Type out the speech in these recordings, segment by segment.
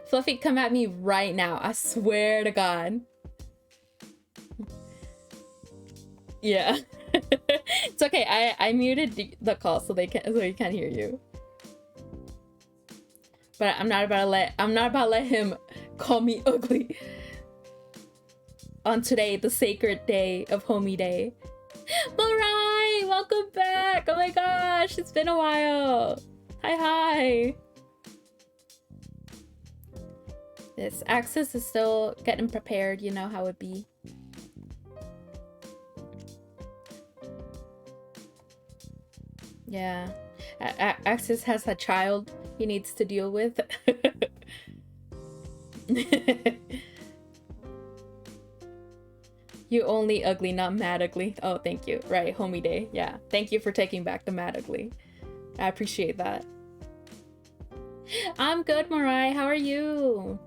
Fluffy, come at me right now. I swear to God. Yeah. It's okay. I muted the call so he can't hear you. But I'm not about to let him call me ugly on today, the sacred day of Homie Day. Marai, welcome back. Oh my gosh, it's been a while. Hi. This Axis is still getting prepared, you know how it be. Yeah. Axis has a child he needs to deal with. You only ugly, not mad ugly. Oh, thank you. Right, Homie Day. Yeah. Thank you for taking back the mad ugly. I appreciate that. I'm good, Marai. How are you?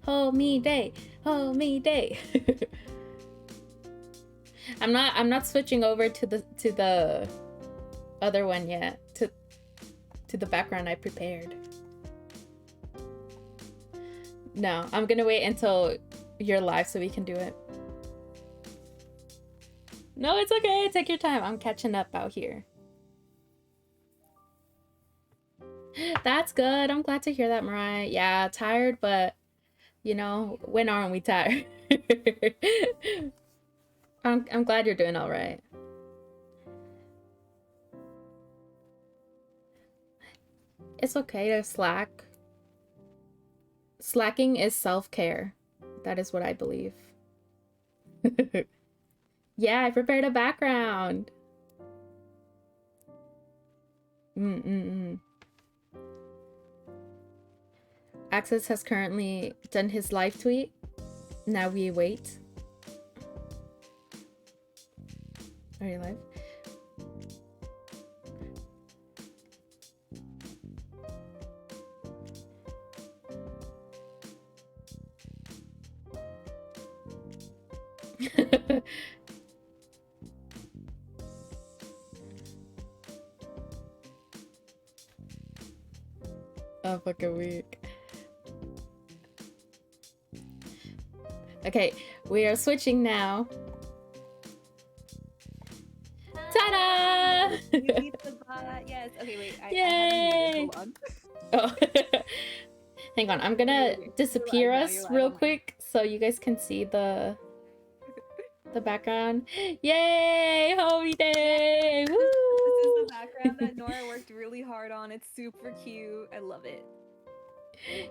Homie Day. Homie Day. I'm not switching over to the other one yet. To the background I prepared. No, I'm gonna wait until you're live so we can do it. No, it's okay. Take your time. I'm catching up out here. That's good. I'm glad to hear that, Mariah. Yeah, tired, but you know, when aren't we tired? I'm glad you're doing all right. It's okay to slack. Slacking is self-care. That is what I believe. Yeah, I prepared a background. Access has currently done his live tweet. Now we wait. Are you live? Oh, fucking week. Okay, we are switching now. Ta-da! Yes. Okay, wait. Yay! I hold on. Oh. Hang on, I'm gonna disappear us real quick so you guys can see the background. Yay! Homie Day! Woo! This is the background that Norah worked really hard on. It's super cute. I love it.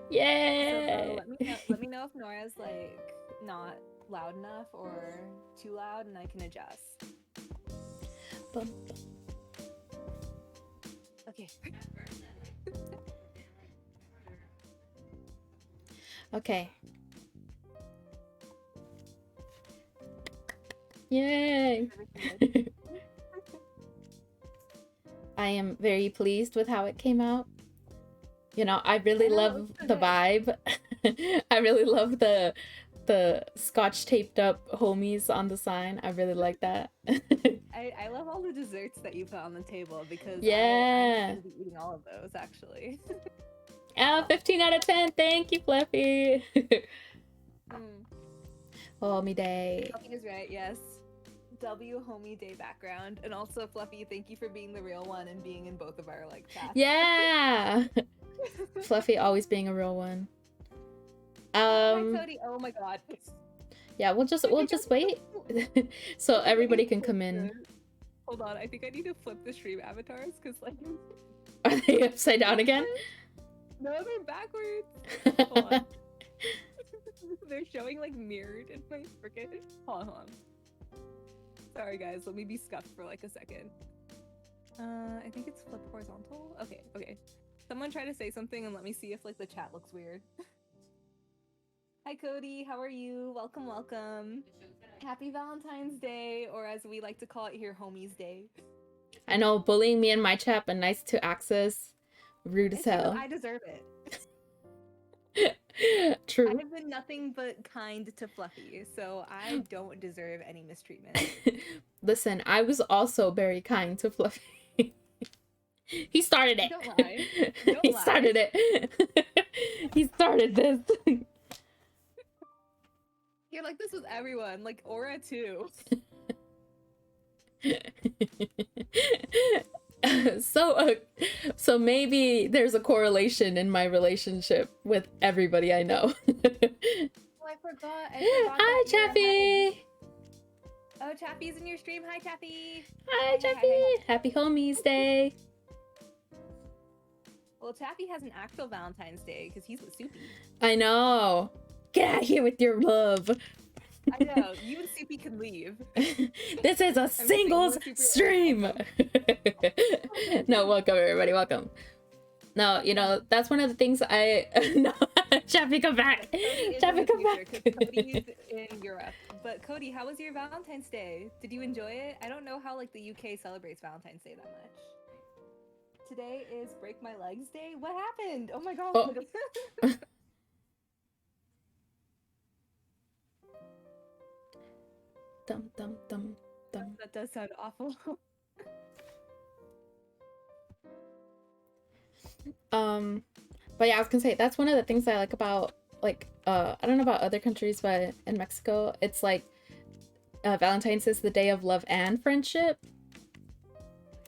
Yay! So let me know if Nora's like not loud enough or too loud, and I can adjust. Okay. Okay. Yay! I am very pleased with how it came out. You know, I really love the vibe. I really love the scotch taped up homies on the sign. I really like that. I love all the desserts that you put on the table because yeah, I'm gonna be eating all of those actually. 15 out of 10. Thank you, Fluffy. Homie Day. Fluffy is right, yes. W Homie Day background, and also Fluffy, thank you for being the real one and being in both of our like chats. Yeah. Fluffy always being a real one. Hi Cody. Oh my god. Yeah, we'll just wait so everybody can come in. Hold on, I think I need to flip the stream avatars because like are they upside down again? No, they're backwards. Hold on. They're showing like mirrored in my freaking. Hold on. Sorry guys, let me be scuffed for like a second. I think it's flip horizontal. Okay. Someone try to say something and let me see if like the chat looks weird. Hi Cody, how are you? Welcome. Happy Valentine's Day, or as we like to call it here, Homies Day. I know, bullying me in my chat, but nice to access. Rude as hell. I deserve it. True. I've been nothing but kind to Fluffy, so I don't deserve any mistreatment. Listen, I was also very kind to Fluffy. He started it. Don't lie. Don't He lie. started it. He started this. You're like this with everyone, like Aura too. So maybe there's a correlation in my relationship with everybody I know. Oh, I forgot. Hi, that you're Chappie. Oh, Chappie's in your stream. Hi, Chappie. Hi, Chappie. Happy Homies Day. Well, Chappie has an actual Valentine's Day because he's with Soupy. I know. Get out of here with your love. I know. You and Soupy can leave. This is a singles stream. No, welcome everybody. Welcome. No, you know, that's one of the things I no, Chappie, come back. Chappie, come back. Cody's in Europe. But Cody, how was your Valentine's Day? Did you enjoy it? I don't know how like the UK celebrates Valentine's Day that much. Today is Break My Legs Day. What happened? Oh my god. Oh. Dum dum dum dum. That does sound awful. But yeah, I was gonna say that's one of the things I like about like I don't know about other countries, but in Mexico it's like Valentine's is the day of love and friendship.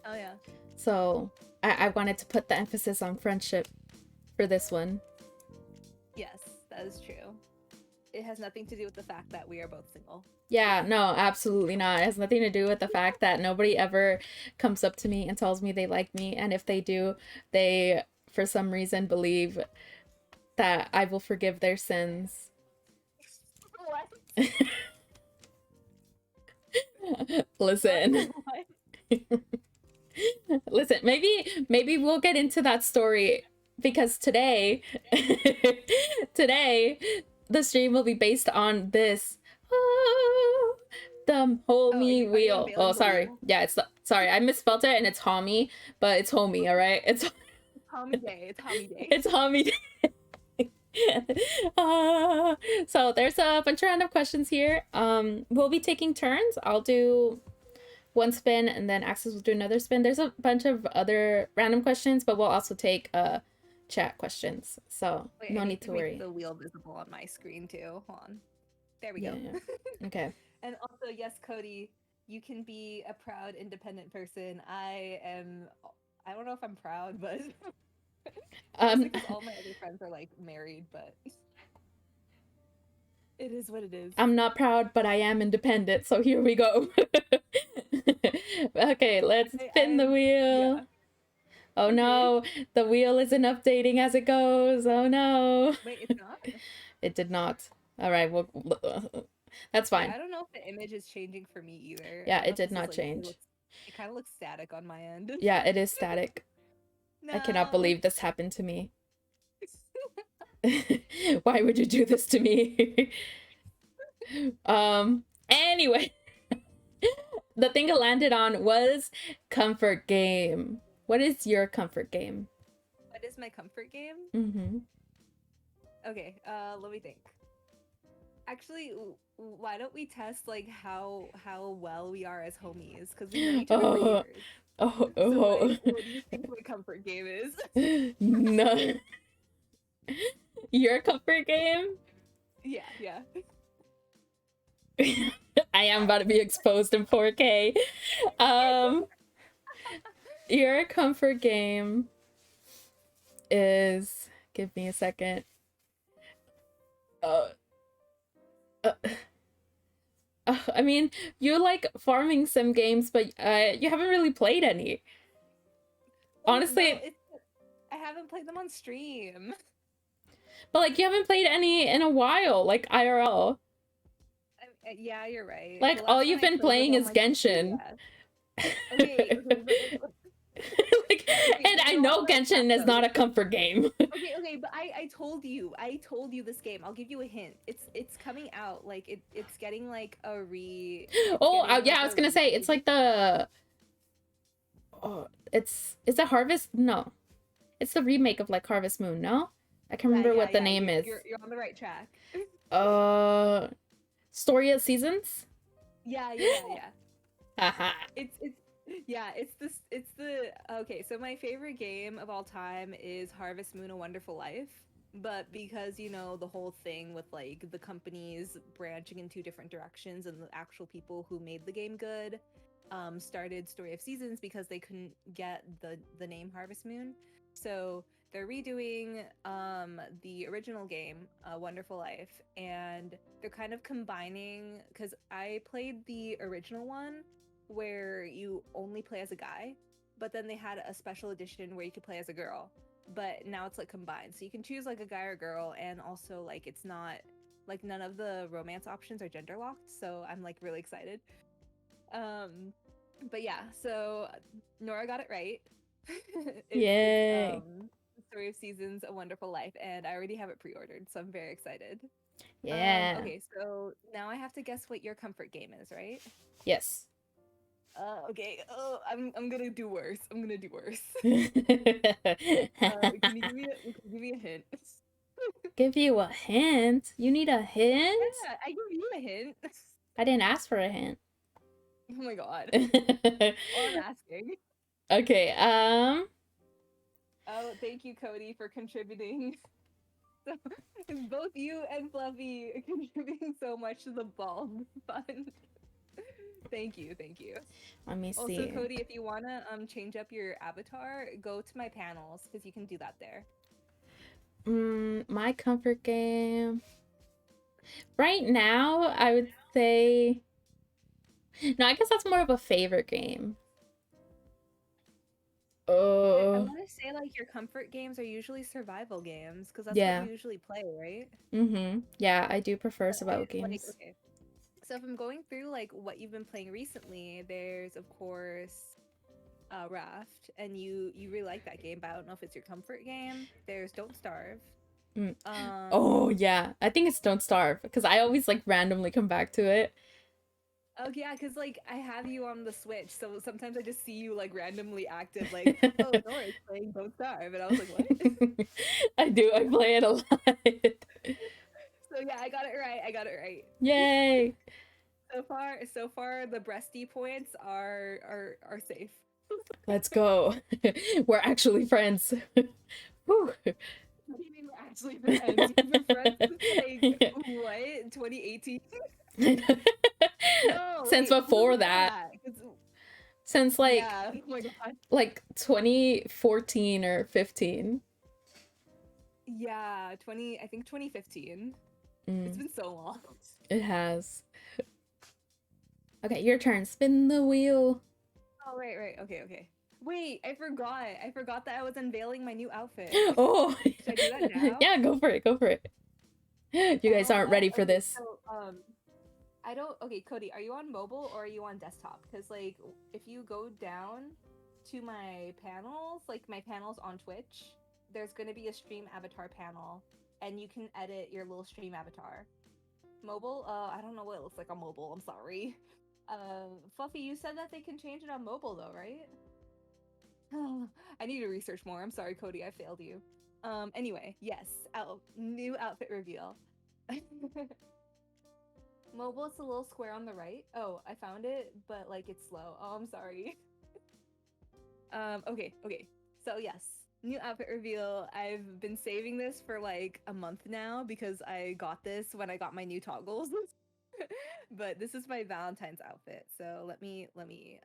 Oh yeah. So I wanted to put the emphasis on friendship for this one. Yes, that is true. It has nothing to do with the fact that we are both single. Yeah, no, absolutely not. It has nothing to do with the fact that nobody ever comes up to me and tells me they like me, and if they do, they for some reason believe that I will forgive their sins. What? Listen. What? Listen, maybe we'll get into that story because today the stream will be based on this. Oh, the homie wheel. Oh, sorry. Yeah, sorry, I misspelled it and it's homie, but it's homie, all right? It's Homie day. It's homie day. it's homie day. So there's a bunch of random questions here. We'll be taking turns. I'll do one spin and then Axis will do another spin. There's a bunch of other random questions, but we'll also take chat questions. So Wait, no I need to worry. Make the wheel visible on my screen too. Hold on. There we go. Yeah. Okay. And also, yes, Cody, you can be a proud, independent person. I don't know if I'm proud, but because all my other friends are like married, but it is what it is. I'm not proud, but I am independent. So here we go. Okay, let's spin the wheel. Yeah. Oh okay. No, the wheel isn't updating as it goes. Oh no. Wait, it's not? It did not. All right, well, that's fine. I don't know if the image is changing for me either. Yeah, it did not change. It kind of looks static on my end. Yeah, it is static. No. I cannot believe this happened to me. Why would you do this to me? Anyway. The thing I landed on was comfort game. What is your comfort game? What is my comfort game? Mm-hmm. Okay, let me think. Actually, why don't we test like how well we are as homies? Because we know each other for years. So, like, what do you think my comfort game is? No. Your comfort game? Yeah. I am about to be exposed in 4K. Your comfort game is, give me a second. I mean, you like farming sim games, but you haven't really played any. Honestly, no, I haven't played them on stream. But like, you haven't played any in a while, like IRL. Yeah, you're right. Like, all you've been playing is Genshin. Okay. Like, and I know Genshin is not a comfort game. Okay, but I told you this game. I'll give you a hint. It's coming out, like it's getting like a re. Yeah, I was gonna say it's like the. Oh, it's a Harvest. No, it's the remake of like Harvest Moon. No, I can't remember what the name is. You're on the right track. Story of Seasons. Yeah. Haha. It's Yeah, it's the okay, so my favorite game of all time is Harvest Moon: A Wonderful Life. But because, the whole thing with like the companies branching in two different directions and the actual people who made the game good started Story of Seasons because they couldn't get the name Harvest Moon. So they're redoing the original game, Wonderful Life, and they're kind of combining because I played the original one where you only play as a guy, but then they had a special edition where you could play as a girl. But now it's like combined. So you can choose like a guy or girl, and also like it's not like none of the romance options are gender locked. So I'm like really excited. But yeah, so Nora got it right. It's Yay. Story of Seasons, A Wonderful Life, and I already have it pre-ordered, so I'm very excited. Yeah. Okay, so now I have to guess what your comfort game is, right? Yes. Okay. Oh, I'm gonna do worse. I'm gonna do worse. Give Can you give me a hint? you a hint? You need a hint? Yeah, I give you a hint. I didn't ask for a hint. Oh my god. Well, I'm asking. Okay, Oh, thank you, Cody, for contributing. So, both you and Fluffy are contributing so much to the ball fund. Thank you, thank you. let me Also, see. Cody, if you wanna change up your avatar, go to my panels because you can do that there. My comfort game. Right now, I would say. No, I guess that's more of a favorite game. I Oh, want to say like your comfort games are usually survival games because that's what you yeah. usually play, right? Yeah, I do prefer But survival like games. okay. So if I'm going through like what you've been playing recently, there's of course Raft, and you really like that game, but I don't know if it's your comfort game. There's Don't Starve. Mm. Um Oh, yeah. I think it's Don't Starve because I always like randomly come back to it. oh yeah, because like I have you on the Switch, so sometimes I just see you like randomly active, like, oh, Nora's playing Don't Starve, and I was like, what? I do. I play it a lot. So yeah, I got it right. I got it right. Yay. So far, the breasty points are safe. Let's go. We're actually friends. Whew. What do you mean we're actually friends? We've been friends since like what? 2018? No, Since wait, before before that. that. Since Yeah. Oh my god. like 2014 or 15. Yeah, I think 2015. It's been so long. It has. Okay, your turn. Spin the wheel. Oh, right. Okay. Wait, I forgot. I forgot that I was unveiling my new outfit. Oh. Should I do that now? Yeah, go for it. Go for it. You guys aren't ready for Okay, this. so I don't. Okay, Cody, are you on mobile or are you on desktop? Because like, if you go down to my panels, like my panels on Twitch, there's gonna be a stream avatar panel, and you can edit your little stream avatar. Mobile? I don't know what it looks like on mobile. I'm sorry. Fluffy, you said that they can change it on mobile though, right? I need to research more. I'm sorry, Cody. I failed you. Anyway, yes. New outfit reveal. Mobile, it's a little square on the right. Oh, I found it, but like it's slow. Oh, I'm sorry. Okay. So yes, new outfit reveal. I've been saving this for like a month now because I got this when I got my new toggles. But this is my Valentine's outfit. So let me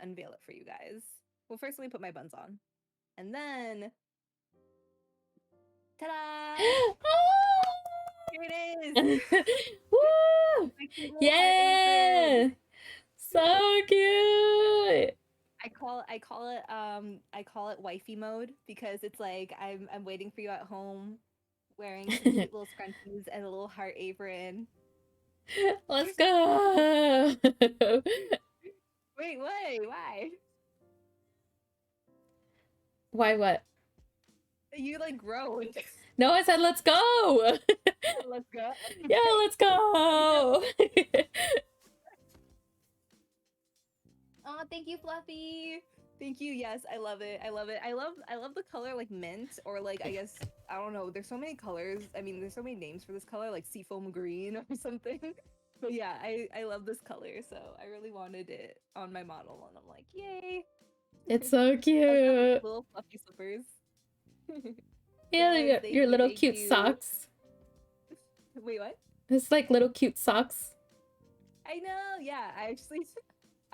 unveil it for you guys. Well, first let me put my buns on. And then ta-da! Here it is. Woo! My cute little heart Yeah! apron. So cute! I call it wifey mode because it's like I'm waiting for you at home wearing some cute little scrunchies and a little heart apron. Let's go! Wait, why? Why what? You like groaned. No, I said let's go! Let's go. Yeah, let's go! Oh, thank you, Fluffy. Thank you. Yes, I love it. I love the color like mint, or like I guess I don't know. There's so many colors. I mean, there's so many names for this color, like seafoam green or something. But yeah, I love this color, so I really wanted it on my model, and I'm like, yay. It's so I got cute. little fluffy slippers. Yeah, Yes, your thank you, little thank cute you. socks. Wait, what? It's like little cute socks. I know, yeah. I actually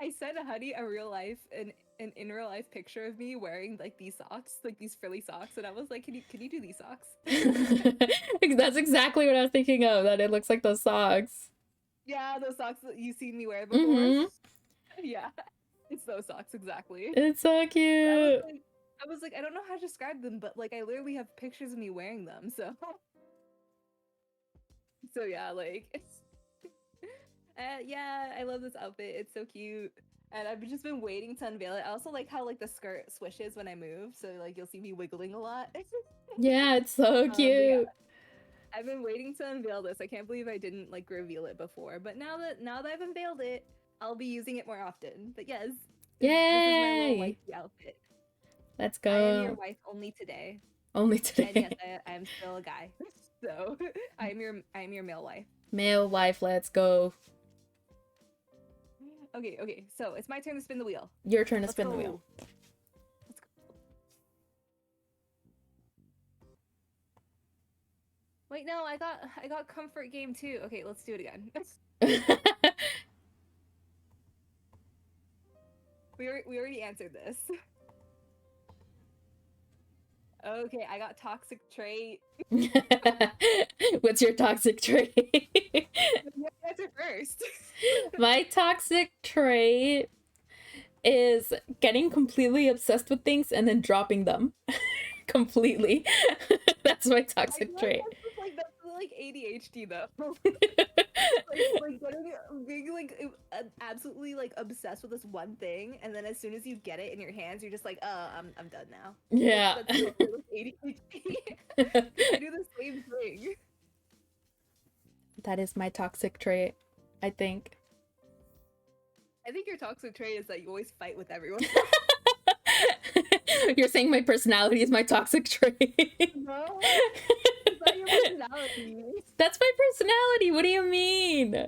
I sent Honey a real life an in real life picture of me wearing like these socks, like these frilly socks, and I was like, can you do these socks? That's exactly what I was thinking of, that it looks like those socks. Yeah, those socks that you've seen me wear before. Mm-hmm. Yeah, it's those socks exactly. It's so But cute. I was like, I don't know how to describe them, but like I literally have pictures of me wearing them, so so yeah, like yeah, I love this outfit. It's so cute. And I've just been waiting to unveil it. I also like how like the skirt swishes when I move, so like you'll see me wiggling a lot. Yeah, it's so But yeah, cute. I've been waiting to unveil this. I can't believe I didn't like reveal it before. But now that I've unveiled it, I'll be using it more often. But yes, this is my little Yay! wifey outfit. Let's I am your go. wife only today. Only And yes, today. I am still a guy. So I am your male wife. Male wife, let's go. Okay. So it's my turn to spin the wheel. Your turn to Let's spin go. the wheel. Let's go. Wait, no, I got comfort game too. Okay, let's do it again. We already answered this. Okay, I got toxic trait. What's your toxic trait? You answer first. My toxic trait is getting completely obsessed with things and then dropping them completely. That's my I toxic feel trait. that's like ADHD though. like being like absolutely like obsessed with this one thing, and then as soon as you get it in your hands, you're just like, I'm done now. Yeah. That's totally like ADHD. I do the same thing. That is my toxic trait, I think. I think your toxic trait is that you always fight with everyone. You're saying my personality is my toxic trait? No, it's not your personality. That's my personality. What do you mean?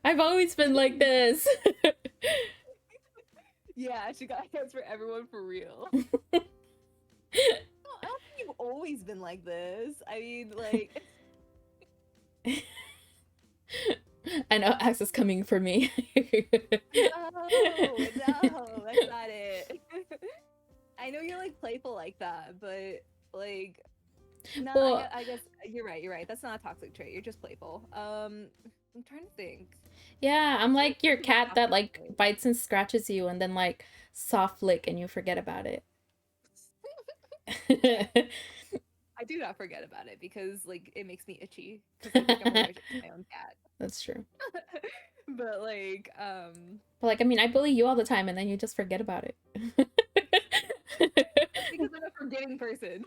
I've always been like this. Yeah, she got hands for everyone for real. No, I don't think you've always been like this. I mean, like. I know Axe is coming for me. No, that's not it. I know you're like playful like that, but like, no, Well, I guess you're right. You're right. That's not a toxic trait. You're just playful. I'm trying to think. yeah, I'm like your Think of a cat that toxic like trait. bites and scratches you and then like soft lick and you forget about it. I do not forget about it because like it makes me itchy because I think I'm allergic to my own cat. That's true. But like, But like, I mean, I bully you all the time and then you just forget about it. because I'm a forgetting person.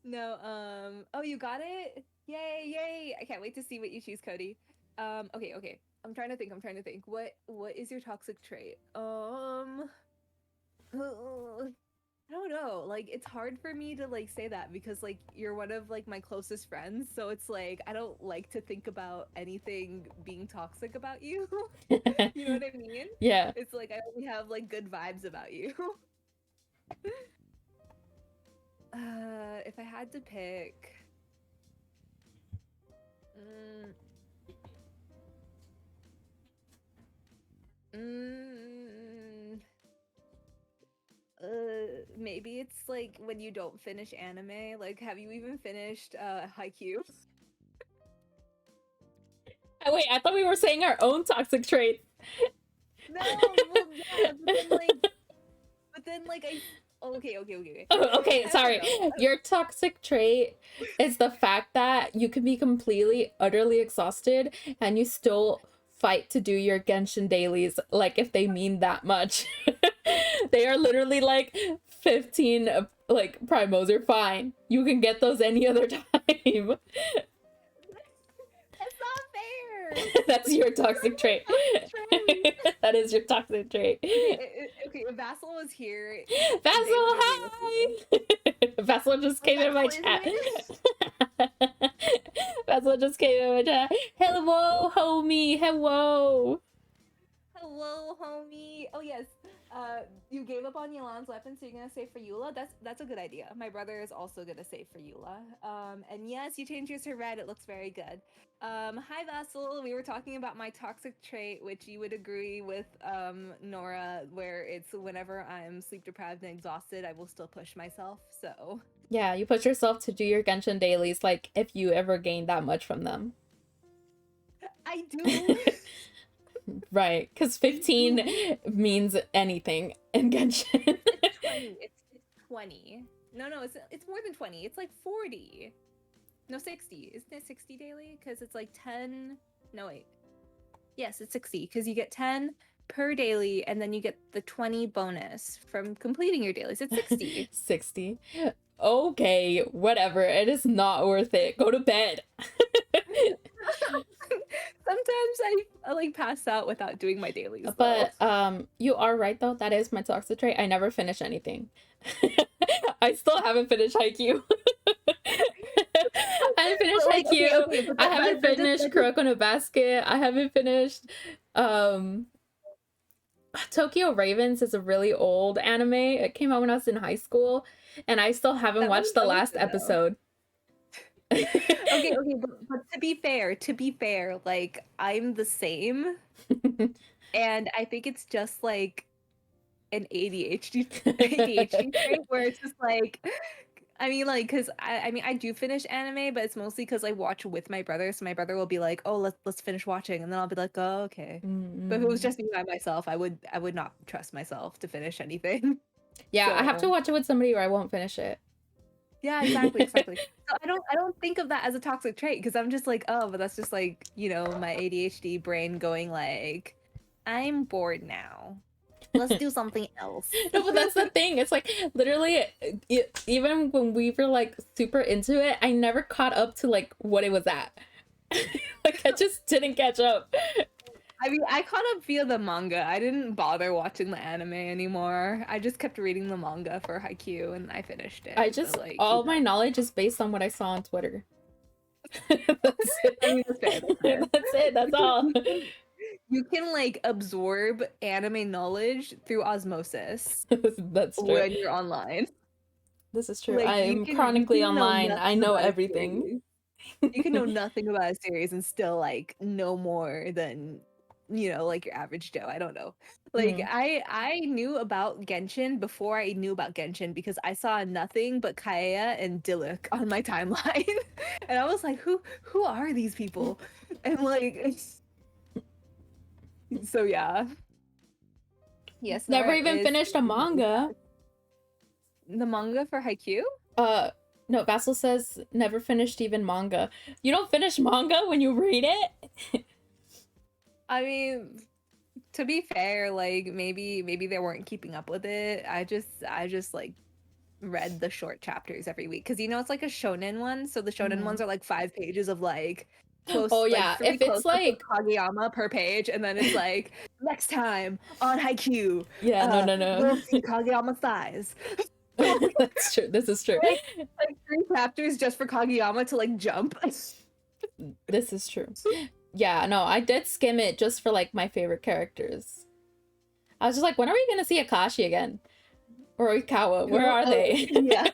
No, oh, you got it? Yay. I can't wait to see what you choose, Cody. Okay. I'm trying to think. What is your toxic trait? I don't know. Like it's hard for me to like say that because like you're one of like my closest friends, so it's like I don't like to think about anything being toxic about you. You know what I mean? Yeah. It's like I only have like good vibes about you. If I had to pick, mm, mm, maybe it's like when you don't finish anime. Like, have you even finished Haikyuu? Oh, wait, I thought we were saying our own toxic traits. No, well, yeah, but then like I. Okay. Oh, okay, I don't sorry. know. Your toxic trait is the fact that you can be completely, utterly exhausted and you still fight to do your Genshin dailies, like if they mean that much. They are literally like 15 like primos. You're fine. You can get those any other time. That's not fair. That's your toxic trait. That is your toxic trait. Okay, if Vassal was here, Vassal, they would hi! Vassal just came in my Vassal, chat. isn't Vassal just came in my chat. Hello, homie. Hello. Whoa, homie. Oh yes. You gave up on Yolan's weapon, so you're gonna save for Eula. That's a good idea. My brother is also gonna save for Eula. And yes, you changed yours to red. It looks very good. Hi Vassal. We were talking about my toxic trait, which you would agree with, Nora, where it's whenever I'm sleep deprived and exhausted, I will still push myself. So Yeah, you push yourself to do your Genshin dailies, like if you ever gain that much from them. I do. Right, because 15 means anything in Genshin. It's 20. It's 20. No, it's more than 20. It's like 40. No, 60. Isn't it 60 daily? Because it's like 10. No, wait. Yes, it's 60 because you get 10 per daily and then you get the 20 bonus from completing your dailies. It's 60. 60. Okay, whatever. It is not worth it. Go to bed. Sometimes I like pass out without doing my dailies. But you are right though. That is my toxic trait. I never finish anything. I still haven't finished Haikyuu. I haven't finished Haikyuu. Okay, I haven't finished Kuroko no Basket. I haven't finished Tokyo Ravens is a really old anime. It came out when I was in high school, and I still haven't watched the last episode. Okay, but to be fair, like I'm the same, and I think it's just like an ADHD trait where it's just like, I mean, like, cause I mean, I do finish anime, but it's mostly because I watch with my brother. So my brother will be like, "Oh, let's finish watching," and then I'll be like, "Oh, okay." Mm-hmm. But if it was just me by myself, I would not trust myself to finish anything. Yeah, so I have to watch it with somebody or I won't finish it. Yeah, exactly. So I don't think of that as a toxic trait because I'm just like, oh, but that's just like, you know, my ADHD brain going like, I'm bored now. Let's do something else. No, but that's the thing. It's like literally, even when we were like super into it, I never caught up to like what it was at. Like I just didn't catch up. I mean, I caught up via the manga. I didn't bother watching the anime anymore. I just kept reading the manga for Haikyuu and I finished it. I just, so, like, all my knowledge is based on what I saw on Twitter. That's it. I mean, that's fair. That's it. That's all. You can like absorb anime knowledge through osmosis. That's true. When you're online. This is true. Like, I am chronically online. I know everything. You can know nothing about a series and still like know more than, you know, like your average Joe. I don't know. Like I knew about Genshin before I knew about Genshin because I saw nothing but Kaeya and Diluc on my timeline. And I was like, who are these people? And like so yeah. Yes. Never even finished a manga. The manga for Haikyuu? No, Vassal says never finished even manga. You don't finish manga when you read it? I mean, to be fair, like maybe they weren't keeping up with it. I just like read the short chapters every week because you know it's like a shonen one, so the shonen ones are like 5 pages of like close. Oh yeah, like, if it's like Kageyama per page, and then it's like next time on Haikyuu. Yeah, no. We'll see Kageyama's thighs. That's true. This is true. Like 3 chapters just for Kageyama to like jump. This is true. Yeah, no, I did skim it just for like my favorite characters. I was just like, when are we gonna see Akashi again? Or Oikawa? Where are they? Yeah.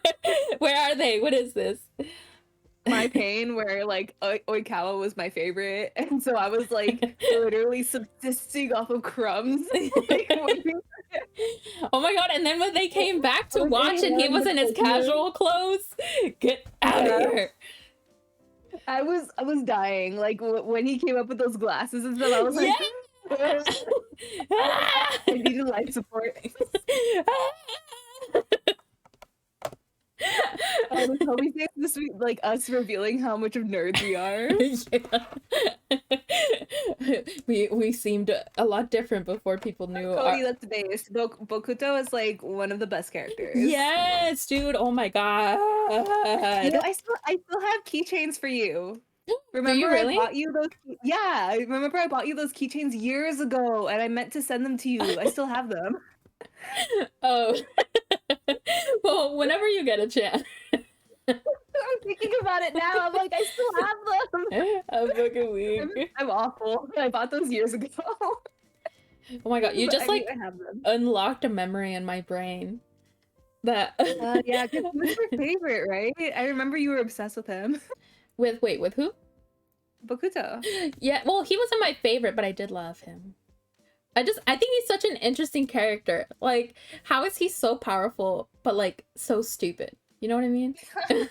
Where are they? What is this? My pain where like Oikawa was my favorite, and so I was like literally subsisting off of crumbs. Like, oh my god, and then when they came back to watch and he was in his casual clothes, get out of here. I was dying like when he came up with those glasses and stuff. I was like, I needed life support. Toby says this week, like us revealing how much of nerds we are. Yeah. we seemed a lot different before people knew. Cody, that's base. Bokuto is like one of the best characters. Yes, dude. Oh my god. You know, I still have keychains for you. Remember, you really? I bought you those. Yeah, I remember I bought you those keychains years ago, and I meant to send them to you. I still have them. Oh. Well, whenever you get a chance. I'm thinking about it now. I'm like, I still have them. I'm fucking weak. I'm awful. I bought those years ago. Oh my god, you But just I mean, like I have them. unlocked a memory in my brain that Yeah, because he was your favorite, right? I remember you were obsessed with him. with who? Bokuto. Yeah, well, he wasn't my favorite, but I did love him. I think he's such an interesting character. Like, how is he so powerful but like so stupid? You know what I mean? Yeah,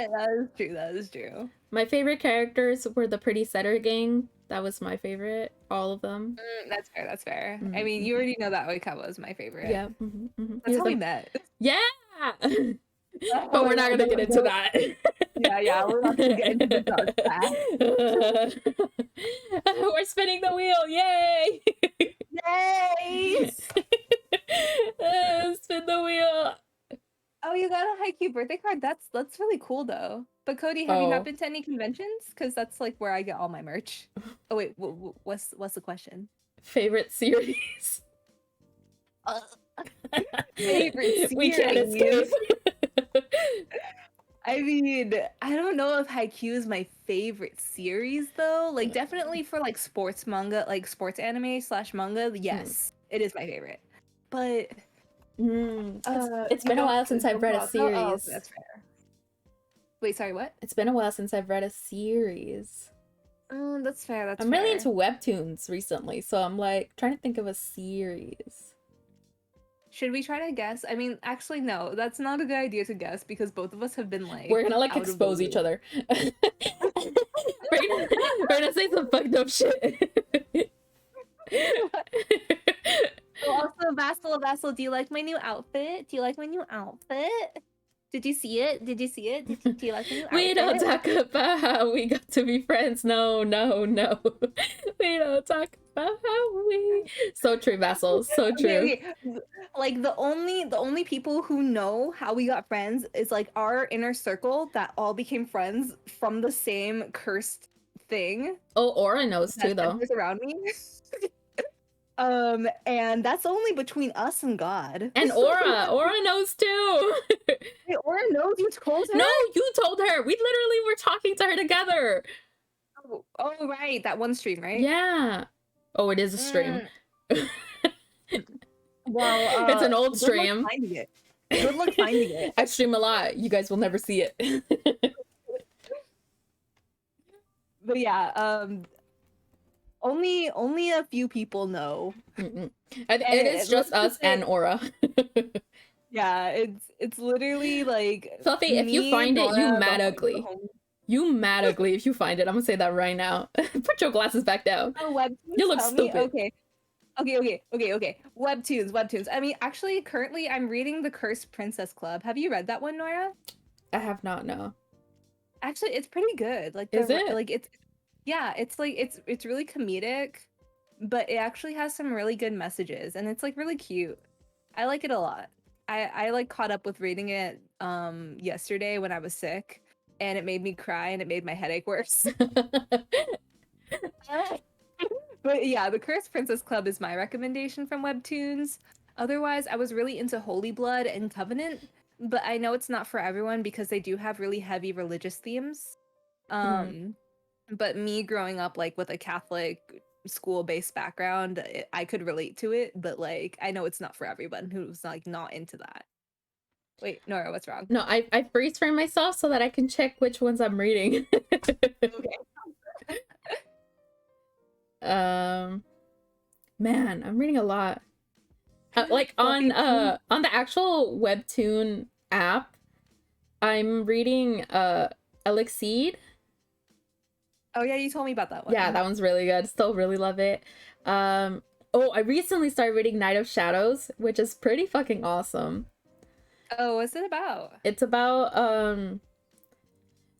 that is true. That is true. My favorite characters were the Pretty Setter gang. That was my favorite. All of them. That's fair. That's fair. I mean, Mm-hmm. you already know that Oikawa was my favorite. Yeah. Mm-hmm, mm-hmm. That's how we met. Yeah! Oh But we're my not God, gonna get into that. yeah, we're not gonna get into the dark past. We're spinning the wheel! Yay! Yay! Spin the wheel! Oh, you got a Haikyuu birthday card? That's really cool though. But Cody, have you not been to any conventions? Because that's like where I get all my merch. Oh wait, what's the question? Favorite series? Favorite series? We can't escape. I mean, I don't know if Haikyuu is my favorite series though. Like definitely for like sports manga, like sports anime / manga, yes, it is my favorite. But it's been a while since I've read a series. Oh, that's fair. Wait, sorry, what? It's been a while since I've read a series. Oh, that's fair. That's I'm fair. really into webtoons recently, so I'm like trying to think of a series. Should we try to guess? I mean, actually, no, that's not a good idea to guess because both of us have been like. We're gonna like expose each other. we're gonna say some fucked up shit. Also, Vassal, do you like my new outfit? Did you see it? Do you like my new outfit? We don't talk about how we got to be friends. No. We don't talk about how we. So true, Vassal. So true. Okay. Like the only people who know how we got friends is like our inner circle that all became friends from the same cursed thing. Oh, Aura knows too, though. Around me. And that's only between us and God. And Aura knows too. Wait, Aura knows you told her? No, you told her. We literally were talking to her together. Oh, right, that one stream, right? Yeah. Oh, it is a stream. Well, it's an old stream. Good luck finding it. I stream a lot. You guys will never see it. But yeah, only a few people know. It is just us and Aura. Yeah, it's literally like Fluffy, if you find it, you mad ugly. You mad ugly if you find it. I'm gonna say that right now. Put your glasses back down. You look stupid. Okay. Webtoons. I mean, actually, currently I'm reading The Cursed Princess Club. Have you read that one, Norah? I have not, no. Actually, it's pretty good. Like, is it? Like, it's like it's really comedic, but it actually has some really good messages, and it's like really cute. I like it a lot. I like caught up with reading it yesterday when I was sick, and it made me cry and it made my headache worse. But yeah, The Cursed Princess Club is my recommendation from Webtoons. Otherwise, I was really into Holy Blood and Covenant, but I know it's not for everyone because they do have really heavy religious themes. But me growing up like with a Catholic school-based background, I could relate to it, but like I know it's not for everyone who's like not into that. Wait, Norah, what's wrong? No, I freeze frame myself so that I can check which ones I'm reading. Okay. Man, I'm reading a lot. Like on the actual webtoon app, I'm reading Elixir. Oh yeah, you told me about that one. Yeah, that one's really good. Still really love it. Oh, I recently started reading Night of Shadows, which is pretty fucking awesome. Oh, what's it about? It's about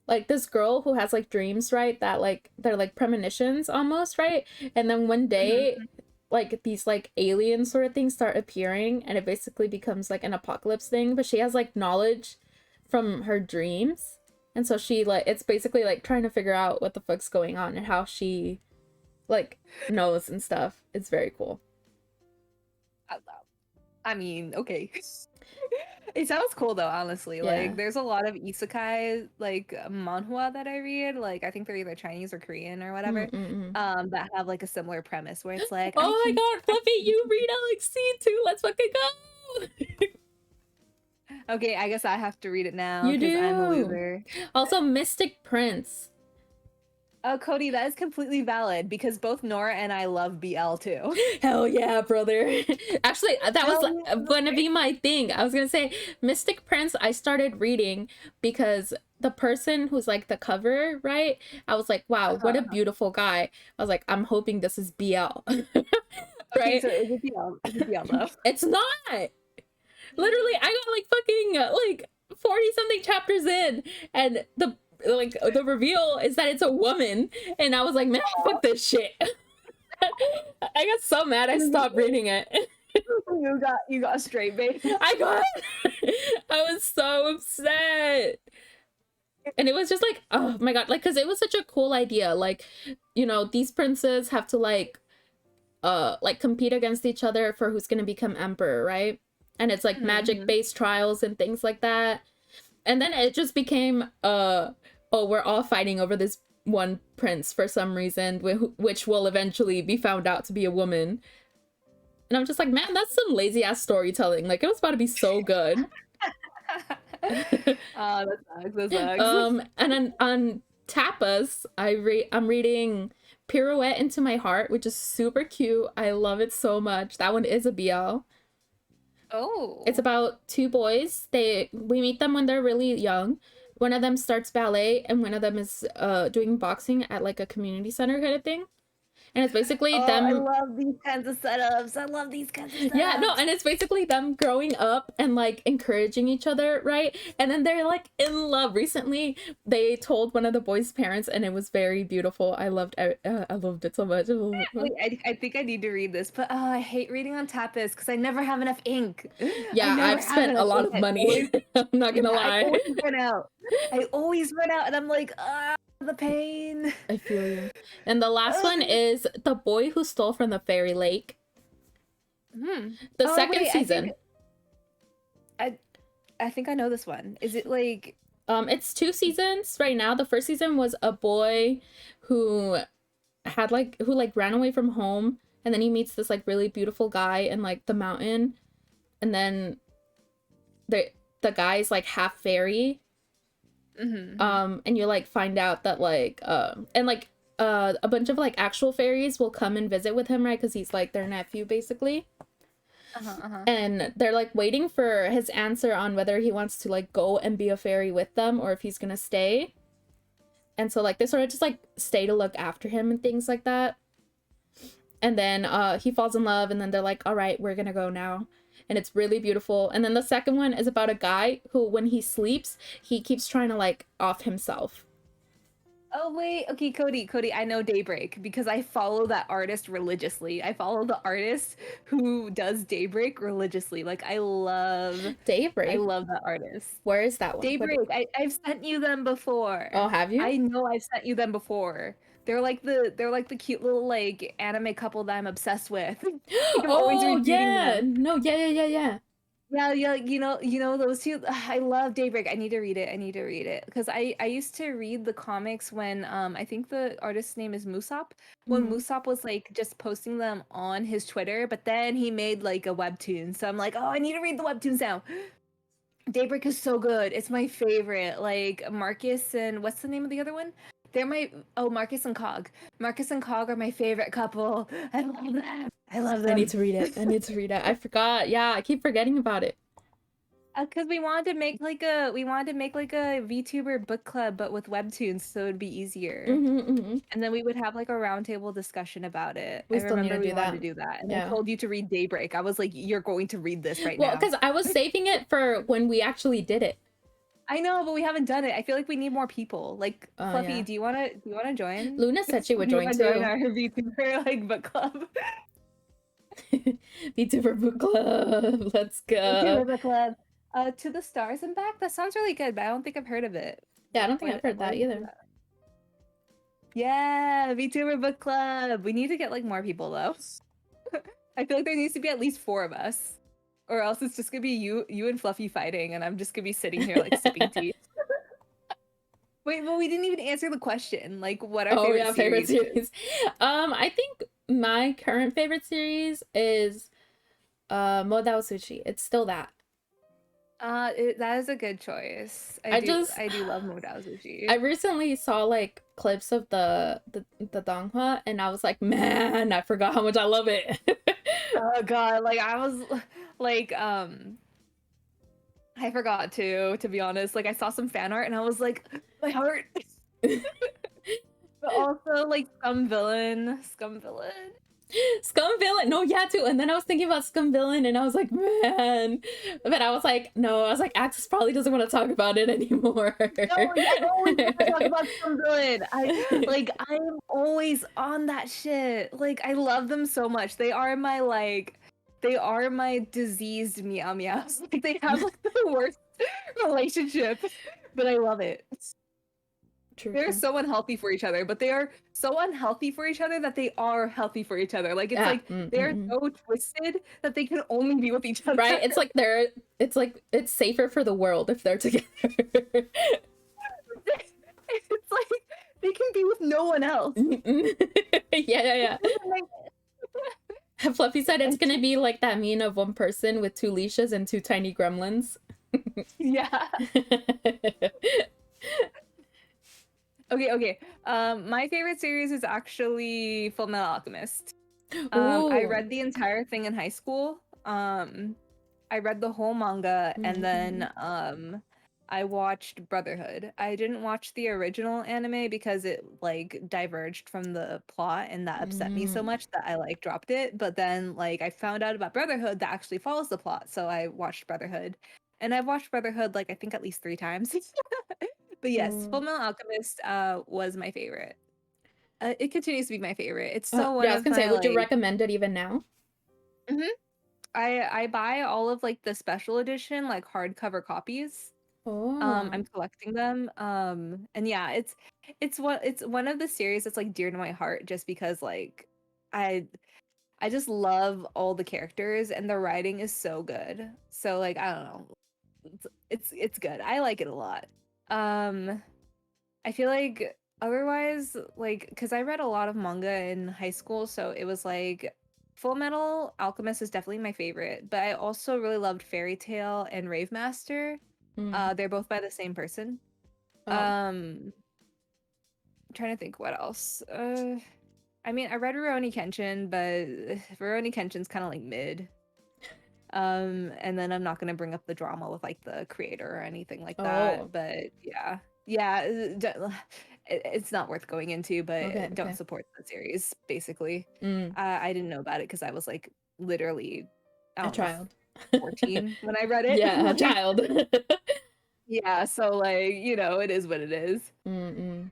like this girl who has like dreams, right? That like they're like premonitions almost, right? And then one day like these like alien sort of things start appearing and it basically becomes like an apocalypse thing, but she has like knowledge from her dreams. And so she like it's basically like trying to figure out what the fuck's going on and how she like knows and stuff. It's very cool. I mean, okay. It sounds cool though, honestly. Yeah. Like there's a lot of isekai like manhwa that I read. Like I think they're either Chinese or Korean or whatever. Mm-mm-mm. That have like a similar premise where it's like Oh my god, Fluffy, I you read LXC too. Let's fucking go. Okay, I guess I have to read it now You because I'm a do. loser. Also, Mystic Prince. Oh, Cody, that is completely valid because both Nora and I love BL too. Hell yeah, brother. Actually, that was Hell yeah, going to be my thing. I was going to say Mystic Prince, I started reading because the person who's like the cover, right? I was like, wow, what a beautiful guy. I was like, I'm hoping this is BL. Okay, Right? so is it BL? Is it BL though? It's not. Literally, I got like fucking like 40 something chapters in, and the reveal is that it's a woman, and I was like, man, fuck this shit. I got so mad I stopped reading it. You got straight bait. I was so upset. And it was just like, oh my god, like, because it was such a cool idea. Like, you know, these princes have to like compete against each other for who's gonna become emperor, right? And it's like magic based trials and things like that. And then it just became oh, we're all fighting over this one prince for some reason, which will eventually be found out to be a woman. And I'm just like, man, that's some lazy ass storytelling. Like, it was about to be so good. Oh, that sucks. That sucks. And then on Tapas, I'm reading Pirouette into My Heart, which is super cute. I love it so much. That one is a BL. Oh. It's about two boys. We meet them when they're really young. One of them starts ballet, and one of them is doing boxing at like a community center kind of thing. And it's basically them. I love these kinds of setups. I love these kinds of setups. Yeah, no, and it's basically them growing up and like encouraging each other, right? And then they're like in love. Recently, they told one of the boys' parents, and it was very beautiful. I loved it so much. Wait, I think I need to read this, but I hate reading on Tapas because I never have enough ink. Yeah, I've spent a lot of money. I'm not gonna lie. I always run out, and I'm like, the pain. I feel you. And the last one is The Boy Who Stole from the Fairy Lake. The second season. I think I know this one. Is it like it's 2 seasons right now. The first season was a boy who ran away from home, and then he meets this like really beautiful guy in like the mountain, and then the guy's like half fairy. And you like find out that like a bunch of like actual fairies will come and visit with him, right? Because he's like their nephew basically. And they're like waiting for his answer on whether he wants to like go and be a fairy with them or if he's gonna stay. And so like they sort of just like stay to look after him and things like that. And then he falls in love, and then they're like, all right, we're gonna go now. And it's really beautiful. And then the second one is about a guy who, when he sleeps, he keeps trying to like off himself. Oh wait, okay, Cody, I know Daybreak because I follow that artist religiously. I follow the artist who does Daybreak religiously. Like I love Daybreak. I love that artist. Where is that one? Daybreak. I've sent you them before. Oh, have you? I know I've sent you them before. They're like the cute little like anime couple that I'm obsessed with. Oh yeah. Them. No, yeah. Yeah, you know those two. I love Daybreak. I need to read it because I used to read the comics when I think the artist's name is Musop, when Musop was like just posting them on his Twitter, but then he made like a webtoon. So I'm like, oh, I need to read the webtoons now. Daybreak is so good. It's my favorite. Like Marcus and what's the name of the other one? They're Marcus and Cog. Marcus and Cog are my favorite couple. I love them. I love them. I need to read it. I forgot. Yeah, I keep forgetting about it. Because we wanted to make like a VTuber book club, but with webtoons, so it'd be easier. And then we would have like a roundtable discussion about it. We still need to do that. To do that. And I told you to read Daybreak. I was like, you're going to read this right now. Well, because I was saving it for when we actually did it. I know, but we haven't done it. I feel like we need more people. Like Fluffy, yeah. do you wanna join? Luna said she would join too. Join our VTuber like book club. VTuber book club. Let's go. VTuber book club. To the Stars and Back. That sounds really good, but I don't think I've heard of it. Yeah, I don't think I've heard that either. Yeah, VTuber book club. We need to get like more people though. I feel like there needs to be at least 4 of us. or else it's just gonna be you and Fluffy fighting, and I'm just gonna be sitting here like sipping tea. Wait, but we didn't even answer the question. Like, what our Oh favorite yeah, favorite series? series. I think my current favorite series is Modao Sushi. It's still that. That is a good choice. I just I do love Modao I Sushi. recently saw like clips of the donghua, and I was like, man, I forgot how much I love it. Oh God, like I was like I forgot to be honest. Like I saw some fan art and I was like, my heart. But also like Scum Villain. Scum Villain. No, yeah, too. And then I was thinking about Scum Villain, and I was like, man. But I was like, no. I was like, Axis probably doesn't want to talk about it anymore. No, yeah, I always want to talk about Scum Villain. I'm always on that shit. Like I love them so much. They are my diseased meow meows. Like they have like the worst relationship, but I love it. True, They're true. so unhealthy for each other, but they are so unhealthy for each other that they are healthy for each other. Like it's Yeah. like they're so twisted that they can only be with each other. Right? It's like it's safer for the world if they're together. It's like they can be with no one else. Yeah. Fluffy said it's gonna be like that meme of one person with two leashes and two tiny gremlins. Yeah. Okay. My favorite series is actually Full Metal Alchemist. I Ooh. read the entire thing in high school. I read the whole manga and then I watched Brotherhood. I didn't watch the original anime because it like diverged from the plot and that upset me so much that I like dropped it. But then like I found out about Brotherhood that actually follows the plot, so I watched Brotherhood. And I've watched Brotherhood like I think at least 3 times. But yes, Ooh. Full Metal Alchemist was my favorite. It continues to be my favorite. It's still one Yeah, I was of gonna say, my would you like recommend it even now? Mhm. I buy all of like the special edition like hardcover copies. I'm Oh. collecting them. And yeah, it's one of the series that's like dear to my heart just because like I I just love all the characters and the writing is so good. So like I don't know. It's good. I like it a lot. Um I feel like otherwise, like, because I read a lot of manga in high school, so it was like Full Metal Alchemist is definitely my favorite, but I also really loved Fairy Tail and Rave Master. Mm. They're both by the same person. Oh. I'm trying to think what else. I mean, I read Rurouni Kenshin, but Rurouni Kenshin's kind of like mid. And then I'm not gonna bring up the drama with like the creator or anything like Oh. that, but yeah, it's not worth going into, Okay, but don't okay. support the series, basically. Mm. I didn't know about it because I was like literally, I A don't know, child. 14 when I read it. Yeah, a Like, child. yeah, so like, it is what it is. Mm-mm.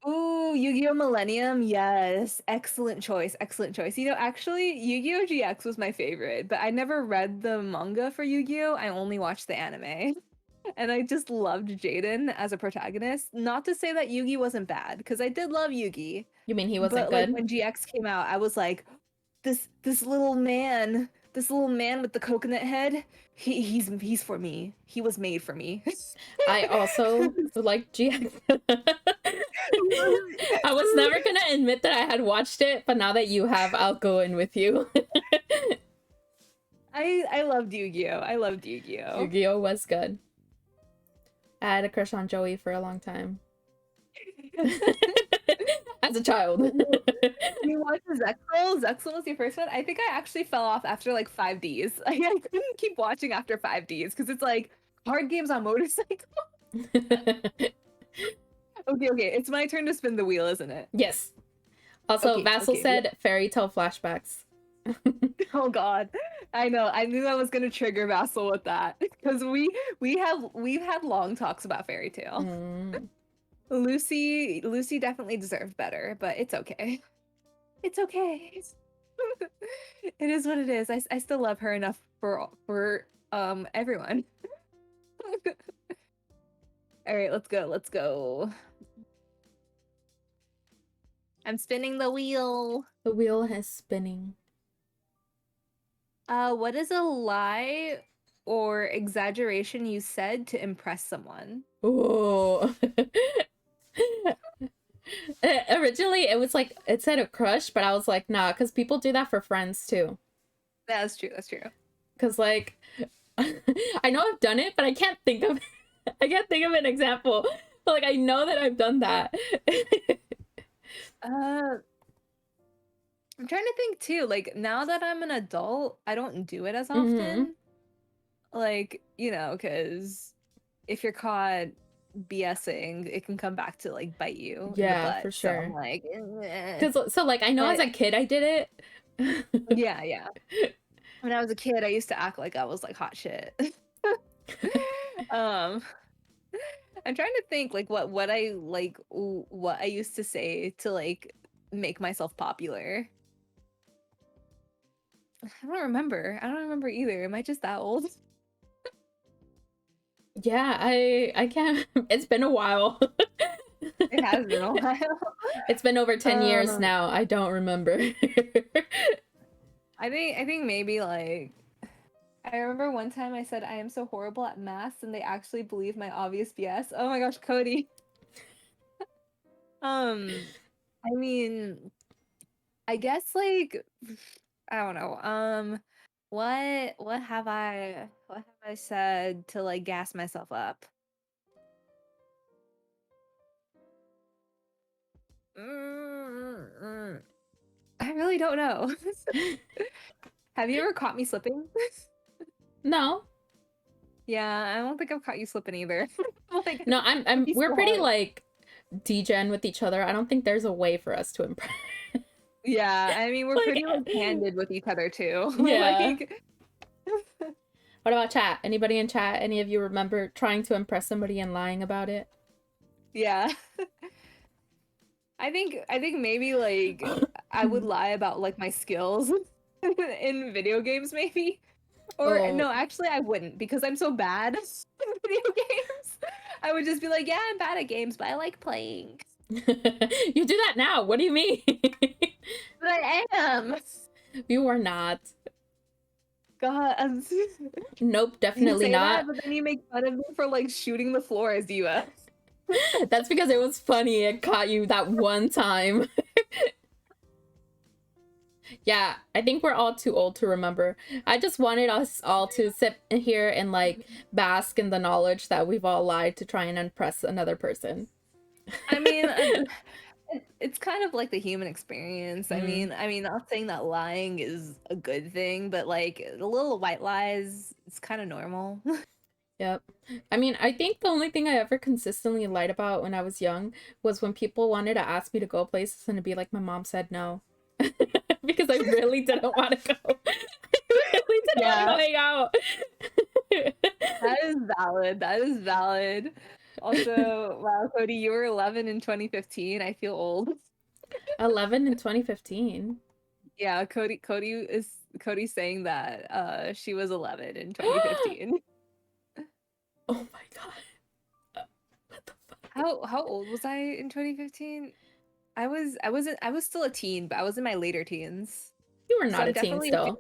Ooh, Yu-Gi-Oh! Millennium, yes. Excellent choice, excellent choice. Actually, Yu-Gi-Oh! GX was my favorite, but I never read the manga for Yu-Gi-Oh! I only watched the anime. And I just loved Jaden as a protagonist. Not to say that Yugi wasn't bad, because I did love Yugi. You mean he wasn't But like good? when GX came out, I was like, this little man with the coconut head, he's for me. He was made for me. I also like GX. I was never gonna admit that I had watched it, but now that you have, I'll go in with you. I loved Yu-Gi-Oh! I loved Yu-Gi-Oh! Yu-Gi-Oh was good. I had a crush on Joey for a long time. As a child. You watched Zexal? Zexal was your first one? I think I actually fell off after like 5Ds. I couldn't keep watching after 5Ds because it's like hard games on motorcycle. Okay, it's my turn to spin the wheel, isn't it? Yes. Also, Vassal Okay. said fairy tale flashbacks. Oh God, I know. I knew I was gonna trigger Vassal with that because we've had long talks about Fairy Tale. Mm. Lucy definitely deserved better, but it's okay. It's okay. It is what it is. I still love her enough for everyone. All right, let's go. Let's go. I'm spinning the wheel. The wheel is spinning. What is a lie or exaggeration you said to impress someone? Ooh. Originally, it was like it said a crush, but I was like, nah, because people do that for friends too. That's true. That's true. Because like, I know I've done it, but I can't think of, I can't think of an example. But like, I know that I've done that. Uh, I'm trying to think too. Like now that I'm an adult, I don't do it as Hmm. often. Like, because if you're caught BSing, it can come back to like bite you in the Yeah, butt. for So I'm sure. like, Because so like, I know as but a kid I did it. yeah, yeah. When I was a kid, I used to act like I was like hot shit. Um, I'm trying to think like what I like what I used to say to like make myself popular. I don't remember. I don't remember either. Am I just that old? Yeah, I can't. It's been a while. It has been a while. It's been over 10 years Um, now. I don't remember. I think maybe like I remember one time I said I am so horrible at math and they actually believed my obvious BS. Oh my gosh, Cody. Um, I mean, I guess like I don't know. What have I said to like gas myself up? Mm, I really don't know. Have you ever caught me slipping? No. Yeah, I don't think I've caught you slipping either. Like, No, it'd I'm be we're so pretty hard. like degen with each other. I don't think there's a way for us to impress. Yeah, I mean, we're Like, pretty like candid with each other too. yeah. Like, What about chat? Anybody in chat? Any of you remember trying to impress somebody and lying about it? yeah. I think maybe like I would lie about like my skills in video games maybe. Or Oh, no, actually I wouldn't because I'm so bad in video games. I would just be like, yeah, I'm bad at games, but I like playing. you do that now. What do you mean? But I am. You are not. God, Nope, you definitely say not. that, but then you make fun of me for like shooting the floor as you. That's because it was funny. It caught you that one time. Yeah, I think we're all too old to remember. I just wanted us all to sit here and like bask in the knowledge that we've all lied to try and impress another person. I mean, it's kind of like the human experience. I Mm, mean, I mean, not saying that lying is a good thing, but like the little white lies, it's kind of normal. yep. I mean, I think the only thing I ever consistently lied about when I was young was when people wanted to ask me to go places and to be like, my mom said no. Because I really didn't want to go. I really didn't want to go Yeah, hang out. that is valid. That is valid. Also, wow, Cody, you were 11 in 2015. I feel old. 11 in 2015. Yeah, Cody's saying that she was 11 in 2015. Oh my god. What the fuck? How old was I in 2015? I was still a teen, but I was in my later teens. You were So not I'm a teen definitely still.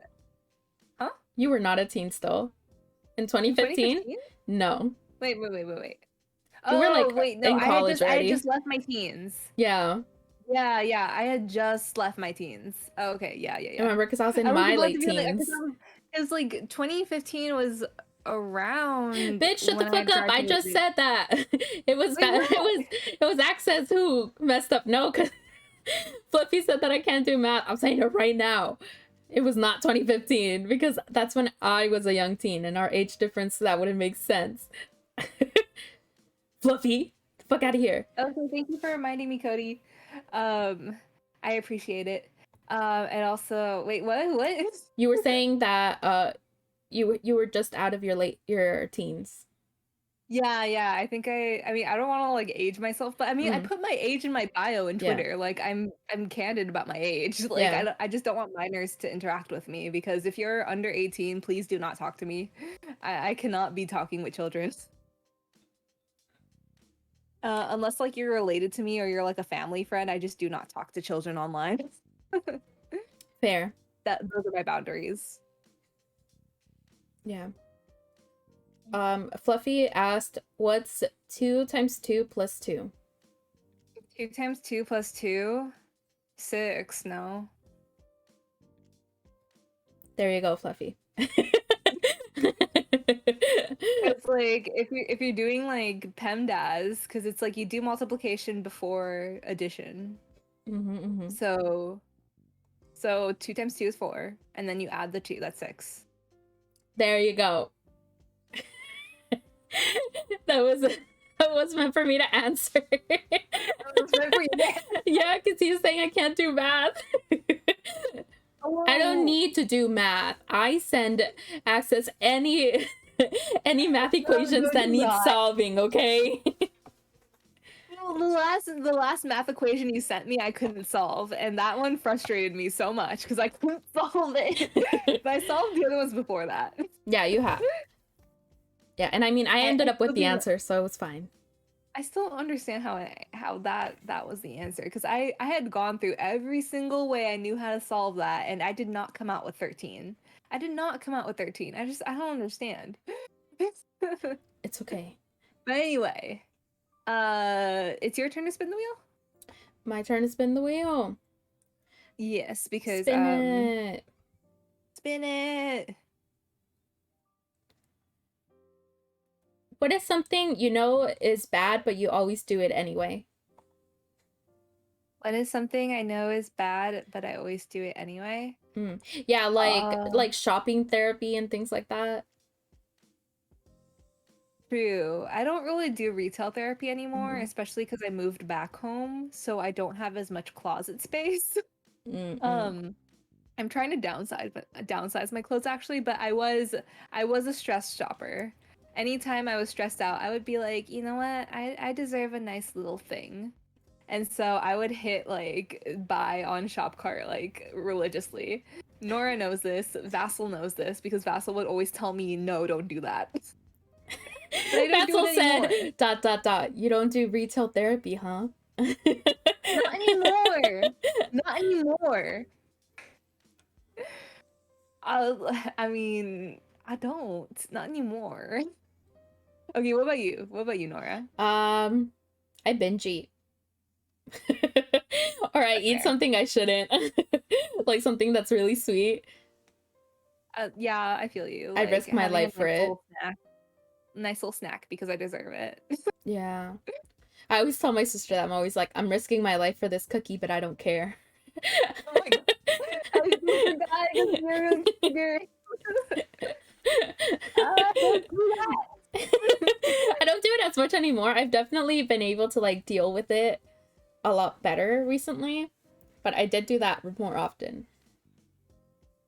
huh? You were not a teen still. In In 2015? 2015? No. Wait. You were Oh, like wait, no, in college I had already. just left my teens. Yeah. Yeah, yeah, I had just left my teens. Oh, okay, I yeah. remember because I was in I was my about late to be like, teens. because like 2015 was around Bitch, shut the when I fuck had up. I just graduated. said that. It was Wait, what? it was Access who messed up. No, because Fluffy said that I can't do math. I'm saying it right now. It was not 2015 because that's when I was a young teen and our age difference that wouldn't make sense. Fluffy, the fuck out of here. Okay, thank you for reminding me, Cody. Um, I appreciate it. And also, wait, what? You were saying that you were just out of your teens. Yeah. I mean, I don't want to like age myself, but I mean, I Mm, put my age in my bio in yeah. Twitter. Like, I'm candid about my age. Like, Yeah. I just don't want minors to interact with me because if you're under 18, please do not talk to me. I cannot be talking with children. Unless like you're related to me or you're like a family friend, I just do not talk to children online. Fair. Those are my boundaries. Yeah. Fluffy asked, what's 2 times 2 plus 2? 2 times 2 plus 2? 6, no? There you go, Fluffy. It's like if you're doing like PEMDAS, because it's like you do multiplication before addition. So 2 times 2 is 4, and then you add the 2, that's 6. There you go. that was meant for me to answer. Yeah, because he's saying I can't do math. I don't need to do math. I send access any math equations that need solving, okay? Well, the last math equation you sent me, I couldn't solve, and that one frustrated me so much because I couldn't solve it. But I solved the other ones before that. Yeah, you have. Yeah, and I mean, I ended up with the answer, so it was fine. I still don't understand how that was the answer, because I had gone through every single way I knew how to solve that, and I did not come out with 13. I did not come out with 13. I don't understand. It's okay. But anyway, it's your turn to spin the wheel? My turn to spin the wheel. Yes, because spin it. Spin it. What is something you know is bad, but you always do it anyway? What is something I know is bad, but I always do it anyway? Yeah, like shopping therapy and things like that. True. I don't really do retail therapy anymore, especially because I moved back home, so I don't have as much closet space. I'm trying to downsize my clothes actually, but I was a stress shopper. Anytime I was stressed out, I would be like, you know what? I deserve a nice little thing. And so I would hit like buy on Shopcart like religiously. Nora knows this, Vassal knows this, because Vassal would always tell me, no, don't do that. But I don't Vassal do it said, ... You don't do retail therapy, huh? Not anymore. Not anymore. I mean, I don't. Not anymore. Okay, what about you? What about you, Nora? I binge eat. Or I eat something I shouldn't. Like something that's really sweet. Yeah, I feel you. I risk my life for it. Nice little snack because I deserve it. Yeah. I always tell my sister that I'm always like, I'm risking my life for this cookie, but I don't care. Oh my god. I forgot you're don't do that. I don't do it as much anymore. I've definitely been able to like deal with it a lot better recently, but I did do that more often.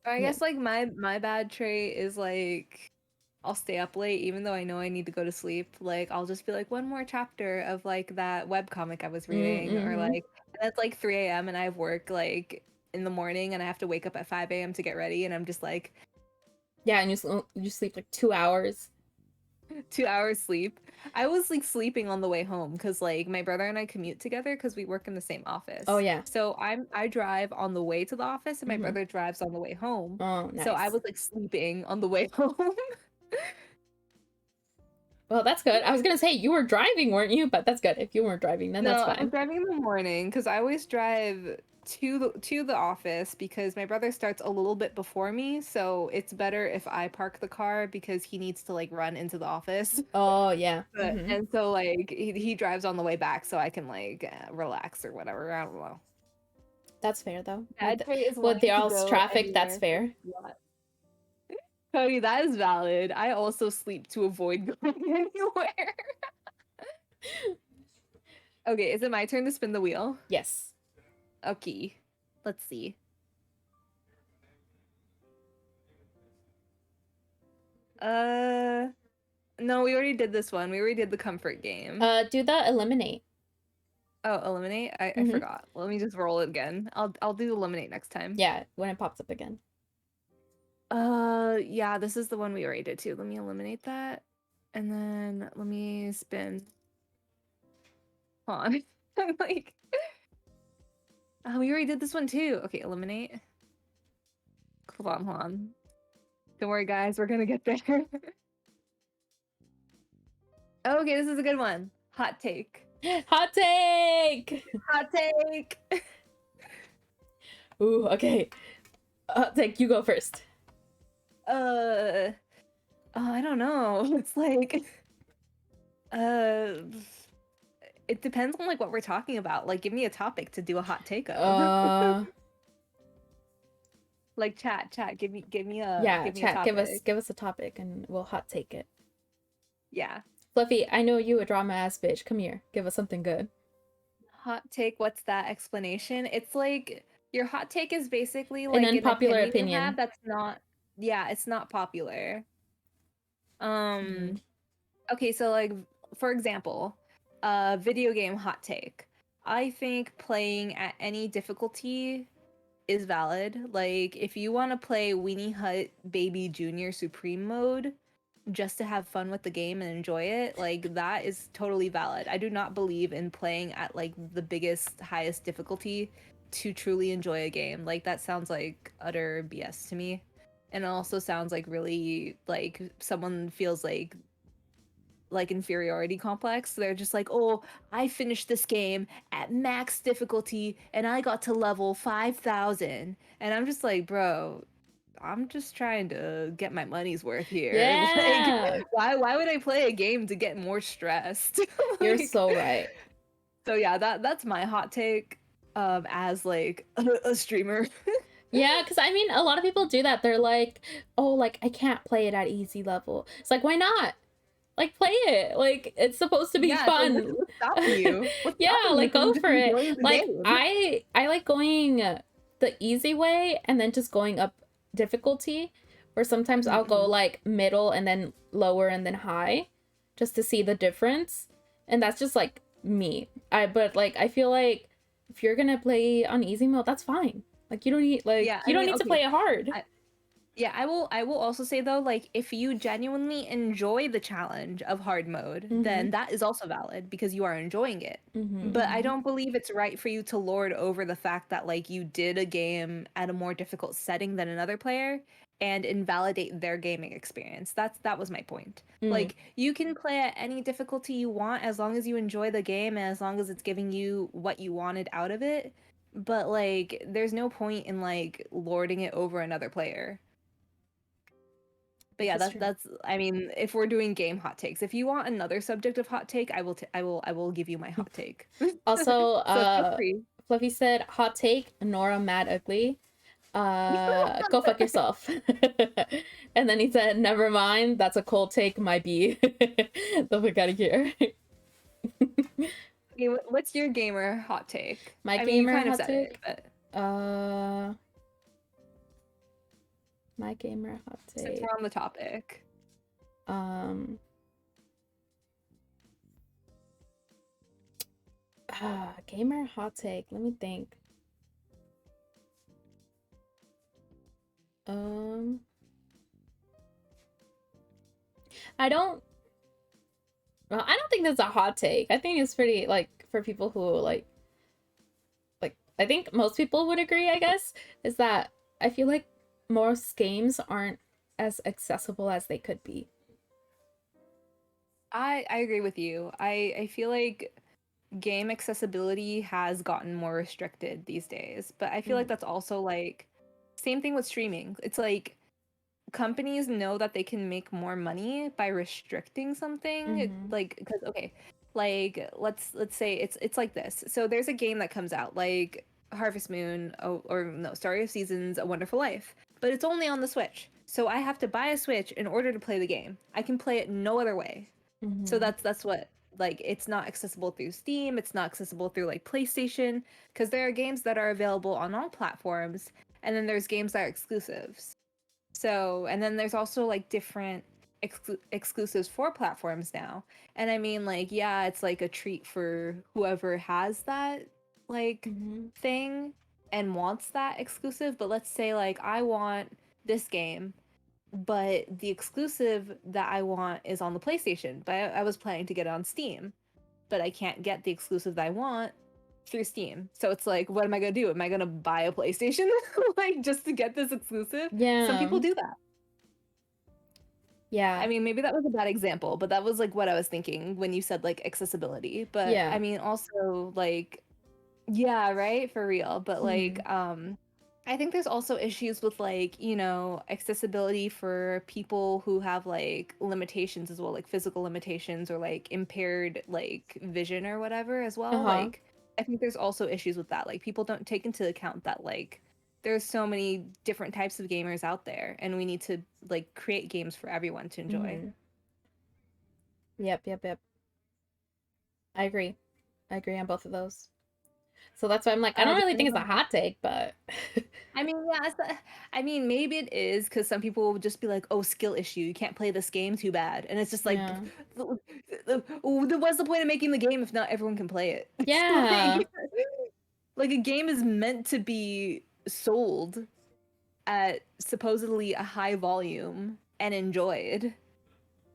I guess like my bad trait is like I'll stay up late even though I know I need to go to sleep. Like I'll just be like one more chapter of like that webcomic I was reading, or like that's like 3 a.m. and I have work like in the morning and I have to wake up at 5 a.m. to get ready, and I'm just like, yeah, and you sleep like 2 hours. 2 hours sleep. I was like sleeping on the way home because like my brother and I commute together because we work in the same office. Oh yeah. So I drive on the way to the office and my brother drives on the way home. Oh, nice. So I was like sleeping on the way home. Well, that's good. I was gonna say you were driving, weren't you? But that's good. If you weren't driving, then that's fine. No, I'm driving in the morning because I always drive to the office because my brother starts a little bit before me, so it's better if I park the car because he needs to like run into the office. Oh yeah. And so like he drives on the way back so I can like relax or whatever. I don't know. That's fair though. With the all's traffic, that's fair. Cody, that is valid. I also sleep to avoid going anywhere. Okay, is it my turn to spin the wheel? Yes. Okay, let's see. No, we already did this one. We already did the comfort game. Do the eliminate. Oh, eliminate? I forgot. Let me just roll it again. I'll do eliminate next time. Yeah, when it pops up again. Yeah, this is the one we already did too. Let me eliminate that. And then let me spin. Hold on. I'm like, oh, we already did this one too. Okay, eliminate. Hold on. Don't worry, guys. We're gonna get there. Okay, this is a good one. Hot take. Hot take. Hot take. Ooh, okay. Hot take. You go first. Oh, I don't know. It's like, it depends on like what we're talking about. Like, give me a topic to do a hot take of. Like, chat, give me Yeah, give me a chat. topic. Give us a topic, and we'll hot take it. Yeah. Fluffy, I know you a drama ass bitch. Come here. Give us something good. Hot take. What's that explanation? It's like your hot take is basically An like an unpopular opinion you opinion. have that's not. Yeah, it's not popular. Mhm. Okay, so like for example, video game hot take. I think playing at any difficulty is valid. Like if you want to play Weenie Hut Baby Junior Supreme mode just to have fun with the game and enjoy it, like that is totally valid. I do not believe in playing at like the biggest, highest difficulty to truly enjoy a game. Like that sounds like utter BS to me. And it also sounds like really like someone feels like inferiority complex. They're just like, oh, I finished this game at max difficulty and I got to level 5,000. And I'm just like, bro, I'm just trying to get my money's worth here. Yeah. Like, why would I play a game to get more stressed? You're Like, so right. so yeah, that's my hot take as like a streamer. Yeah, because I mean, a lot of people do that. They're like, oh, like, I can't play it at easy level. It's like, why not? Like, play it. Like, it's supposed to be Yeah, so fun. what's stopping you? What's Yeah, stopping you like, from go just for it. enjoying the Like, game? I like going the easy way and then just going up difficulty. Or sometimes I'll go, like, middle and then lower and then high. Just to see the difference. And that's just, like, me. But, like, I feel like if you're gonna play on easy mode, that's fine. Like you don't need to play it hard. I will also say though, like if you genuinely enjoy the challenge of hard mode, then that is also valid because you are enjoying it. But I don't believe it's right for you to lord over the fact that like you did a game at a more difficult setting than another player and invalidate their gaming experience. That was my point. Like you can play at any difficulty you want as long as you enjoy the game and as long as it's giving you what you wanted out of it. But like there's no point in like lording it over another player. But yeah, that's I mean, if we're doing game hot takes, if you want another subject of hot take, I will give you my hot take. Also, so feel free. Fluffy said hot take, Norah mad ugly. Go fuck yourself. And then he said, never mind, that's a cold take, might be. The fuck out of here. Okay, what's your gamer hot take? My mean, gamer you kind hot of take? said it, but... My gamer hot take. Since we're on the topic. Gamer hot take. Let me think. I don't think that's a hot take. I think it's pretty like for people who like I think most people would agree, I guess, is that I feel like most games aren't as accessible as they could be. I agree with you. I feel like game accessibility has gotten more restricted these days, but I feel like that's also like same thing with streaming. It's like companies know that they can make more money by restricting something. Like because okay, like let's say it's like this. So there's a game that comes out like Harvest Moon or no, Story of Seasons, A Wonderful Life, but it's only on the Switch. So I have to buy a Switch in order to play the game. I can play it no other way. So that's what like it's not accessible through Steam, it's not accessible through like PlayStation because there are games that are available on all platforms and then there's games that are exclusives. So, and then there's also like different exclusives for platforms now. And I mean like yeah, it's like a treat for whoever has that like thing and wants that exclusive, but let's say like I want this game but the exclusive that I want is on the PlayStation. But I was planning to get it on Steam, but I can't get the exclusive that I want through Steam. So it's like, what am I gonna do? Am I gonna buy a PlayStation like just to get this exclusive? Yeah. Some people do that. Yeah. I mean, maybe that was a bad example, but that was like what I was thinking when you said like accessibility. But I Yeah. mean, also like, yeah, right, for real. But like, Hmm. I think there's also issues with like, accessibility for people who have like limitations as well, like physical limitations or like impaired like vision or whatever as well. Uh-huh. Like, I think there's also issues with that. Like, people don't take into account that like there's so many different types of gamers out there, and we need to like create games for everyone to enjoy. Hmm. Yep, yep, yep. I agree. I agree on both of those. So that's why I'm like, I don't really think it's a hot take, but I mean, yeah, I mean, maybe it is because some people will just be like, "Oh, skill issue, you can't play this game, too bad," and it's just like, yeah. what's the point of making the game if not everyone can play it? Yeah. Like a game is meant to be sold at supposedly a high volume and enjoyed.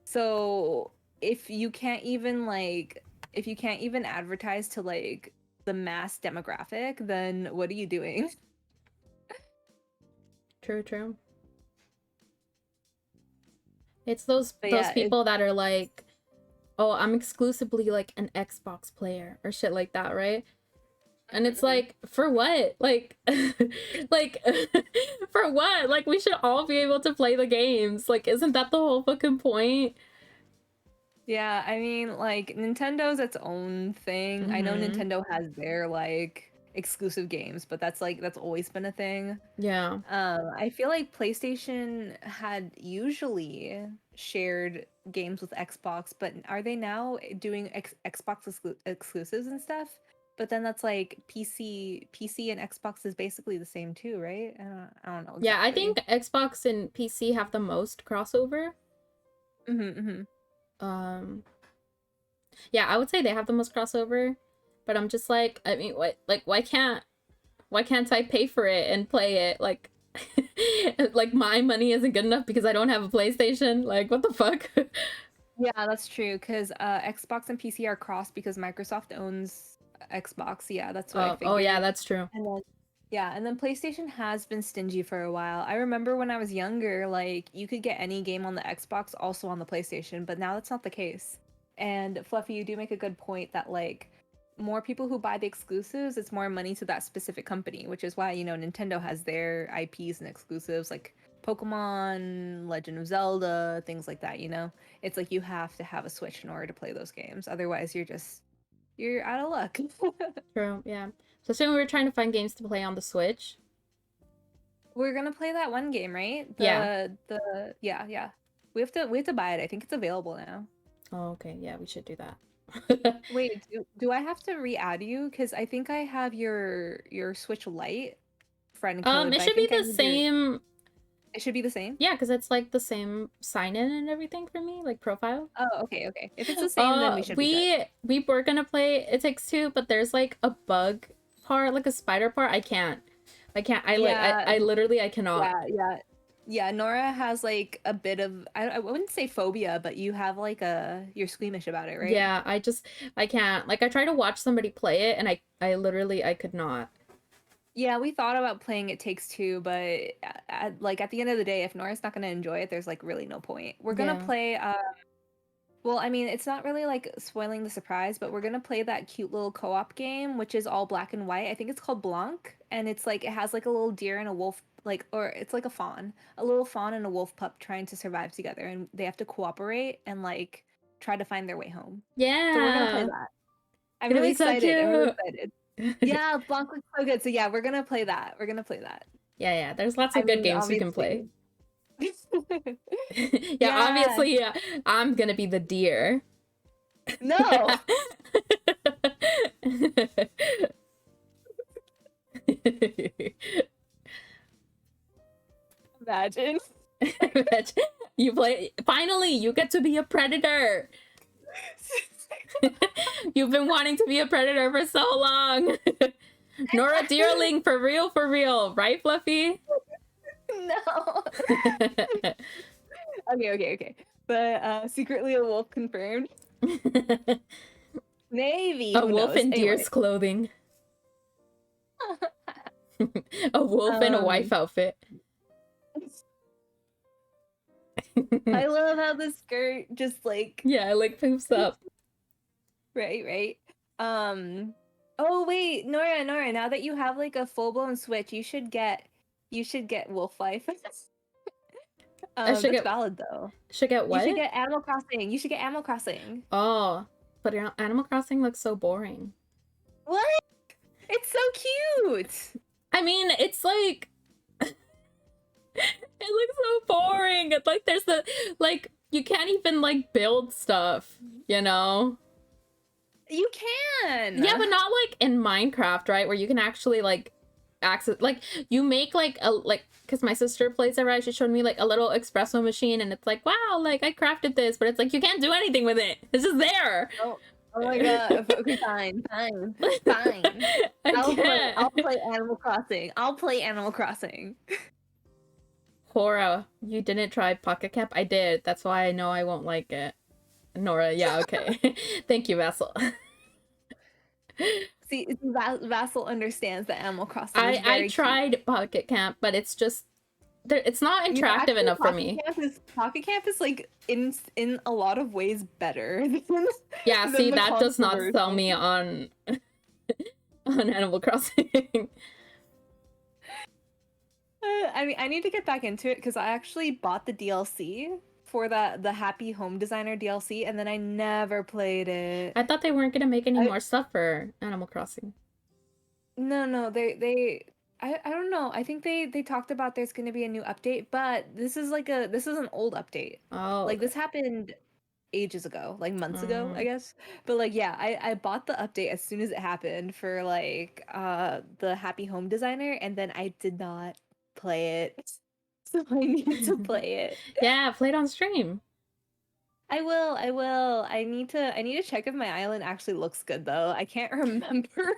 So if you can't even like, if you can't even advertise to like the mass demographic, then what are you doing? True, true. It's those But those yeah, it's people that are like, "Oh, I'm exclusively like an Xbox player" or shit like that, right? And it's like, for what? Like like for what? Like we should all be able to play the games. Like isn't that the whole fucking point? Yeah, I mean, like Nintendo's its own thing. I know Mhm. Nintendo has their like exclusive games, but that's always been a thing. Yeah. I feel like PlayStation had usually shared games with Xbox, but are they now doing Xbox exclusives and stuff? But then that's like PC and Xbox is basically the same too, right? I don't know Yeah, I exactly. think Xbox and PC have the most crossover. Mm-hmm. Um yeah, I would say they have the most crossover, but I'm just like, I mean, what like why can't I pay for it and play it? Like like my money isn't good enough because I don't have a PlayStation. Like what the fuck? Yeah, that's true. Because Xbox and PC are crossed because Microsoft owns Xbox. Yeah, that's what I Oh yeah, figured. that's true. And then, yeah, and then PlayStation has been stingy for a while. I remember when I was younger, like you could get any game on the Xbox also on the PlayStation, but now that's not the case. And Fluffy, you do make a good point that like more people who buy the exclusives, it's more money to that specific company, which is why, Nintendo has their IPs and exclusives like Pokemon, Legend of Zelda, things like that. It's like you have to have a Switch in order to play those games. Otherwise, you're out of luck. True, yeah. So soon we were trying to find games to play on the Switch. We're gonna play that one game, right? Yeah. The yeah, yeah. We have to buy it. I think it's available now. Oh, okay. Yeah, we should do that. Wait, do I have to re-add you? Because I think I have your Switch Lite friend code, It but I should be think I the need your same. it should be the same. Yeah, because it's like the same sign in and everything for me, like profile. Oh, okay, okay. If it's the same, then we should be good. We were gonna play It Takes Two, but there's like a bug part, like a spider part. I can't. I can't. Yeah, I literally I cannot. yeah. Yeah, Nora has like a bit of I wouldn't say phobia, but you have like you're squeamish about it, right? Yeah, I can't. Like I try to watch somebody play it and I literally I could not. Yeah, we thought about playing It Takes Two, but at the end of the day, if Nora's not gonna enjoy it, there's like really no point. We're gonna Yeah. play. Well, I mean, it's not really like spoiling the surprise, but we're gonna play that cute little co-op game, which is all black and white. I think it's called Blanc, and it's like it has like a little deer and a wolf, like or it's like a little fawn and a wolf pup trying to survive together, and they have to cooperate and like try to find their way home. So we're gonna play Yeah. that. It's I'm gonna really be so excited. I'm really cute. excited. Yeah, Blanc looks so good. So yeah, we're gonna play that. We're gonna play that. Yeah, yeah. There's lots I of good mean, games we can play. obviously. Yeah, Yeah. obviously, yeah, I'm gonna be the deer. No. Imagine. You play. Finally, you get to be a predator. You've been wanting to be a predator for so long. Nora Deerling, for real, right, Fluffy? No. Okay. But secretly a wolf confirmed. Maybe. A Who wolf knows? in Anyway. deer's clothing. A wolf in a wife Um. outfit. I love how the skirt just like Yeah, it like poops up. right. Oh wait, Nora, now that you have like a full-blown Switch, you should get Wolf Life. I should That's get valid though. You should what? get Animal Crossing. You should get Animal Crossing. Oh, but Animal Crossing looks so boring. What? It's so cute. I mean, it's like it looks so boring. It's like there's the like you can't even like build stuff, you know? You can. Yeah, but not like in Minecraft, right? Where you can actually like access like you make like a like because my sister plays it, right? She showed me like a little espresso machine and it's like, wow, like I crafted this, but it's like you can't do anything with it. It's just there. Oh my god. Okay, fine. I can't. I'll play Animal Crossing. I'll play Animal Crossing. Hora, you didn't try Pocket Camp? I did. That's why I know I won't like it. Nora, yeah, okay. Thank you, Vassal. See, Vassal understands that Animal Crossing is very I tried Pocket Camp, but it's just it's not cute. interactive enough for me. Pocket Camp is like in a lot of ways better. Yeah, than see, the that does not console sell me on Animal Crossing. I mean, I need to get back into it because I actually bought the DLC for the Happy Home Designer DLC, and then I never played it. I thought they weren't gonna make any more stuff for Animal Crossing. No, I don't know. I think they talked about there's gonna be a new update, but this is an old update. Oh, Like this happened ages ago, like months ago, I guess. But like yeah, I bought the update as soon as it happened for like the Happy Home Designer, and then I did not play it. So I need to play it. Yeah, play it on stream. I will. I need to check if my island actually looks good though. I can't remember.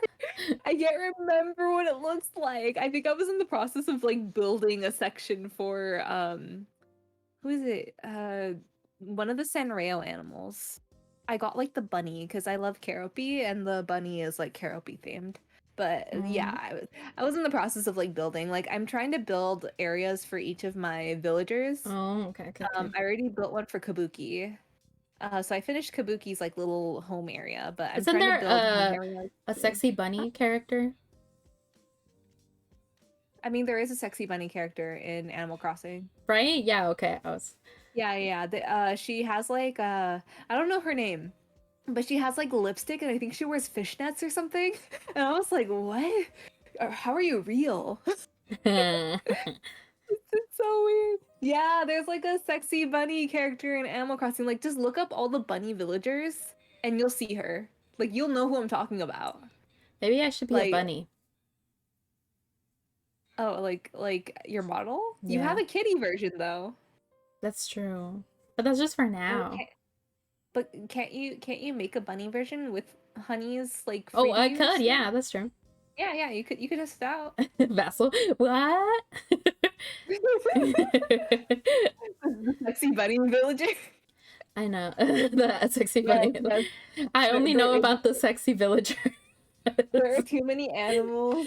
I can't remember what it looks like. I think I was in the process of like building a section for who is it? One of the Sanrio animals. I got like the bunny because I love Keroppi and the bunny is like Keroppi themed. But yeah, I was in the process of like building. Like I'm trying to build areas for each of my villagers. Oh, okay. I already built one for Kabuki. So I finished Kabuki's like little home area, but I'm Isn't trying there to build home areas a too. sexy bunny character? I mean, there is a sexy bunny character in Animal Crossing. Right? Yeah, okay. Yeah. She has like I don't know her name, but she has like lipstick and I think she wears fishnets or something. And I was like, what? How are you real? It's so weird. Yeah, there's like a sexy bunny character in Animal Crossing. Like, just look up all the bunny villagers and you'll see her. Like, you'll know who I'm talking about. Maybe I should be a bunny. Oh, like your model? Yeah. You have a kitty version though. That's true. But that's just for now. Okay. But can't you make a bunny version with Honey's like Oh, I freebies? could. Yeah, that's true. Yeah, you could test it out. Vassal. What? The sexy bunny villager. I know. The sexy bunny. Yes. I only know about the sexy villager. There are too many animals.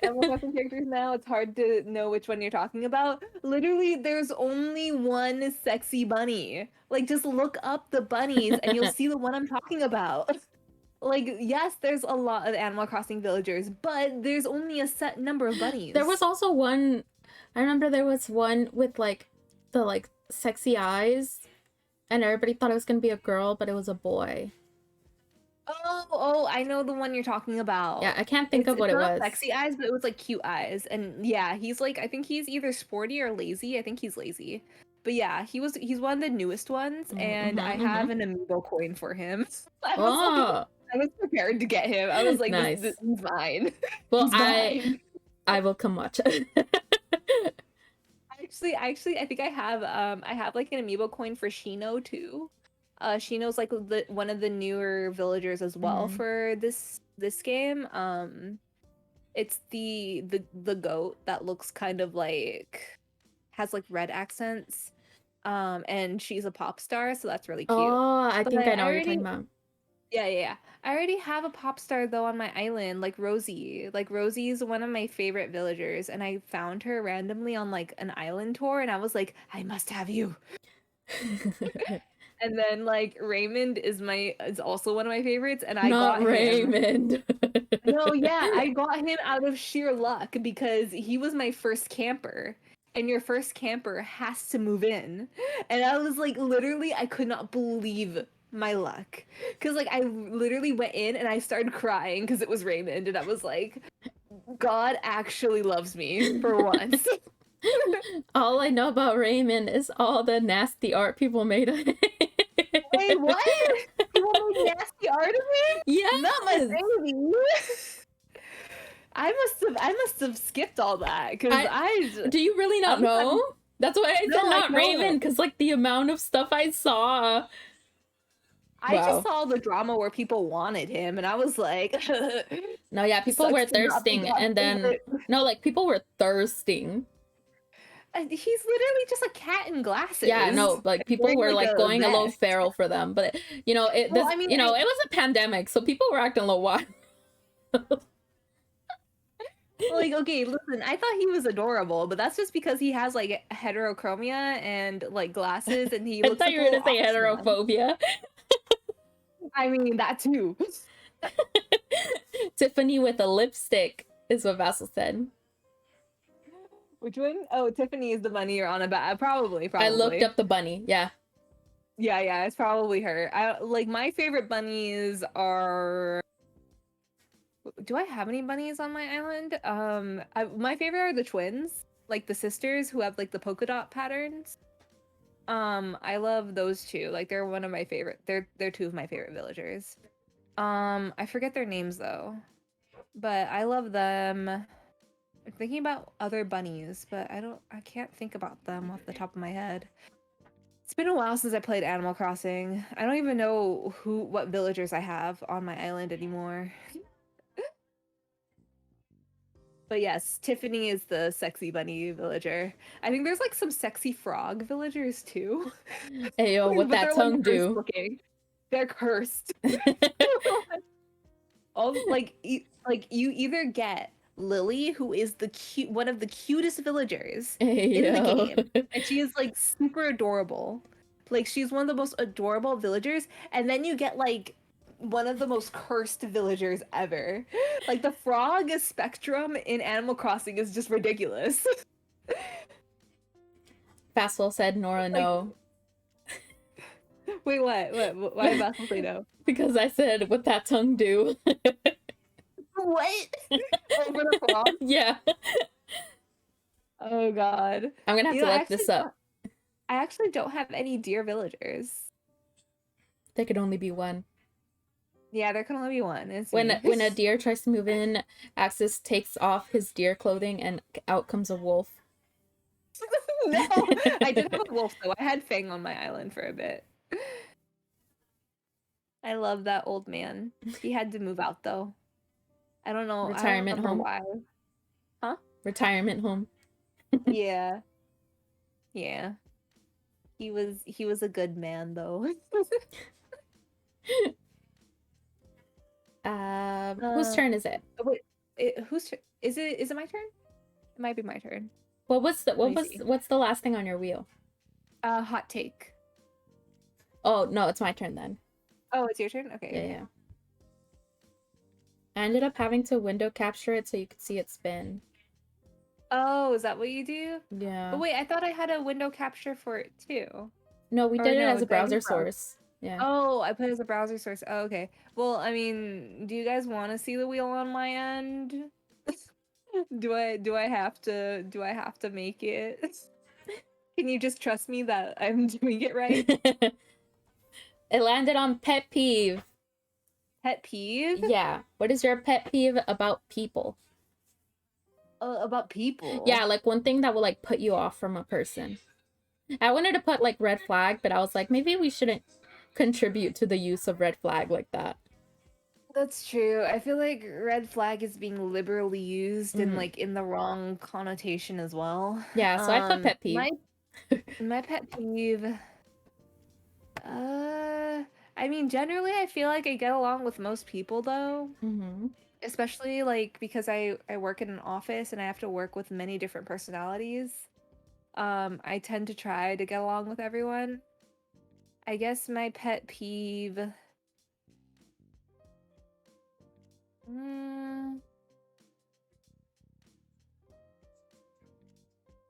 Animal Crossing characters now. It's hard to know which one you're talking about. Literally, there's only one sexy bunny. Like, just look up the bunnies and you'll see the one I'm talking about. Like, yes, there's a lot of Animal Crossing villagers, but there's only a set number of bunnies. There was also one, I remember there was one with like the like sexy eyes and everybody thought it was gonna be a girl, but it was a boy. Oh, I know the one you're talking about. Yeah, I can't think of what it was. Sexy eyes, but it was like cute eyes. And yeah, he's like, I think he's either sporty or lazy. I think he's lazy. But yeah, he's one of the newest ones, and I have an amiibo coin for him. I was prepared to get him. I was like, nice. This is mine. Well, I will come watch it. Actually, I think I have like an amiibo coin for Shino too. Shino's like one of the newer villagers as well for this game. It's the goat that looks kind of like has like red accents. And she's a pop star, so that's really cute. Oh, I think I know what you're talking about. Yeah. I already have a pop star though on my island, like Rosie. Like Rosie is one of my favorite villagers, and I found her randomly on like an island tour, and I was like, I must have you. And then like Raymond is also one of my favorites, and I Not got him. Raymond. No, yeah, I got him out of sheer luck because he was my first camper. And your first camper has to move in. And I was like, literally, I could not believe my luck. Because, like, I literally went in and I started crying because it was Raymond. And I was like, God actually loves me for once. All I know about Raymond is all the nasty art people made of him. Wait, what? People made nasty art of me? Yes. Not my baby. I must have skipped all that because Do you really not know? That's why I said not Raymond, because like the amount of stuff I saw. I just saw the drama where people wanted him, and I was like, no, yeah, people were thirsting, and then no, like people were thirsting. He's literally just a cat in glasses. Yeah, no, like people were like going a little feral for them, but you know, it was a pandemic, so people were acting a little wild. Like, okay, listen, I thought he was adorable, but that's just because he has like heterochromia and like glasses, and he looks. I thought you were gonna say heterophobia. I mean that too. Tiffany with a lipstick is what Vassal said. Which one? Oh, Tiffany is the bunny you're on about. Probably. I looked up the bunny. Yeah. Yeah, it's probably her. I like my favorite bunnies are. Do I have any bunnies on my island? My favorite are the twins, like the sisters who have like the polka dot patterns. I love those two. Like they're one of my favorite. They're two of my favorite villagers. I forget their names though, but I love them. I'm thinking about other bunnies, but I can't think about them off the top of my head. It's been a while since I played Animal Crossing. I don't even know what villagers I have on my island anymore. But yes, Tiffany is the sexy bunny villager. I think there's like some sexy frog villagers too. Hey yo, what that tongue do? Looking. They're cursed. Like you either get Lily, who is one of the cutest villagers in the game, and she is like super adorable. Like she's one of the most adorable villagers, and then you get like one of the most cursed villagers ever. Like the frog spectrum in Animal Crossing is just ridiculous. Fastwell said Norah no. Wait, what? Why did Fastwell say no? Because I said, what that tongue do? What? Over the frog? Yeah. Oh god. I'm gonna have to look this up. I actually don't have any deer villagers. There could only be one. Yeah, there can only be one. When a deer tries to move in, Axis takes off his deer clothing and out comes a wolf. No, I did have a wolf though. I had Fang on my island for a bit. I love that old man. He had to move out though. I don't know. Retirement home. Why. Huh? Retirement home. Yeah. Yeah. He was a good man though. Whose turn is it? Wait, whose turn? Is it my turn? It might be my turn. What's the last thing on your wheel? Hot take. Oh no, it's my turn then. Oh, it's your turn? Okay. Yeah. I ended up having to window capture it so you could see it spin. Oh, is that what you do? Yeah. But wait, I thought I had a window capture for it too. No, we did it as a browser source. Yeah. Oh, I put it as a browser source. Oh, okay. Well, I mean, do you guys want to see the wheel on my end? Do I have to make it? Can you just trust me that I'm doing it right? It landed on pet peeve. Pet peeve? Yeah. What is your pet peeve about people? About people? Yeah, like one thing that will like put you off from a person. I wanted to put like red flag, but I was like, maybe we shouldn't contribute to the use of red flag like that. That's true. I feel like red flag is being liberally used and like in the wrong connotation as well. Yeah, so I put pet peeve. My pet peeve. I mean, generally, I feel like I get along with most people though, Mm-hmm. especially like because I work in an office and I have to work with many different personalities. I tend to try to get along with everyone. I guess my pet peeve. Mm,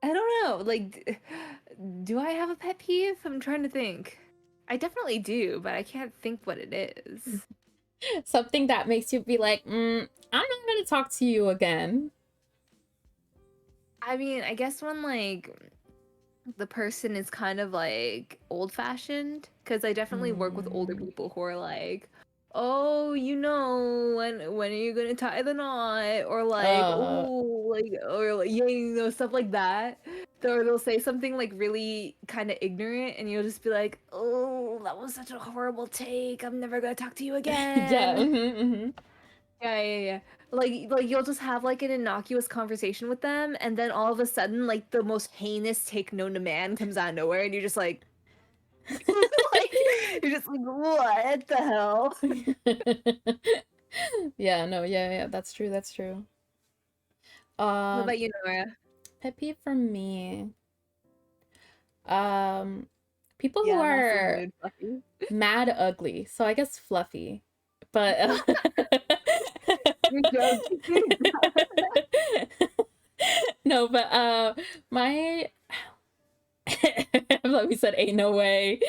I don't know. Like, do I have a pet peeve? I'm trying to think. I definitely do, but I can't think what it is. Something that makes you be like, I'm not gonna talk to you again. I mean, I guess when like the person is kind of like old fashioned, because I definitely work with older Mm. people who are like, oh, when are you gonna tie the knot, or like, Uh, oh, like, or like, yeah, stuff like that. Or they'll say something like really kind of ignorant, and you'll just be like, oh, that was such a horrible take. I'm never gonna talk to you yeah. again. Yeah, yeah, yeah. Like you'll just have like an innocuous conversation with them, and then all of a sudden, like the most heinous take known to man comes out of nowhere, and you're just like, like you're just like, what the hell? Yeah, no, yeah, that's true, that's true. What Um, about you, Nora? pet peeve for me. Um, People who Yeah, I'm also in the are mood, Fluffy. mad ugly. So I guess fluffy. But You're joking. no, but my like we said, ain't no way.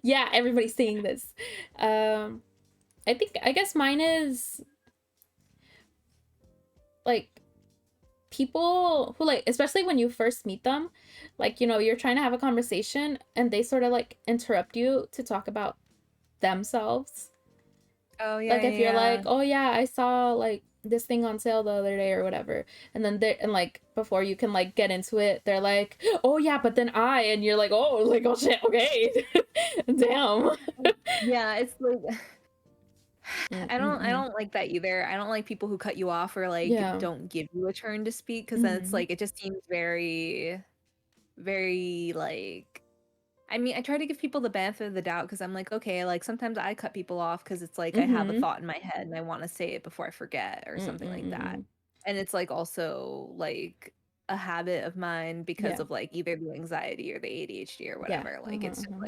Yeah, everybody's saying this. Um, I guess mine is like people who like, especially when you first meet them, like, you're trying to have a conversation and they sort of like interrupt you to talk about themselves. Oh yeah, Like if yeah, you're yeah. like, oh yeah, I saw like this thing on sale the other day or whatever, and then they and like before you can like get into it, they're like, oh yeah, but then and you're like, oh shit, okay. Damn. Yeah, it's like I Mm-mm-mm. don't like that either. I don't like people who cut you off or like Yeah. don't give you a turn to speak, because then it's Mm-hmm. like it just seems very, very like, I mean, I try to give people the benefit of the doubt because I'm like, okay, like sometimes I cut people off because it's like I have a Mm-hmm. thought in my head and I want to say it before I forget or something like that. Mm-mm-mm. And it's like also like a habit of mine because Yeah. of like either the anxiety or the ADHD or Yeah. whatever. Like Mm-hmm. it's just Mm-hmm.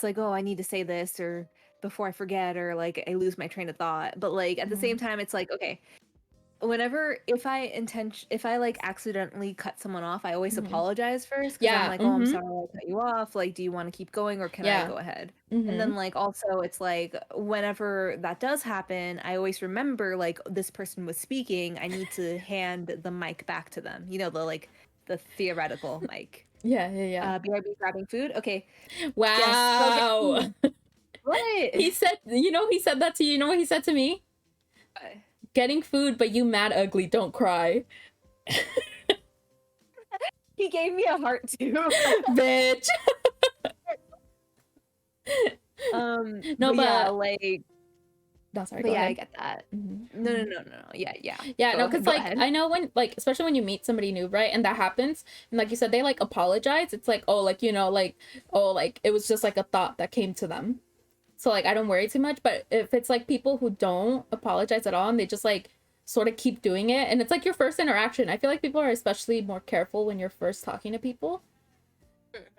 like oh, I need to say this or before I forget or like I lose my train of thought. But like at the Mm-hmm. same time, it's like, okay, whenever if I like accidentally cut someone off, I always Mm-hmm. apologize first because I'm Yeah. like, oh, I'm Mm-hmm. sorry I cut you off, like do you want to keep going or can I Yeah. go ahead? And Mm-hmm. then like also it's like whenever that does happen, I always remember like this person was speaking, I need to hand the mic back to them, the theoretical mic. Yeah. Yeah. Yeah. BRB grabbing food. Okay, yes, go get Wow. food. What? He said that to you. You know what he said to me? Getting food, but you mad ugly. Don't cry. He gave me a heart too. Bitch. No, But yeah, but like, no, sorry, but go yeah, I ahead. get that. Mm-hmm. No, no, Mm-hmm. no, no, no. Yeah, yeah. Yeah, no, Go, because go like ahead. I know when like especially when you meet somebody new, right? And that happens, and like you said, they like apologize. It's like, oh, like like, oh, like it was just like a thought that came to them. So like I don't worry too much. But if it's like people who don't apologize at all and they just like sort of keep doing it, and it's like your first interaction, I feel like people are especially more careful when you're first talking to people.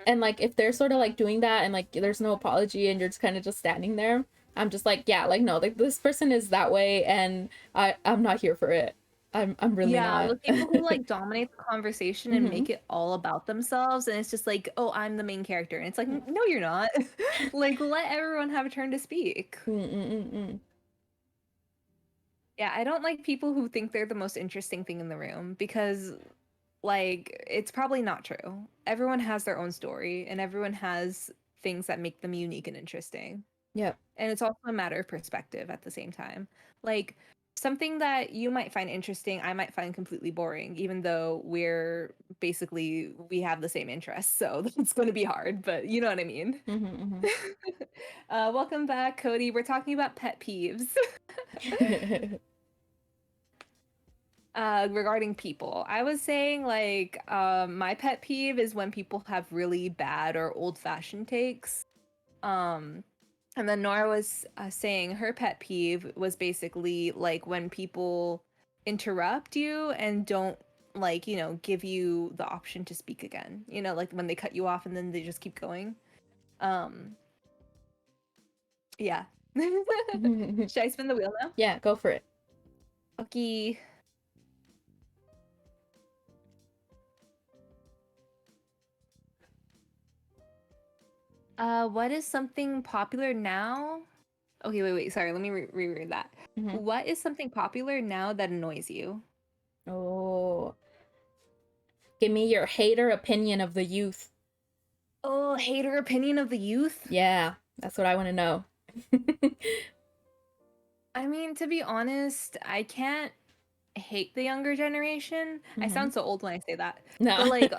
And like if they're sort of like doing that and like there's no apology and you're just kind of just standing there, I'm just like, yeah, like no, like this person is that way and I'm not here for it. I'm really Yeah, not. the people who like dominate the conversation and Mm-hmm. make it all about themselves, and it's just like, oh, I'm the main character, and it's like, no, you're not. Like, let everyone have a turn to speak. Mm-mm-mm-mm. Yeah, I don't like people who think they're the most interesting thing in the room because, like, it's probably not true. Everyone has their own story, and everyone has things that make them unique and interesting. Yep. And it's also a matter of perspective at the same time. Like something that you might find interesting, I might find completely boring, even though we have the same interests. So that's going to be hard, but you know what I mean. Mm-hmm, Welcome back, Cody. We're talking about pet peeves. mm-hmm. Regarding people, I was saying like my pet peeve is when people have really bad or old-fashioned takes. Um, and then Nora was saying her pet peeve was basically like when people interrupt you and don't like, give you the option to speak again. Like when they cut you off and then they just keep going. Um, yeah. Should I spin the wheel now? Yeah, go for it. Okay. What is something popular now? Okay, wait. Sorry, let me reread that. Mhm. What is something popular now that annoys you? Oh, give me your hater opinion of the youth. Oh, hater opinion of the youth? Yeah, that's what I want to know. I mean, to be honest, I can't hate the younger generation. I Mhm. sound so old when I say that. No. But like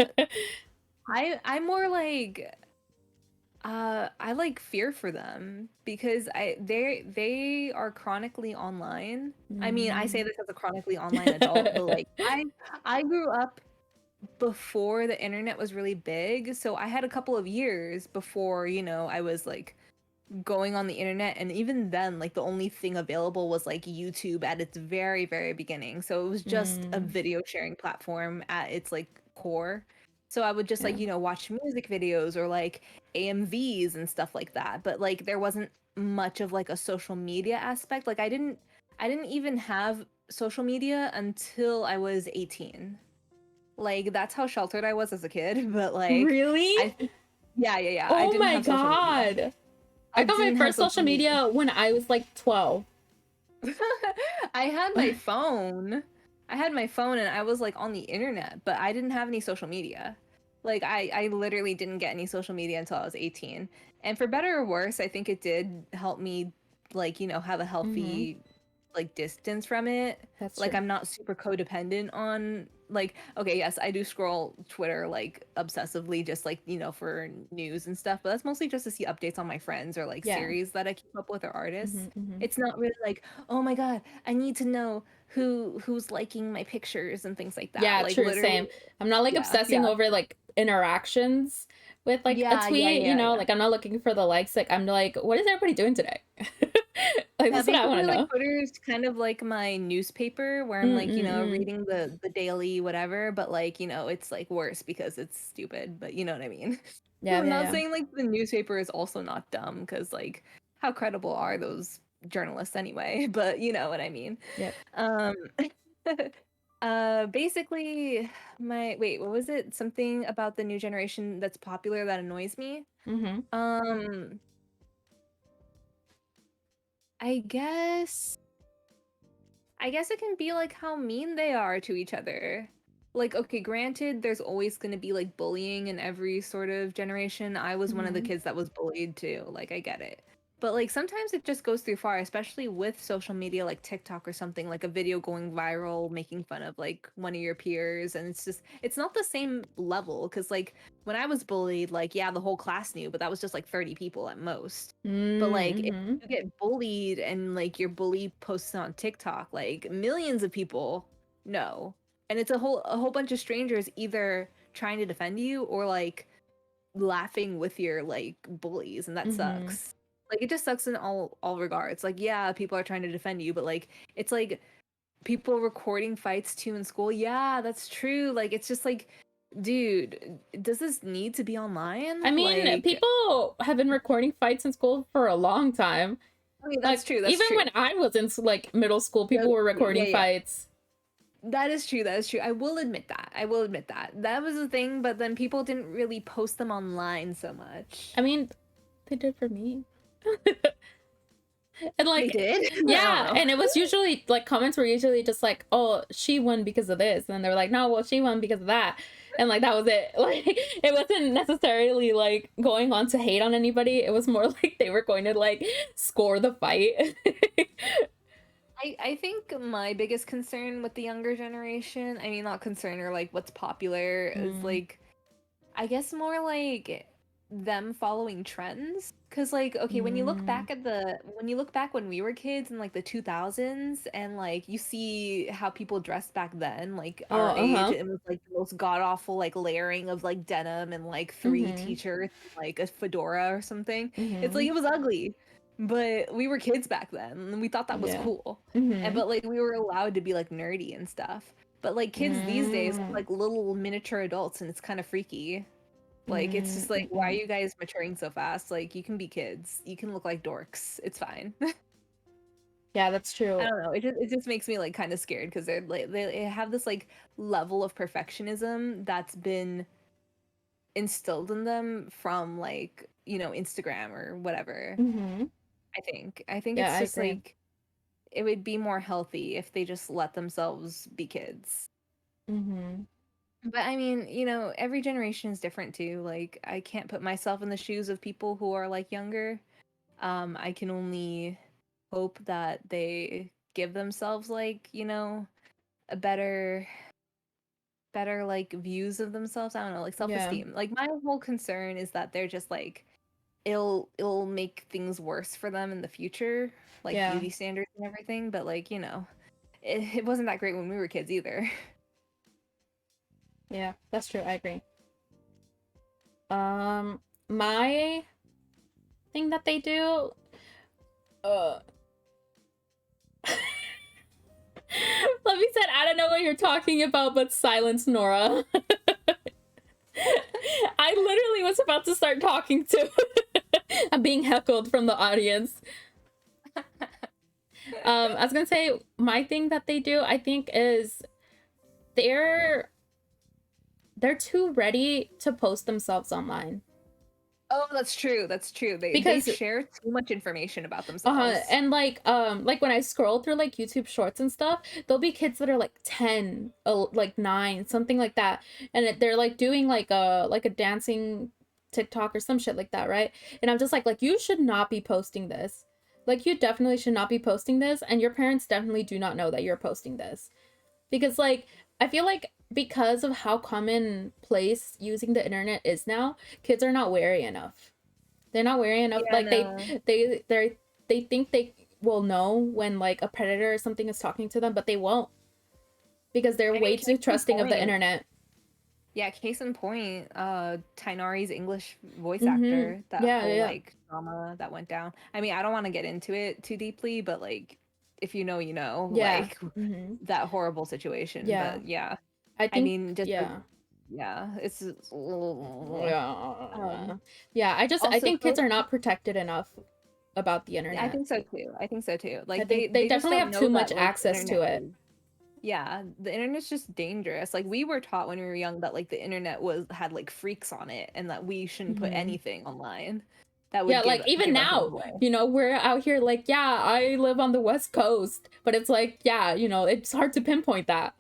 I'm more like I like fear for them because they are chronically online. I mean, I say Mm. this as a chronically online adult, but like I grew up before the internet was really big, so I had a couple of years before, I was like going on the internet, and even then like the only thing available was like YouTube at its very very beginning, so it was just a Mm. video sharing platform at its like core. So I would just Yeah. like watch music videos or like AMVs and stuff like that, but like there wasn't much of like a social media aspect. Like I didn't even have social media until I was 18. Like that's how sheltered I was as a kid. But like Really? I yeah, I Oh didn't my have social media. god. I I got my didn't have first social social media. media when I was like 12. I had my phone. I had my phone and I was like on the internet, but I didn't have any social media. Like I literally didn't get any social media until I was 18. And for better or worse, I think it did help me like, have a Mm-hmm. healthy like distance from it. That's Like true. I'm not super codependent on like okay, yes, I do scroll Twitter like obsessively just like, for news and stuff, but that's mostly just to see updates on my friends or like Yeah. series that I keep up with or artists. Mm-hmm, mm-hmm. It's not really like, "Oh my God, I need to know who's liking my pictures and things like that." Yeah, Like true, literally, same. I'm not like yeah, obsessing yeah. over like interactions with like a Yeah, yeah, tweet, yeah, yeah. like I'm not looking for the likes. Like I'm like, what is everybody doing today? Like Yeah, that's what I want basically to like know. Twitter is kind of like my newspaper where I'm like, Mm-mm-mm. reading the daily whatever, but like, it's like worse because it's stupid, but you know what I mean. Yeah, I'm yeah, not yeah. saying like the newspaper is also not dumb because like how credible are those journalists anyway, but you know what I mean. Yep. Um basically wait, what was it? Something about the new generation that's popular that annoys me? Mm-hmm. Um I guess I guess it can be like how mean they are to each other. Like, okay, granted, there's always going to be like bullying in every sort of generation. I was one of the Mm-hmm. kids that was bullied too. Like, I get it. But like sometimes it just goes too far, especially with social media like TikTok or something, like a video going viral making fun of like one of your peers. And it's not the same level. Cause like when I was bullied, like, yeah, the whole class knew, but that was just like 30 people at most. But like if Mm-hmm. you get bullied and like your bully posts on TikTok, like millions of people know. And it's a whole bunch of strangers either trying to defend you or like laughing with your like bullies, and that Mm-hmm. sucks. Like it just sucks in all regards. Like yeah, people are trying to defend you, but like it's like people recording fights too in school. Yeah, that's true. Like it's just like dude, does this need to be I online? mean, Like people have been recording fights in school for a long time. I mean, that's Like true. That's even true. when I was in like middle school, Yeah, people were yeah, recording yeah. fights. That is true. That is true. I will admit that. I will admit that. That was a thing, but then people didn't really post them online so much. I mean, they did for me. And They like, did? I don't yeah, know. and it was usually like comments were usually just like, "Oh, she won because of this," and they were like, "No, well, she won because of that," and like that was it. Like, it wasn't necessarily like going on to hate on anybody. It was more like they were going to like score the fight. I think my biggest concern with the younger generation, I mean, not concern or like what's popular, is Mm, like, I guess more like them following trends, because like, okay, when you look Mm. back at the when you look back when we were kids in like the 2000s, and like you see how people dressed back then, like Oh, our age, uh-huh. it was like the most god awful like layering of like denim and like three Mm-hmm. t-shirts, like a fedora or something. It's like Mm-hmm. it was ugly, but we were kids back then and we thought that was Yeah. cool. And Mm-hmm. but like we were allowed to be like nerdy and stuff. But like kids these days look Mm. like little miniature adults, and it's kind of freaky. Like, it's just like, why are Mm-mm. you guys maturing so fast? Like, you can be kids. You can look like dorks. It's fine. Yeah, that's I true. don't know. It just makes me like kind of scared because they're like they have this like level of perfectionism that's been instilled in them from like, Instagram or whatever. Mm-hmm. I think Yeah, it's I just agree. like it would be more healthy if they just let themselves be kids. Mm-hmm. But I mean, every generation is different too. Like, I can't put myself in the shoes of people who are like younger. I can only hope that they give themselves like, a better like views of themselves. I don't know, like Yeah. self-esteem. Like my whole concern is that they're just like it'll make things worse for them in the future, like Yeah. beauty standards and everything. But like, it wasn't that great when we were kids either. Yeah, that's true. I agree. My thing that they do, uh Lovey said, I don't know what you're talking about, but silence Nora. I literally was about to start talking too. I'm being heckled from the audience. I was gonna say my thing that they do, I think, is they're they're too ready to post themselves online. Oh, that's true. That's true. They Because share too much information about themselves. and like when I scroll through like YouTube shorts and stuff, there'll be kids that are like 10, like 9, something like that, and they're like doing like a dancing TikTok or some shit like that, right? And I'm just like you should not be posting this. Like you definitely should not be posting this, and your parents definitely do not know that you're posting this. Because like I feel like because of how commonplace using the internet is now, kids are not wary enough. They're not wary enough. Yeah, Like no. they think they will know when like a predator or something is talking to them, but they won't because they're I mean, way too case in trusting of the point. internet. Yeah, case in point, Tainari's English voice Mm-hmm. actor, that Yeah, whole yeah, like drama that went down. I mean, I don't want to get into it too deeply, but like if you know, you know, yeah. like Mm-hmm. that horrible situation. Yeah. But yeah, I I think mean, just like yeah. yeah, it's Yeah. um Yeah, I also think kids are not protected enough about the yeah, I internet. think so too. I think so too. I Like think they they just definitely don't have know too much that like the access to internet it. is yeah, the internet's just dangerous. Like we were taught when we were young that like the internet had like freaks on it and that we shouldn't put Mm-hmm. anything online that Yeah, would like even give our things now, away. we're out here like, yeah, I live on the West Coast, but it's like, yeah, it's hard to pinpoint that.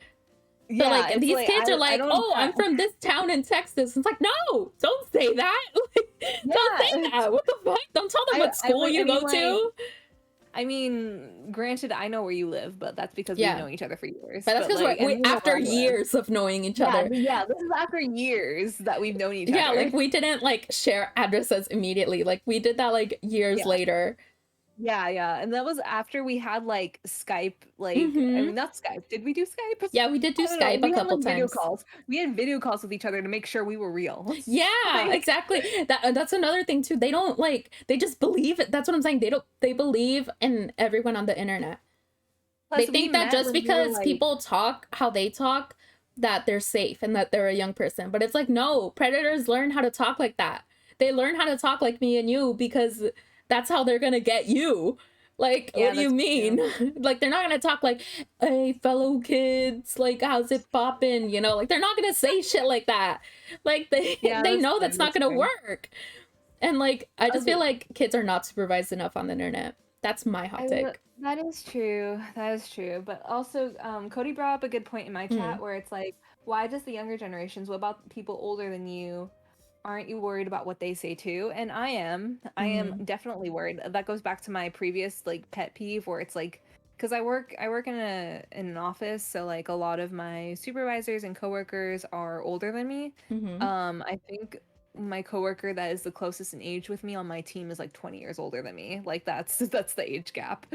So Yeah, like it's these like kids are I like, don't oh, I'm from this town in Texas. It's like, no, don't say that. Like, don't say yeah, that. What the fuck? Don't tell them what I school like you go like to. I mean, granted I know where you live, but that's because we've Yeah, known each other for years. but that's But because like and we you know where after I live. years of knowing each Yeah, other. yeah, this is after years that we've known each Yeah, other. like we didn't like share addresses immediately. Like we did that like years Yeah. later. Yeah, yeah. And that was after we had like Skype, like I Mm-hmm. mean not Skype. Did we do Skype? Yeah, we did do I don't know. Skype a We had couple like video times. calls. We had video calls with each other to make sure we were real. Yeah, Like exactly. That's another thing too. They don't like they just believe it. That's what I'm saying. They believe in everyone on the internet. They plus we think that met just when we were because like people talk how they talk that they're safe and that they're a young person. But it's like no, predators learn how to talk like that. They learn how to talk like me and you because that's how they're going to get you. Like, what yeah, do you that's mean? true. Like they're not going to talk like, "Hey, fellow kids, like how's it poppin'?" Like they're not going to say shit like that. Like they Yeah, they that's know true. that's not That's going to true. work. And like I just feel Okay. like kids are not supervised enough on the internet. That's my hot take. That is true. That is true. But also, Cody brought up a good point in my Hmm. chat where it's like, why does the younger generations, what about people older than you, aren't you worried about what they say too? And I am. I am Hmm. definitely worried. That goes back to my previous like pet peeve where it's like, because I work in an office, so like a lot of my supervisors and coworkers are older than me. Hmm. I think my coworker that is the closest in age with me on my team is like 20 years older than me. Like that's the age gap.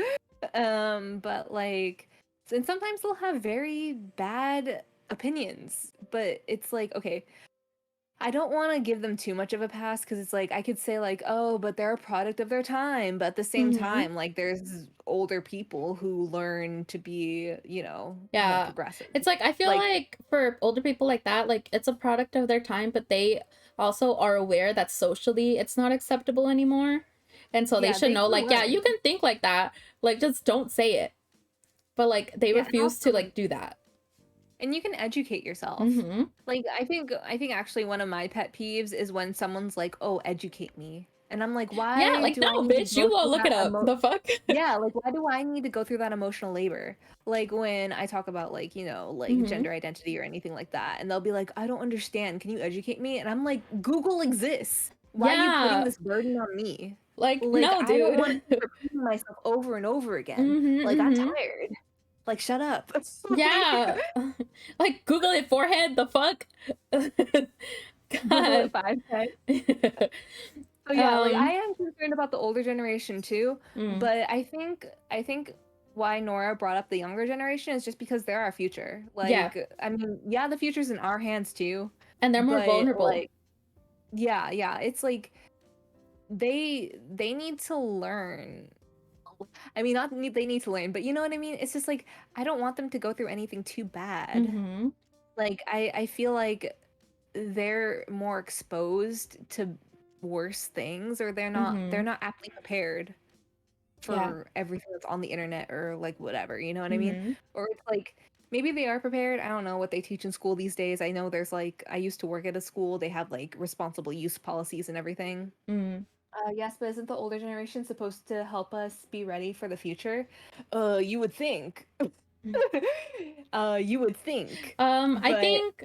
But like, and sometimes they'll have very bad opinions, but it's like, okay, I don't want to give them too much of a pass because it's like I could say like, oh, but they're a product of their time, but at the same Mm-hmm. time, like there's older people who learn to be, more Yeah. progressive. It's like I feel Like, like for older people like that, like it's a product of their time, but they also are aware that socially it's not acceptable anymore. And so they yeah, should they know, can like, yeah, learn. you can think like that. Like, just don't say it. But like they Yeah, and refuse to also, like do that. and you can educate yourself. Mm-hmm. Like, I think actually one of my pet peeves is when someone's like, "Oh, educate me," and I'm like, Yeah, "Why like do I no, need to bitch, you go won't through look that it up. The fuck? Yeah, like why do I need to go through that emotional labor? Like when I talk about like, like Mm-hmm. gender identity or anything like that, and they'll be like, "I don't understand. Can you educate me?" And I'm like, "Google exists. Why are you putting Yeah. this burden on me? Like, Like no, I don't want to dude. keep repeating myself over and over again. Mm-hmm, Like I'm mm-hmm. tired. Like shut up." Yeah. Like Google it forehead, the fuck? Google it God. 5 times. So yeah, like I um am concerned about the older generation too, mm, but I think why Nora brought up the younger generation is just because they're our future. yeah, Like, I mean, yeah, the future's in our hands too, and they're more but vulnerable. like, yeah, it's like they need to learn. I mean, not need they need to learn, but you know what I mean? It's just like I don't want them to go through anything too bad. Mm-hmm. Like I feel like they're more exposed to worse things or they're Mm-hmm. not aptly prepared Yeah. for everything that's on the internet or like whatever, you know what I mean? Mm-hmm. Or it's like maybe they are prepared. I don't know what they teach in school these days. I know there's like I used to work at a school, they have like responsible use policies and everything. Mm. Yes, but isn't the older generation supposed to help us be ready for the future? You would think. You would think. I But think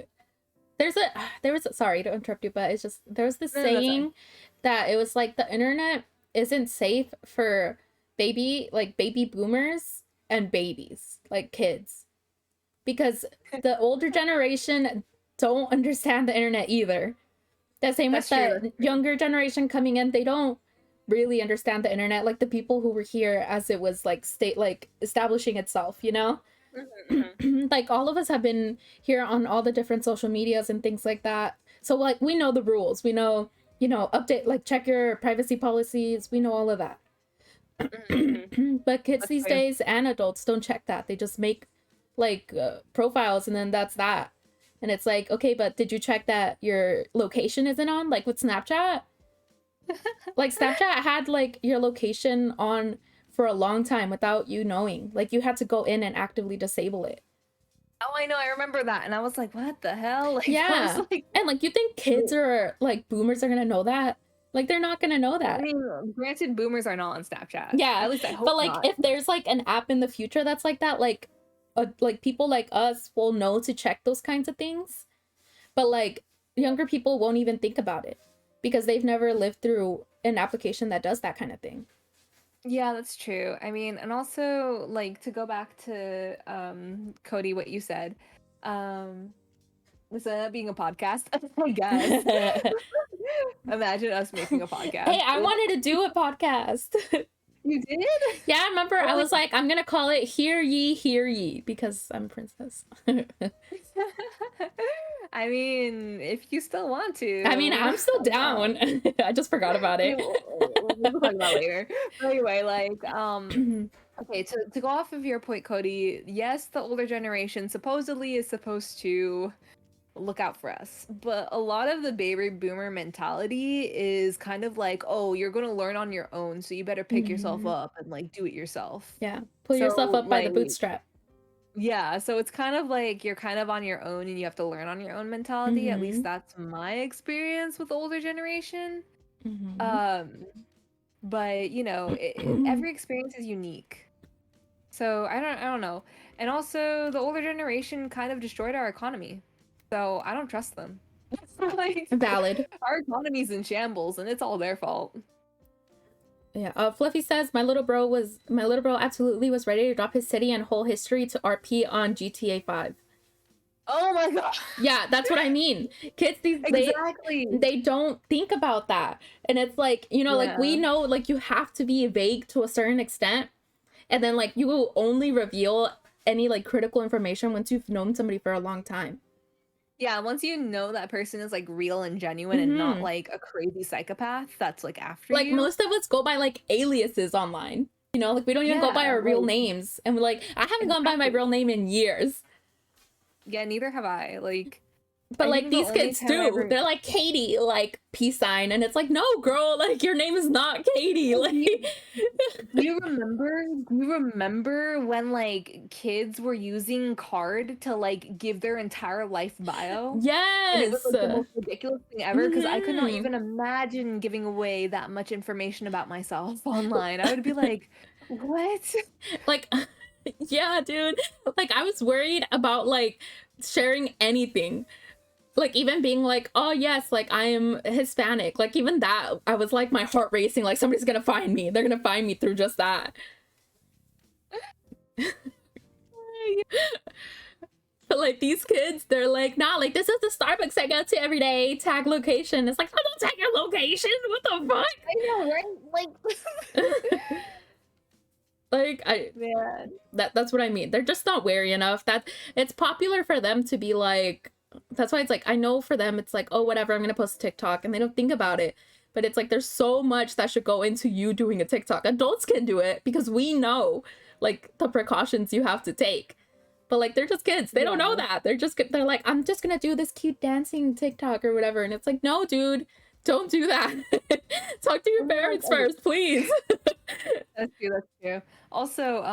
there's a there was sorry to interrupt you, but it's just there was this no, that's fine. saying that it was like the internet isn't safe for baby boomers and babies, like kids. Because the older generation don't understand the internet either. The same with That's true. the That's true. younger generation coming in, they don't really understand the internet like the people who were here as it was like state like establishing itself, you know? Mhm. Like all of us have been here on all the different social medias and things like that. So like we know the rules. We know, update like check your privacy policies. We know all of that. Mhm. But kids That's these true. days and adults don't check that. They just make like profiles and then that's that. And it's like, okay, but did you check that your location isn't on? Like with Snapchat? Like Snapchat had like your location on for a long time without you knowing. Like you had to go in and actively disable it. Oh, I know. I remember that, and I was like, "What the hell?" Like, I was Yeah. like, And like you think kids or like boomers are gonna know that? Like they're not gonna know I that. mean, granted, boomers are not on Snapchat. Yeah. At least I hope But like not. if there's like an app in the future that's like that, like people like us will know to check those kinds of things. But like younger people won't even think about it because they've never lived through an application that does that kind of thing. Yeah, that's true. I mean, and also like to go back to Cody, what you said. Um, this ended up being a podcast, I guess. Hey, Imagine us making a podcast. I wanted to do a podcast. You did? Yeah, I remember Oh I my was like, I'm gonna call it Hear Ye, because I'm a princess. I mean, if you still want I mean, to, I'm still I'm down. down. I just forgot about it. We'll talk about it later. But anyway, like, okay, to go off of your point, Cody, yes, the older generation supposedly is supposed to look out for us, but a lot of the baby boomer mentality is kind of like, oh, you're gonna learn on your own, so you better pick yourself Mhm. up and like do it yourself. Yeah, pull yourself So up by the like, bootstrap. yeah, so it's kind of like you're kind of on your own and you have to learn on your own mentality. At least Hmm. that's my experience with older generation. Hmm. Um, but every experience is unique. So I don't know. And also the older generation kind of destroyed our economy. So I don't trust them. Like Valid. our economy's in shambles and it's all their fault. Yeah. Fluffy says my little bro absolutely was ready to drop his city and whole history to RP on GTA 5. Oh my god. Yeah, that's what I mean. Kids these Exactly. they don't think about that. And it's like, you know, like we Yeah. know like you have to be vague to a certain extent. And then like you will only reveal any like critical information once you've known somebody for a long time. Yeah, once you know that person is like real and genuine and not Mm-hmm. like a crazy psychopath that's like after Like you. most of us go by like aliases online. You know, like we don't even go by Yeah, our real like names. And we're like, I haven't gone by my exactly. real name in years. Yeah, neither have I. Like, But I like think the these only kids time I do. ever They're like Katie, like peace sign. And it's like, no, girl, like your name is not Katie. Oh, Like do you remember when like kids were using card to like give their entire life bio? And it was yes. like the most ridiculous thing ever because I could not Mm-hmm. even imagine giving away that much information about myself online. I would be like, what? Like yeah, dude. Like I was worried about like sharing anything. Like even being like, oh yes, like I am Hispanic. Like even that, I was like my heart racing, like somebody's gonna find me. They're gonna find me through just that. But like these kids, they're like, nah, like this is the Starbucks I go to every day. Tag location. It's like, I don't tag your location. What the I know, right? Like, fuck? Like I man. that's what I mean. They're just not wary enough. That it's popular for them to be like, that's why it's like I know for them it's like, oh whatever, I'm gonna post a TikTok and they don't think about it. But it's like there's so much that should go into you doing a TikTok. Adults can do it because we know like the precautions you have to take. But like they're just kids. They don't know Yeah. that. They're like, I'm just gonna do this cute dancing TikTok or whatever. And it's like, no, dude, don't do that. Talk to your And then, like, parents first, please. that's true, that's true. Also,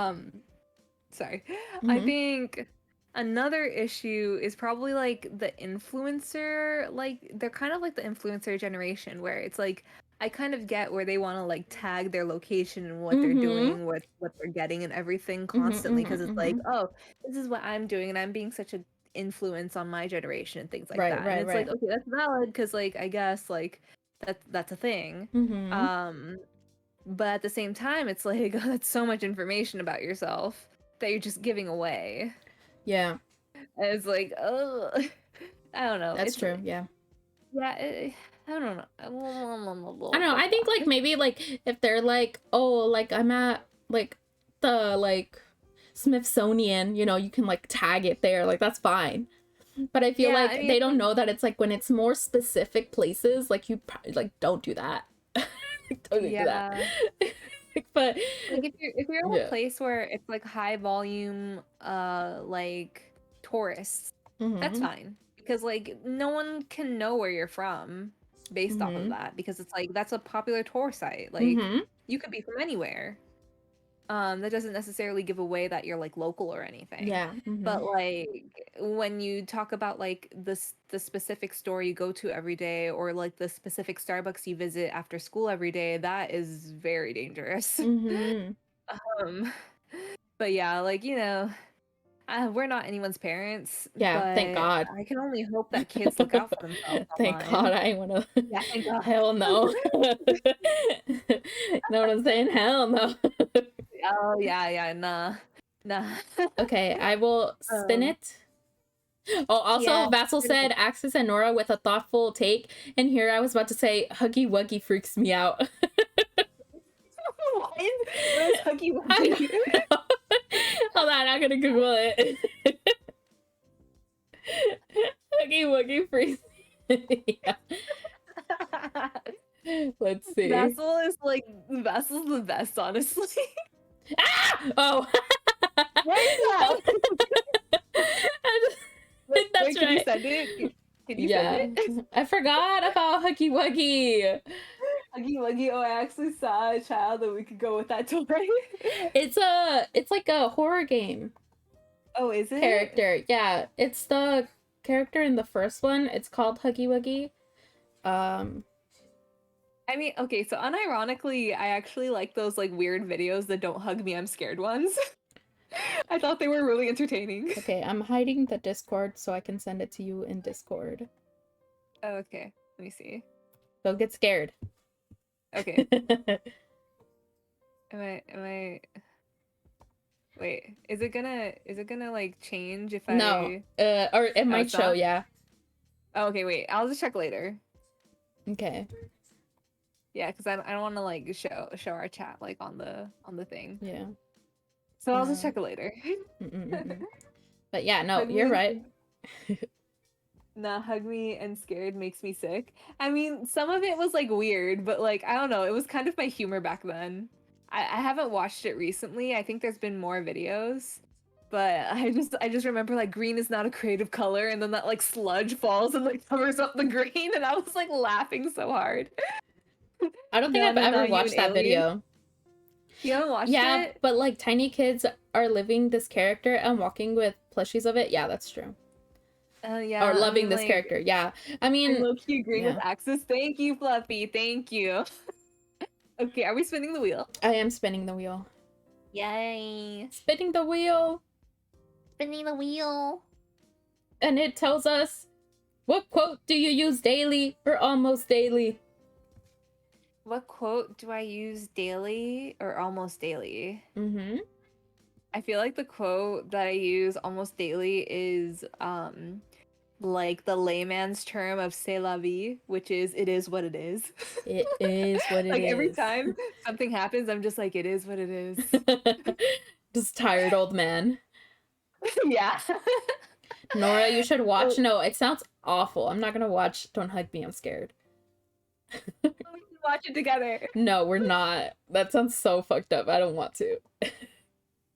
sorry. I Mm-hmm. think another issue is probably like the influencer, like they're kind of like the influencer generation where it's like I kind of get where they want to like tag their location and what they're Mm-hmm. doing, what they're getting and everything Mm-hmm. constantly because Mm-hmm. it's like, Mm-hmm. oh, this is what I'm doing and I'm being such a influence on my generation and things like Right, that. And right, it's like, right. okay, that's valid because like I guess like that's a thing. Mm-hmm. Um but at the same time, it's like that's so much information about yourself that you're just giving away. Yeah, And it's like, oh, I don't know. that's It's true. Yeah. yeah, I don't I don't know. know. I think like maybe like if they're like, oh, like I'm at like the like Smithsonian, you know, you can like tag it there. Like that's fine. But I feel Yeah, I like mean, they it's don't like, know that it's like when it's more specific places, like you probably like don't do that. Like, don't do that. yeah, But like if you're in a yeah. place where it's like high volume, like tourists, that's Mm-hmm. fine because like no one can know where you're from based off of Mm-hmm. that because it's like that's a popular tour site. Like Mm-hmm. you could be from anywhere. That doesn't necessarily give away that you're like local or anything. Yeah. Mm-hmm. But like when you talk about like the specific store you go to every day or like the specific Starbucks you visit after school every day, that is very dangerous. Mm-hmm. Um, but yeah, like we're not anyone's parents, Yeah, thank but God. I can only hope that kids look out for themselves Thank God online. I wanna Yeah, thank God. hell no. Know what I'm saying? Hell no. Oh yeah, yeah, nah, nah. Okay, I will spin um, it. Oh, yeah. also Vassal said Axis and Norah with a thoughtful take. And here I was about to say Huggy Wuggy freaks me out. What is Huggy I Wuggy? don't know. Hold on, I'm gonna Google it. Huggy Wuggy freaks me out. Let's see. Vassal's the best, honestly. Ah! Oh. What is that? That's Wait, can you right. send it? Can you send Yeah. it? I forgot about Huggy Wuggy. Huggy Wuggy. Oh, I actually saw a child that we could go with that toy. It's like a horror game Oh, is it? character. Yeah, it's the character in the first one. It's called Huggy Wuggy. Um, I mean, okay, so unironically, I actually like those like weird videos that don't hug me, I'm scared ones. I thought they were really entertaining. okay, I'm hiding the Discord so I can send it to you in Discord. Oh, okay, let me see. Don't get scared. Okay, am I? Wait, is it gonna like change if No, I? or it Oh, might it's show, not. yeah. Oh, okay, wait. I'll just check later. Okay, Yeah, because I don't want to like show our chat like on the thing. yeah. So I'll just check it later. But yeah, no, Hug you're me. right. Nah, hug me and scared makes me sick. I mean, some of it was like weird, but like I don't know, it was kind of my humor back then. I haven't watched it recently. I think there's been more videos. But I just remember like green is not a creative color, and then that like sludge falls and like covers up the green, and I was like laughing so hard. I don't think No, I've no, no, ever you an watched that alien? video. You haven't watched Yeah, it? but like tiny kids are living this character and walking with plushies of it. Yeah, that's true. Or Yeah, I loving mean this like character. Yeah. I I'm mean, low-key agreeing with yeah. Axis. Thank you, Fluffy. Thank you. Okay, are we spinning the wheel? I am spinning the wheel. Yay. Spinning the wheel. Spinning the wheel. And it tells us, what quote do you use daily or almost daily? What quote do I use daily or almost daily? Mm-hmm. I feel like the quote that I use almost daily is like the layman's term of c'est la vie, which is it is what it is. It is what it Like every is. time something happens, I'm just like, it is what it is. Just tired old man. Yeah. Nora, you should watch. No, it sounds awful. I'm not gonna watch Don't Hug Me, I'm scared. We should watch it together. No, we're not. That sounds so fucked up. I don't want to.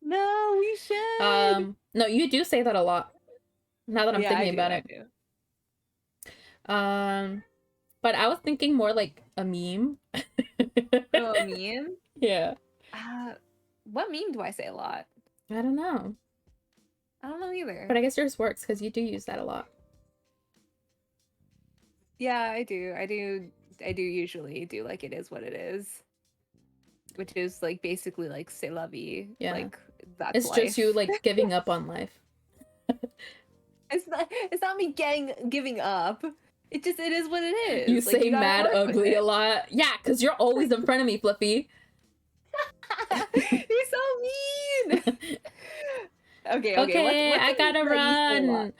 No, we should. No, you do say that a lot. Now that I'm Yeah, I thinking do. about I it. do. But I was thinking more like a meme. Oh, a meme? Yeah. What meme do I say a lot? I don't know. I don't know either. But I guess yours works because you do use that a lot. Yeah, I do. I do usually do like it is what it is. Which is like basically like c'est la vie. Yeah. Like that's It's life. just you like giving up on life. It's not me giving up. It is what it is. You Like, say gotta mad work with ugly it. a lot. Yeah, because you're always in front of me, Fluffy. You're so mean. Okay, Okay, what's I a meme gotta that you say a lot? run.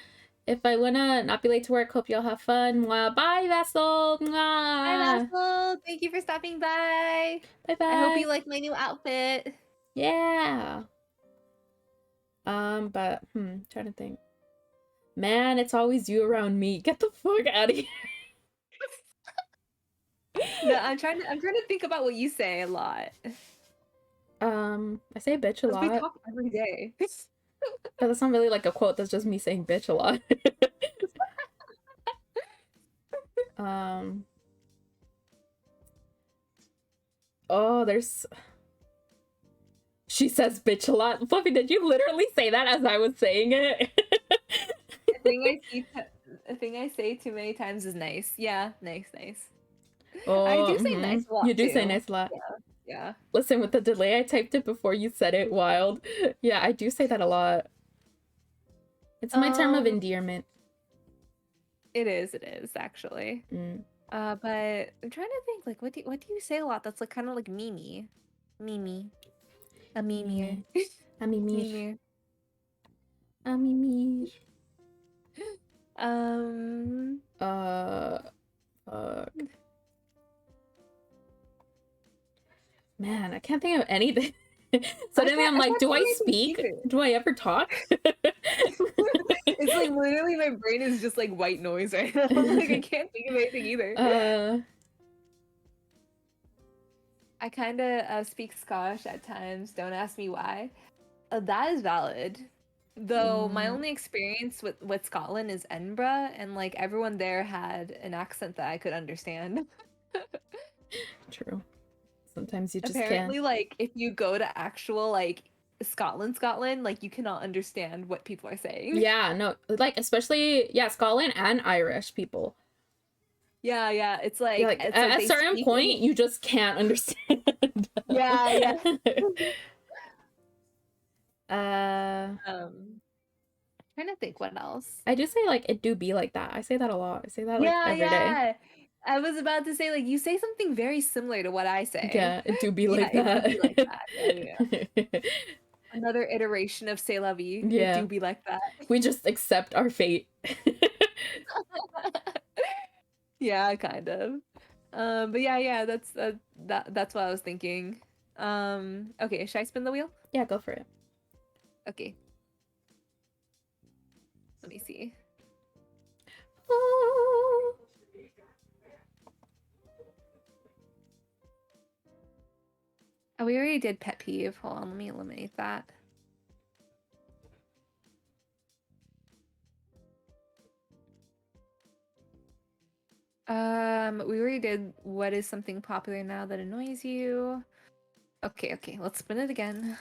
If I wanna not be late to work, hope y'all have fun. Mwah. Bye, Vessel. Mwah. Hi, Vassal. Thank you for stopping by. Bye bye. I hope you like my new outfit. Yeah. But trying to think. Man, it's always you around me. Get the fuck out of here. No, I'm trying to think about what you say a lot. I say bitch a 'Cause we lot. talk every day. But that's not really like a quote, that's just me saying bitch a lot. Oh, there's she says bitch a lot. Fluffy, did you literally say that as I was saying it? A thing I say too many times is nice. Yeah, nice. Oh, I do say nice a lot you do say too. nice a lot. Yeah. Listen, with the delay, I typed it before you said it. Wild. Yeah, I do say that a lot. It's my term of endearment. It is actually. But I'm trying to think, like, what do you say a lot that's like kind of like memey? Mimi. A meme. A meme. A meme. Fuck. Man, I can't think of anything. Suddenly I'm like, do I speak? Do I ever talk? It's like literally my brain is just like white noise right now. Like I can't think of anything either. I kind of speak Scottish at times. Don't ask me why. That is valid. Though my only experience with Scotland is Edinburgh, and like everyone there had an accent that I could understand. True. Sometimes you just Apparently, can't. like if you go to actual like Scotland, like you cannot understand what people are saying. Yeah, no, like especially Scotland and Irish people. Yeah, it's like, at a certain point you just can't understand. Yeah. Trying to think what else. I do say like it do be like that. I say that a lot. I say that like every day. I was about to say like you say something very similar to what I say. Yeah, it do be like that. It do be like that. Yeah. another iteration of C'est la vie. It Yeah. do be like that. We just accept our fate. Yeah, kind of. But yeah, that's what I was thinking. Okay, should I spin the wheel? Yeah, go for it. Okay. Let me see. Oh. Oh, we already did pet peeve. Hold on, let me eliminate that. We already did what is something popular now that annoys you. Okay, let's spin it again.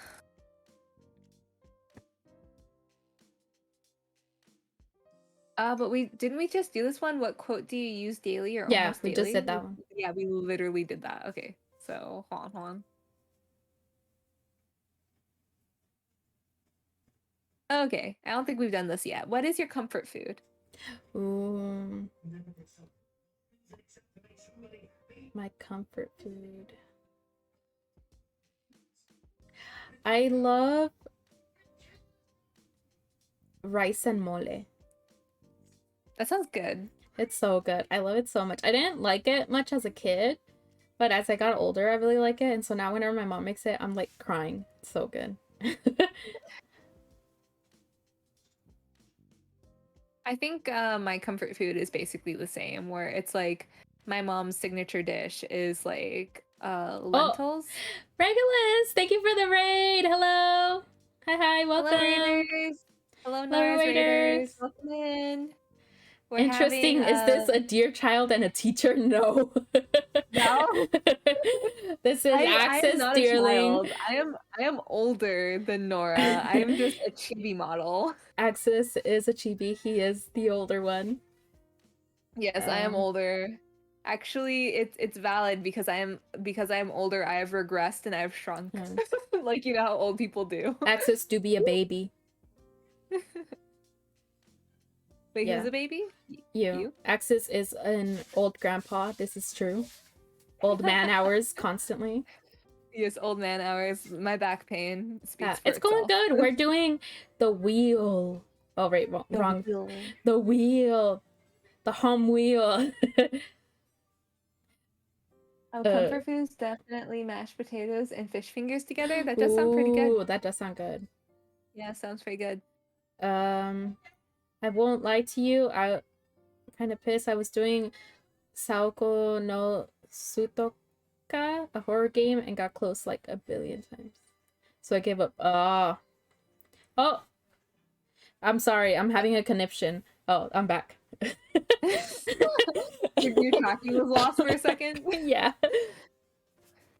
But didn't we just do this one? What quote do you use daily or Yeah, almost we daily? just did that one. Yeah, we literally did that. Okay, so hold on. Okay, I don't think we've done this yet. What is your comfort food? Ooh. My comfort food. I love rice and mole. That sounds good. It's so good. I love it so much. I didn't like it much as a kid, but as I got older, I really like it. And so now whenever my mom makes it, I'm like crying. It's so good. I think my comfort food is basically the same, where it's like my mom's signature dish is like lentils. Regulus, thank you for the raid. Hello. Hi, welcome. Hello, Raiders. Hello, Norah's Raiders. Welcome in. We're Interesting. having, Is this a dear child and a teacher? No. No. This is I am Axis not Dearling. a child. I am older than Norah. I am just a chibi model. Axis is a chibi. He is the older one. Yes, I am older. Actually, it's valid because I am older. I have regressed and I've shrunk. Like, you know how old people do. Axis do be a baby. Wait, Yeah. who's a baby? You. Axis is an old grandpa. This is true. Old man hours constantly. Yes, old man hours. My back pain speaks for it's going itself. good. We're doing the wheel. Oh, right, wrong. Wheel. The wheel. The hum wheel. Oh, comfort foods, definitely mashed potatoes and fish fingers together. That does sound pretty good. Ooh, that does sound good. Yeah, sounds pretty good. I won't lie to you. I'm kind of pissed. I was doing Saoko no Sutoka, a horror game, and got close like a billion times. So I gave up. Oh, I'm sorry. I'm having a conniption. Oh, I'm back. Your tracking was lost for a second. Yeah.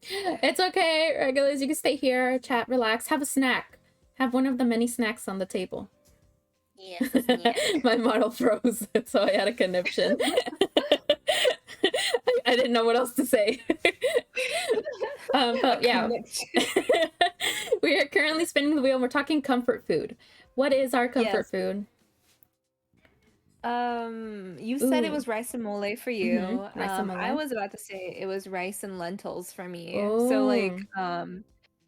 It's okay, regulars. You can stay here, chat, relax, have a snack. Have one of the many snacks on the table. Yes, a snack. My model froze, so I had a conniption. I didn't know what else to say. But yeah. We are currently spinning the wheel and we're talking comfort food. What is our comfort food? You said it was rice and mole for you. Rice and mole. I was about to say it was rice and lentils for me. Oh. So like,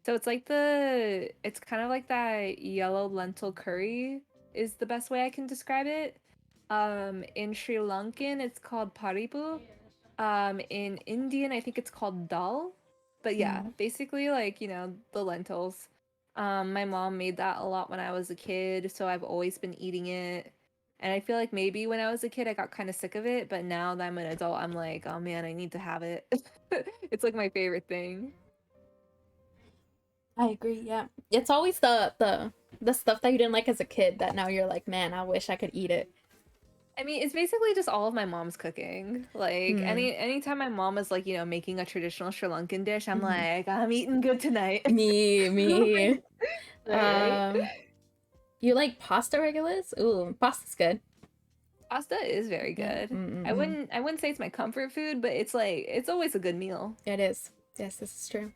so it's like it's kind of like that yellow lentil curry is the best way I can describe it. In Sri Lankan, it's called paripu. In Indian, I think it's called dal. But yeah, basically like, you know, the lentils. My mom made that a lot when I was a kid, so I've always been eating it. And I feel like maybe when I was a kid, I got kind of sick of it, but now that I'm an adult, I'm like, oh man, I need to have it. It's like my favorite thing. I agree, yeah. It's always the stuff that you didn't like as a kid that now you're like, man, I wish I could eat it. I mean, it's basically just all of my mom's cooking. Like anytime my mom is like, you know, making a traditional Sri Lankan dish, I'm like, I'm eating good tonight. Me. Right. You like pasta regulars? Ooh, pasta's good. Pasta is very good. I wouldn't say it's my comfort food, but it's like it's always a good meal. It is. Yes, this is true.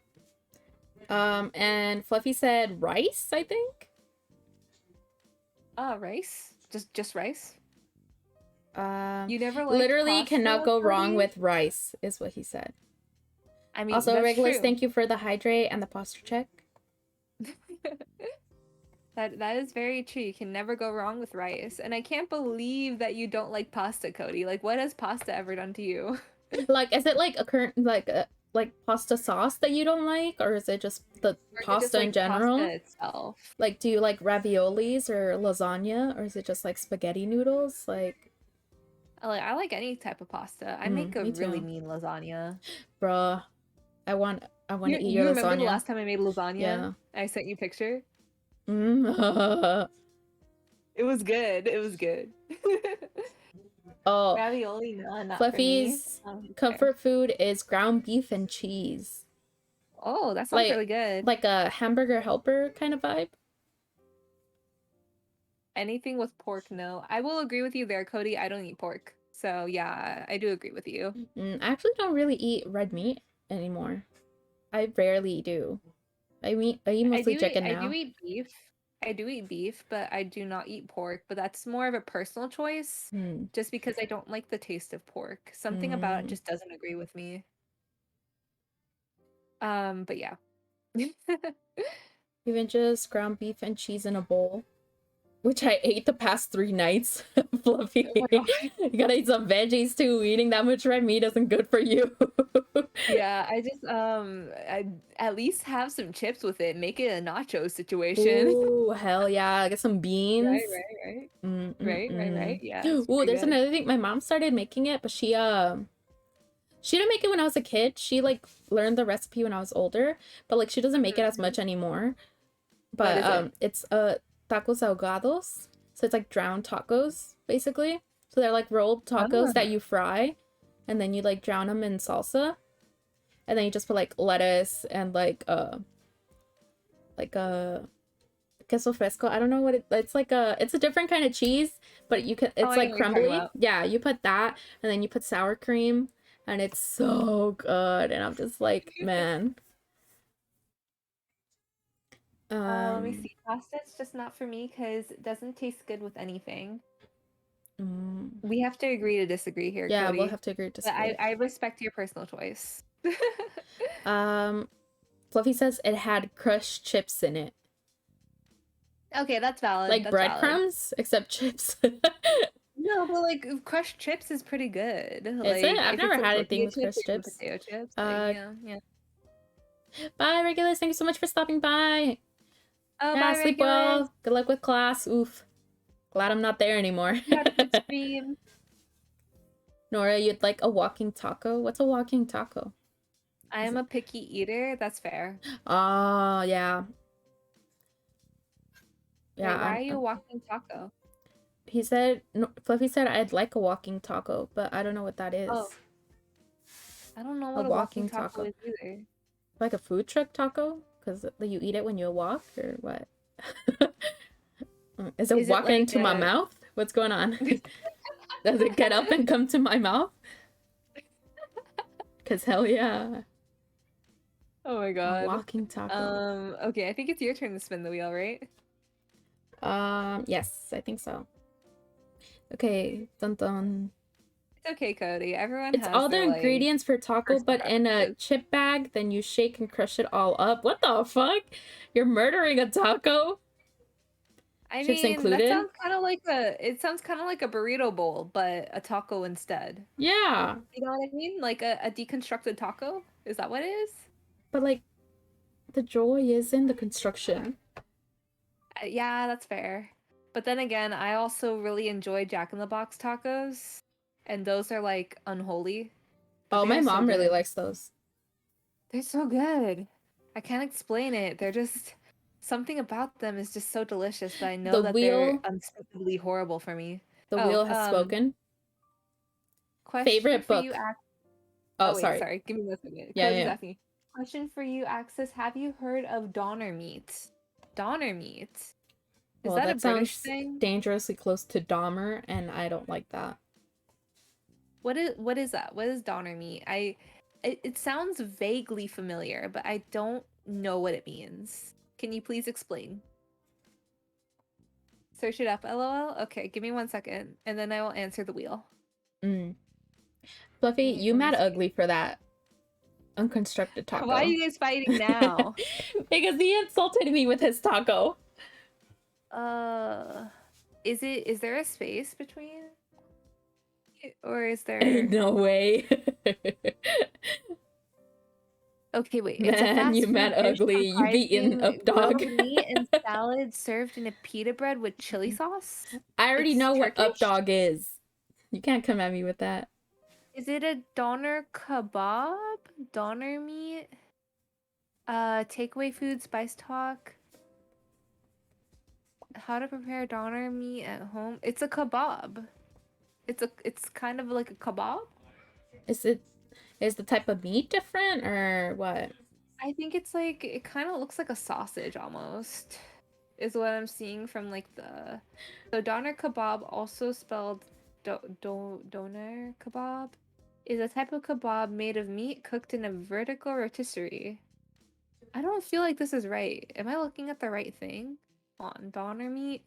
And Fluffy said rice, I think. Rice? Just rice? You never literally cannot go wrong with rice, is what he said. I mean, also, regulars, thank you for the hydrate and the posture check. That is very true. You can never go wrong with rice. And I can't believe that you don't like pasta, Cody. Like, what has pasta ever done to you? Like, is it like a current like pasta sauce that you don't like, or is it just the Or is it just pasta in like general? pasta itself? Like, do you like raviolis or lasagna, or is it just like spaghetti noodles? Like, I like any type of pasta. I make a me really too. mean lasagna. Bruh, I want to eat your You remember the lasagna. last time I made lasagna? Yeah. I sent you a picture. Mm. It was good. It was good. Oh, Ravioli, no, not for me. Fluffy's Fair. comfort food is ground beef and cheese. Oh, that sounds really good. Like a hamburger helper kind of vibe. Anything with pork, no. I will agree with you there, Cody. I don't eat pork. So yeah, I do agree with you. I actually don't really eat red meat anymore. I rarely do. I eat mostly chicken I do now. eat beef. I do eat beef, but I do not eat pork. But that's more of a personal choice, Hmm. just because I don't like the taste of pork. Something about it just doesn't agree with me. But yeah. Even just ground beef and cheese in a bowl, which I ate the past 3 nights. Fluffy. Oh my God. You gotta eat some veggies too. Eating that much red meat isn't good for you. Yeah, I just I at least have some chips with it. Make it a nacho situation. Ooh, hell yeah. Get some beans. Right, right, right. Mm, mm, Right. mm. Yeah, it's Ooh, pretty there's good. another thing. My mom started making it, but she didn't make it when I was a kid. She like learned the recipe when I was older, but like she doesn't make it as Mhm. much anymore. What But is it? it's tacos ahogados. So it's like drowned tacos basically. So they're like rolled tacos Oh. that you fry, and then you like drown them in salsa, and then you just put like lettuce and like queso fresco. I don't know what it's a different kind of cheese, but you can Oh, it's I know like what you're talking crumbly. about. Yeah, you put that, and then you put sour cream, and it's so good. And I'm just like, man. Let me Um see. Pasta's just not for me because it doesn't taste good with anything. mm, We have to agree to disagree here, yeah, we'll Cody. have to agree to But disagree. I respect your personal choice. Um Fluffy says it had crushed chips in it. Okay, that's valid. Like That's valid. breadcrumbs, except chips. No, but like crushed chips is pretty good. Is it? Like I've if it's never like had anything tortilla with chips or crushed even chips. potato chips, like Uh yeah, yeah. Bye, Regulus. Thank you so much for stopping by. Oh, Yeah, bye, sleep Regulus. well. Good luck with class. Oof. Glad I'm not there anymore. You had a good stream. Nora, you'd like a walking taco? What's a walking taco? I am a picky eater. That's fair. Oh, yeah. Yeah, Wait, why are you a walking taco? he said, no, Fluffy said I'd like a walking taco, but I don't know what that Oh, is. I don't know A what a walking walking taco taco. is either. Like a food truck taco? Because you eat it when you walk, or what? Is it Is it walking like into my a mouth? What's going on? Does it get up and come to my mouth? Because hell yeah. Oh my A God. walking taco. Okay, I think it's your turn to spin the wheel, right? Yes, I think so. Okay, dun dun. It's okay, Cody. Everyone It's has all the their like ingredients for taco, personal but in a preferences. chip bag. Then you shake and crush it all up. What the fuck? You're murdering a taco? I Chips mean, that included? sounds kind of like it sounds kind of like a burrito bowl, but a taco instead. Yeah, You know what I mean? Like a deconstructed taco? Is that what it is? but like the joy is in the construction. Yeah, that's fair. But then again, I also really enjoy Jack in the Box tacos, and those are like unholy, but Oh, they my are so mom really good. likes those. They're so good. I can't explain it. They're just something about them is just so delicious, but I know The that they're wheel, unspeakably horrible for me. the Oh, wheel has spoken. question Favorite for you, book. Oh Oh, wait, sorry. sorry. Give me this again. Yeah, Cody's yeah. asking. Question for you, Axis. Have you heard of Donner meat? Donner meat. Is Well, that a that British sounds thing? dangerously close to Dahmer, and I don't like that. What is that? What is Donner meat? It sounds vaguely familiar, but I don't know what it means. Can you please explain? Search it up, LOL. Okay, give me 1 second, and then I will answer the wheel. Mm. Fluffy, you Let me mad see. ugly for that unconstructed Why are taco. you guys fighting now? Because he insulted me with his taco. Is there a space between? Or is Ain't there... no way. Okay, wait. It's a Man, you fast food mad dish ugly. You be eating comprising up dog. grilled meat and salad served in a pita bread with chili sauce. I already It's know what up Turkish? dog is. You can't come at me with that. Is it a doner kebab? Doner meat? Takeaway food, spice talk. How to prepare doner meat at home? It's a kebab. It's kind of like a kebab. Is the type of meat different or what? I think it's like it kind of looks like a sausage almost. Is what I'm seeing from like the doner kebab, also spelled doner kebab, is a type of kebab made of meat cooked in a vertical rotisserie. I don't feel like this is right. Am I looking at the right thing? On doner meat?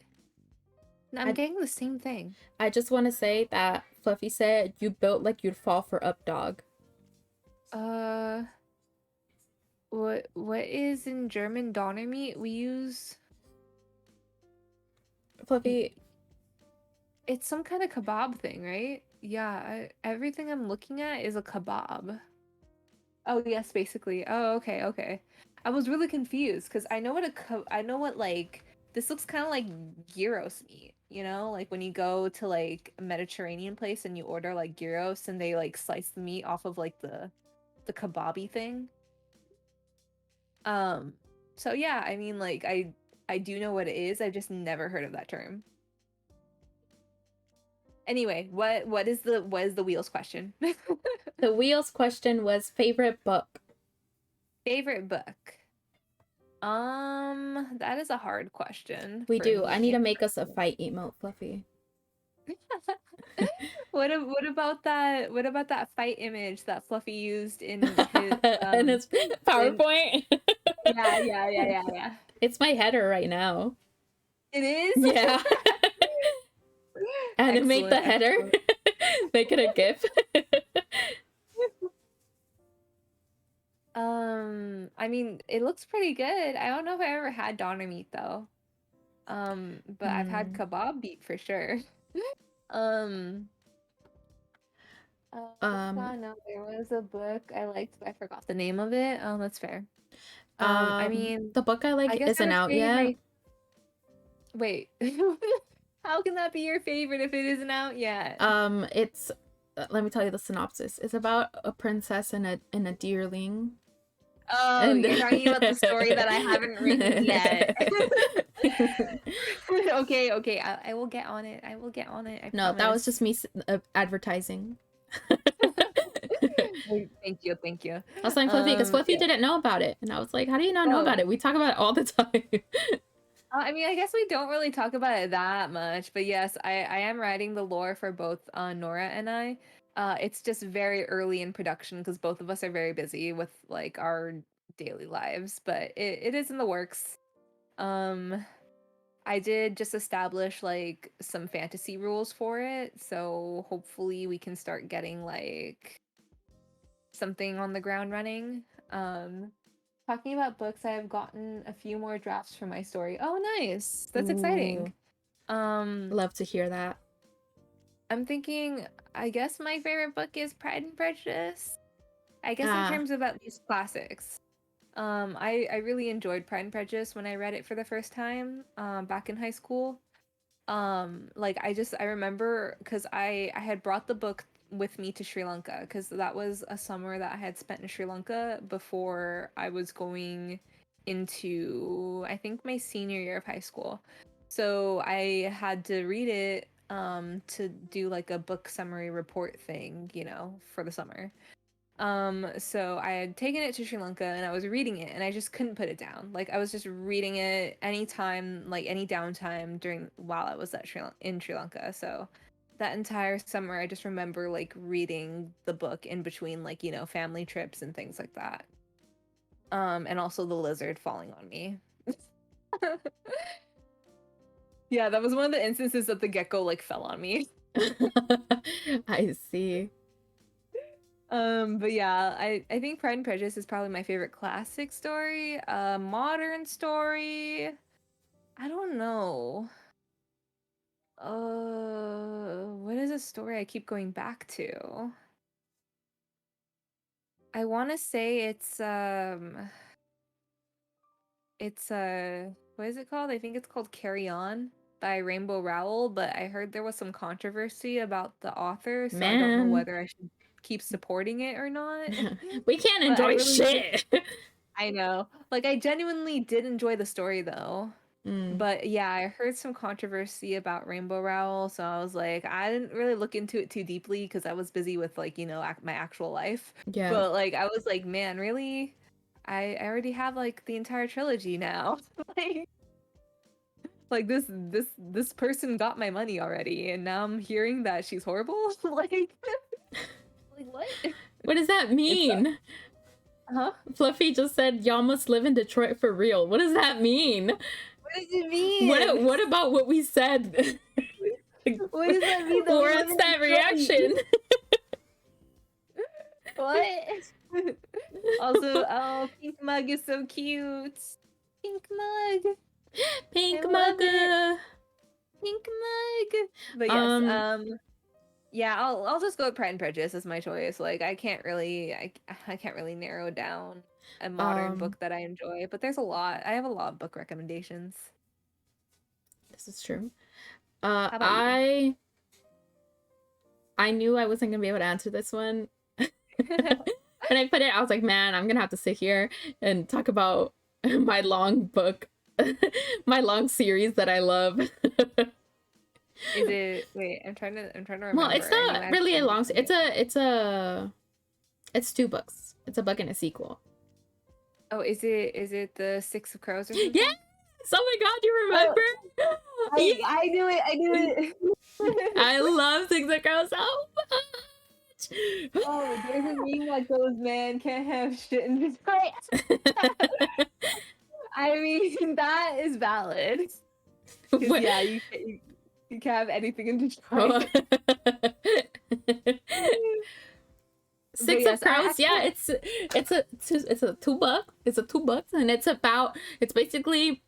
No, I'm I getting the same thing. I just want to say that Fluffy said you built like you'd fall for up dog. Uh, what is in German doner meat? We use Fluffy, it's some kind of kebab thing, right? Yeah, everything I'm looking at is a kebab. Oh yes, basically. Oh, okay, okay. I was really confused because I know what I know what like this looks kind of like gyros meat, you know? Like when you go to like a Mediterranean place and you order like gyros and they like slice the meat off of like the kebabi thing. Um, so yeah, I mean like I do know what it is. I've just never heard of that term. Anyway, what is the wheels question? the wheels question was favorite book. Favorite book? That is a hard question We for do. I need me. to make us a fight emote, Fluffy. What about that? What about that fight image that Fluffy used in his And it's in PowerPoint. yeah. It's my header right now. It is? Yeah. Animate Excellent, the header. excellent. Make it a GIF. I mean, it looks pretty good. I don't know if I ever had doner meat though. But I've had kebab meat for sure. Um, no, there was a book I liked, but I forgot the name of it. That's fair. I mean, the book I I like guess I isn't would out say yet. my wait. How can that be your favorite if it isn't out yet? It's let me tell you the synopsis. It's about a princess and a deerling. Oh, And you're talking about the story that I haven't written yet. Okay, okay. I will get on it. I will get on it. I No, that was promise. just me advertising. Thank you, thank you. I was saying Fluffy because Fluffy Yeah. didn't know about it, and I was like, "How do you not know about Oh, it? We talk about it all the time." I mean, I guess we don't really talk about it that much, but yes, I am writing the lore for both Nora and I. It's just very early in production because both of us are very busy with like our daily lives, but it is in the works. Um, I did just establish like some fantasy rules for it, so hopefully we can start getting like something on the ground running. Talking about books, I have gotten a few more drafts for my story. Oh, nice. That's exciting. Ooh, Um, love to hear that. I'm thinking, I guess my favorite book is Pride and Prejudice. I guess in Ah, terms of at least classics. I really enjoyed Pride and Prejudice when I read it for the first time, back in high school. Like I remember because I had brought the book with me to Sri Lanka because that was a summer that I had spent in Sri Lanka before I was going into, I think, my senior year of high school. So I had to read it to do like a book summary report thing, you know, for the summer. So I had taken it to Sri Lanka and I was reading it and I just couldn't put it down. Like I was just reading it anytime, like any downtime during while I was at in Sri Lanka. So that entire summer I just remember like reading the book in between like, you know, family trips and things like that. And also the lizard falling on me. Yeah, that was one of the instances that the gecko like fell on me. I see. But yeah, I think Pride and Prejudice is probably my favorite classic story. Modern story, I don't know. What is a story I keep going back to? I want to say it's what is it called? I think it's called Carry On by Rainbow Rowell, but I heard there was some controversy about the author, so I don't know Man, whether I should keep supporting it or not. we can't But I enjoy really did. shit. I know. Like I genuinely did enjoy the story though. Mm, But yeah, I heard some controversy about Rainbow Rowell, so I was like, I didn't really look into it too deeply because I was busy with like, my actual life. yeah. But like I was like, man, really? I already have like the entire trilogy now. like like this person got my money already and now I'm hearing that she's horrible. Like what? What does that It's mean? huh? Fluffy just said, y'all must live in Detroit for real. What does that mean? What does it mean? What about what we said? What does that mean that we live What's in that Detroit? reaction? What? Also, oh, Pink Mug is so cute. Pink Mug. I Pink love it. mugga. Pink Mug. But yes, Um, yeah, I'll just go with Pride and Prejudice as my choice. Like I can't really narrow down a modern um, book that I enjoy, but there's a lot. I have a lot of book recommendations. this is true. How about you? I knew I wasn't gonna be able to answer this one. When I put it, I was like, man, I'm gonna have to sit here and talk about my long book, my long series that I love. Is it wait, I'm trying to Well, remember. it's I knew I not had really a long. something. It's two books. It's a book and a sequel. Oh, is it the Six of Crows or Yes! something? Oh my god, you Oh, remember? Yeah! I knew it. I knew it. I love Six of Crows so much. Oh, there's a meme that goes, "Man can't have shit in Detroit." I mean, that is valid. Because What- yeah, you can't have anything in Oh. Detroit. But Six of yes, Crows, yeah, it's a two bucks, and it's basically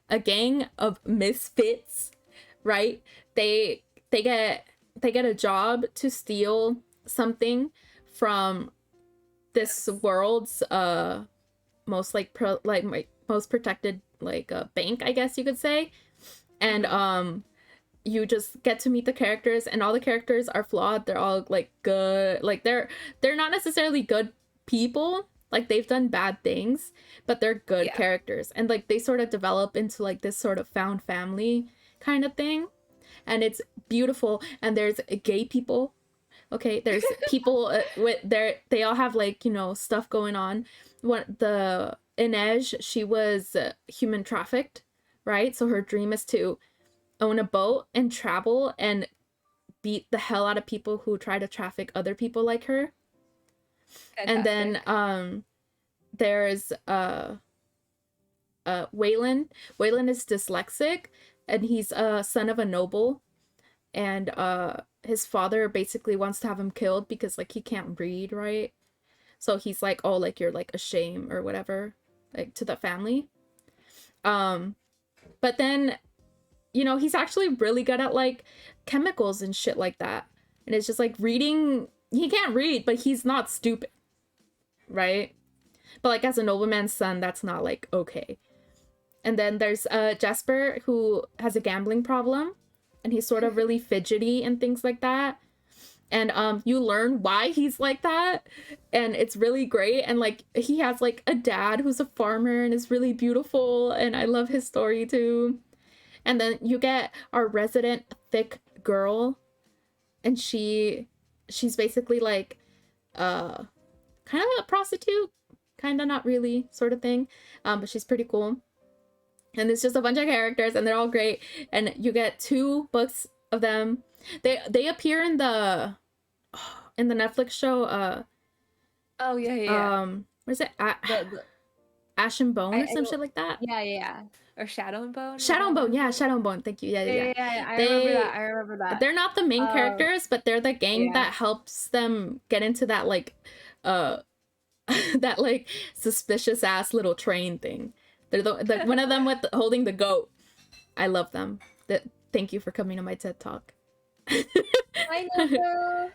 a gang of misfits, right? They get a job to steal something from this world's most most protected bank, I guess you could say. And you just get to meet the characters, and all the characters are flawed. They're all like good, like they're not necessarily good people, like they've done bad things, but they're good Yeah. characters, and like they sort of develop into like this sort of found family kind of thing, and it's beautiful. And there's gay people. Okay, there's people they all have like, stuff going on. What the Inej, she was human trafficked, right? So her dream is to own a boat and travel and beat the hell out of people who try to traffic other people like her. And Fantastic. then there's Waylon. Waylon is dyslexic, and he's a son of a noble, and his father basically wants to have him killed because like he can't read, right? So he's like, oh, like you're like a shame or whatever, like to the family. But then he's actually really good at like chemicals and shit like that. And it's just like reading, he can't read, but he's not stupid, right? But like as a nobleman's son, that's not like okay. And then there's Jasper, who has a gambling problem, and he's sort of really fidgety and things like that. And you learn why he's like that, and it's really great. And like he has like a dad who's a farmer and is really beautiful, and I love his story too. And then you get our resident thick girl, and she's basically like kind of a prostitute, kind of not really sort of thing, but she's pretty cool. And it's just a bunch of characters, and they're all great. And you get 2 books of them. They appear in the Netflix show Oh yeah. what is it, The Ash and Bone or I some know. shit like that. Yeah. Or Shadow and Bone. Is Shadow that and Bone, one? yeah, Shadow and Bone, thank you. Yeah. I remember that. They I remember that. they're not the main Um, characters, but they're the gang yeah. that helps them get into that like uh that like suspicious ass little train thing. They're the one of them with holding the goat. I love them. Thank you for coming to my TED Talk. Hi, Noko.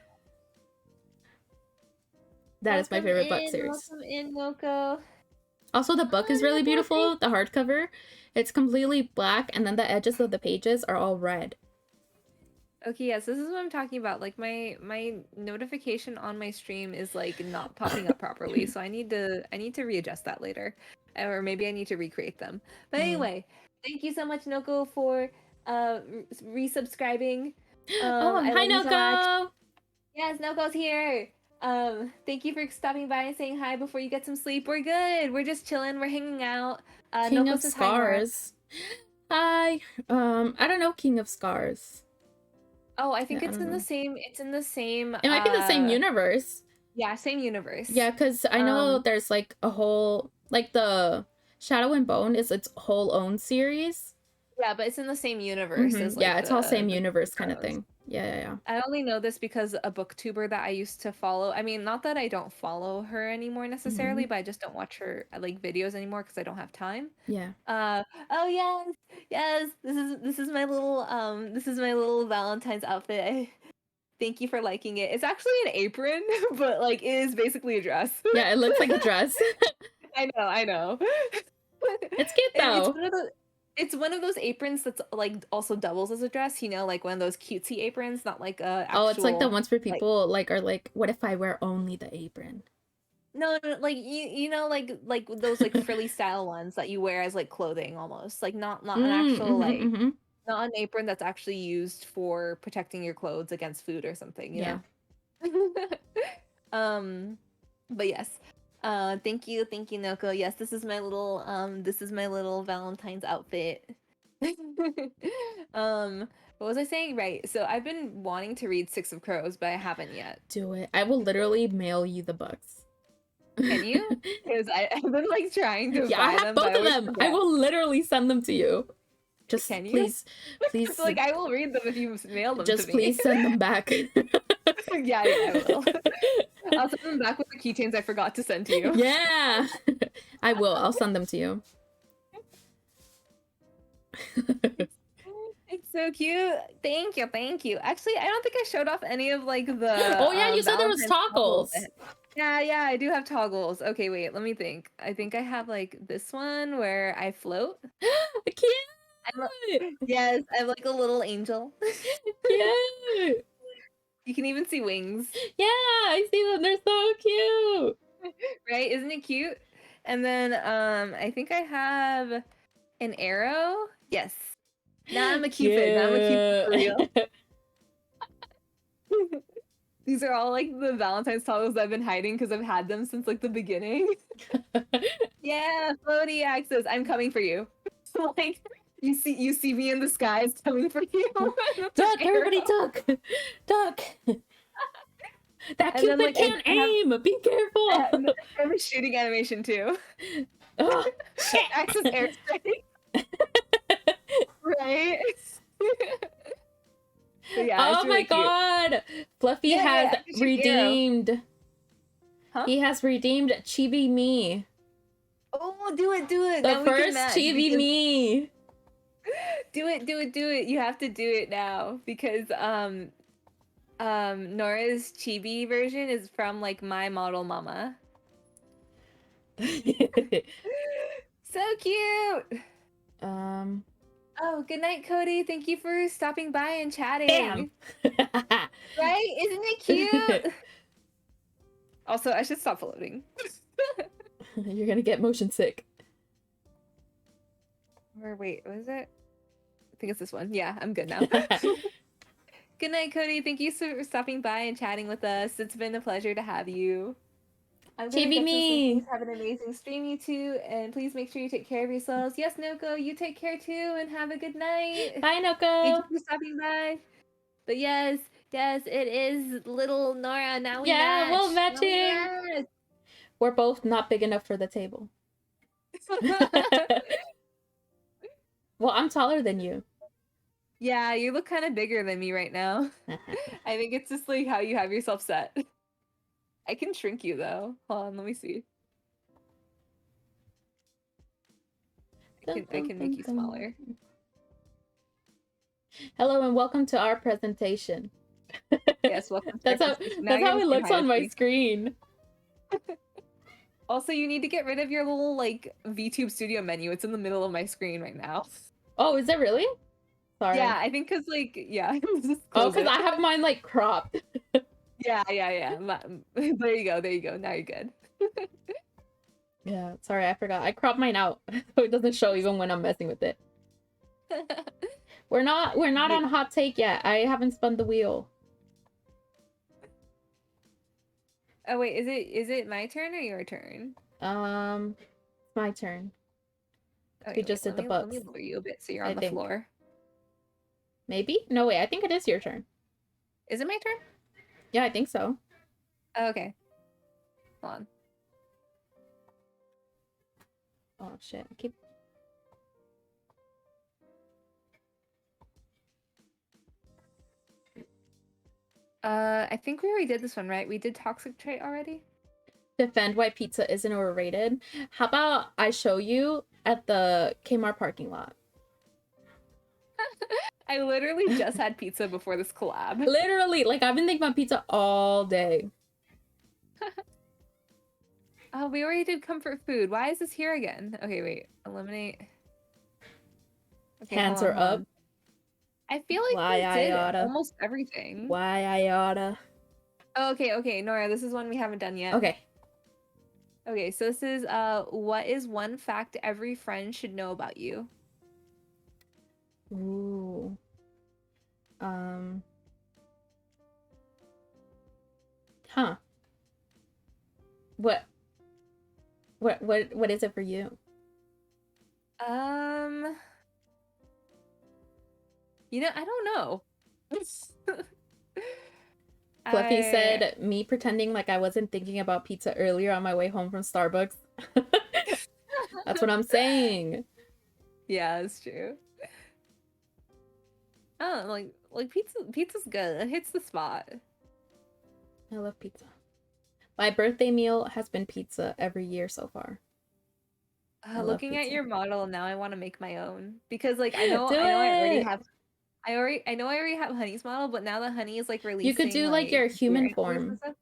That is my favorite book series. Welcome in, Noko. Also, the book is really beautiful. The hardcover, it's completely black, and then the edges of the pages are all red. Okay, yes, this is what I'm talking about. Like my notification on my stream is like not popping up properly, so I need to readjust that later, or maybe I need to recreate them. But anyway, thank you so much, Noko, for resubscribing. Oh, I hi love you so much. Noko. Yes, Noko's here. Thank you for stopping by and saying hi before you get some sleep. We're good. We're just chilling. We're hanging out. King Noko of says hi, Norah. Scars. Hi. I don't know King of Scars. Oh, I think Yeah, it's in the same. It's in the same. It might be the same universe. Yeah, same universe. Yeah, because I know there's like a whole, like the Shadow and Bone is its whole own series. Yeah, but it's in the same universe as like yeah, it's all same the universe kind of thing. Yeah. I only know this because a booktuber that I used to follow. I mean, not that I don't follow her anymore necessarily, but I just don't watch her like videos anymore because I don't have time. Yeah. Oh yes. This is my little Valentine's outfit. Thank you for liking it. It's actually an apron, but like it is basically a dress. Yeah, it looks like a dress. I know. It's cute though. It's one of those aprons that's like also doubles as a dress, you know, like one of those cutesy aprons, not like a actual, it's like the ones for people like are like, what if I wear only the apron? No, like you know, like those like frilly style ones that you wear as like clothing almost, like not an actual not an apron that's actually used for protecting your clothes against food or something, you know. But yes. Thank you, Noko. Yes, this is my little Valentine's outfit. What was I saying? Right. So I've been wanting to read Six of Crows, but I haven't yet. Do it. I will literally mail you the books. Can you? Because I've been like trying to buy I have them, both but of them. I will literally send them to you. Just Can you? please. Like I will read them if you mail them just to me. please send them back. yeah, I will. I'll send them back with the keychains I forgot to send to you. Yeah, I will. I'll send them to you. It's so cute. Thank you. Actually, I don't think I showed off any of like the. Oh yeah, you said there was toggles. Yeah, I do have toggles. Okay, wait, let me think. I think I have like this one where I float. Cute. Yes, I have like a little angel. Cute. You can even see wings. Yeah, I see them. They're so cute. Right? Isn't it cute? And then I think I have an arrow. Yes. Now I'm a Cupid. Now I'm a Cupid for real. These are all like the Valentine's toggles I've been hiding because I've had them since like the beginning. Yeah, floaty axes. I'm coming for you. Like you see me in the skies coming for you. Duck, everybody duck. Duck. That Cupid like, can't aim. Be careful. I have a shooting animation too. Oh, shit. Axis airstrike. Right? Yeah, oh my god! Fluffy has redeemed. Huh? He has redeemed Chibi Me. Oh, do it! The now first Chibi Me. Do it! You have to do it now because Nora's Chibi version is from like My Model Mama. So cute. Oh, good night, Cody. Thank you for stopping by and chatting. Bam. Right? Isn't it cute? Also, I should stop floating. You're gonna get motion sick. Or wait, what is it? I think it's this one. Yeah, I'm good now. Good night, Cody. Thank you for stopping by and chatting with us. It's been a pleasure to have you. I'm gonna get me. Have an amazing stream, you two, and please make sure you take care of yourselves. Yes, Noko, you take care too, and have a good night. Bye, Noko. Thank you for stopping by. But yes, it is little Norah. Now we match. We'll matching. We're both not big enough for the table. Well, I'm taller than you. Yeah, you look kind of bigger than me right now. I think it's just like how you have yourself set. I can shrink you though. Hold on, let me see. I can make you smaller. Hello and welcome to our presentation. Yes, welcome to That's our how presentation. Now that's you're how gonna it say looks hi to on my me. screen. Also, you need to get rid of your little like VTube Studio menu. It's in the middle of my screen right now. Oh, is it really? Sorry. Yeah, I think because like yeah, just Oh, close because it. I have mine like cropped. Yeah. There you go. There you go. Now you're good. Yeah, sorry, I forgot. I cropped mine out so it doesn't show even when I'm messing with it. We're not on hot take yet. I haven't spun the wheel. Oh wait, is it my turn or your turn? It's my turn. We Okay, wait, just did the let me books, lower you a bit so you're I on the think. floor. Maybe? No, wait, I think it is your turn. Is it my turn? Yeah, I think so. Oh, okay. Hold on. Oh shit. I keep I think we already did this one, right? We did toxic trait already? defend why pizza isn't overrated. How about I show you at the Kmart parking lot? I literally just had pizza before this collab. Literally, like I've been thinking about pizza all day. Oh, we already did comfort food. Why is this here again? Okay, wait. Eliminate. Okay, Hands are hold up. on. I feel like Why we I did oughta. almost everything. Why I oughta. Oh, okay, Nora, this is one we haven't done yet. Okay. Okay, so this is what is one fact every friend should know about you? Ooh. Huh. What what is it for you? Um, I don't know. Fluffy I said me pretending like I wasn't thinking about pizza earlier on my way home from Starbucks. That's what I'm saying. Yeah, it's true. Oh, like pizza's good. It hits the spot. I love pizza. My birthday meal has been pizza every year so far. I love Looking at pizza. your model now, I want to make my own because like Do I already it! have I know I already have Honey's model, but now that Honey is like You could releasing do like like your their human antlers and form. stuff.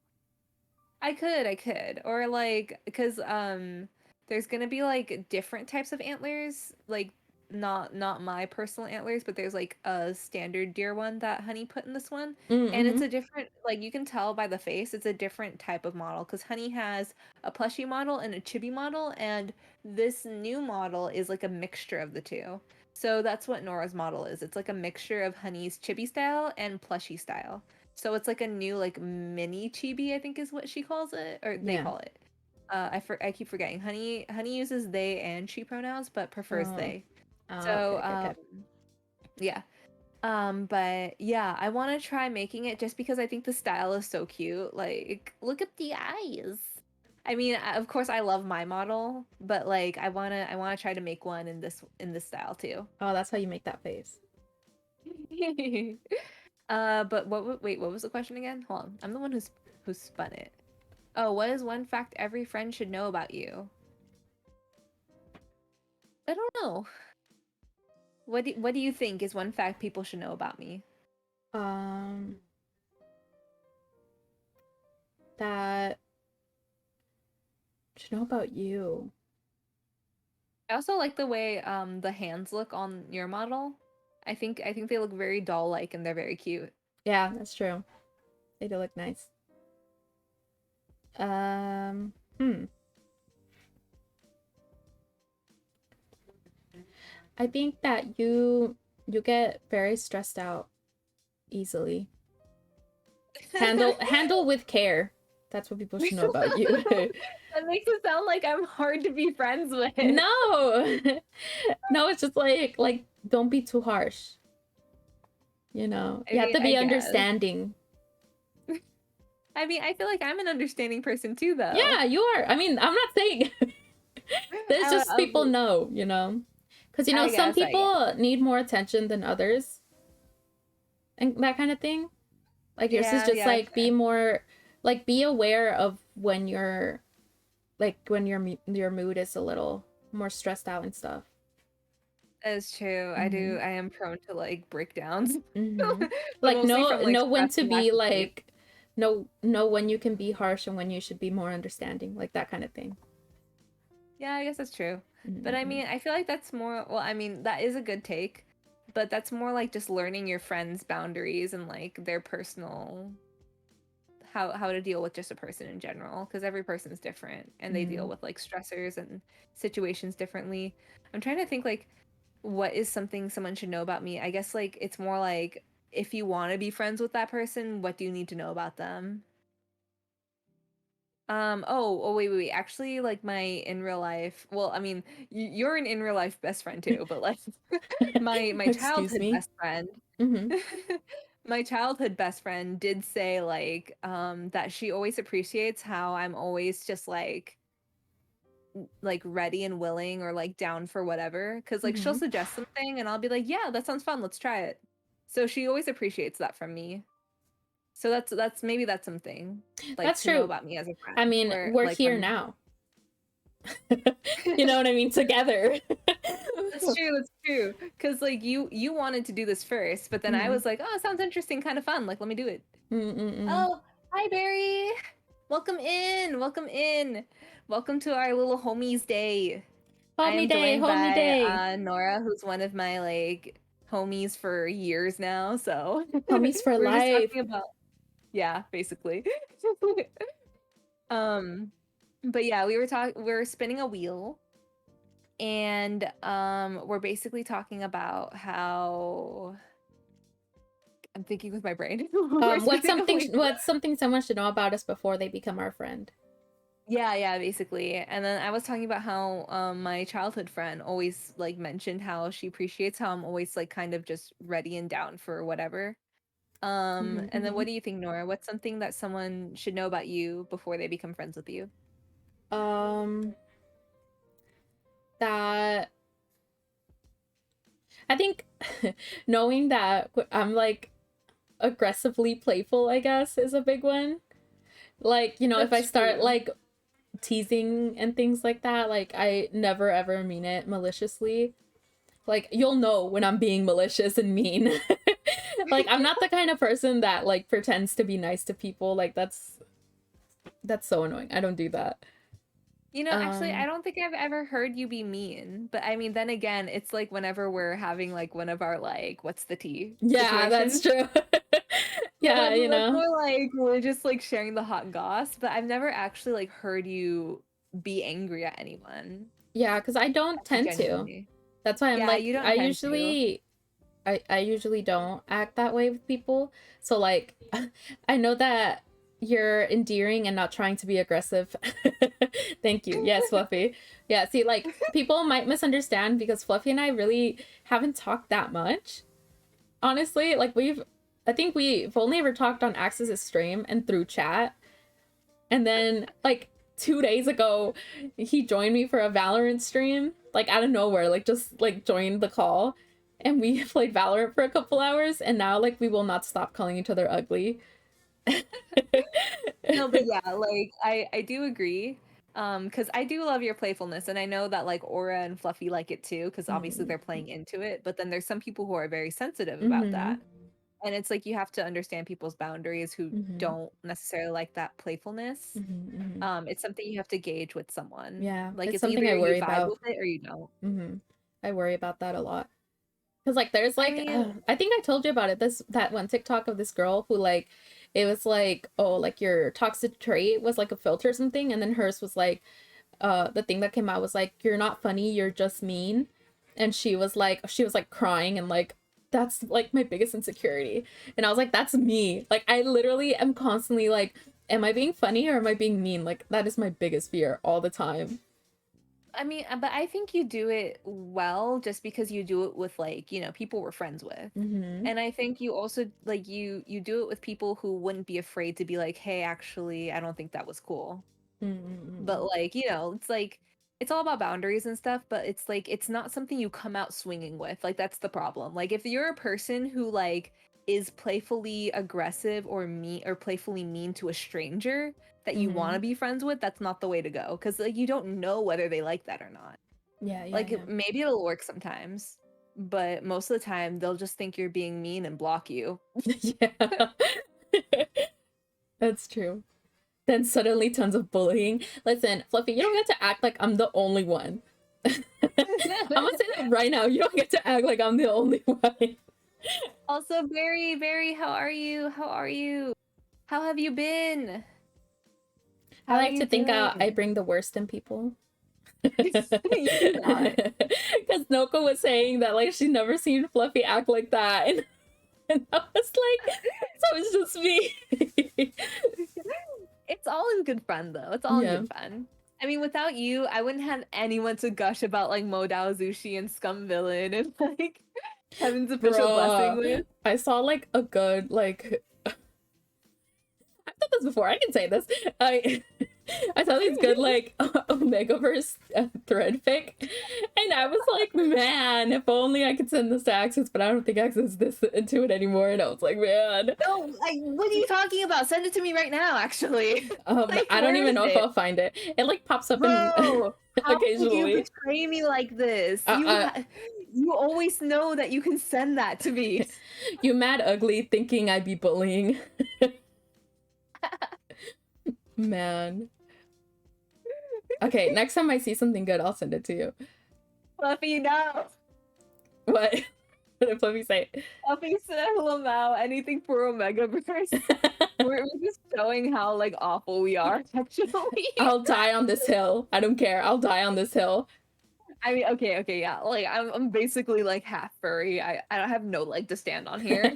I could. Or like because there's gonna be like different types of antlers, like not my personal antlers, but there's like a standard deer one that Honey put in this one. And it's Mm-hmm. a different like you can tell by the face, it's a different type of model because Honey has a plushie model and a chibi model, and this new model is like a mixture of the two. So that's what Nora's model is. It's like a mixture of Honey's chibi style and plushie style. So it's like a new like mini chibi, I think is what she calls it, or they Yeah. call it. I keep forgetting. Honey uses they and she pronouns, but prefers Oh. they. Oh, So okay. yeah. But yeah, I want to try making it just because I think the style is so cute. Like, look at the eyes. I mean, of course I love my model, but like I wanna try to make one in this style too. Oh, that's how you make that face. But wait, what was the question again? Hold on. I'm the one who spun it. Oh, what is one fact every friend should know about you? I don't know. What do you think is one fact people should know about me? Um, that should know about you. I also like the way the hands look on your model. I think they look very doll-like and they're very cute. Yeah, that's true. They do look nice. Hmm. I think that you get very stressed out easily. Handle with care. That's what people should know about you. That makes it sound like I'm hard to be friends with. No. No, it's just like don't be too harsh. You know. I You have mean, to I be guess. understanding. I mean, I feel like I'm an understanding person too, though. Yeah, you are. I mean, I'm not saying there's I, just people know, you know. Because I some guess, I guess. people need more attention than others and that kind of thing. Like yours is just Yeah, like be more like be aware of when you're like when your mood is a little more stressed out and stuff. That is true. Mm-hmm. I am prone to like breakdowns, Mm-hmm. but Like mostly from like know when stress to and lack be of sleep. like, know when you can be harsh and when you should be more understanding, like that kind of thing. Yeah, I guess that's true. But I Mm-hmm. mean, I feel like that's more, well, I mean, that is a good take, but that's more like just learning your friends' boundaries and like their personal how to deal with just a person in general because every person's different and they deal Mm-hmm. with like stressors and situations differently. I'm trying to think like what is something someone should know about me? I guess like it's more like if you want to be friends with that person, what do you need to know about them? Wait. Actually, like my in real life, well, I mean, you're an in real life best friend too, but like my Excuse childhood me. best friend, Mm-hmm. my childhood best friend did say like that she always appreciates how I'm always just like ready and willing or like down for whatever because like she'll Mm-hmm. suggest something and I'll be like, yeah, that sounds fun, let's try it. So she always appreciates that from me. So that's maybe that's something like That's to know true. about me as a I friend mean, where we're like here when now. You know what I mean? Together. That's true, that's true. Because like you wanted to do this first, but then I Mm-hmm. was like, oh, it sounds interesting, kind of fun. Like, let me do it. Mm-mm-mm. Oh, hi Barry. Welcome in. Welcome in. Welcome to our little homies day. I Homie am day, joined homie by day. Nora, who's one of my like homies for years now. So Homies for we're just life. talking about yeah, basically. um, but yeah, we're spinning a wheel and we're basically talking about how I'm thinking with my brain. We're spinning a wheel. What's something someone should know about us before they become our friend? Yeah, basically. And then I was talking about how my childhood friend always like mentioned how she appreciates how I'm always like kind of just ready and down for whatever. And then Mm-hmm. what do you think, Nora? What's something that someone should know about you before they become friends with you? Um, that I think knowing that I'm like aggressively playful, I guess, is a big one. Like, if I That's start true. like teasing and things like that, like I never ever mean it maliciously. Like you'll know when I'm being malicious and mean. Like I'm not the kind of person that like pretends to be nice to people. Like that's so annoying. I don't do that. You know, actually, I Um don't think I've ever heard you be mean, but I mean, then again, it's like whenever we're having like one of our like, what's the tea yeah, that's situations. true. Yeah, Yeah, that's more like we're just like sharing the hot goss, but I've never actually like heard you be angry at anyone. Yeah, because I don't tend to. Genuinely. That's why I'm Yeah, like you don't tend to. I usually don't act that way with people. So like I know that you're endearing and not trying to be aggressive. Thank you. Yes, Fluffy. Yeah, see like people might misunderstand because Fluffy and I really haven't talked that much. Honestly, like I think we've only ever talked on Axis' stream and through chat. And then like 2 days ago, he joined me for a Valorant stream, like out of nowhere, like just like joined the call. And we played Valorant for a couple hours, and now like we will not stop calling each other ugly. No, but yeah, like I do agree. Because I do love your playfulness, and I know that like Aura and Fluffy like it too, because obviously Mm-hmm. they're playing into it. But then there's some people who are very sensitive about Mm-hmm. that. And it's like you have to understand people's boundaries who Mm-hmm. don't necessarily like that playfulness. Mm-hmm. It's something you have to gauge with someone. Yeah, Like it's it's something either I you worry vibe about. with it or you don't. Mm-hmm. I worry about that a lot. Cause like there's I like mean, I think I told you about it. That one TikTok of this girl who like it was like, oh, like your toxic trait was like a filter or something, and then hers was like the thing that came out was like, you're not funny, you're just mean. And she was like crying and like that's like my biggest insecurity. And I was like, that's me. Like I literally am constantly like, am I being funny or am I being mean? Like that is my biggest fear all the time. but I think you do it well just because you do it with like, people we're friends with. Mm-hmm. And I think you also like you do it with people who wouldn't be afraid to be like, "Hey, actually, I don't think that was cool." But Mm-hmm. like, it's like it's all about boundaries and stuff, but it's like it's not something you come out swinging with. Like that's the problem. Like if you're a person who like is playfully aggressive or mean or playfully mean to a stranger that you want Mm-hmm. to be friends with, that's not the way to go because like you don't know whether they like that or not. Yeah, yeah, Like yeah. maybe it'll work sometimes. but most of the time they'll just think you're being mean and block you. Yeah. That's true. Then suddenly tons of bullying. Listen, Fluffy, you don't get to act like I'm the only one. I'm gonna say that right now. You don't get to act like I'm the only one. Also, Barry, how are you? How are you? How have you been? How I are like you to think I doing? bring the worst in people. You do not. Because Noko was saying that like she never seen Fluffy act like that, and I was like, so it's just me. It's all in good fun, though. It's all in Yeah. good fun. I mean, without you, I wouldn't have anyone to gush about like Modao Zushi and Scum Villain and like Heaven's official blessing Bruh, with. I saw like a good like I've done this before. I can say this. I saw these good like Omegaverse thread fic, and I was like, man, if only I could send this to Access, but I don't think Access this into it anymore. And I was like, man, No, like, what are you talking about? Send it to me right now, actually. Like, I don't where even is know if it? I'll find it. It like pops up in Bro, how could you occasionally. betray me like this? Uh, You always know that you can send that to me. you mad ugly thinking I'd be bullying. Man. Okay, next time I see something good, I'll send it to you. Fluffy, no. What? What did Fluffy say? Fluffy said Lamau, anything for Omegaverse. We're just showing how like awful we are, actually. I'll die on this hill. I don't care. I'll die on this hill. I mean, okay, yeah. Like I'm basically like half furry. I don't have no leg to stand on here.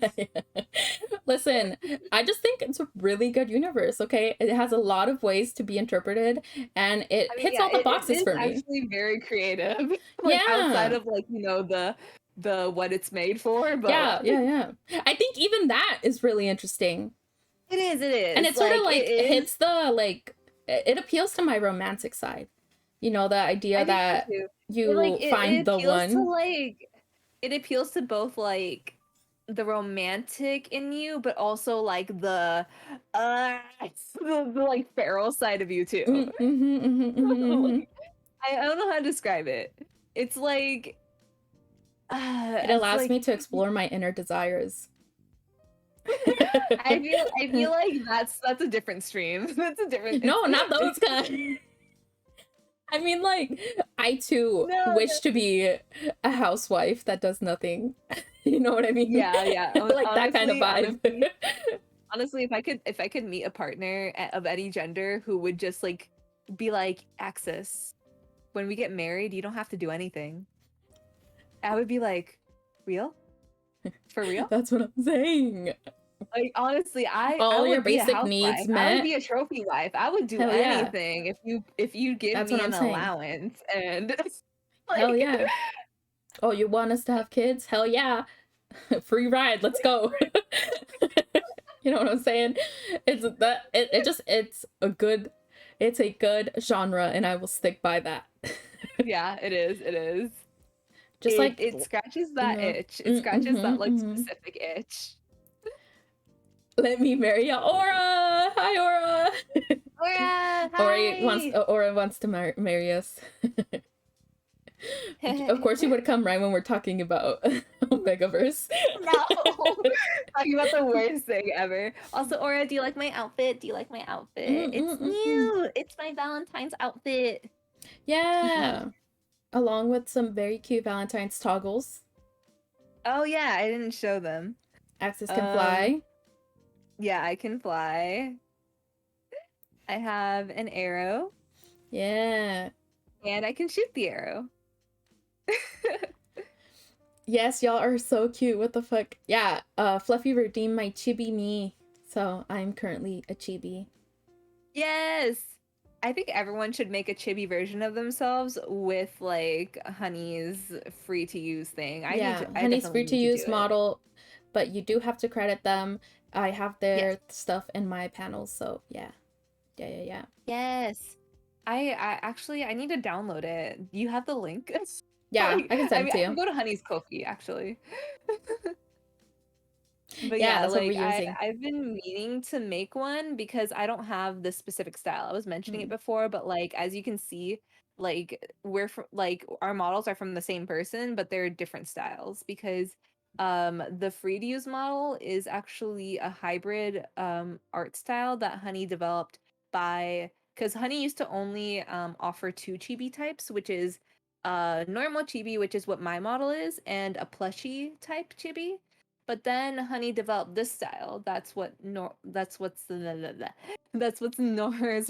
Listen, I just think it's a really good universe, okay? It has a lot of ways to be interpreted, and it I mean, hits yeah, all the it boxes is for me. actually very creative. Like outside Yeah. of like, the what it's made for, but Yeah. I think even that is really interesting. it is. And it sort of Like like it is. hits the like it appeals to my romantic side. You know, the idea I think so that too. you It find the appeals to one. like it appeals to both like the romantic in you, but also like uh the like feral side of you too. Like, I don't know how to describe it. It's like It it's allows me like to explore my inner desires. I feel like that's a different stream. That's a different No, not those it's kind. I mean, like, I too no, wish to be a housewife that does nothing. You know what I mean? yeah. Like that kind of vibe. Honestly, if I could meet a partner of any gender who would just like be like, Axis, when we get married, you don't have to do anything. I would be like, real? For real? That's what I'm saying. Like honestly, I All your would be a basic needs housewife. I would met. be a trophy wife. I would do Hell yeah. anything if you give That's what me I'm an saying. allowance and Hell like yeah. Oh, you want us to have kids? Hell yeah. Free ride. Let's go. You know what I'm saying? It's that it just it's a good genre and I will stick by that. yeah, it is. Just like It scratches that yeah. itch. It scratches that like Mm-hmm. specific itch. Let me marry Aura. Hi Aura. Aura, hi. Aura wants to marry us. Of course, you would come right when we're talking about Megaverse. No. Talking about the worst thing ever. Also, Aura, do you like my outfit? Do you like my outfit? It's new. It's my Valentine's outfit. Yeah, along with some very cute Valentine's toggles. Oh yeah, I didn't show them. Axis can fly. Yeah, I can fly. I have an arrow. Yeah. And I can shoot the arrow. Yes, y'all are so cute. What the fuck? Yeah, Fluffy redeemed my chibi me. So I'm currently a chibi. Yes! I think everyone should make a chibi version of themselves with like Honey's free to use thing. Honey's free to use model, but you do have to credit them. I have their stuff in my panels, so yeah. Yes. I actually I need to download it. You have the link? Yeah, I can send it to you. I can go to Honey's Ko-fi actually. But yeah, yeah, that's like what we're using. I've been meaning to make one because I don't have this specific style. I was mentioning it before, but like as you can see, like like our models are from the same person, but they're different styles because the free to use model is actually a hybrid art style that Honey developed by because Honey used to only offer two chibi types, which is normal chibi, which is what my model is, and a plushie type chibi. But then Honey developed this style. That's what's Nora's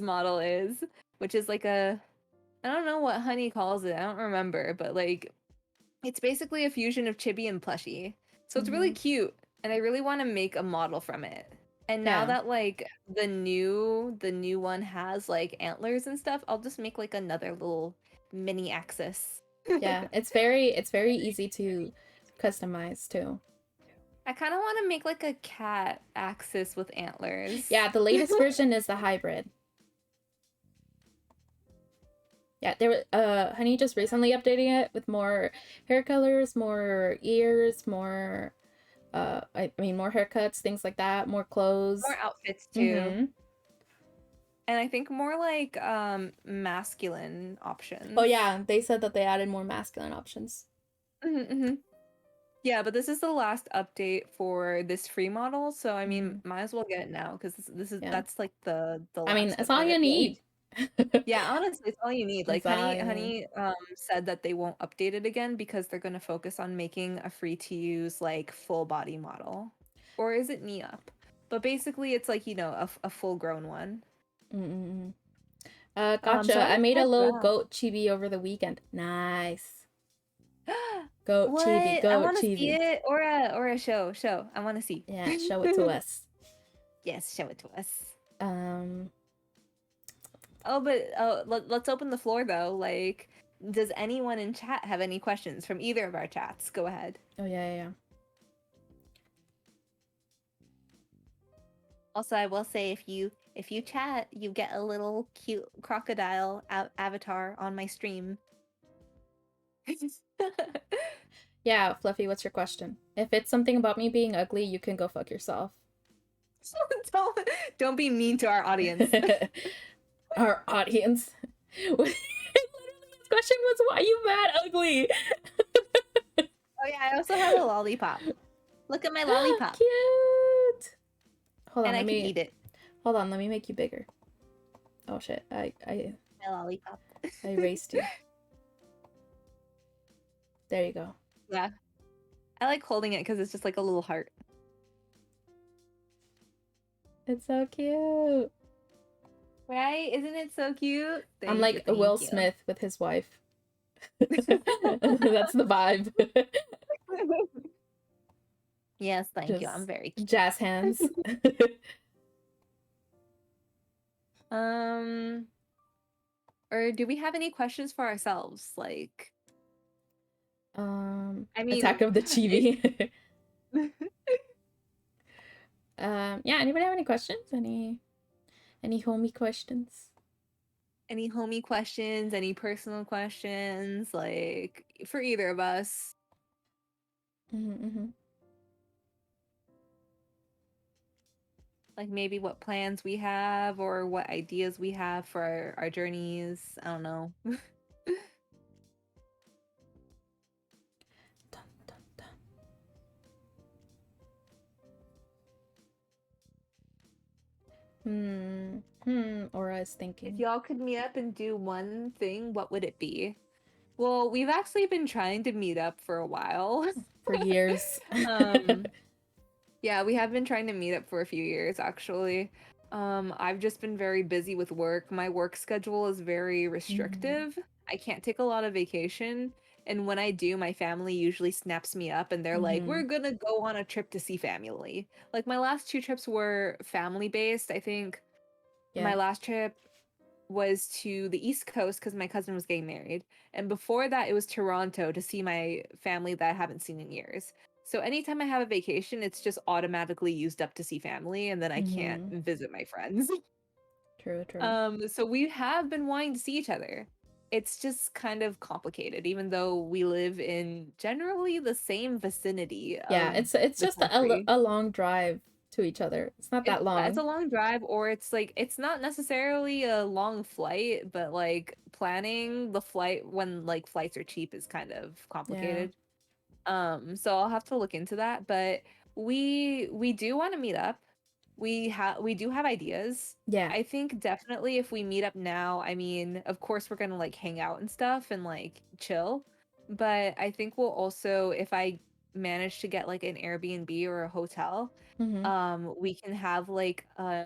model is, which is like a I don't know what Honey calls it. I don't remember, but like it's basically a fusion of chibi and plushie. So it's really Mm-hmm. cute, and I really want to make a model from it. And now Yeah. that like the new one has like antlers and stuff, I'll just make like another little mini axis. Yeah. It's very easy to customize too. I kind of want to make like a cat axis with antlers. Yeah, the latest version is the hybrid. Yeah, Honey just recently updating it with more hair colors, more ears, more I mean more haircuts, things like that, more clothes. More outfits too. Mm-hmm. And I think more like masculine options. Oh yeah, they said that they added more masculine options. Mm-hmm. Yeah, but this is the last update for this free model, so I mean, Mm. might as well get it now because this is Yeah. that's like the I mean, last that's of all you it. need. Yeah, honestly, it's all you need. Like That's all you need. Honey said that they won't update it again because they're gonna focus on making a free to use like full body model. Or is it knee up? But basically it's like, a full grown one. Mm-mm. So Gotcha. I'm I made a excited for little that. goat chibi over the weekend. Nice. Goat What? chibi, I goat want to see chibi. it or a show. I want to see. Yeah, show it to us. Yes, show it to us. Um, Oh, but let's open the floor though. Like, does anyone in chat have any questions from either of our chats? Go ahead. oh yeah. Also, I will say if you chat, you get a little cute crocodile avatar on my stream. Yeah, Fluffy, what's your question? If it's something about me being ugly, you can go fuck yourself. don't be mean to our audience. Our audience. Literally, his question was, why are you mad ugly? Oh yeah, I also have a lollipop. Look at my lollipop. Cute. Hold on, And I let can me eat it. hold on, let me make you bigger. Oh shit, I My lollipop. I erased you. There you go. Yeah. I like holding it because it's just like a little heart. It's so cute. Right? Isn't it so cute? I'm like Will Smith with his wife. That's the vibe. Yes, thank you. Just I'm very cute. jazz hands. Or do we have any questions for ourselves? Like, I mean, Attack of the Chibi. Yeah, anybody have any questions? Any homie questions? any homie questions, any personal questions, like for either of us? Mm-hmm. Like maybe what plans we have or what ideas we have for our journeys. I don't know. Dun, dun, dun. Aura is thinking. If y'all could meet up and do one thing, what would it be? Well, we've actually been trying to meet up for a while. For years. Yeah, we have been trying to meet up for a few years actually. I've just been very busy with work. My work schedule is very restrictive. I can't take a lot of vacation, and when I do, my family usually snaps me up and they're like, "We're gonna go on a trip to see family." Like my last two trips were family based. I think my Yeah. last trip was to the East Coast because my cousin was getting married. And before that, it was Toronto to see my family that I haven't seen in years. So anytime I have a vacation, it's just automatically used up to see family, and then I can't visit my friends. True. So we have been wanting to see each other. It's just kind of complicated, even though we live in generally the same vicinity Yeah, of it's the just country. a long drive to each other. It's not that It's long. a long drive, or it's like it's not necessarily a long flight, but like planning the flight when like flights are cheap is kind of Yeah. complicated. So I'll have to look into that, but we do want to meet up. We do have ideas. Yeah. I think definitely if we meet up now, I mean, of course we're gonna like hang out and stuff and like chill, but I think we'll also, if I manage to get like an Airbnb or a hotel, Mm-hmm. we can have like an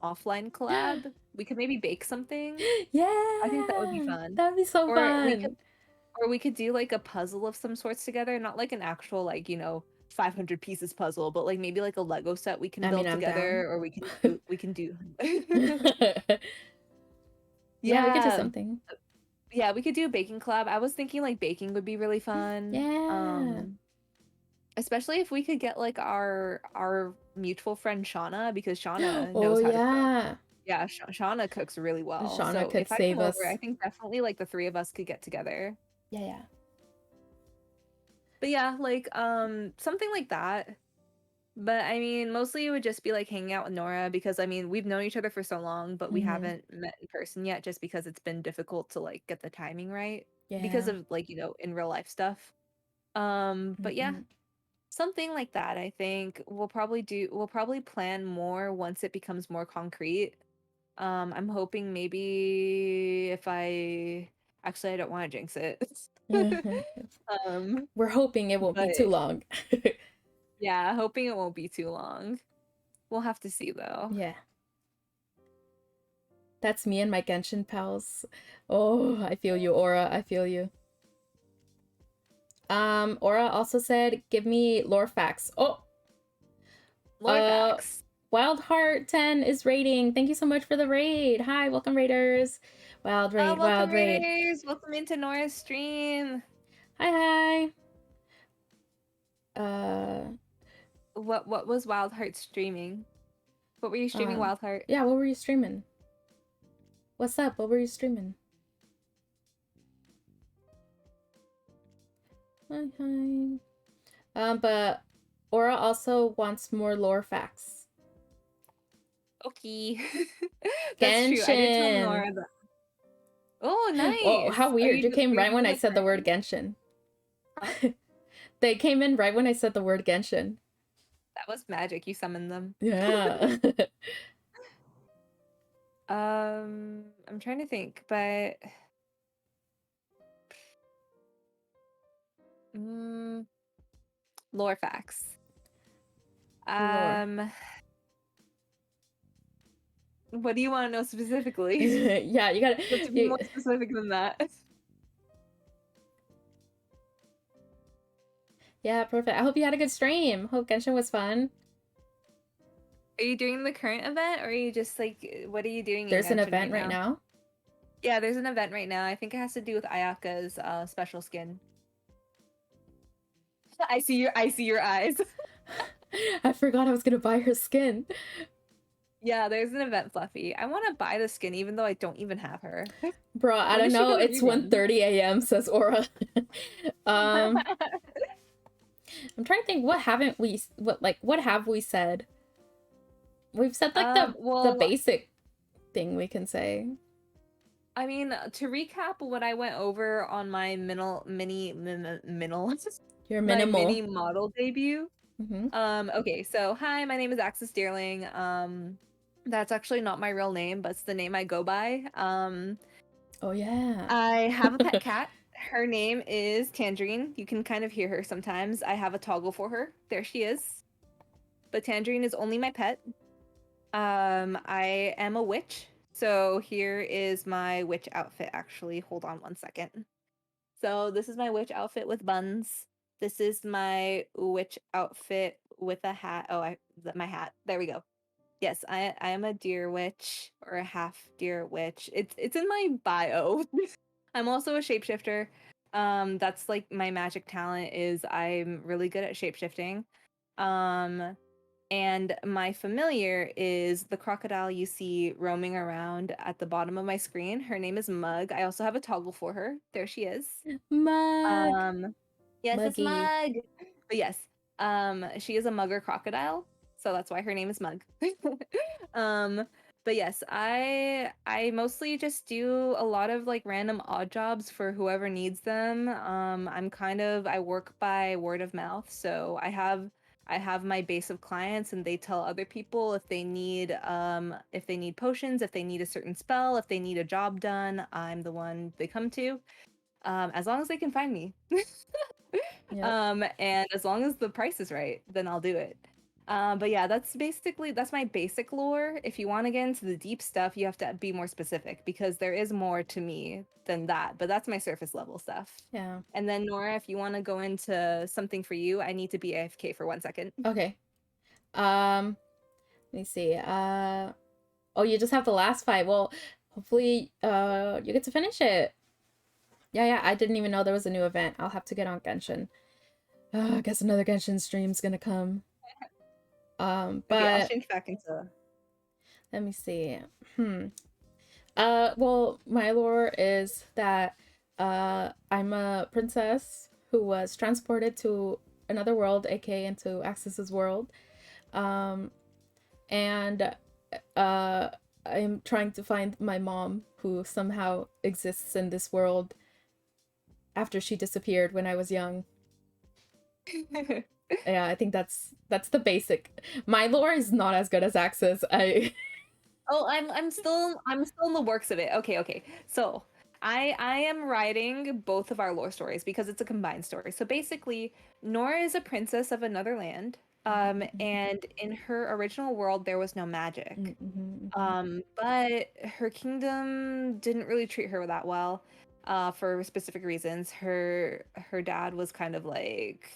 offline collab. We could maybe bake something. I think that would be Yeah. fun. That would be so Or we could fun. or we could do like a puzzle of some sorts together, not like an actual like, 500 pieces puzzle, but like maybe like a Lego set we can I mean, build I'm down. together, or we can do Yeah, we could do Yeah. something. Yeah, we could do a baking collab. I was thinking like baking would be really fun. Yeah. Especially if we could get like our mutual friend Shauna, because Shauna Oh knows how to cook. yeah. Yeah, Shauna cooks really well. Shauna So could if I save come over, I us. think definitely like the three of us could get together. Yeah, yeah. But yeah, like something like that. But I mean, mostly it would just be like hanging out with Nora, because I mean, we've known each other for so long, but we Mm-hmm. haven't met in person yet, just because it's been difficult to like get the timing right because Yeah. of like, in real life stuff. But yeah, Mm-hmm. something like that. I think we'll probably plan more once it becomes more concrete. I'm hoping maybe if I actually I don't want to jinx it. Um, We're hoping it won't but be too long. yeah, hoping it won't be too long. We'll have to see though. Yeah. That's me and my Genshin pals. Oh, I feel you, Aura. I feel you. Aura also said, give me lore facts. Oh, Lore facts. Wild Heart 10 is raiding. Thank you so much for the raid. Hi, welcome raiders. Wild Oh, raid, welcome wild raid. raiders. Welcome into Nora's stream. Hi, hi. What was Wild Heart streaming? What were you streaming, Wild Heart? Yeah, what were you streaming? What's up? What were you streaming? Hi. But Aura also wants more lore facts. Okay. That's true. I did tell Genshin. Nora that. Oh, nice. Oh, how weird. You came are right doing when I the said the word current? Genshin. Huh? They came in right when I said the word Genshin. That was magic. You summoned them. Yeah. I'm trying to think, but lore facts. Lore. What do you want to know specifically? Yeah, you gotta. You have to be more specific than that. Yeah, perfect. I hope you had a good stream. Hope Genshin was fun. Are you doing the current event, or are you just like, what are you doing in There's an Genshin event right now. Yeah, there's an event right now. I think it has to do with Ayaka's special skin. I see your eyes. I forgot I was gonna buy her skin. Yeah, there's an event, Fluffy. I want to buy the skin even though I don't even have her. Bro, I When don't is she know. gonna It's rerun? 1:30 a.m. says Aura. I'm trying to think, what have we said? We've said like the Well, basic thing we can say. I mean, to recap what I went over on my mini You're my minimal. mini model debut. Mm-hmm. Okay, so hi, my name is Axis Deerling. That's actually not my real name, but it's the name I go by. Oh yeah. I have a pet cat. Her name is Tangerine. You can kind of hear her sometimes. I have a toggle for her. There she is. But Tangerine is only my pet. I am a witch. So here is my witch outfit, actually. Hold on one second. So this is my witch outfit with buns. This is my witch outfit with a hat. Oh, my hat. There we go. Yes, I am a deer witch, or a half deer witch. It's in my bio. I'm also a shapeshifter. That's like my magic talent, is I'm really good at shapeshifting. And my familiar is the crocodile you see roaming around at the bottom of my screen. Her name is Mug. I also have a toggle for her. There she is. Mug. Yes, it's Muggy. Mug. But yes, she is a mugger crocodile. so that's why her name is Mug. um, but yes, I mostly just do a lot of like random odd jobs for whoever needs them. I work by word of mouth, so I have my base of clients and they tell other people if they need potions, if they need a certain spell, if they need a job done, I'm the one they come to. As long as they can find me. Yep. And as long as the price is right, then I'll do it. But yeah, that's my basic lore. If you want to get into the deep stuff, you have to be more specific because there is more to me than that. But that's my surface level stuff. Yeah. And then Nora, if you want to go into something for you, I need to be AFK for 1 second. Okay. Let me see. Oh, you just have the last fight. Well, hopefully, you get to finish it. Yeah. I didn't even know there was a new event. I'll have to get on Genshin. I guess another Genshin stream's gonna come. Okay, I'll But change back into. let me see. Well, my lore is that I'm a princess who was transported to another world, aka into Axis's world. And I'm trying to find my mom, who somehow exists in this world after she disappeared when I was young. Yeah, I think that's the basic. My lore is not as good as Axis. Oh, I'm still in the works of it. Okay. So I am writing both of our lore stories because it's a combined story. So basically, Nora is a princess of another land. And in her original world there was no magic. But her kingdom didn't really treat her that well, for specific reasons. Her dad was kind of like,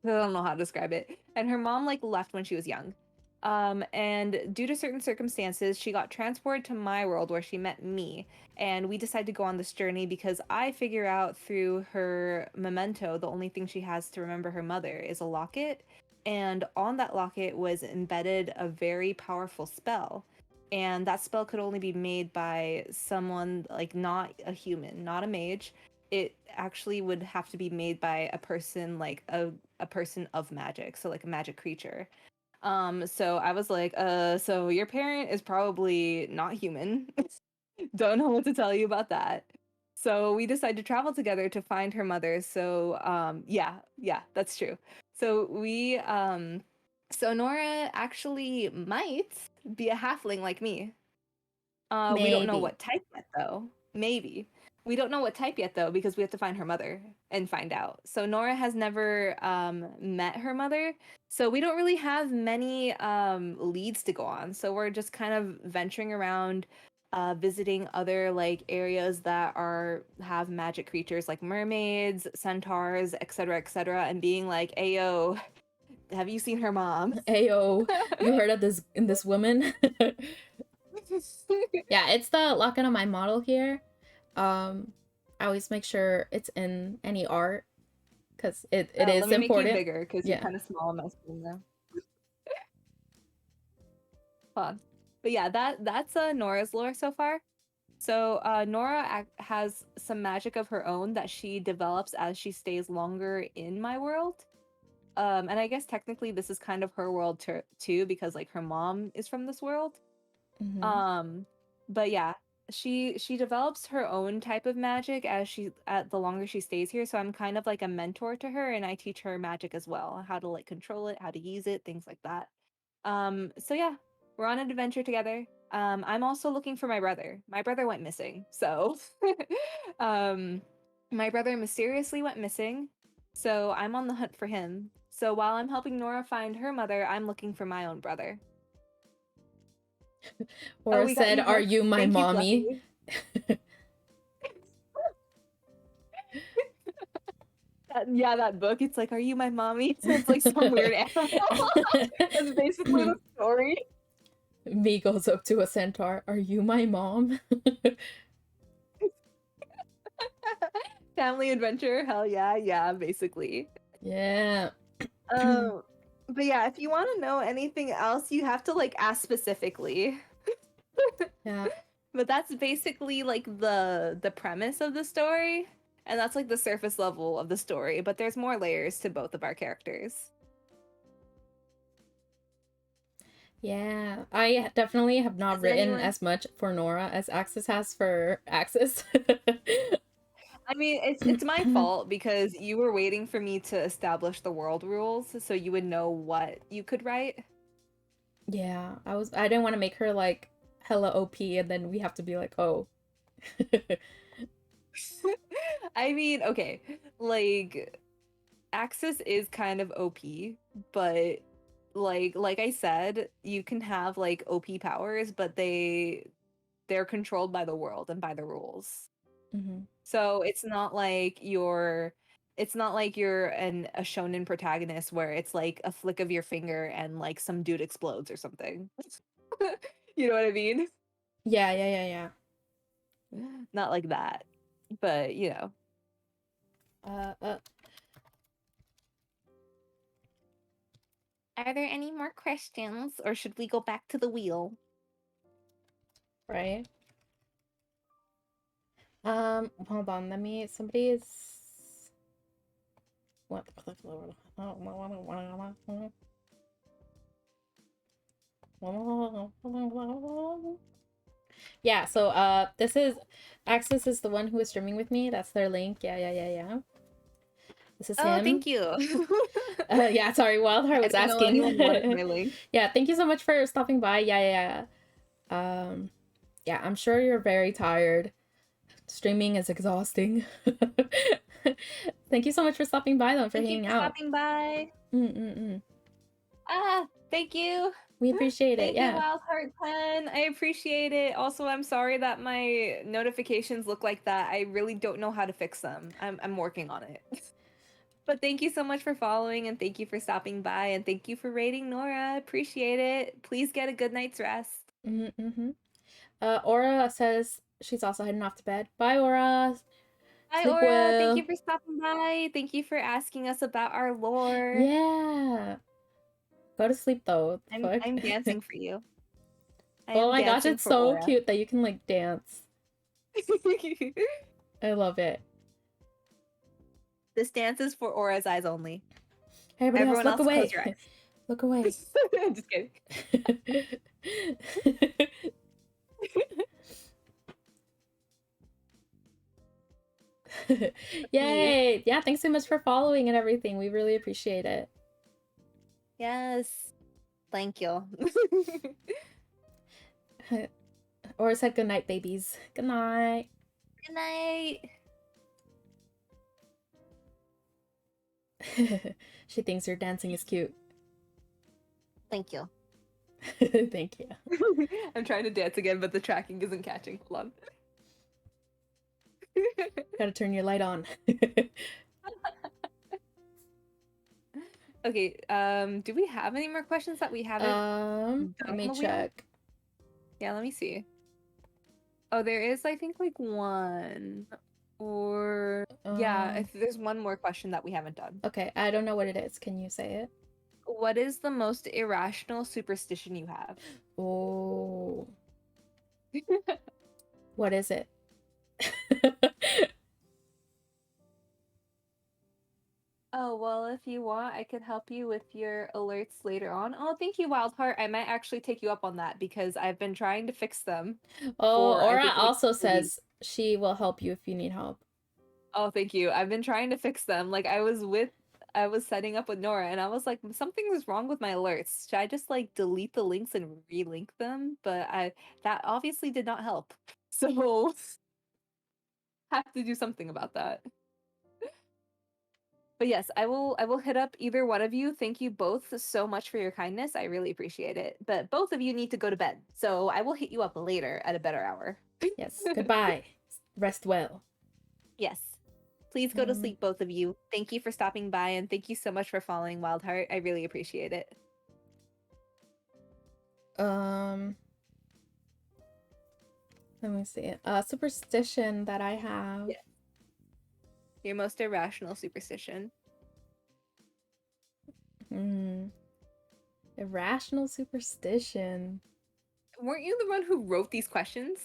I don't know how to describe it. And her mom like left when she was young. And due to certain circumstances, she got transported to my world where she met me. And we decided to go on this journey because I figure out through her memento, the only thing she has to remember her mother is a locket. And on that locket was embedded a very powerful spell. And that spell could only be made by someone like not a human, not a mage. It actually would have to be made by a person like a person of magic, so like a magic creature. So I was like, so your parent is probably not human. Don't know what to tell you about that. So we decided to travel together to find her mother. So yeah, that's true. So so Nora actually might be a halfling like me. We don't know Maybe. what type yet, though. Maybe. We don't know what type yet, though, because we have to find her mother and find out. So Nora has never met her mother, so we don't really have many leads to go on. So we're just kind of venturing around, visiting other like areas that have magic creatures like mermaids, centaurs, etc., and being like, "Ayo, have you seen her mom?" Ayo, you heard of this woman? Yeah, it's the locket on my model here. I always make sure it's in any art because it Let is me make you important. bigger because you're Yeah. kind of small on my screen now. Fun. But yeah, that's Nora's lore so far. So Nora has some magic of her own that she develops as she stays longer in my world. And I guess technically this is kind of her world too because like her mom is from this world. Um, but yeah, she develops her own type of magic as the longer she stays here. So I'm kind of like a mentor to her, and I teach her magic as well, how to like control it, how to use it, things like that. So yeah, we're on an adventure together. I'm also looking for my brother. My brother went missing, so um, my brother mysteriously went missing. So I'm on the hunt for him. So while I'm helping Nora find her mother, I'm looking for my own brother. Oh, Or we got said, you "Are hooked. you my Thank you, mommy?" Fluffy. Yeah, that book. It's like, "Are you my mommy?" So it's like some weird animal. That's basically the story. Me goes up to a centaur. "Are you my mom?" Family adventure. Hell yeah, basically. Yeah. Um, but yeah, if you want to know anything else, you have to like ask specifically. Yeah. But that's basically like the premise of the story, and that's like the surface level of the story. But there's more layers to both of our characters. Yeah, I definitely have not Has written anyone? as much for Nora as Axis has for Axis. I mean, it's my fault because you were waiting for me to establish the world rules so you would know what you could write. Yeah, I didn't want to make her like hella OP and then we have to be like, oh. I mean, okay, like Axis is kind of OP, but like I said, you can have like OP powers, but they're controlled by the world and by the rules. Hmm. So it's not like you're a shonen protagonist where it's like a flick of your finger and like some dude explodes or something. You know what I mean? Yeah, yeah, yeah, Not like that. But, you know. yeah. Are there any more questions or should we go back to the wheel? Right. Hold on, somebody is what yeah, so this is Axis is the one who is streaming with me. That's their link. Yeah, yeah, yeah, yeah. This is Oh, him. thank you. Yeah, sorry, Wildheart I was didn't know asking. anyone wanted my link. Yeah, thank you so much for stopping by. Yeah, yeah, yeah. Yeah, I'm sure you're very tired. Streaming is exhausting. Thank you so much for stopping by though, and for Thank you hanging for out. stopping by. Mm-mm-mm. Thank you. We appreciate it, Thank you, yeah. Wild Heart 10. I appreciate it. Also, I'm sorry that my notifications look like that. I really don't know how to fix them. I'm working on it. But thank you so much for following and thank you for stopping by and thank you for rating Nora. Appreciate it. Please get a good night's rest. Mm-hmm. Aura says she's also heading off to bed. Bye, Aura. Hi, Sleep Aura. Thank you well. for stopping by. Thank you for asking us about our lore. Yeah. Go to sleep though. I'm Fuck. I'm dancing for you. I Oh am my gosh, dancing it's for so Aura. cute that you can like dance. I love it. This dance is for Aura's eyes only. Everybody else, Everyone look else, close away. your eyes. Look away. Just kidding. Me. Yay! Yeah, thanks so much for following and everything. We really appreciate it. Yes. Thank you. Or said good night, babies. Good night. Good night. She thinks your dancing is cute. Thank you. Thank you. I'm trying to dance again, but the tracking isn't catching. Hold on. Gotta turn your light on. Okay, do we have any more questions that we haven't done Let me on the wheel? check. Yeah, let me see. Oh, there is, I think, like one or yeah, there's one more question that we haven't done. Okay, I don't know what it is. Can you say it? What is the most irrational superstition you have? Oh. What is it? Oh, well, if you want, I could help you with your alerts later on. Oh, thank you, Wildheart. I might actually take you up on that because I've been trying to fix them Oh, for, I Aura think, like also a week. says she will help you if you need help. Oh, thank you. I've been trying to fix them. Like I was setting up with Nora and I was like, something is wrong with my alerts. Should I just like delete the links and relink them? But that obviously did not help. So have to do something about that. But yes, I will hit up either one of you. Thank you both so much for your kindness. I really appreciate it. But both of you need to go to bed. So I will hit you up later at a better hour. Yes. Goodbye. Rest well. Yes. Please go to sleep, both of you. Thank you for stopping by and thank you so much for following Wildheart. I really appreciate it. Let me see. Superstition that I have. Yeah. Your most irrational superstition. Irrational superstition. Weren't you the one who wrote these questions?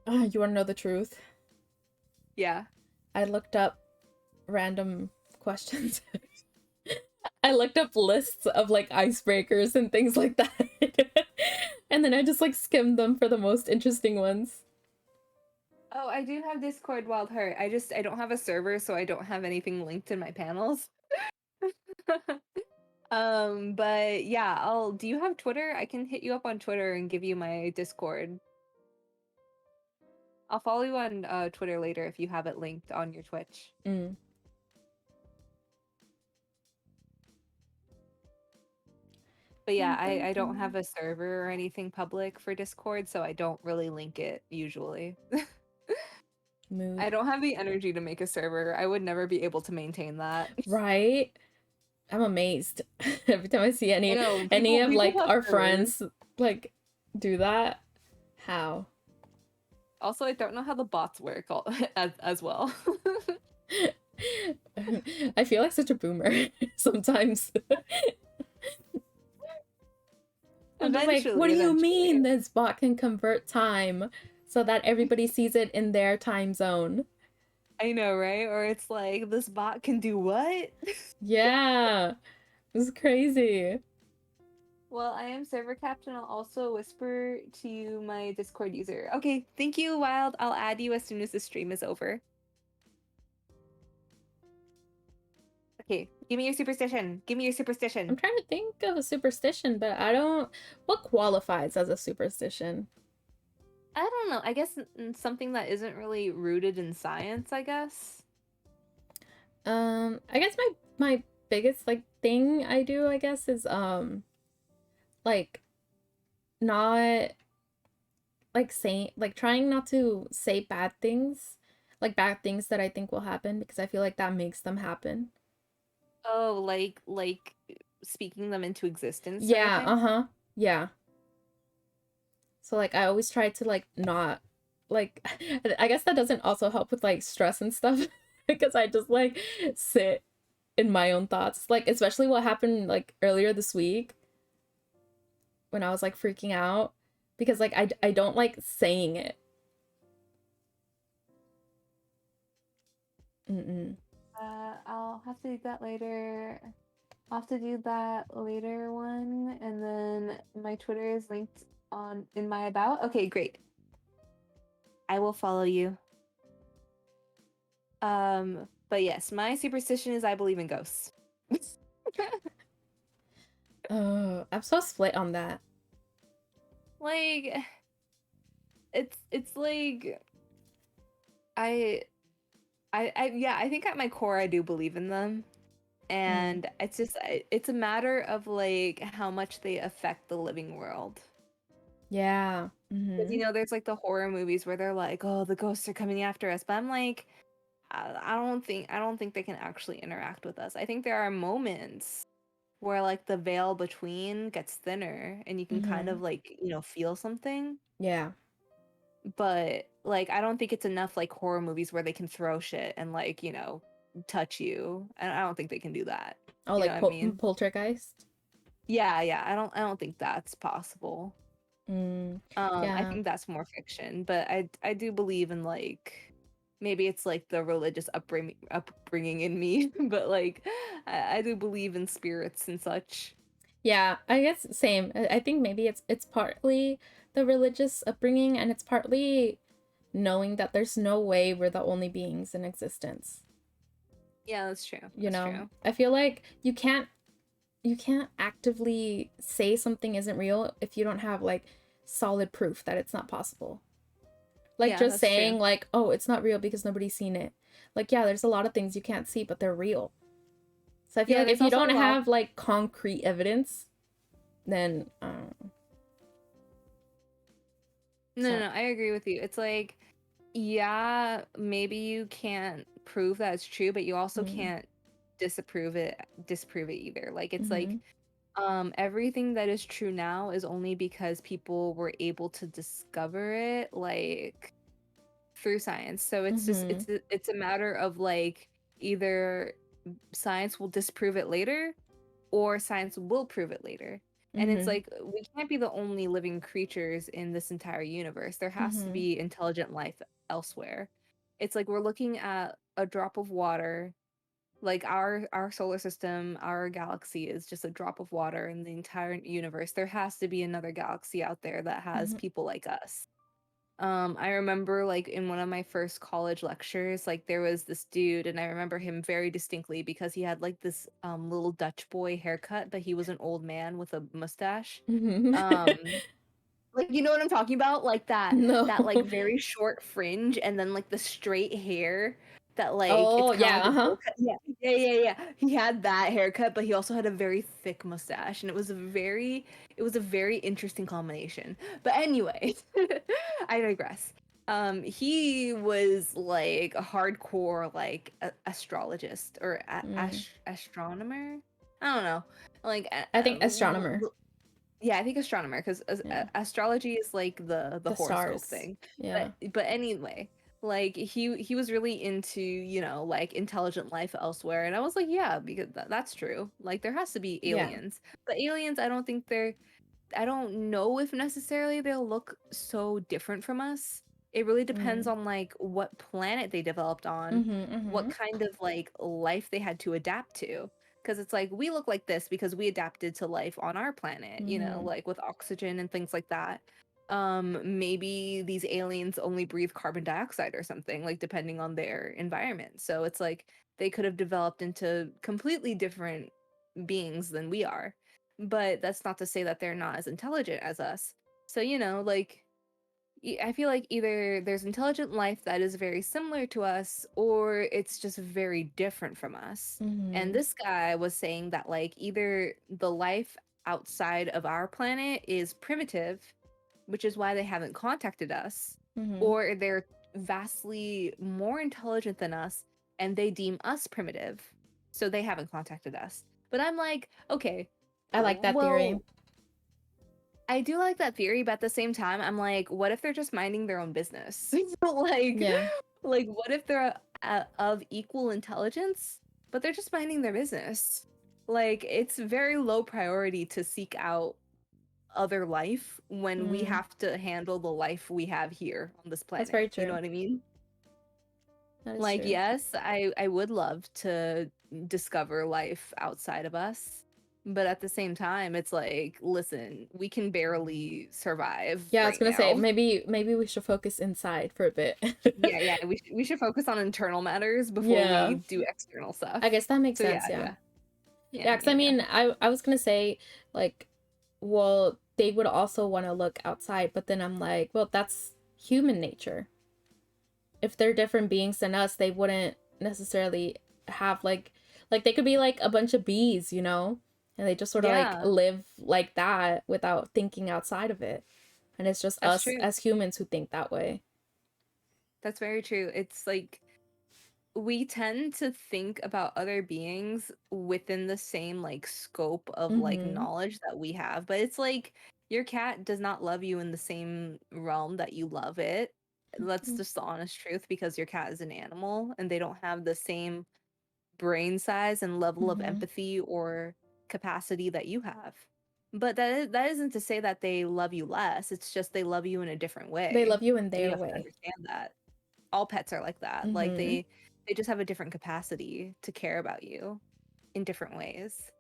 You want to know the truth? Yeah. I looked up random questions. I looked up lists of like icebreakers and things like that. And then I just like skimmed them for the most interesting ones. Oh, I do have Discord Wild Heart. I don't have a server, so I don't have anything linked in my panels. But yeah, do you have Twitter? I can hit you up on Twitter and give you my Discord. I'll follow you on Twitter later if you have it linked on your Twitch. Mm. But yeah, I don't have a server or anything public for Discord, so I don't really link it usually. Mood. I don't have the energy to make a server. I would never be able to maintain that. Right? I'm amazed every time I see I any know, of people like have our servers. friends like do that. How? Also, I don't know how the bots work as well. I feel like such a boomer sometimes. I'm just like, what do you mean Eventually. this bot can convert time so that everybody sees it in their time zone? I know, right? Or it's like, this bot can do what? Yeah, it's crazy. Well, I am server captain. I'll also whisper to you my Discord user. Okay, thank you, Wild. I'll add you as soon as the stream is over. Okay, give me your superstition. Give me your superstition. I'm trying to think of a superstition, but I don't. What qualifies as a superstition? I don't know. I guess something that isn't really rooted in science, I guess. I guess my biggest like thing I do, I guess, is like not like saying like trying not to say bad things, like bad things that I think will happen because I feel like that makes them happen. Oh, like speaking them into existence sort of Yeah, thing? uh-huh. Yeah. So like I always try to like not like I guess that doesn't also help with like stress and stuff because I just like sit in my own thoughts. Like especially what happened like earlier this week when I was like freaking out because like I don't like saying it. Mm-mm. I'll have to do that later. I'll have to do that later one, and then my Twitter is linked on in my about. Okay, great. I will follow you. But yes, my superstition is I believe in ghosts. Oh, I'm so split on that. Like it's like I yeah, I think at my core I do believe in them. Mm. And it's just it's a matter of like how much they affect the living world. Yeah. Because Mm-hmm. you know, there's like the horror movies where they're like, "Oh, the ghosts are coming after us," but I'm like, I don't think they can actually interact with us. I think there are moments where like the veil between gets thinner and you can kind Mm-hmm. of like, you know, feel something. Yeah. But like I don't think it's enough like horror movies where they can throw shit and like, you know, touch you. And I don't think they can do that. Oh, You know like what I mean? poltergeist. Yeah, yeah. I don't think that's possible. Mm. I Yeah. think that's more fiction, but I do believe in like maybe it's like the religious upbringing in me, but like I do believe in spirits and such. Yeah, I guess same. I think maybe it's partly the religious upbringing and it's partly knowing that there's no way we're the only beings in existence. Yeah, that's true. You That's know, true. I feel like you can't actively say something isn't real if you don't have like solid proof that it's not possible. Like Yeah, just that's true. saying like, "Oh, it's not real because nobody's seen it." Like yeah, there's a lot of things you can't see, but they're real. So I feel Yeah, like if there's you also don't a lot. have like concrete evidence, then No, no, so no, I agree with you. It's like, yeah, maybe you can't prove that it's true, but you also mm, can't disprove it either. Like it's mm-hmm, like everything that is true now is only because people were able to discover it like through science. So it's just mm-hmm, it's a matter of like either science will disprove it later or science will prove it later. And it's mm-hmm, like we can't be the only living creatures in this entire universe. There has to mm-hmm, be intelligent life elsewhere. It's like we're looking at a drop of water Like our solar system, our galaxy is just a drop of water in the entire universe. There has to be another galaxy out there that has Mhm. people like us. I remember like in one of my first college lectures, like there was this dude, and I remember him very distinctly because he had like this little Dutch boy haircut, but he was an old man with a mustache. Mhm. Um, like you know what I'm talking about? Like that No. like very short fringe and then like the straight hair that like it's Oh, kind of yeah, like a uh-huh. bowl cut. Yeah. Yeah. He had that haircut, but he also had a very thick mustache and it was a very interesting combination. But anyway, I digress. He was like a hardcore like astrologist or Mm. astronomer. I don't know. Like I think astronomer. yeah, I think astronomer because Yeah. astrology is like the The horoscope stars. thing. Yeah. But anyway, like he was really into, like intelligent life elsewhere and I was like, yeah, because that's true. Like there has to be Yeah. aliens. But aliens, I don't know if necessarily they'll look so different from us. It really depends Mm. on like what planet they developed on, Mhm, what mhm. kind of like life they had to adapt to. Because it's like we look like this because we adapted to life on our planet, Mhm. like with oxygen and things like that. Maybe these aliens only breathe carbon dioxide or something, like depending on their environment. So it's like they could have developed into completely different beings than we are, but that's not to say that they're not as intelligent as us. So, like I feel like either there's intelligent life that is very similar to us or it's just very different from us. And Mhm. this guy was saying that like either the life outside of our planet is primitive, which is why they haven't contacted us, Mhm. or they're vastly more intelligent than us and they deem us primitive, so they haven't contacted us. But I'm like, okay, I like that theory. well, I do like that theory, but at the same time, I'm like, what if they're just minding their own business? like, Yeah. like, what if they're of equal intelligence, but they're just minding their business? Like, it's very low priority to seek out other life when we Mm. have to handle the life we have here on this That's planet. very You know true. what I mean? That is Like, true. yes, I would love to discover life outside of us, but at the same time, it's like, listen, we can barely survive Yeah, I was right gonna say now. maybe we should focus inside for a bit. Yeah, we should focus on internal matters before we Yeah. do external stuff. I guess that makes So sense, yeah, yeah. yeah, Yeah, yeah, because yeah, I yeah. mean, I was gonna say, like, well, they would also want to look outside, but then I'm like, well, that's human nature. If they're different beings than us, they wouldn't necessarily have like they could be like a bunch of bees, you know? And they just sort of like Yeah, live like that without thinking outside of it. And it's just that's us true. as humans who think that way. That's very true. It's like we tend to think about other beings within the same like scope of like Mm-hmm. knowledge that we have, but it's like your cat does not love you in the same realm that you love it. That's just the honest truth because your cat is an animal and they don't have the same brain size and level of Mm-hmm. empathy or capacity that you have. But that isn't to say that they love you less. It's just they love you in a different They way. love you in And you their have to way. understand that all pets are like that. Like Mm-hmm. they just have a different capacity to care about you in different ways.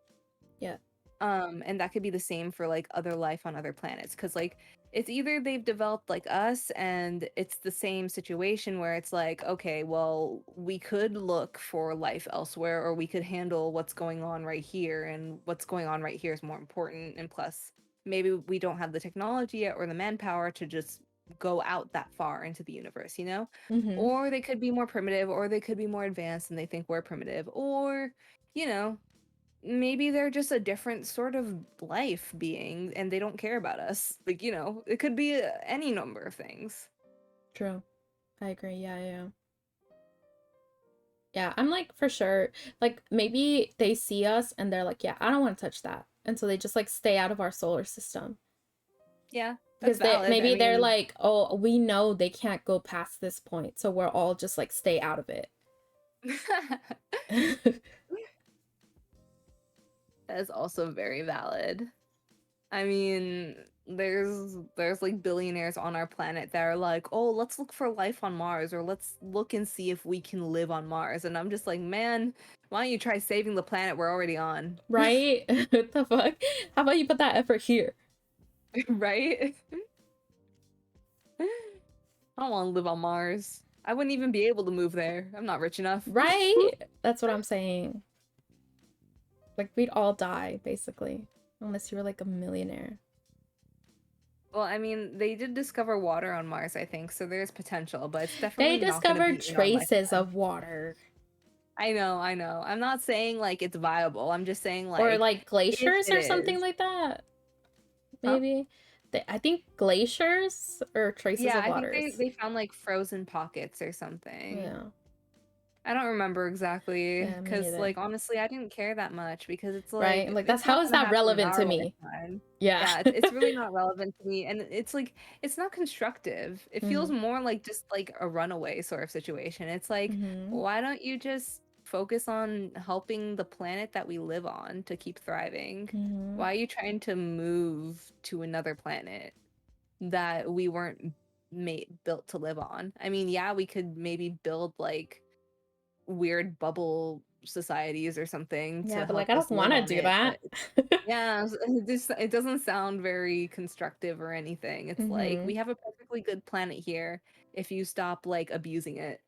Yeah. And that could be the same for like other life on other planets because like it's either they've developed like us and it's the same situation where it's like, okay, well, we could look for life elsewhere or we could handle what's going on right here, and what's going on right here is more important, and plus maybe we don't have the technology yet or the manpower to just go out that far into the universe, you know? Mm-hmm. Or they could be more primitive or they could be more advanced and they think we're primitive, or you know, maybe they're just a different sort of life being and they don't care about us. Like, it could be any number of things. True. I agree. Yeah, yeah. Yeah, I'm like for sure. Like maybe they see us and they're like, yeah, I don't want to touch that. And so they just like stay out of our solar system. Yeah, that's Because they valid. I maybe they're mean, like, oh, we know they can't go past this point, so we're all just like stay out of it. that is also very valid. I mean, there's like billionaires on our planet that are like, "Oh, let's look for life on Mars or let's look and see if we can live on Mars." And I'm just like, "Man, Why don't you try saving the planet we're already on? Right? What the fuck? How about you put that effort here? Right? I don't want to live on Mars. I wouldn't even be able to move there. I'm not rich enough. Right? That's what I'm saying. Like, we'd all die, basically. Unless you were like a millionaire. Well, I mean, they did discover water on Mars, I think, so there's potential, but it's They definitely not going to discovered be in our traces lifetime. of water. I know, I know. I'm not saying like it's viable. I'm just saying Or like like if glaciers it or something is. like that. Huh? Maybe. I think glaciers or traces Yeah, of I think they waters. they found like frozen pockets or something. Yeah. I don't remember exactly Yeah, me because neither. like honestly, I didn't care that much because it's Right? like Like, that's it's how not is gonna that happen in relevant to our me? lifetime. Yeah. Yeah, it's really not relevant to me, and it's like it's not constructive. It feels Mm-hmm. more like just like a runaway sort of situation. It's like, Mm-hmm. why don't you just focus on helping the planet that we live on to keep thriving? Mm-hmm. Why are you trying to move to another planet that we weren't made built to live on? I mean, yeah, we could maybe build like weird bubble societies or something Yeah, to but like, I help don't us want live to on do it, that. but yeah, it doesn't sound very constructive or anything. It's like Mm-hmm. we have a perfectly good planet here if you stop like abusing it.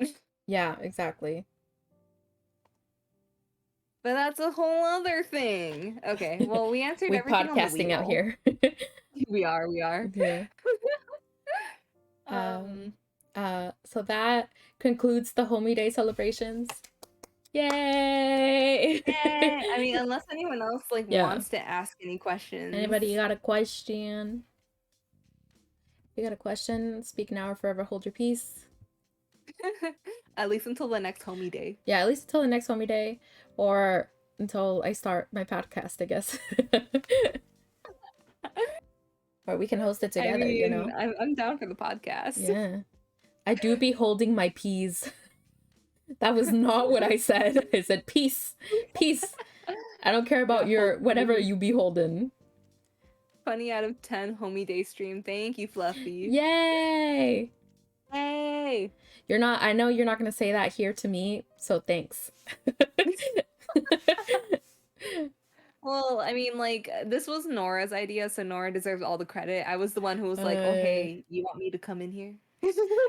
Yeah, exactly. But that's a whole other thing. Okay, well, we answered We everything on the podcasting out wheel. here. We are. Yeah. Um, So that concludes the Homie Day celebrations. Yay! I mean, unless anyone else like Yeah. wants to ask any questions. Anybody got a question? If you got a question, speak now or forever hold your peace. At least until the next homie day. Yeah, at least until the next Homie Day, or until I start my podcast, I guess. Or we can host it I together, you mean, know? I'm down for the podcast. Yeah. I do be holding my peas. That was not what I said. I said peace. Peace. I don't care about Yeah, your whatever you be holding. 20 out of 10 homie day stream. Thank you, Fluffy. Yay! Hey. I know you're not gonna say that here to me, so thanks. Well, I mean, like, this was Nora's idea, so Nora deserves all the credit. I was the one who was like, oh, hey, you want me to come in here?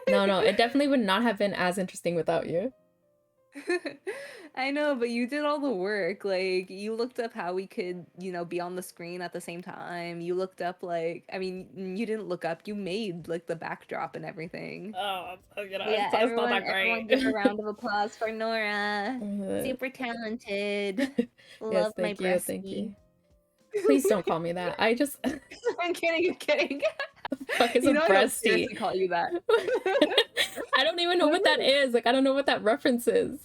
No, it definitely would not have been as interesting without you. I know, but you did all the work. Like, you looked up how we could, be on the screen at the same time. You looked up, like, I mean, you didn't look up, you made, like, the backdrop and everything. Oh, Yeah, it's not that everyone great. give a round of applause for Nora. Uh, Super talented. yes, Love my thank you, thank breastie. you. Please don't call me that. I just I'm kidding, I'm kidding. fuck is You a know I don't breastie. seriously call you that. I don't even know what that is. Like, I don't know what that reference is.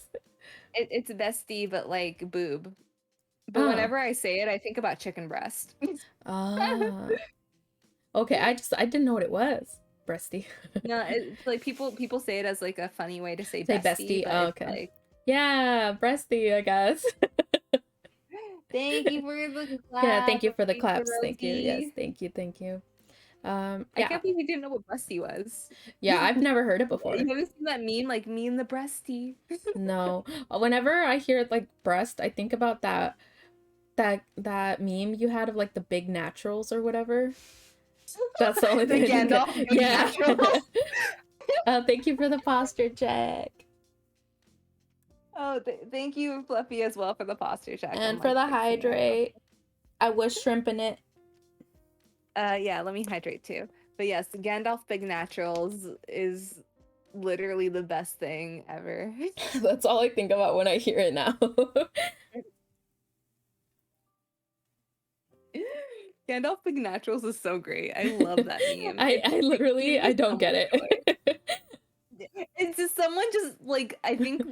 It's bestie, but like boob. But Oh. whenever I say it, I think about chicken breast. Ah. Okay, I didn't know what it was. Breasty. No, it's like people say it as like a funny way to say Say bestie, bestie. but Oh, it's okay. like Yeah, breasty, I guess. thank you for the clap. Yeah, thank you for the Thank you, claps. Thank you. Yes, Rosie. thank you. I Yeah. can't believe you didn't know what breastie was. Yeah, I've never heard it before. You haven't seen that meme, like me and the breastie. No. Whenever I hear like breast, I think about that meme you had of like the big naturals or whatever. That's the only The thing I think of. Gandalf big Yeah. naturals. Thank you for the posture check. Oh, thank you, Fluffy, as well for the posture check. And I'm for like the fixing it. hydrate. I was shrimping it. Yeah, let me hydrate too. But yes, Gandalf Big Naturals is literally the best thing ever. That's all I think about when I hear it now. Gandalf Big Naturals is so great. I love that meme. I literally gives me I don't so get much it. joy. It's just someone just like I think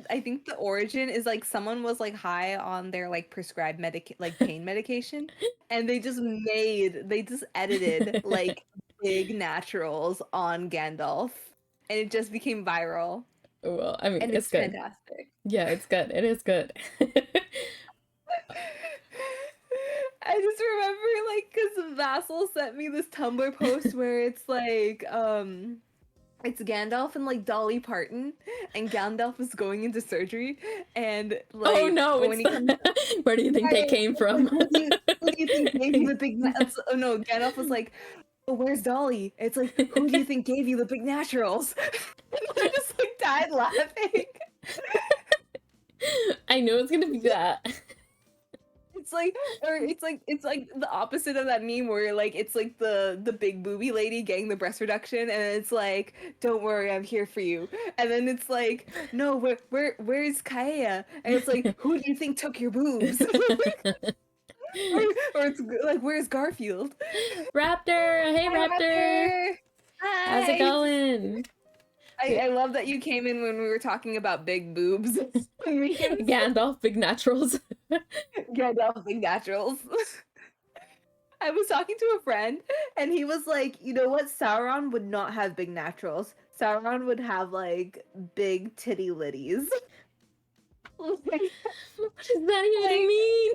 the origin is like someone was like high on their like prescribed pain medication, and they just edited like big naturals on Gandalf, and it just became viral, Well, I mean, and it's it's good. fantastic. Yeah, it's good. It is good. I just remember like because Vassal sent me this Tumblr post where it's like it's Gandalf and like Dolly Parton, and Gandalf is going into surgery, and Oh like no, when it's he comes out, where do you think they right, came it's like, from? who do you think gave you the big? Oh no, Gandalf was like, oh, where's Dolly? It's like, who do you think gave you the big naturals? And I just like died laughing. I knew it was gonna be that. It's like, or it's like the opposite of that meme where like it's like the big booby lady getting the breast reduction, and it's like, don't worry, I'm here for you. And then it's like, no, where's Kaea? And it's like, who do you think took your boobs? or it's like, where's Garfield? Raptor! Hey, Hi, Raptor! Raptor. How's it Hi. going? I love that you came in when we were talking about big boobs. Memes. Gandalf, big naturals. Gandalf big naturals. I was talking to a friend, and he was like, you know what? Sauron would not have big naturals. Sauron would have like big titty litties. What does that even like, mean?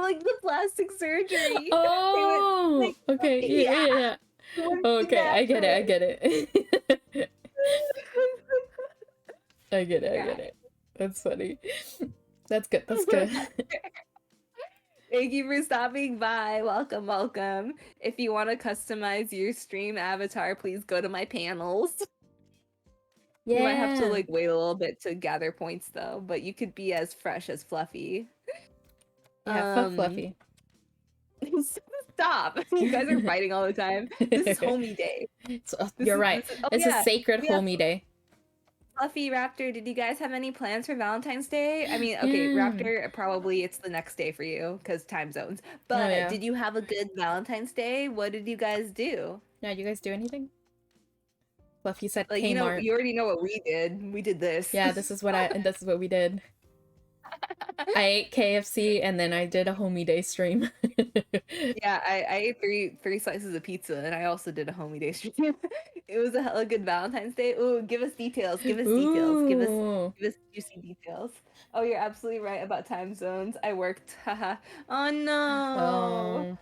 like the plastic surgery. Oh, okay, yeah, Yeah, yeah, yeah. it would be Okay, I get it, I natural. get it. I get it, I Yeah. get it. That's funny. That's good, that's good. Thank you for stopping by. Welcome, welcome. If you want to customize your stream avatar, please go to my panels. You might have to Yeah. like wait a little bit to gather points though, but you could be as fresh as Fluffy. Yeah, fuck Um Fluffy. Stop. You guys are fighting all the time. This is homie day. You're right. Oh It's a yeah. sacred We have homie day. Fluffy Raptor. Did you guys have any plans for Valentine's Day? I mean, okay, Yeah. Raptor, probably it's the next day for you because time zones. Oh But yeah. did you have a good Valentine's Day? What did you guys do? Yeah, you guys do anything? Fluffy said Like, you know, Kmart. you already know what we did. We did this. Yeah, this is what we did. I ate KFC and then I did a homie day stream. Yeah, I ate three slices of pizza, and I also did a homie day stream. It was a hella good Valentine's Day. Ooh, give us details. Give us details. Ooh. Give us juicy details. Oh, you're absolutely right about time zones. I worked. Haha. Oh no. Oh.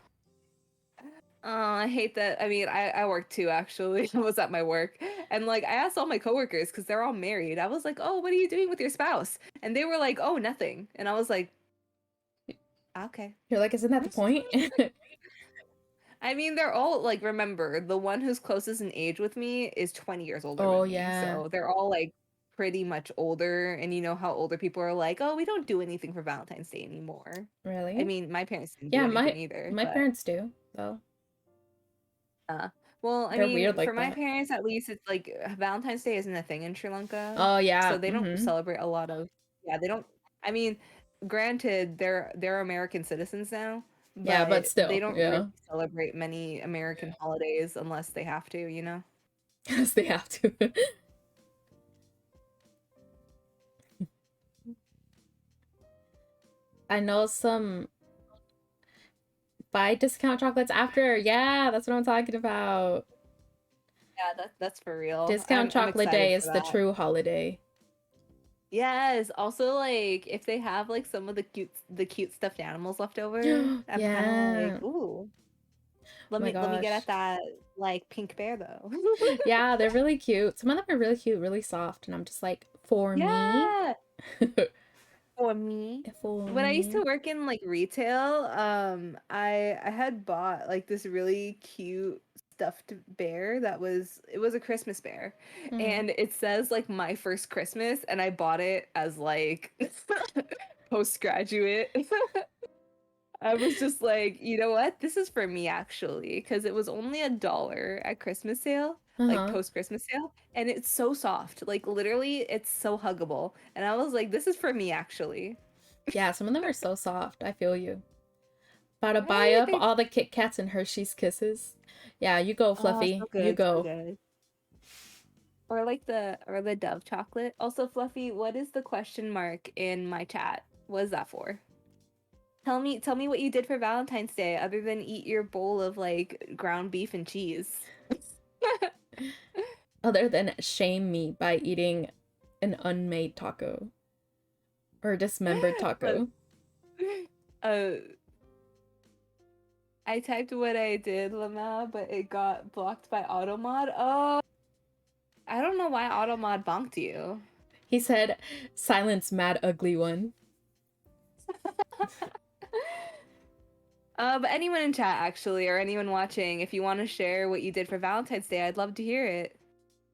Oh, I hate that. I mean, I worked too actually. I was at my work, and like I asked all my coworkers because they're all married. I was like, "Oh, what are you doing with your spouse?" And they were like, "Oh, nothing." And I was like, "Okay." You're like, isn't that the point? I mean, they're all like, remember, the one who's closest in age with me is 20 years older Oh than me. yeah. So they're all like pretty much older. And you know how older people are like, oh, we don't do anything for Valentine's Day anymore. I Really? mean, my parents didn't do Yeah, anything either, my but parents do, though. uh, well, I They're weird mean, for like my that. parents at least, it's like Valentine's Day isn't a thing in Sri Lanka. Oh So yeah. they don't Mm-hmm. celebrate a lot of, yeah, they don't, I mean, granted, they're American citizens now, Yeah, but but they still, don't really yeah. celebrate many American holidays unless they have to, you know? Yes, they have to. I know some buy discount chocolates after. Yeah, that's what I'm talking about. Yeah, that's for real. Discount I'm chocolate excited day for is the that. true holiday. Yes. Also, like if they have like some of the cute stuffed animals left over, I'm kind of Yeah. like, ooh, Oh my let me get at gosh. that like pink bear though. Yeah, they're really cute. Some of them are really cute, really soft, and I'm just like, for me? Yeah, for me. For When I used to me? work in like retail, I had bought like this really cute stuffed bear that was it was a Christmas bear, Mm. and it says like my first Christmas, and I bought it as like postgraduate. I was just like, you know what? This is for me actually, because it was only $1 at Christmas sale, like Uh-huh. post Christmas sale, and it's so soft, like literally, it's so huggable, and I was like, this is for me actually. Yeah, some of them are so soft. I feel you. About to buy Right? up all the Kit Kats and Hershey's Kisses. Yeah, you go, Oh, so Fluffy. You good, so go. good. Or like the Dove chocolate. Also, Fluffy, what is the question mark in my chat? What is that for? Tell me what you did for Valentine's Day other than eat your bowl of like ground beef and cheese. Other than shame me by eating an unmade taco or a dismembered But, taco. uh, I typed what I did, Lama, but it got blocked by Automod. Oh. I don't know why Automod bonked you. He said, silence, mad ugly one. But anyone in chat, actually, or anyone watching, if you want to share what you did for Valentine's Day, I'd love to hear it.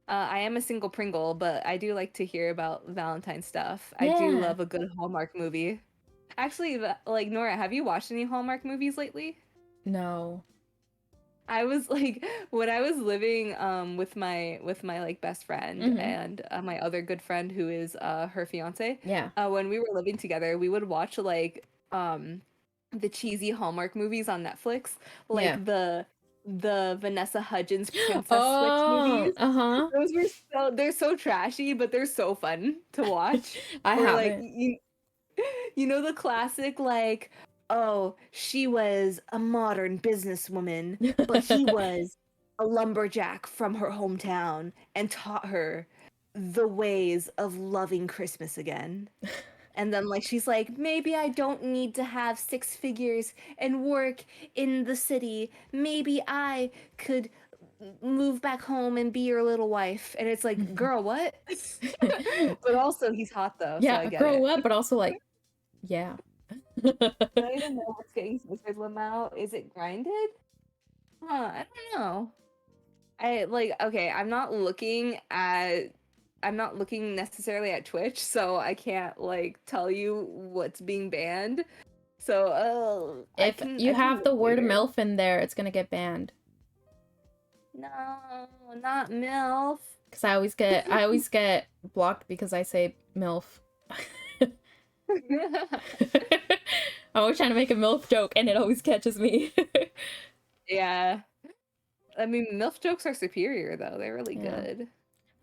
I am a single Pringle, but I do like to hear about Valentine's stuff. I do Yeah. love a good Hallmark movie. Actually, like, Nora, have you watched any Hallmark movies lately? No. I was like, when I was living with my like best friend Mm-hmm. and my other good friend who is her fiance, Yeah. when we were living together, we would watch like the cheesy Hallmark movies on Netflix, Yeah. like the Vanessa Hudgens Princess Switch Oh, movies. uh-huh. Those were they're so trashy, but they're so fun to watch. I Or like haven't. you know the classic like, oh, she was a modern businesswoman, but he was a lumberjack from her hometown and taught her the ways of loving Christmas again. And then like she's like, maybe I don't need to have six figures and work in the city. Maybe I could move back home and be your little wife. And it's like, girl, what? But also he's hot though, so I Yeah, get grow it. up, but also like, yeah. I don't even know what's getting Scissored Limb out. Is it grinded? Huh, I don't know. I like okay, I'm not looking necessarily at Twitch, so I can't like tell you what's being banned. So If you I can have look the word later. MILF in there, it's gonna get banned. No, not MILF. Cause I always get blocked because I say MILF. I'm always trying to make a MILF joke and it always catches me. Yeah. I mean, MILF jokes are superior though. They're really Yeah. good.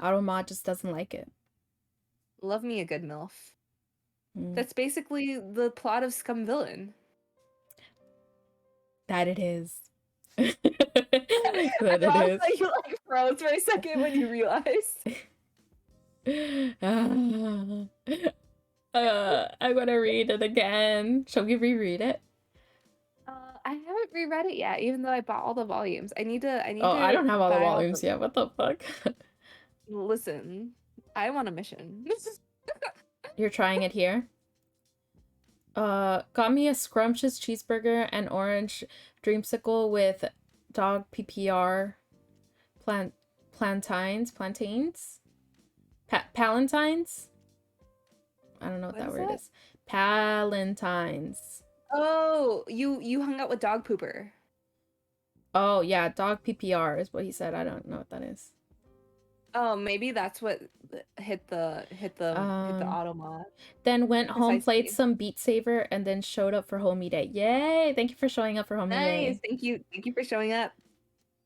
Automod just doesn't like it. Love me a good MILF. Mm. That's basically the plot of Scum Villain. That it is. I That it was is. like, you like froze for a second when you realized. I'm gonna read it again. Shall we reread it? I haven't reread it yet, even though I bought all the volumes. I need to Oh, I don't have all the buy volumes yet. What the fuck? Listen, I want a mission. You're trying it here? Got me a scrumptious cheeseburger and orange dreamsicle with dog PPR plantains? Palantines? I don't know what that word is. Palantines. Oh, you hung out with Dog Pooper. Oh, yeah, dog PPR is what he said. I don't know what that is. Oh, maybe that's what hit the auto mod. Then went home, played Precisely. some Beat Saber, and then showed up for Homie Day. Yay! Thank you for showing up for Homie Nice. Day. Thank you for showing up.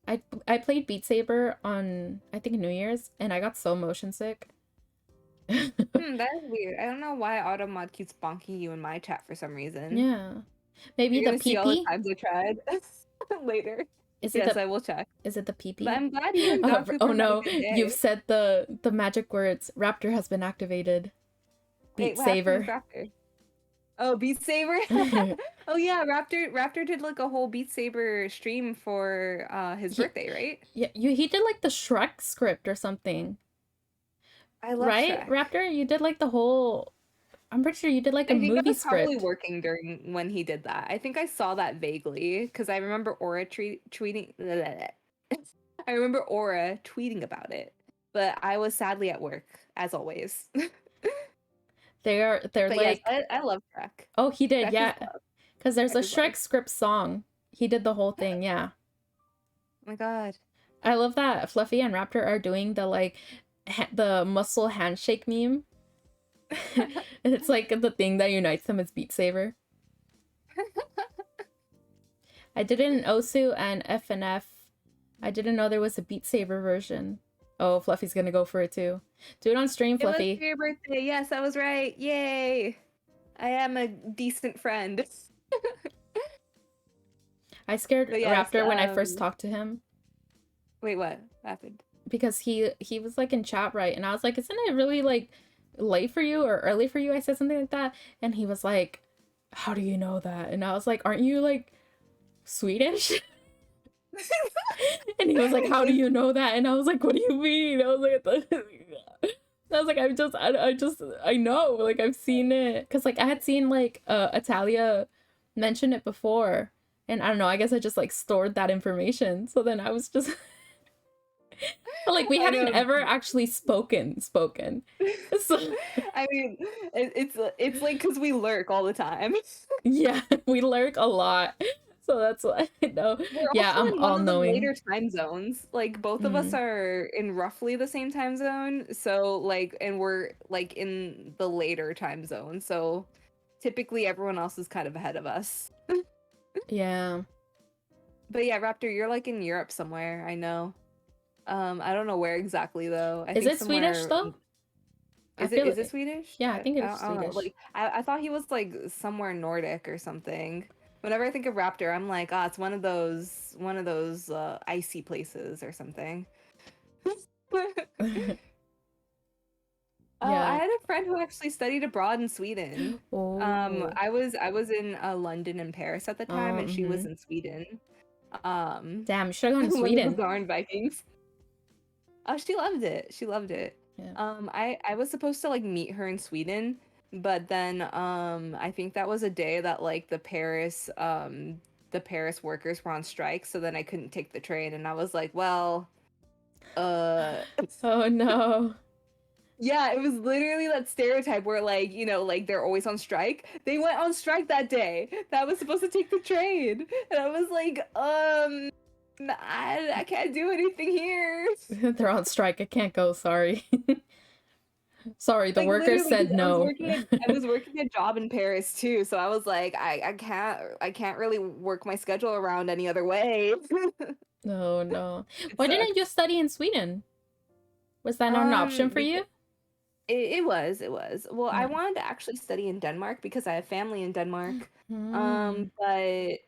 I played Beat Saber on, I think, New Year's, and I got so motion sick. That is weird. I don't know why Automod keeps bonking you in my chat for some reason. Yeah. Maybe You're the gonna see all the pee-pee? times I tried later. Is it Yes, the I will check. is it the pee-pee? But I'm glad you and Oh, Dog oh Pooper had a no, good day. you've said the magic words. Raptor has been activated. Beat Wait, what Saber. happened with Raptor? Oh, Beat Saber? Oh yeah, Raptor did like a whole Beat Saber stream for his birthday, right? Yeah, he did like the Shrek script or something. I love Right, Shrek. Raptor? You did like the whole, I'm pretty sure you did like a I think I movie was probably script. working during when he did that. I think I saw that vaguely because I remember Aura tweeting. I remember Aura tweeting about it, but I was sadly at work as always. They're But yes, like, I love Shrek. oh, he did, Shrek is yeah. love. Because there's a Shrek is love. Shrek script song. He did the whole thing, yeah. Oh my god. I love that Fluffy and Raptor are doing the like the muscle handshake meme. It's like the thing that unites them is Beat Saber. I did it in Osu and FNF. I didn't know there was a Beat Saber version. Oh, Fluffy's gonna go for it too. Do it on stream, Fluffy. It was for your birthday. Yes, I was right. Yay. I am a decent friend. I scared yes, Raptor when I first talked to him. Wait, what happened? Because he was like in chat, right? And I was like, isn't it really like late for you or early for you? I said something like that. And he was like, how do you know that? And I was like, aren't you like Swedish? And he was like, how do you know that? And I was like, what do you mean? I was like, I was like, I know, like, I've seen it. Cause like I had seen like Italia mention it before. And I don't know, I guess I just like stored that information. So then I was just, but like we I hadn't know. ever actually spoken. So I mean, it's like because we lurk all the time. yeah, we lurk a lot. So that's why I know. We're Yeah, also I'm in one all of the knowing. later time zones. Like both of us Mm, are in roughly the same time zone. So like, and we're like in the later time zone. So typically everyone else is kind of ahead of us. yeah. But yeah, Raptor, you're like in Europe somewhere, I know. I don't know where exactly though. I Is think it Swedish somewhere. though? I Is it feel is it Swedish? yeah, I think it's I don't know. Swedish. Like I thought he was like somewhere Nordic or something. Whenever I think of Raptor, I'm like, ah, it's one of those icy places or something. Oh, I Yeah. had a friend who actually studied abroad in Sweden. Oh. I was in London and Paris at the time, and she was Mm-hmm. in Sweden. Um, Damn, you should have gone to one of the Sweden. darn Vikings. Oh, she loved it. She loved it. Yeah. I was supposed to like meet her in Sweden, but then I think that was a day that like the Paris workers were on strike, so then I couldn't take the train and I was like, well, uh Oh no. yeah, it was literally that stereotype where like, like they're always on strike. They went on strike that day. That was supposed to take the train. And I was like, I can't do anything here. They're on strike. I can't go, sorry. Sorry, the Like workers literally, said because no. I was working a job in Paris too, so I was like, I can't really work my schedule around any other way. No, no. It Why didn't sucked. you study in Sweden? Was that not an option for Because you? it was. Well, I Yeah. wanted to actually study in Denmark because I have family in Denmark. Mm. But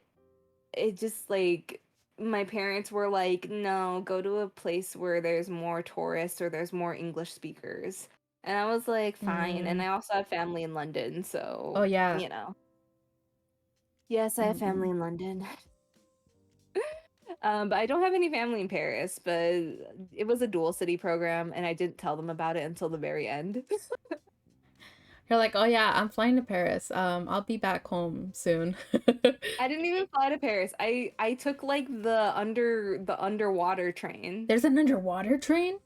it just like my parents were like, no, go to a place where there's more tourists or there's more English speakers. And I was like, fine. And Mm. I also have family in London, Oh so, yeah. you know. Yes, I have family Mm-mm. in London. But I don't have any family in Paris, but it was a dual city program and I didn't tell them about it until the very end. You're like, oh yeah, I'm flying to Paris. I'll be back home soon. I didn't even fly to Paris. I took like the underwater train. There's an underwater train?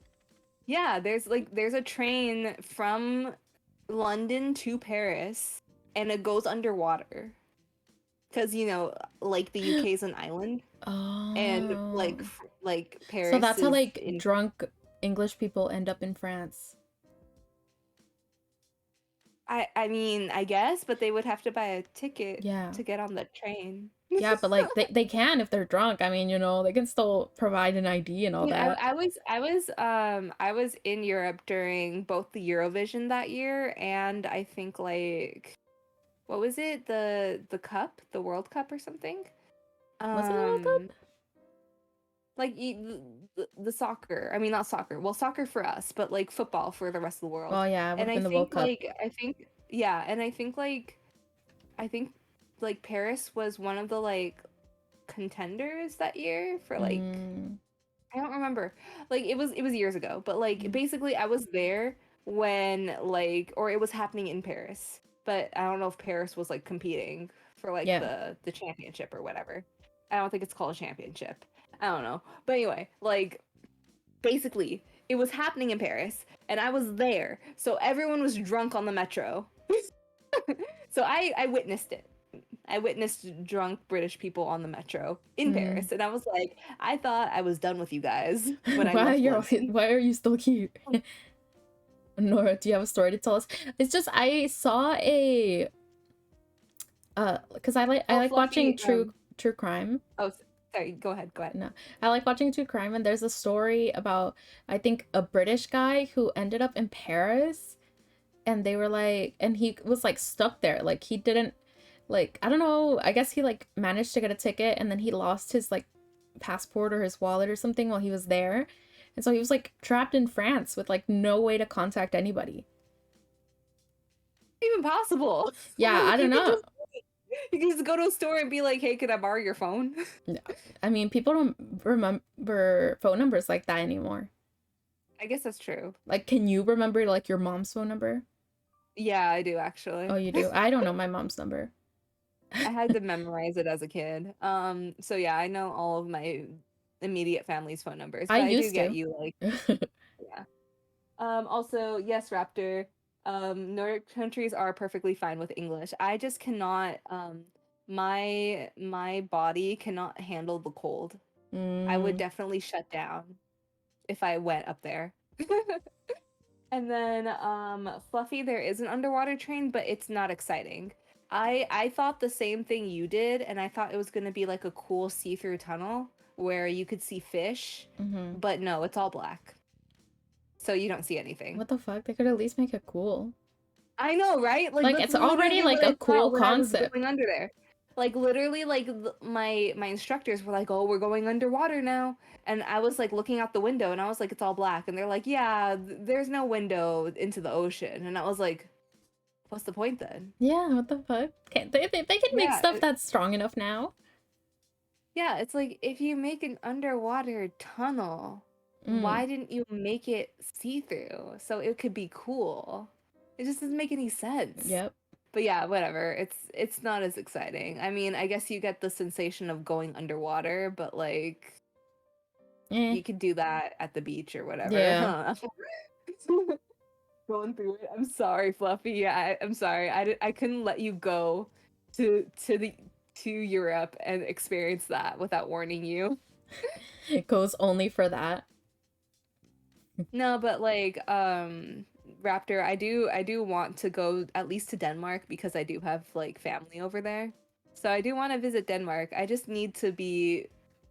Yeah, there's a train from London to Paris and it goes underwater. Because like the UK is an island and like Oh. like So Paris that's how is like in drunk English people end up in France. I mean, I guess, but they would have to buy a ticket Yeah. to get on the train. Yeah, but like they can if they're drunk. I mean, they can still provide an ID and all Yeah, that. I was in Europe during both the Eurovision that year and I think like what was it? The cup, the World Cup or something? Was it the World Um Cup? like the soccer. I mean not soccer. Well, soccer for us, but like football for the rest of the world. Oh yeah, it would And have been the World Cup. I think like Paris was one of the like contenders that year for like Mm, I don't remember. Like it was years ago, but like mm, basically I was there when like or it was happening in Paris. But I don't know if Paris was like competing for like yeah. the championship or whatever. I don't think it's called a championship. I don't know. But anyway, like basically it was happening in Paris and I was there. So everyone was drunk on the metro. So I witnessed it. I witnessed drunk British people on the metro in Mm. Paris, and I was like, I thought I was done with you guys when I left London. Why are you still cute? Nora, do you have a story to tell us? It's just I saw a because I Oh, like watching Fluffy. true crime. Oh, sorry. Go ahead. Go ahead. No, I like watching true crime, and there's a story about I think a British guy who ended up in Paris, and they were like, and he was like stuck there, like he didn't like I don't know. I guess he like managed to get a ticket, and then he lost his like passport or his wallet or something while he was there, and so he was like trapped in France with like no way to contact anybody. Even possible. Yeah, I Like don't you could know. just You can just go to a store and be like, "Hey, could I borrow your phone?" No. I mean, people don't remember phone numbers like that anymore. I guess that's true. Like, can you remember like your mom's phone number? Yeah, I do Oh, actually. you do? I don't know my mom's number. I had to memorize it as a kid. So yeah, I know all of my immediate family's phone numbers, I but I do used get to. you like, yeah. Also, yes, Raptor. Nordic countries are perfectly fine with English. I just cannot, my body cannot handle the cold. I would Mm, definitely shut down if I went up there. And then Fluffy, there is an underwater train, but it's not exciting. I thought the same thing you did, and I thought it was gonna be like a cool see-through tunnel where you could see fish, mm-hmm. but no, it's all black. So you don't see anything. What the fuck? They could at least make it cool. I know, right? Like Like, that's it's already literally like what a I cool thought when I was concept. going under there. Like literally, like my instructors were like, "Oh, we're going underwater now," and I was like looking out the window, and I was like, "It's all black," and they're like, "Yeah, there's no window into the ocean," and I was like, "What's the point then?" Yeah, what the fuck? Can't they can make Yeah, stuff that's strong enough now. yeah, it's like if you make an underwater tunnel, Mm, why didn't you make it see-through so it could be cool? It just doesn't make any sense. yep. But yeah, whatever. It's not as exciting. I mean, I guess you get the sensation of going underwater, but like Eh, you could do that at the beach or whatever, yeah. huh? Going through it. I'm sorry, Fluffy. Yeah, I'm sorry. I couldn't let you go to to Europe and experience that without warning you. It goes only for that. No, but like Raptor, I do want to go at least to Denmark because I do have like family over there. So I do want to visit Denmark. I just need to be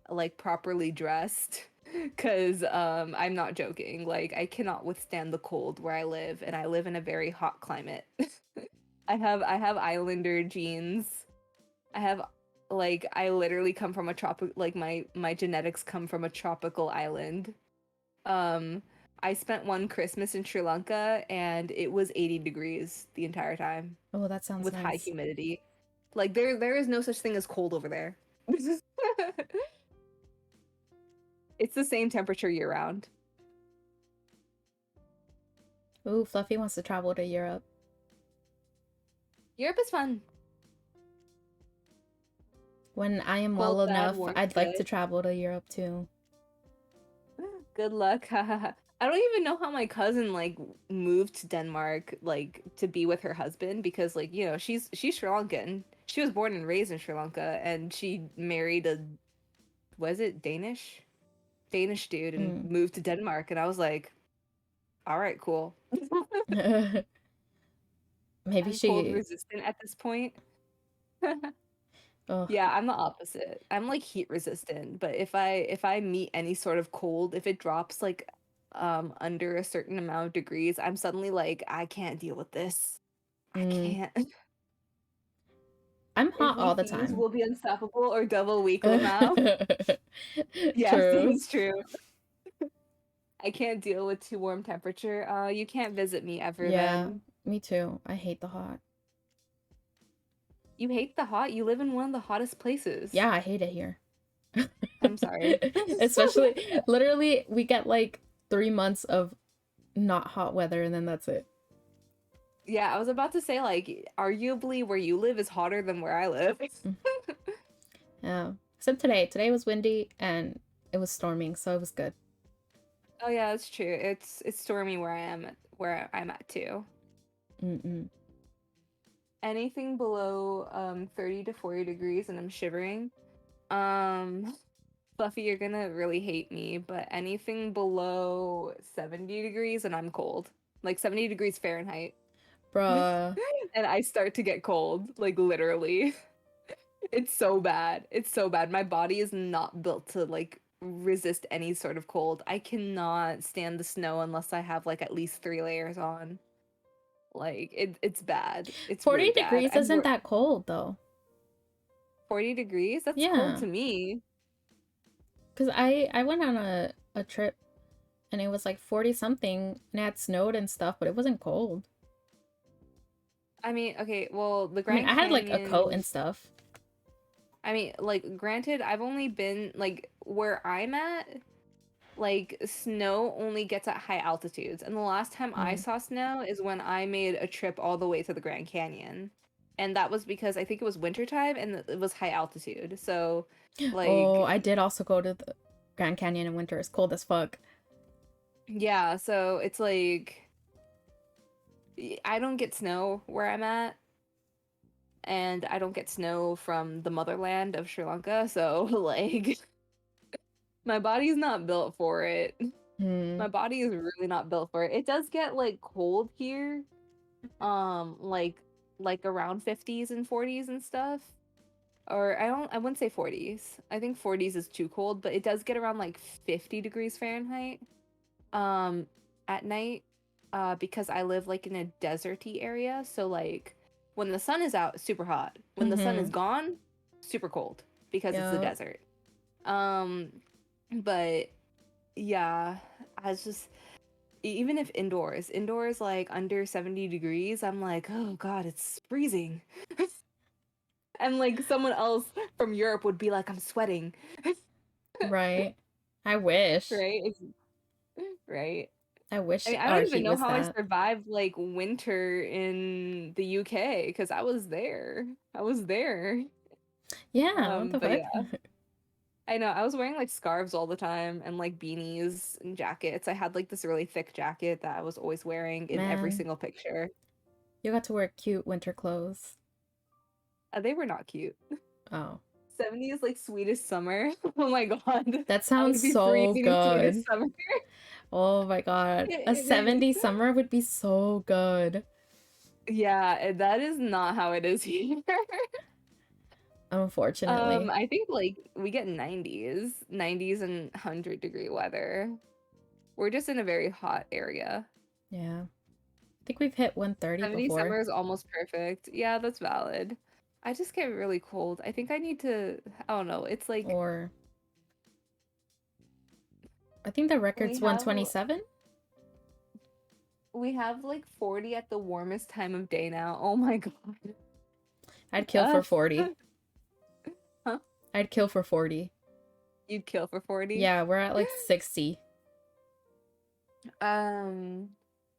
like properly dressed because I'm not joking. Like I cannot withstand the cold where I live and I live in a very hot climate. I have islander genes. I have like I literally come from a tropic like my genetics come from a tropical island. um, I spent one Christmas in Sri Lanka and it was 80 degrees the entire time Oh, that sounds with high nice. humidity. Like there is no such thing as cold over there. It's the same temperature year round. Ooh, Fluffy wants to travel to Europe. Europe is fun. When I am well Cold, bad, enough, warm, I'd like good. to travel to Europe too. Good luck. I don't even know how my cousin like moved to Denmark like to be with her husband because like, you know, she's Sri Lankan. She was born and raised in Sri Lanka and she married a was it Danish dude and Mm. moved to Denmark and I was like, all right, cool. Maybe I'm cold she. resistant at this point. Oh, Yeah, I'm the opposite. I'm like heat resistant, but if I meet any sort of cold, if it drops like under a certain amount of degrees, I'm suddenly like I can't deal with this. I mm. can't. I'm If hot we all the fuse, time. we'll be unstoppable or double weak Lamau. Yes, that True. is true. I can't deal with too warm temperature. You can't visit me ever Yeah, then. me too. I hate the hot. You hate the hot? You live in one of the hottest places. Yeah, I hate it here. I'm sorry. Especially, literally, we get like 3 months of not hot weather and then that's it. Yeah, I was about to say, like, arguably where you live is hotter than where I live. Mm. Yeah. Except today. Today was windy and it was storming, so it was good. Oh yeah, that's true. It's stormy where I'm at too. Mm-mm. Anything below 30 to 40 degrees and I'm shivering. Um Fluffy, you're gonna really hate me, but anything below 70 degrees and I'm cold. Like 70 degrees Fahrenheit. Bruh. And I start to get cold, like literally. It's so bad. It's so bad. My body is not built to like resist any sort of cold. I cannot stand the snow unless I have like at least 3 layers on. Like it's bad. It's 40 really bad. degrees isn't that cold though. 40 degrees? That's cold Yeah. to me. Because I went on a trip and it was like 40 something and it had snowed and stuff, but it wasn't cold. I mean, okay, well, the I mean, Grand I had like a coat Canyon. and stuff. I mean, like, granted, I've only been like where I'm at. Like, snow only gets at high altitudes, and the last time I Mm. saw snow is when I made a trip all the way to the Grand Canyon, and that was because I think it was wintertime and it was high altitude. So, Oh, like, I did also go to the Grand Canyon in winter. It's cold as fuck. yeah. So it's like I don't get snow where I'm at, and I don't get snow from the motherland of Sri Lanka. So like, my body's not built for it. Hmm. My body is really not built for it. It does get like cold here, like around 50s and 40s and stuff. Or I wouldn't say 40s. I think 40s is too cold, but it does get around like 50 degrees Fahrenheit um at night because I live like in a deserty area, so like when the sun is out, it's super hot. When the sun is Mm-hmm. gone, super cold because it's the Yep. desert. Um but yeah, I was just even if indoors like under 70 degrees, I'm like, oh god, it's freezing. And like someone else from Europe would be like, I'm sweating. Right. I wish. Right? Right. I I wish mean, I our don't even heat know was how I that. survived like winter in the UK because I was there. I was there. Yeah, what the But fuck? yeah, I know I was wearing like scarves all the time and like beanies and jackets. I had like this really thick jacket that I was always wearing in every Man, single picture. you got to wear cute winter clothes. They were not cute. Oh. 70s like Swedish summer. Oh my god. That I sounds would be so freezing in Swedish good. summer. Oh my god. A It is. 70 summer would be so good. Yeah, that is not how it is here. Unfortunately. I think like we get 90s and 100-degree weather. We're just in a very hot area. Yeah. I think we've hit 130 70 before. summer is almost perfect. Yeah, that's valid. I just get really cold. I think I need to, I don't know. It's like Or I think the we record's have 127. we have like 40 at the warmest time of day now. Oh my God. I'd kill for Us. 40. Huh? I'd kill for 40. You'd kill for 40? Yeah, we're at like 60. Um,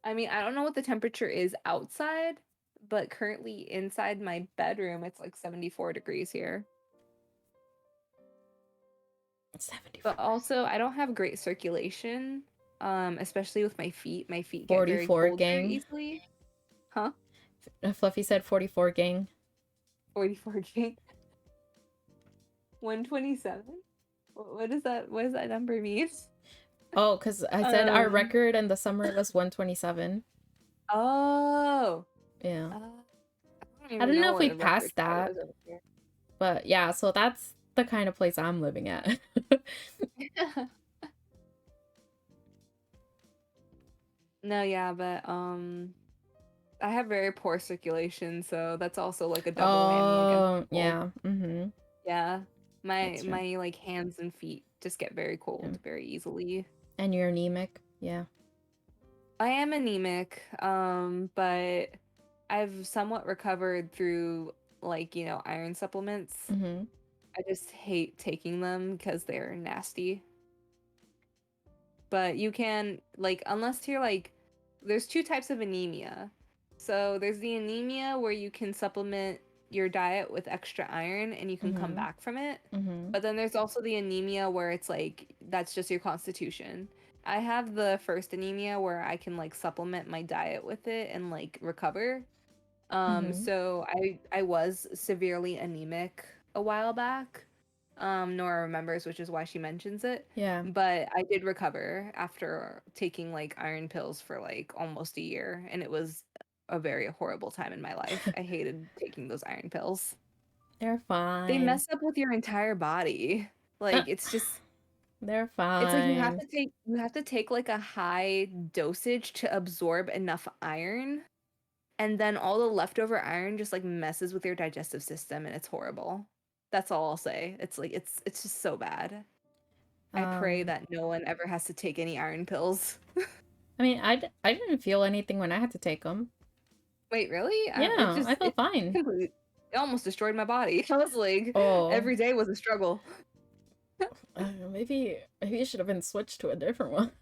I mean, I don't know what the temperature is outside, but currently inside my bedroom, it's like 74 degrees here. 74. But also, I don't have great circulation, especially with my feet. My feet get very 44 cold very gang. easily. Huh? Fluffy said 44 gang. 44 G. 127? What does that number mean? Oh, because I said our Um, record in the summer was 127. oh. Yeah. I don't I even don't know know if what we a record passed time that, is over here. but yeah, so that's the kind of place I'm living at. No, yeah, but I have very poor circulation, so that's also like a double whammy against Oh, cold. yeah. Mm-hmm. Yeah. That's true. My like hands and feet just get very Yeah. cold very easily. And you're anemic. Yeah. I am anemic, but I've somewhat recovered through like, iron supplements. Mm-hmm. I just hate taking them because they're nasty. But you can like unless you're like there's two types of anemia. So there's the anemia where you can supplement your diet with extra iron and you can come Mm-hmm. back from it. Mm-hmm. But then there's also the anemia where it's like that's just your constitution. I have the first anemia where I can like supplement my diet with it and like recover. Mm-hmm. So I was severely anemic a while back. Nora remembers, which is why she mentions it. Yeah. But I did recover after taking like iron pills for like almost a year, and it was a very horrible time in my life. I hated taking those iron pills. They're They fine. mess up with your entire body. Uh, Like they're it's like fine. you have to take like a high dosage to absorb enough iron, and then all the leftover iron just like messes with your digestive system and it's horrible. That's all I'll say. It's like it's just so bad. I pray Um, that no one ever has to take any iron pills. I mean, I didn't feel anything when I had to take them. Wait, really? It Yeah, just I felt fine. completely, it almost destroyed my body. I was like, Oh, every day was a struggle. maybe you should have been switched to a different one.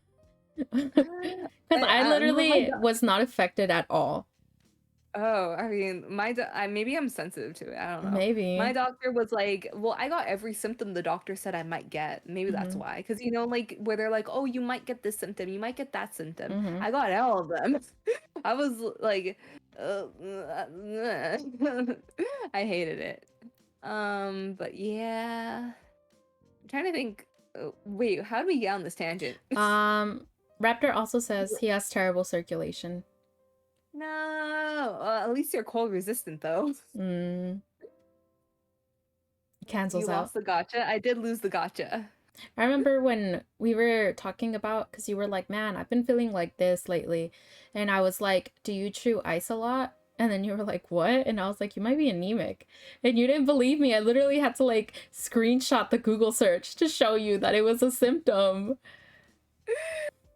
Because I My literally was not affected at all. Oh, I mean, maybe I'm sensitive to it. I don't know. My Maybe. doctor was like, well, I got every symptom the doctor said I might get. Maybe that's Mm-hmm. why. Because, like, where they're like, oh, you might get this symptom, you might get that symptom. Mm-hmm. I got all of them. I was like, I hated it. But yeah. I'm trying to think. Wait, how do we get on this tangent? Raptor also says he has terrible circulation. No, at least you're cold resistant though. Mm. You Cancels out. lost the gotcha. I did lose the gotcha. I remember when we were talking about, because you were like, man, I've been feeling like this lately. And I was like, do you chew ice a lot? And then you were like, what? And I was like, you might be anemic. And you didn't believe me. I literally had to like screenshot the Google search to show you that it was a symptom.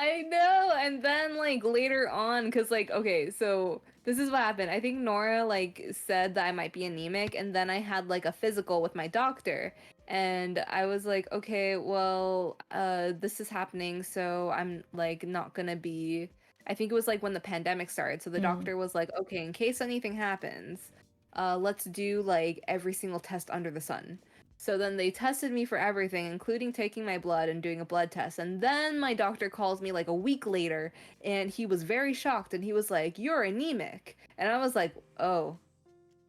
I know. And then like later on, because like, okay, so this is what happened. I think Nora like said that I might be anemic, and then I had like a physical with my doctor. And I was like, okay, well, this is happening, so I'm like not gonna be. I think it was like when the pandemic started. So the Mm. doctor was like, okay, in case anything happens, let's do like every single test under the sun. So then they tested me for everything, including taking my blood and doing a blood test. And then my doctor calls me like a week later, and he was very shocked, and he was like, "You're anemic." And I was like, "Oh,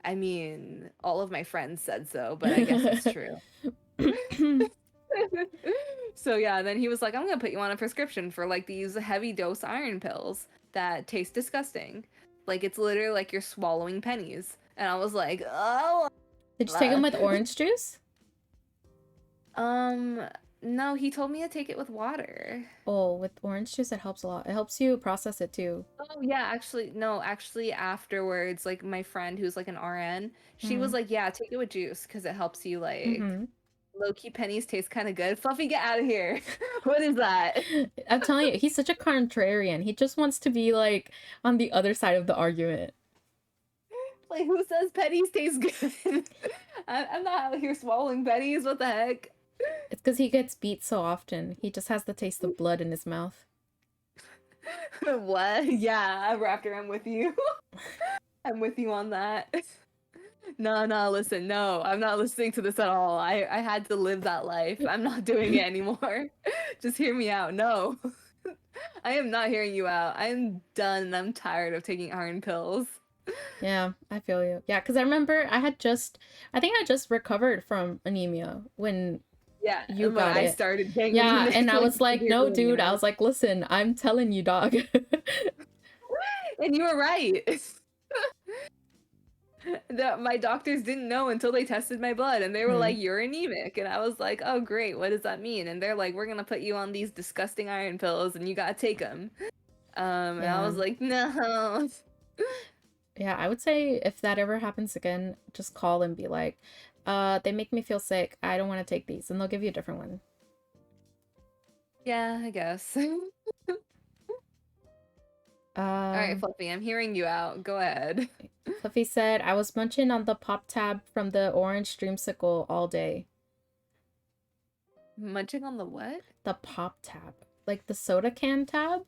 I mean, all of my friends said so, but I guess it's true." So yeah, then he was like, "I'm gonna put you on a prescription for like these heavy dose iron pills that taste disgusting. Like it's literally like you're swallowing pennies." And I was like, "Oh." Did you take them with orange juice? Um, no, he told me to take it with water. Oh, with orange juice, it helps a lot. It helps you process it too. Oh yeah, actually, no, actually afterwards, like my friend who's like an RN, she Mm-hmm. was like, yeah, take it with juice because it helps you like Mm-hmm. low-key pennies taste kind of good. Fluffy, get out of here. What is that? I'm telling you, he's such a contrarian. He just wants to be like on the other side of the argument. Like who says pennies taste good? I'm not out here swallowing pennies. What the heck? It's because he gets beat so often. He just has the taste of blood in his mouth. What? Yeah, Raptor, I'm with you. I'm with you on that. No, no, listen, no, I'm not listening to this at all. I had to live that life. I'm not doing it anymore. Just hear me out. No. I am not hearing you out. I'm done. I'm tired of taking iron pills. Yeah, I feel you. Yeah, because I remember I think I just recovered from anemia when Yeah, you when got I it. started getting Yeah, and anemic, I like was like, no, severely dude. I anemic. was like, listen, I'm telling you, dog. And you were right. My doctors didn't know until they tested my blood, and they were Hmm. like, "You're anemic," and I was like, "Oh, great. What does that mean?" And they're like, "We're gonna put you on these disgusting iron pills, and you gotta take them." And I Yeah. was like, "No." Yeah, I would say if that ever happens again, just call and be like, they make me feel sick. I don't want to take these. And they'll give you a different one. Yeah, I guess. All right, Um, Fluffy, I'm hearing you out. Go ahead. Fluffy said, I was munching on the pop tab from the orange dreamsicle all day. Munching on the what? The pop tab. Like the soda can tab?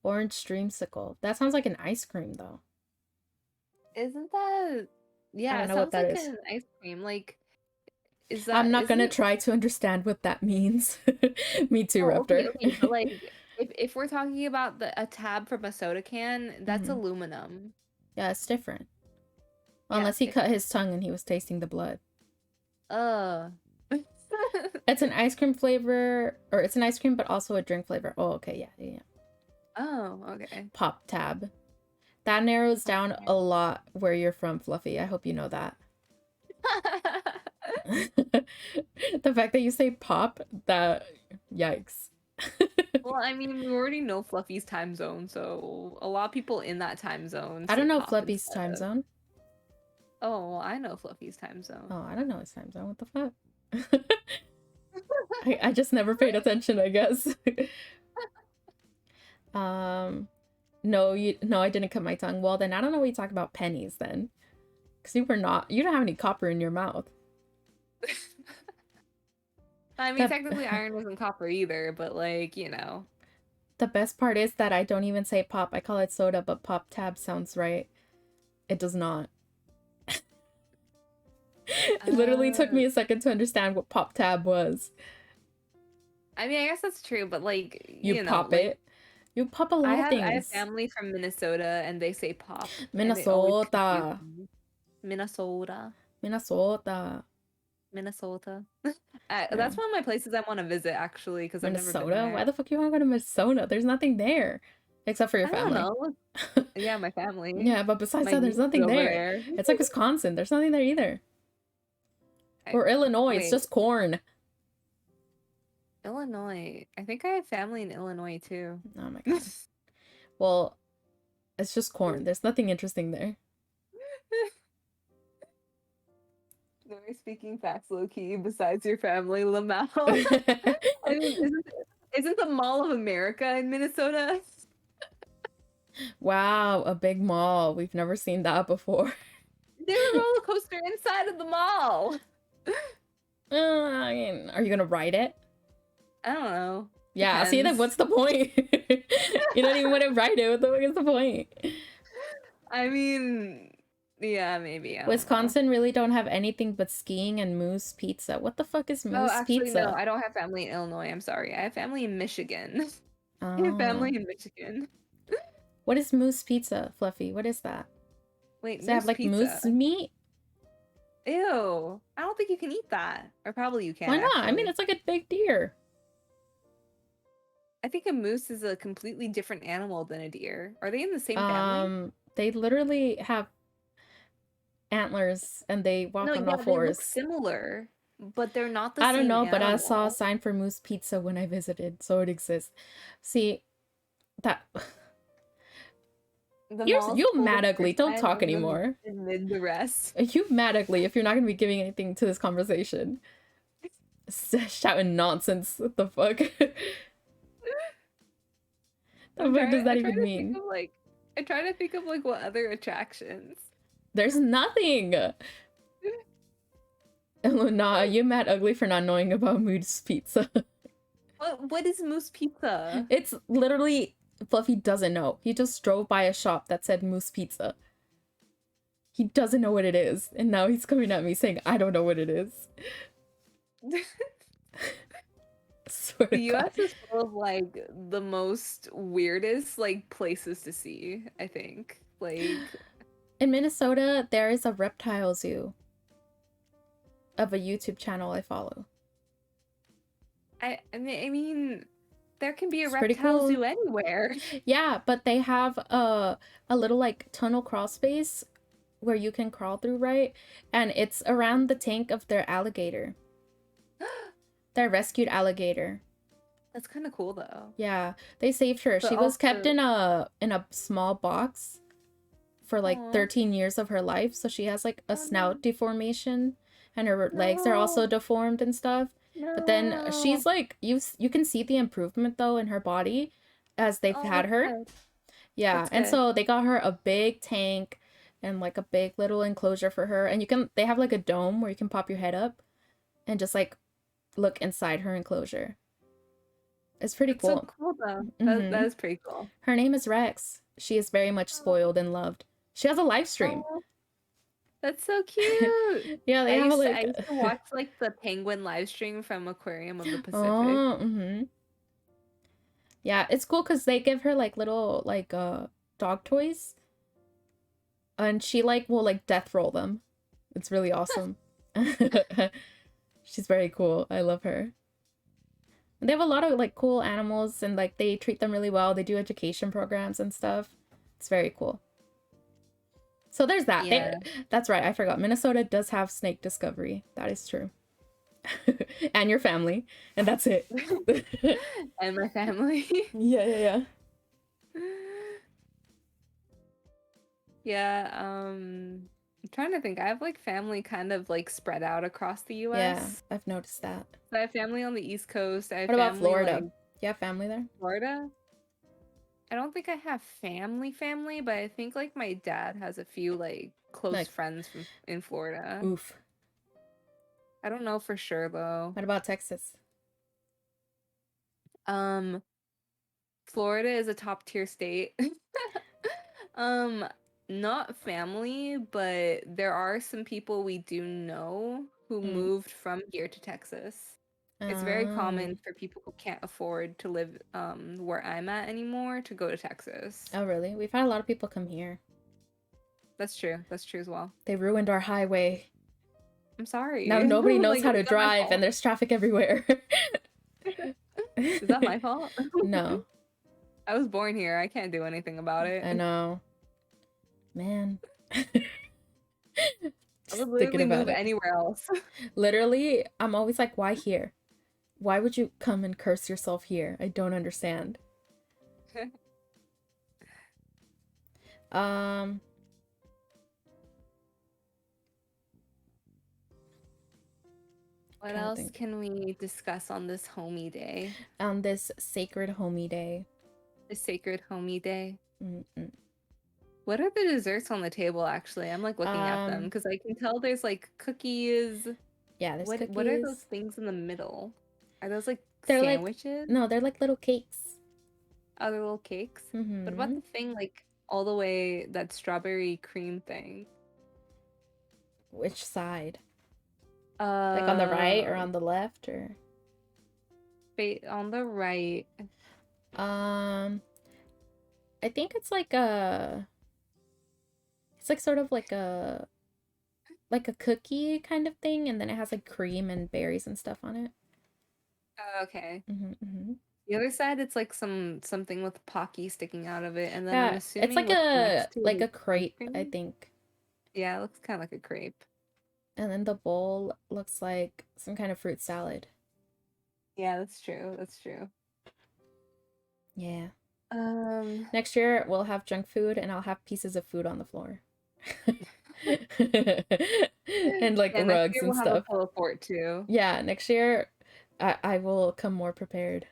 Orange dreamsicle. That sounds like an ice cream, though. Isn't that? I Yeah, don't it know what sounds that like is. an ice cream. Like, I'm not isn't gonna it? try to understand what that means. Me too, Oh, okay, Raptor. okay, but like, if we're talking about a tab from a soda can, that's Hmm. aluminum. Yeah, it's different. Yeah, Unless it's he cut different. his tongue and he was tasting the blood. Uh. It's an ice cream flavor, or it's an ice cream, but also a drink flavor. Oh, okay, yeah. Oh, okay. Pop tab. That narrows down a lot where you're from, Fluffy. I hope you know that. The fact that you say pop, that, yikes. Well, I mean, we already know Fluffy's time zone, so a lot of people in that time zone I say don't know pop Fluffy's instead time of. zone. Oh, well, I know Fluffy's time Oh, zone. I don't know his time zone. What the fuck? I just never paid attention, I guess. um, No, I didn't cut my tongue. Well, then I don't know what you talk about pennies then. Because you don't have any copper in your mouth. I mean, technically iron wasn't copper either, but like, you know. The best part is that I don't even say pop. I call it soda, but pop tab sounds right. It does not. It literally took me a second to understand what pop tab was. I mean, I guess that's true, but like, You know, pop like, it. You pop a lot of things. I have family from Minnesota and they say pop. And it always Minnesota. confuses me. Minnesota. Minnesota. Minnesota. Yeah. That's one of my places I want to visit actually, because I've never been Minnesota? there. Why the fuck you want to go to Minnesota? There's nothing there. Except for your I family. don't know. Yeah, my family. Yeah, but besides My that, there's niece is nothing over there. It's like Wisconsin. There's nothing there either. Or Illinois. It's just corn. Illinois. I think I have family in Illinois too. Oh my god. Well, it's just corn. There's nothing interesting there. No speaking facts, low key. Besides your family, Lamau. I mean, isn't the Mall of America in Minnesota? Wow, a big mall. We've never seen that before. There's a roller coaster inside of the mall. I mean, are you gonna ride it? I don't know. Yeah, see, then what's the point? You don't even want to ride it. What the fuck is the point? I mean, yeah, maybe. Wisconsin really don't have anything but skiing and Moose Pizza. What the fuck is Moose Pizza? No, I don't have family in Illinois. I'm sorry. I have family in Michigan. Oh. I have family in Michigan. What is Moose Pizza, Fluffy? What is that? Wait, does it have like pizza? moose meat? Ew. I don't think you can eat that. Or probably you can. Why not? Actually. I mean, it's like a big deer. I think a moose is a completely different animal than a deer. Are they in the same family? They literally have antlers and they walk on all fours. They look similar, but they're not the same. I don't know, animal. but I saw a sign for Moose Pizza when I visited, so it exists. See, that you mad ugly. Don't talk anymore. Amid the rest. You mad ugly if you're not gonna be giving anything to this conversation. Shouting nonsense. What the fuck? What does that even mean? I try to think of like what other attractions. There's nothing. Nah, you mad ugly for not knowing about Moose Pizza. What is Moose Pizza? It's literally, Fluffy doesn't know. He just drove by a shop that said Moose Pizza. He doesn't know what it is, and now he's coming at me saying I don't know what it is. The US is full of like the most weirdest like places to see, I think. Like in Minnesota, there is a reptile zoo of a YouTube channel I follow. I mean there can be a reptile zoo anywhere. Yeah, but they have a little like tunnel crawl space where you can crawl through, right? And it's around the tank of their alligator. Their rescued alligator. That's kind of cool though. Yeah, they saved her. But she was kept in a small box for like 13 years of her life, so she has like a snout deformation and her legs are also deformed and stuff. But then she's like, you can see the improvement though in her body as they've had her. Good. Yeah, and so they got her a big tank and like a big little enclosure for her, and they have like a dome where you can pop your head up and just like look inside her enclosure. It's pretty cool. So cool though. That is pretty cool. Her name is Rex. She is very much spoiled and loved. She has a live stream. That's so cute. Yeah, I used to watch like the penguin live stream from Aquarium of the Pacific. Yeah, it's cool because they give her like little like dog toys, and she like will like death roll them. It's really awesome. She's very cool. I love her. And they have a lot of like cool animals and like they treat them really well. They do education programs and stuff. It's very cool. So there's that. Yeah. That's right. I forgot. Minnesota does have snake discovery. That is true. And your family. And that's it. And my family. Yeah. Yeah, I'm trying to think. I have like family kind of like spread out across the US. Yeah, I've noticed that. So I have family on the East Coast. I have what about family, Florida? Like... You have family there? Florida? I don't think I have family, but I think like my dad has a few like close Like, friends from in Florida. oof. I don't know for sure though. What about Texas? Um, Florida is a top tier state. Um, Not family, but there are some people we do know who Mm. moved from here to Texas. It's very Oh. common for people who can't afford to live where I'm at anymore to go to Texas. Oh, really? We've had a lot of people come here. That's true. That's true as well. They ruined our highway. I'm Now sorry. nobody knows Like, how is to that my drive and fault? there's traffic everywhere. Is that my fault? No, I was born here. I can't do anything about it. I know. Man. I Just would thinking literally about move it. anywhere else. Literally, I'm always like, why here? Why would you come and curse yourself here? I don't understand. Um, What Trying to else think. can we discuss on this homie day? On this sacred homie day. The sacred homie day. Mm-mm. What are the desserts on the table actually? I'm like looking at them Um, because I can tell there's like cookies. yeah, there's What are those cookies. things in the middle? Are those like They're like, sandwiches? no, they're like little cakes. Other little cakes? What about Mm-hmm. the thing like all the way that strawberry cream thing? Which side? Like on the right or Uh, on the left or? on the right. Um, I think it's like sort of like a cookie kind of thing, and then it has like cream and berries and stuff on it. Okay. Hmm, hmm. The other side, it's like something with Pocky sticking out of it, and then I'm Yeah, it's assuming what's next to it like is a ice crepe, I cream. think. Yeah, it looks kind of like a crepe. And then the bowl looks like some kind of fruit salad. Yeah, that's true. That's true. Yeah. Um, Next year we'll have junk food and I'll have pieces of food on the floor. And like yeah, next rugs year and we'll have a stuff. pillow fort too. Yeah, next year I will come more prepared.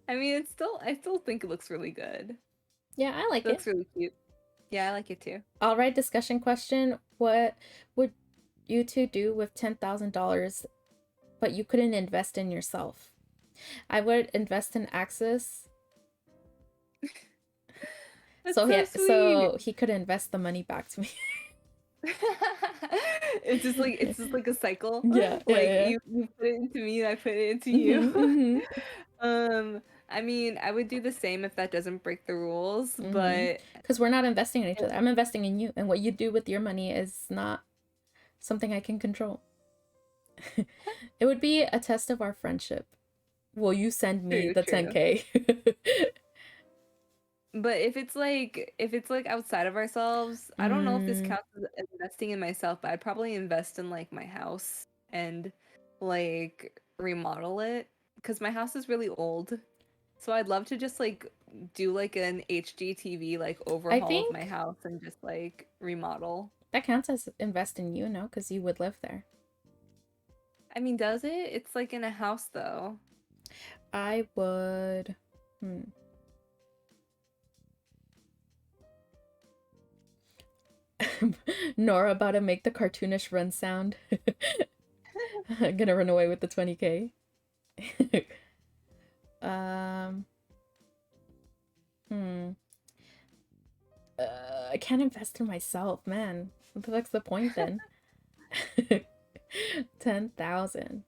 I mean, I still think it looks really good. Yeah, I It like it. looks really cute. Yeah, I like it too. All right, discussion question. What would you two do with $10,000 but you couldn't invest in yourself? I would invest in Axis That's so sweet. so he could invest the money back to me. It's just like a cycle. Yeah, yeah, Like yeah. you put it into me, and I put it into you. Mhm, mhm, I mean, I would do the same if that doesn't break the rules, mhm. but Because we're not investing in each other. I'm investing in you, and what you do with your money is not something I can control. It would be a test of our friendship. Will you send me true, the true. 10K? But if it's like outside of ourselves, I don't know if this Mm, counts as investing in myself, but I'd probably invest in like my house and like remodel it because my house is really old. So I'd love to just like do like an HGTV like I overhaul of my think house and just like remodel. that counts as invest in you, no? Because you would live there. I mean, does it? It's like in a house though. I would. Hmm. Nora about to make the cartoonish run sound. I'm gonna run away with the 20K. um. Hmm. I can't invest in myself, man. What the fuck's the point then? 10,000.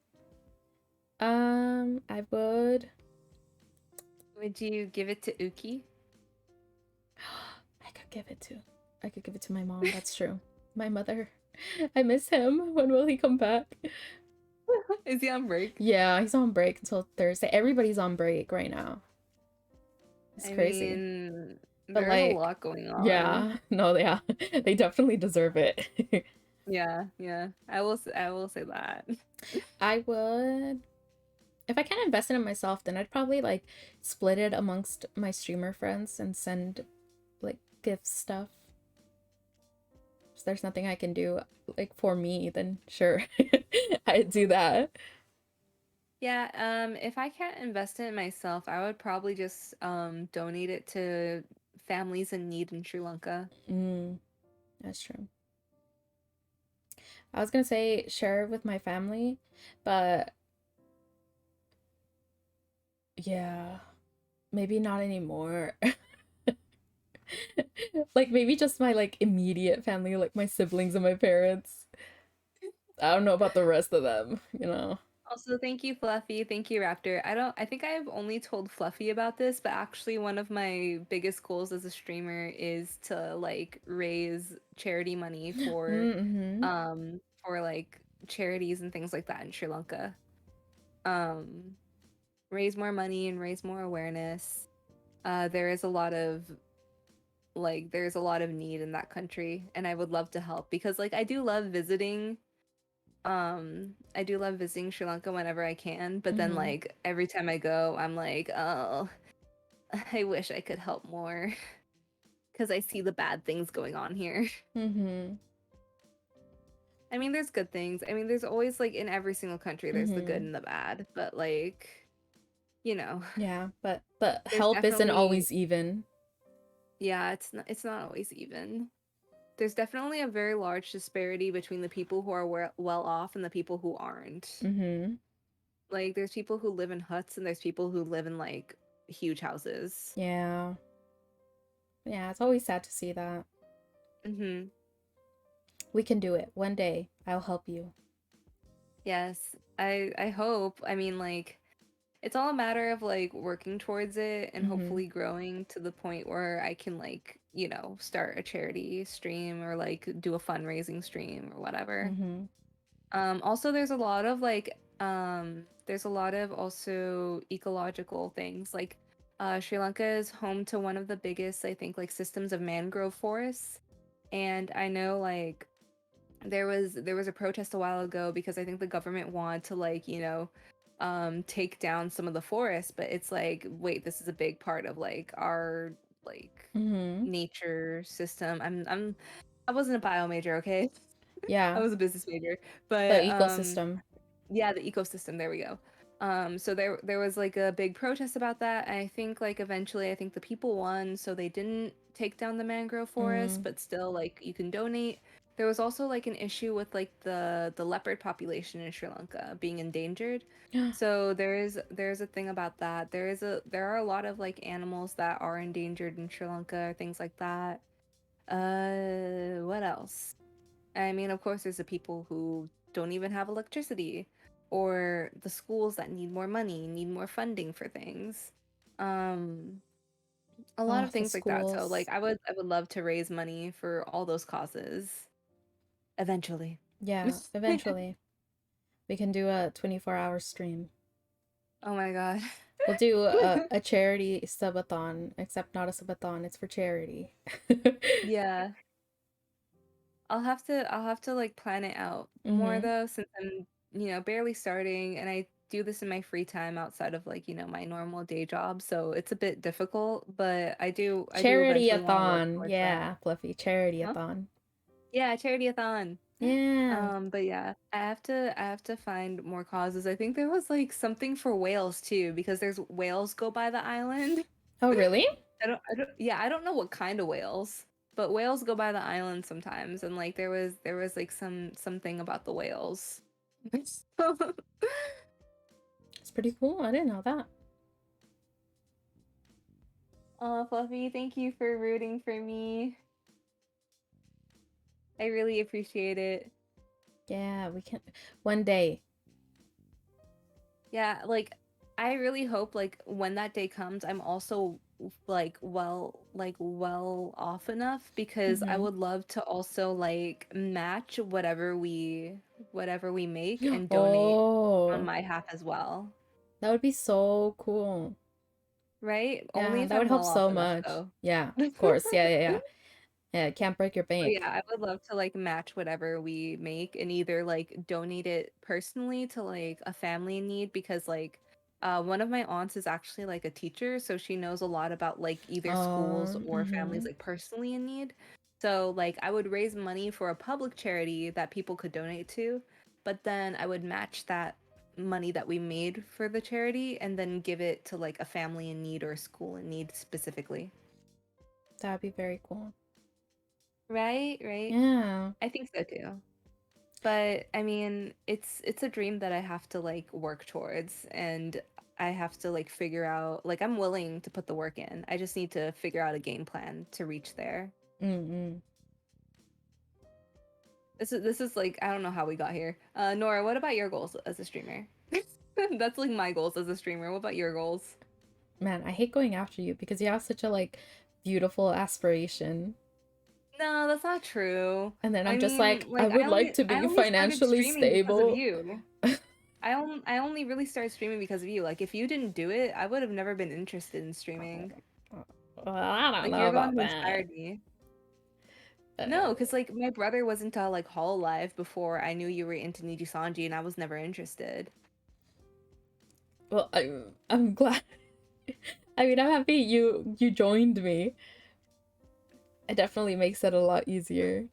I would. Would you give it to Uki? I could give it to. I could give it to my mom. That's true. My mother. I miss him. When will he come back? Is he on break? Yeah, he's on break until Thursday. Everybody's on break right now. It's I crazy. mean, But there's a like, lot going on. yeah, no, yeah, they definitely deserve it. Yeah, yeah. I will say that. I would, if I can't invest in it myself, then I'd probably like split it amongst my streamer friends and send like gift stuff. If there's nothing I can do like for me, then sure, I'd do that. Yeah, if I can't invest in it myself, I would probably just donate it to families in need in Sri Lanka. Mm, that's true. I was gonna say share with my family, but yeah, maybe not anymore. Like maybe just my like immediate family, like my siblings and my parents. I don't know about the rest of them, you know. Also, thank you, Fluffy. Thank you, Raptor. I think I've only told Fluffy about this, but actually one of my biggest goals as a streamer is to like raise charity money Mm-hmm. for like charities and things like that in Sri Lanka. Um raise more money and raise more awareness. There is a lot of there's a lot of need in that country and I would love to help because like I do love visiting Sri Lanka whenever I can, but then Mm-hmm. like every time I go, I'm like, oh, I wish I could help more because I see the bad things going on here. Mm-hmm. I mean, there's good things. I mean, there's always like in every single country, there's the good Mm-hmm. and the bad, but like, you know, Yeah, but there's help isn't definitely always even. yeah, it's not always even. There's definitely a very large disparity between the people who are well off and the people who aren't. Mm-hmm. Like, there's people who live in huts and there's people who live in like huge houses. Yeah. Yeah, it's always sad to see that. Mm-hmm. We can do it. One day, I'll help you. Yes, I hope. I mean, like, it's all a matter of like working towards it and Mm-hmm. hopefully growing to the point where I can like, start a charity stream or like do a fundraising stream or whatever. Mm-hmm. Also there's a lot of also ecological things. Like Sri Lanka is home to one of the biggest, I think, like systems of mangrove forests. And I know like there was a protest a while ago because I think the government wanted to like, take down some of the forests, but it's like, wait, this is a big part of like our like Mm-hmm. nature system. I wasn't a bio major, okay? I Yeah, was a business major, the but ecosystem. yeah, the ecosystem, there we go. So there was like a big protest about that, and I think like eventually I think the people won, so they didn't take down the mangrove forest, Mm. but still like you can donate. There was also like an issue with like the leopard population in Sri Lanka being endangered. So there's a thing about that. There are a lot of like animals that are endangered in Sri Lanka, things like that. What else? I mean, of course, there's the people who don't even have electricity, or the schools that need more money, need more funding for things. Um, a lot Oh, of the things like that. So, like, schools. I would love to raise money for all those causes eventually. Yeah, eventually. We can do a 24-hour stream. Oh my God. We'll do a charity subathon, except not a subathon, it's for charity. Yeah, I'll have to like plan it out more Mm-hmm. though, since I'm, barely starting and I do this in my free time outside of like, my normal day job. So it's a bit difficult, but I do eventually want to work Charity-a-thon. towards that. Yeah, Fluffy. Huh? Charity-a-thon. Yeah, charity-a-thon. Yeah. But yeah, I have to find more causes. I think there was like something for whales too, because there's whales go by the island. Oh, really? I don't know what kind of whales, but whales go by the island sometimes, and like there was like something about the whales. It's pretty cool. I didn't know that. Oh, Fluffy, thank you for rooting for me. I really appreciate it. Yeah, we can one day. Yeah, like I really hope like when that day comes, I'm also like well off enough because I Mm-hmm. would love to also like match whatever we make and donate on Oh, my half as well. that would be so cool. Right? Only Yeah, if that would I'm help well off so enough much. though. Yeah, of course. Yeah, yeah, yeah. Yeah, can't break your But bank. yeah, I would love to like match whatever we make and either like donate it personally to like a family in need because like one of my aunts is actually like a teacher, so she knows a lot about like either schools or families Mm-hmm. like personally in need. So like I would raise money for a public charity that people could donate to, but then I would match that money that we made for the charity and then give it to like a family in need or a school in need specifically. That'd be very cool. Right, right. Yeah. I think so too. But I mean, it's a dream that I have to like work towards, and I have to like figure out, like I'm willing to put the work in. I just need to figure out a game plan to reach there. Mm-mm. This is like I don't know how we got here. Nora, what about your goals as a streamer? That's like my goals as a streamer. What about your goals? Man, I hate going after you because you have such a like beautiful aspiration. No, that's not true. And then I I'm just mean, like, I like would like to I be only started financially streaming because of stable. you. I only really started streaming because of you. Like if you didn't do it, I would have never been interested in streaming. Well, I don't Like know you're the one about who that. inspired me. Uh, No, because like my brother was into like Hololive before I knew you were into Niji Sanji, and I was never interested. well, I'm glad. I mean, I'm happy you joined me. It definitely makes it a lot easier.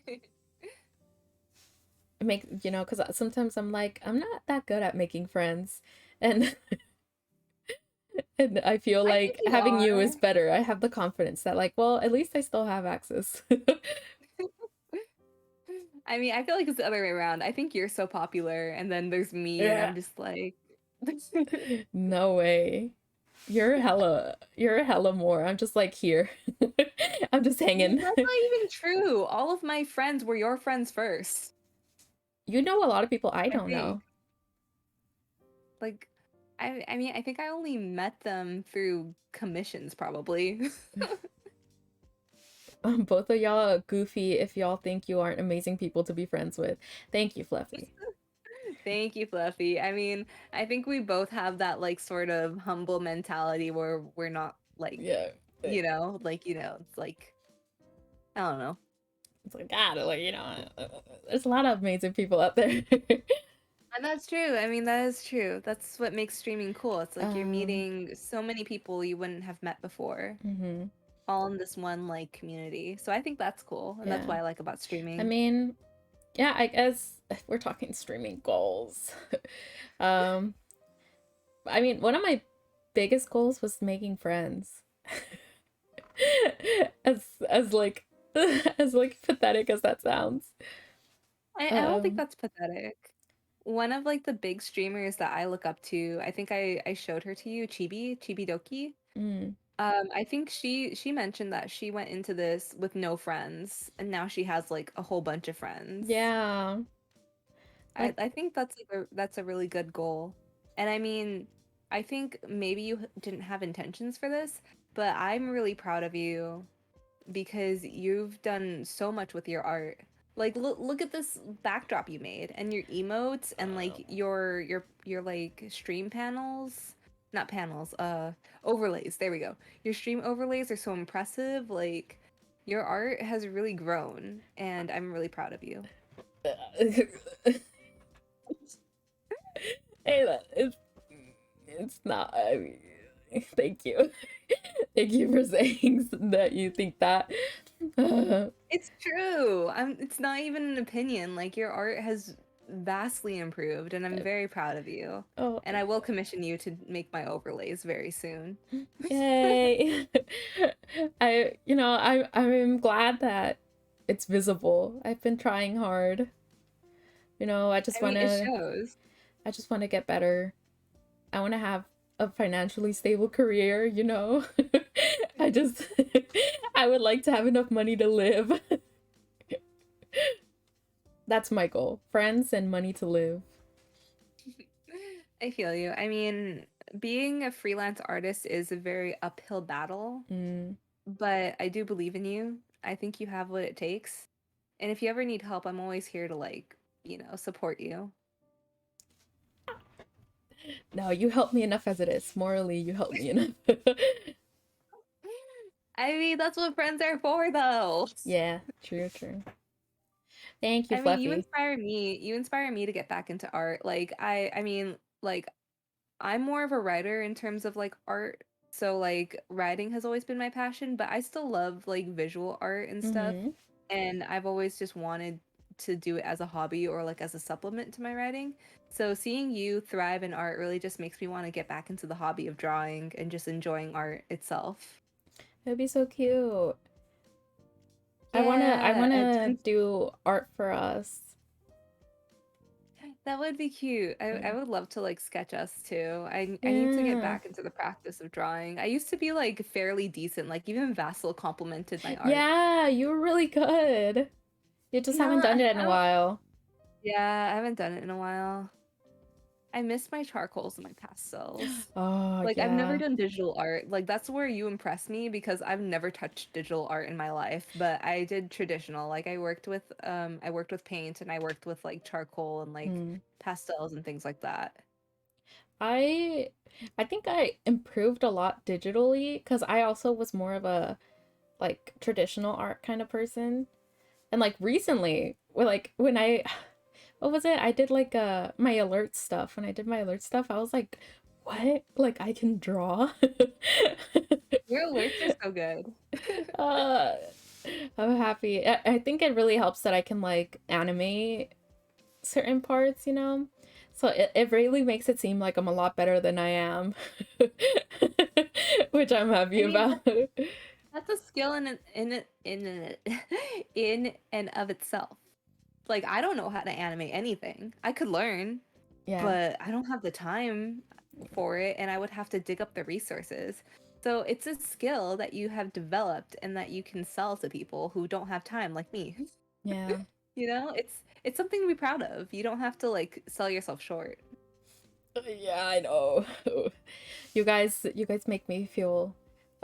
It makes, because sometimes I'm like, I'm not that good at making friends, and and I feel I think like you having you is are. better. I have the confidence that like, well, at least I still have access. I mean, I feel like it's the other way around. I think you're so popular, and then there's me, and Yeah. I'm just like, No way. You're hella more. I'm just like here. I'm just hanging. that's not even true. All of my friends were your friends first, You know a lot of people I I don't think. know. Like, I mean, I think I only met them through commissions, probably. Both of y'all are goofy if y'all think you aren't amazing people to be friends with. Thank you, Fluffy. Thank you, Fluffy. I mean, I think we both have that like sort of humble mentality where we're not like, Yeah. it's like I don't know. It's like God, like there's a lot of amazing people out there. And that's true. I mean, that is true. That's what makes streaming cool. It's like you're um. meeting so many people you wouldn't have met before, Mhm. all in this one like community. So I think that's cool, and that's Yeah. what I like about I streaming. mean, yeah. I guess if we're talking streaming goals. um. I mean, one of my biggest goals was making friends. as like as like pathetic as that sounds. I don't think Um. that's pathetic. One of like the big streamers that I look up to, I think I showed her to you, Chibi Doki. Mm, I think she mentioned that she went into this with no friends, and now she has like a whole bunch of friends. yeah. Like. I think that's a really good goal. And I mean, I think maybe you didn't have intentions for this, but I'm really proud of you because you've done so much with your art. Like look at this backdrop you made and your emotes and like your like stream panels, not panels, overlays. There we go. Your stream overlays are so impressive. Like your art has really grown and I'm really proud of you. Hey, it's not. I mean, thank you. Thank you for saying that you think that. It's true. It's not even an opinion. Like your art has vastly improved and I'm very proud of you. Oh, And I will commission you to make my overlays very soon. yay. I'm glad that it's visible. I've been trying hard. I just I mean, want it to shows. I just want to get better. I want to have a financially stable career. I just I would like to have enough money to live. That's my goal. Friends and money to live. I feel you. I mean, being a freelance artist is a very uphill battle, Mm. but I do believe in you. I think you have what it takes. And if you ever need help, I'm always here to like, support you. No, you help me enough as it is. Morally, you help me enough. I mean, that's what friends are for, though. Yeah, true, true. Thank you, I mean, you Fluffy. inspire me. You inspire me to get back into art. Like I mean, like I'm more of a writer in terms of like art. So like writing has always been my passion, but I still love like visual art and stuff. Mm-hmm. And I've always just wanted to do it as a hobby or like as a supplement to my writing. So seeing you thrive in art really just makes me want to get back into the hobby of drawing and just enjoying art itself. That'd be so cute. I Yeah, wanna do art for us. that would be cute. I Yeah. would love to like sketch us too. I need to get Yeah. back into the practice of drawing. I used to be like fairly decent. Like even Vassal complimented my art. Yeah, you were really good. You just haven't Yeah, done it in I a don't. while. Yeah, I haven't done it in a while. I miss my charcoals and my pastels. Oh, Like I've never yeah. done digital art. Like that's where you impress me because I've never touched digital art in my life, but I did traditional. Like I worked with paint and I worked with like charcoal and like Hmm. pastels and things like that. I I think I improved a lot digitally because I also was more of a like traditional art kind of person. And like recently, when I what was it? I did like my alert stuff. When I did my alert stuff, I was like, what? Like I can draw? Your alerts are so good. uh I'm happy. I think it really helps that I can like animate certain parts, you know? So it really makes it seem like I'm a lot better than I am. Which I'm happy I mean, about. that's a skill in and of itself. Like I don't know how to animate anything. I could learn, Yeah. but I don't have the time for it and I would have to dig up the resources. So it's a skill that you have developed and that you can sell to people who don't have time like me. Yeah. You know, it's something to be proud of. You don't have to like sell yourself short. Yeah, I know. You guys make me feel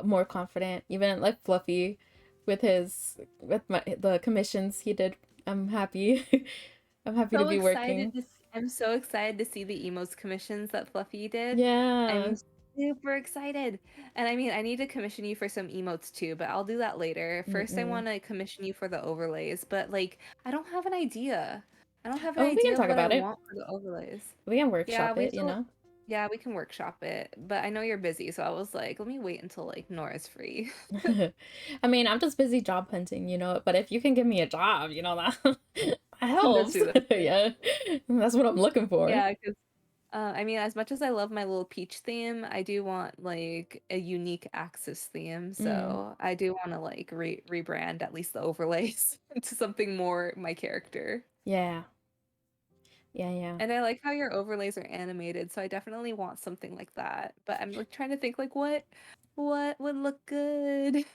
more confident. Even like Fluffy with the commissions he did. I'm happy. I'm happy to So be excited working. to I'm so excited to see the emotes commissions that Fluffy did. Yeah. I'm super excited. And I mean, I need to commission you for some emotes too, but I'll do that later. First, I Mm-mm. want to commission you for the overlays, but like, I don't have an idea. I don't have an Oh, we can idea of talk what I about it. want for the overlays. We can Yeah, workshop we it, have you to, know? yeah, we can workshop it, but I know you're busy, so I was like, let me wait until like Nora's free. I mean, I'm just busy job hunting, you know, but if you can give me a job, you know, that that That's helps. true, that's true. Yeah. That's what I'm looking for. Yeah, because I mean, as much as I love my little peach theme, I do want like a unique Axis theme. Mm. So I do want to like rebrand at least the overlays into something more my character. Yeah. Yeah, yeah. And I like how your overlays are animated, so I definitely want something like that. But I'm like trying to think like what would look good?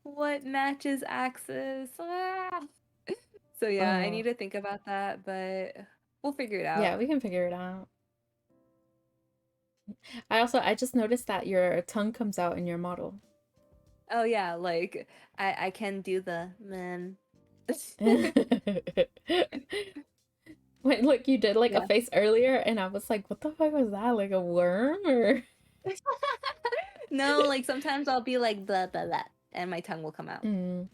What matches Axis? Ah! So yeah, I Oh. need to think about that, but we'll figure it Yeah, out. we can figure it out. I just noticed that your tongue comes out in your model. Oh yeah, like I can do the man. Wait, look, you did like a Yeah. face earlier, and I was like, what the fuck was that? Like a worm or? No, like sometimes I'll be like blah blah blah and my tongue will come out. Mm.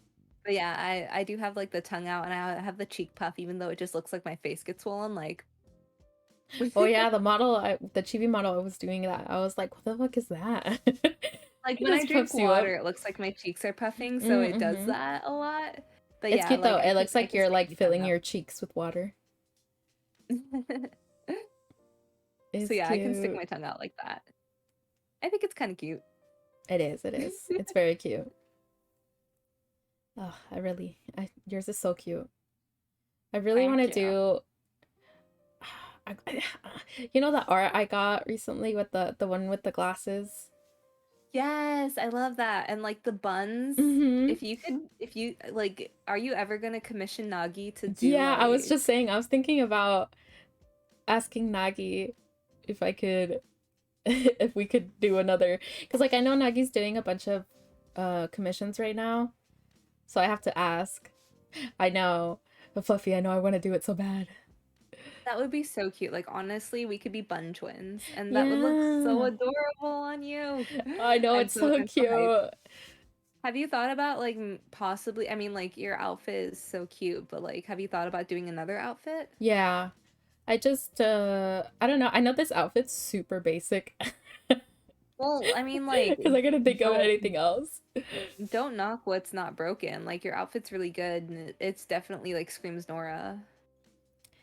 But yeah, I do have like the tongue out and I have the cheek puff even though it just looks like my face gets swollen like Oh yeah, the chibi model, I was doing that. I was like, what the fuck is that? like It when I just drink puffs you up. water it looks like my cheeks are puffing so it does Mm-hmm. that a lot. But It's yeah, cute though. like It looks I like can you're stick like my tongue filling out. your cheeks with water. So It's yeah, I can stick cute. my tongue out like that. I think it's kind of cute. It is, it is. It's very cute. Oh, yours is so cute. I really want Thank to you. do you know the art I got recently with the one with the glasses? Yes, I love that. And like the buns, Mm-hmm. if you like, are you ever gonna commission Nagi to do Yeah, I was just like, saying, I was thinking about asking Nagi if I could if we could do another because like I know Nagi's doing a bunch of commissions right now, so I have to ask. I know, but Fluffy, I know I want to do it so bad. that would be so cute. Like honestly, we could be bun twins, and that would look so Yeah, adorable on you. I know it's so I'm so hyped. cute. Have you thought about like possibly? I mean, like your outfit is so cute, but like, have you thought about doing another outfit? Yeah, I don't know. I know this outfit's super basic Well, I mean, like, because I couldn't think of don't anything else. don't knock what's not broken. Like your outfit's really good, and it's definitely like screams Nora.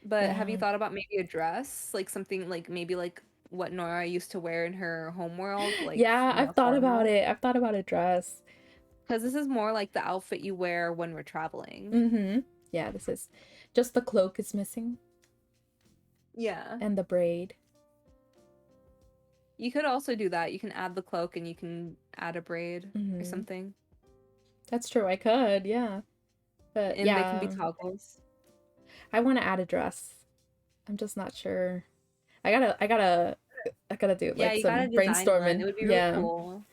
But have you Yeah. thought about maybe a dress? Like something like maybe like what Nora used to wear in her homeworld, like Yeah, I've more thought about formal? it. I've thought about a dress. Because this is more like the outfit you wear when we're traveling. Mm-hmm. Yeah, this is just the cloak is missing Yeah. and the braid. You could also do that. You can add the cloak and you can add a braid or Mm-hmm. something. That's true. I could, yeah. But And they can be yeah, toggles. I want to add a dress. I'm just not sure. I gotta do Yeah, like you gotta some design one. It brainstorming. would be really Yeah. cool.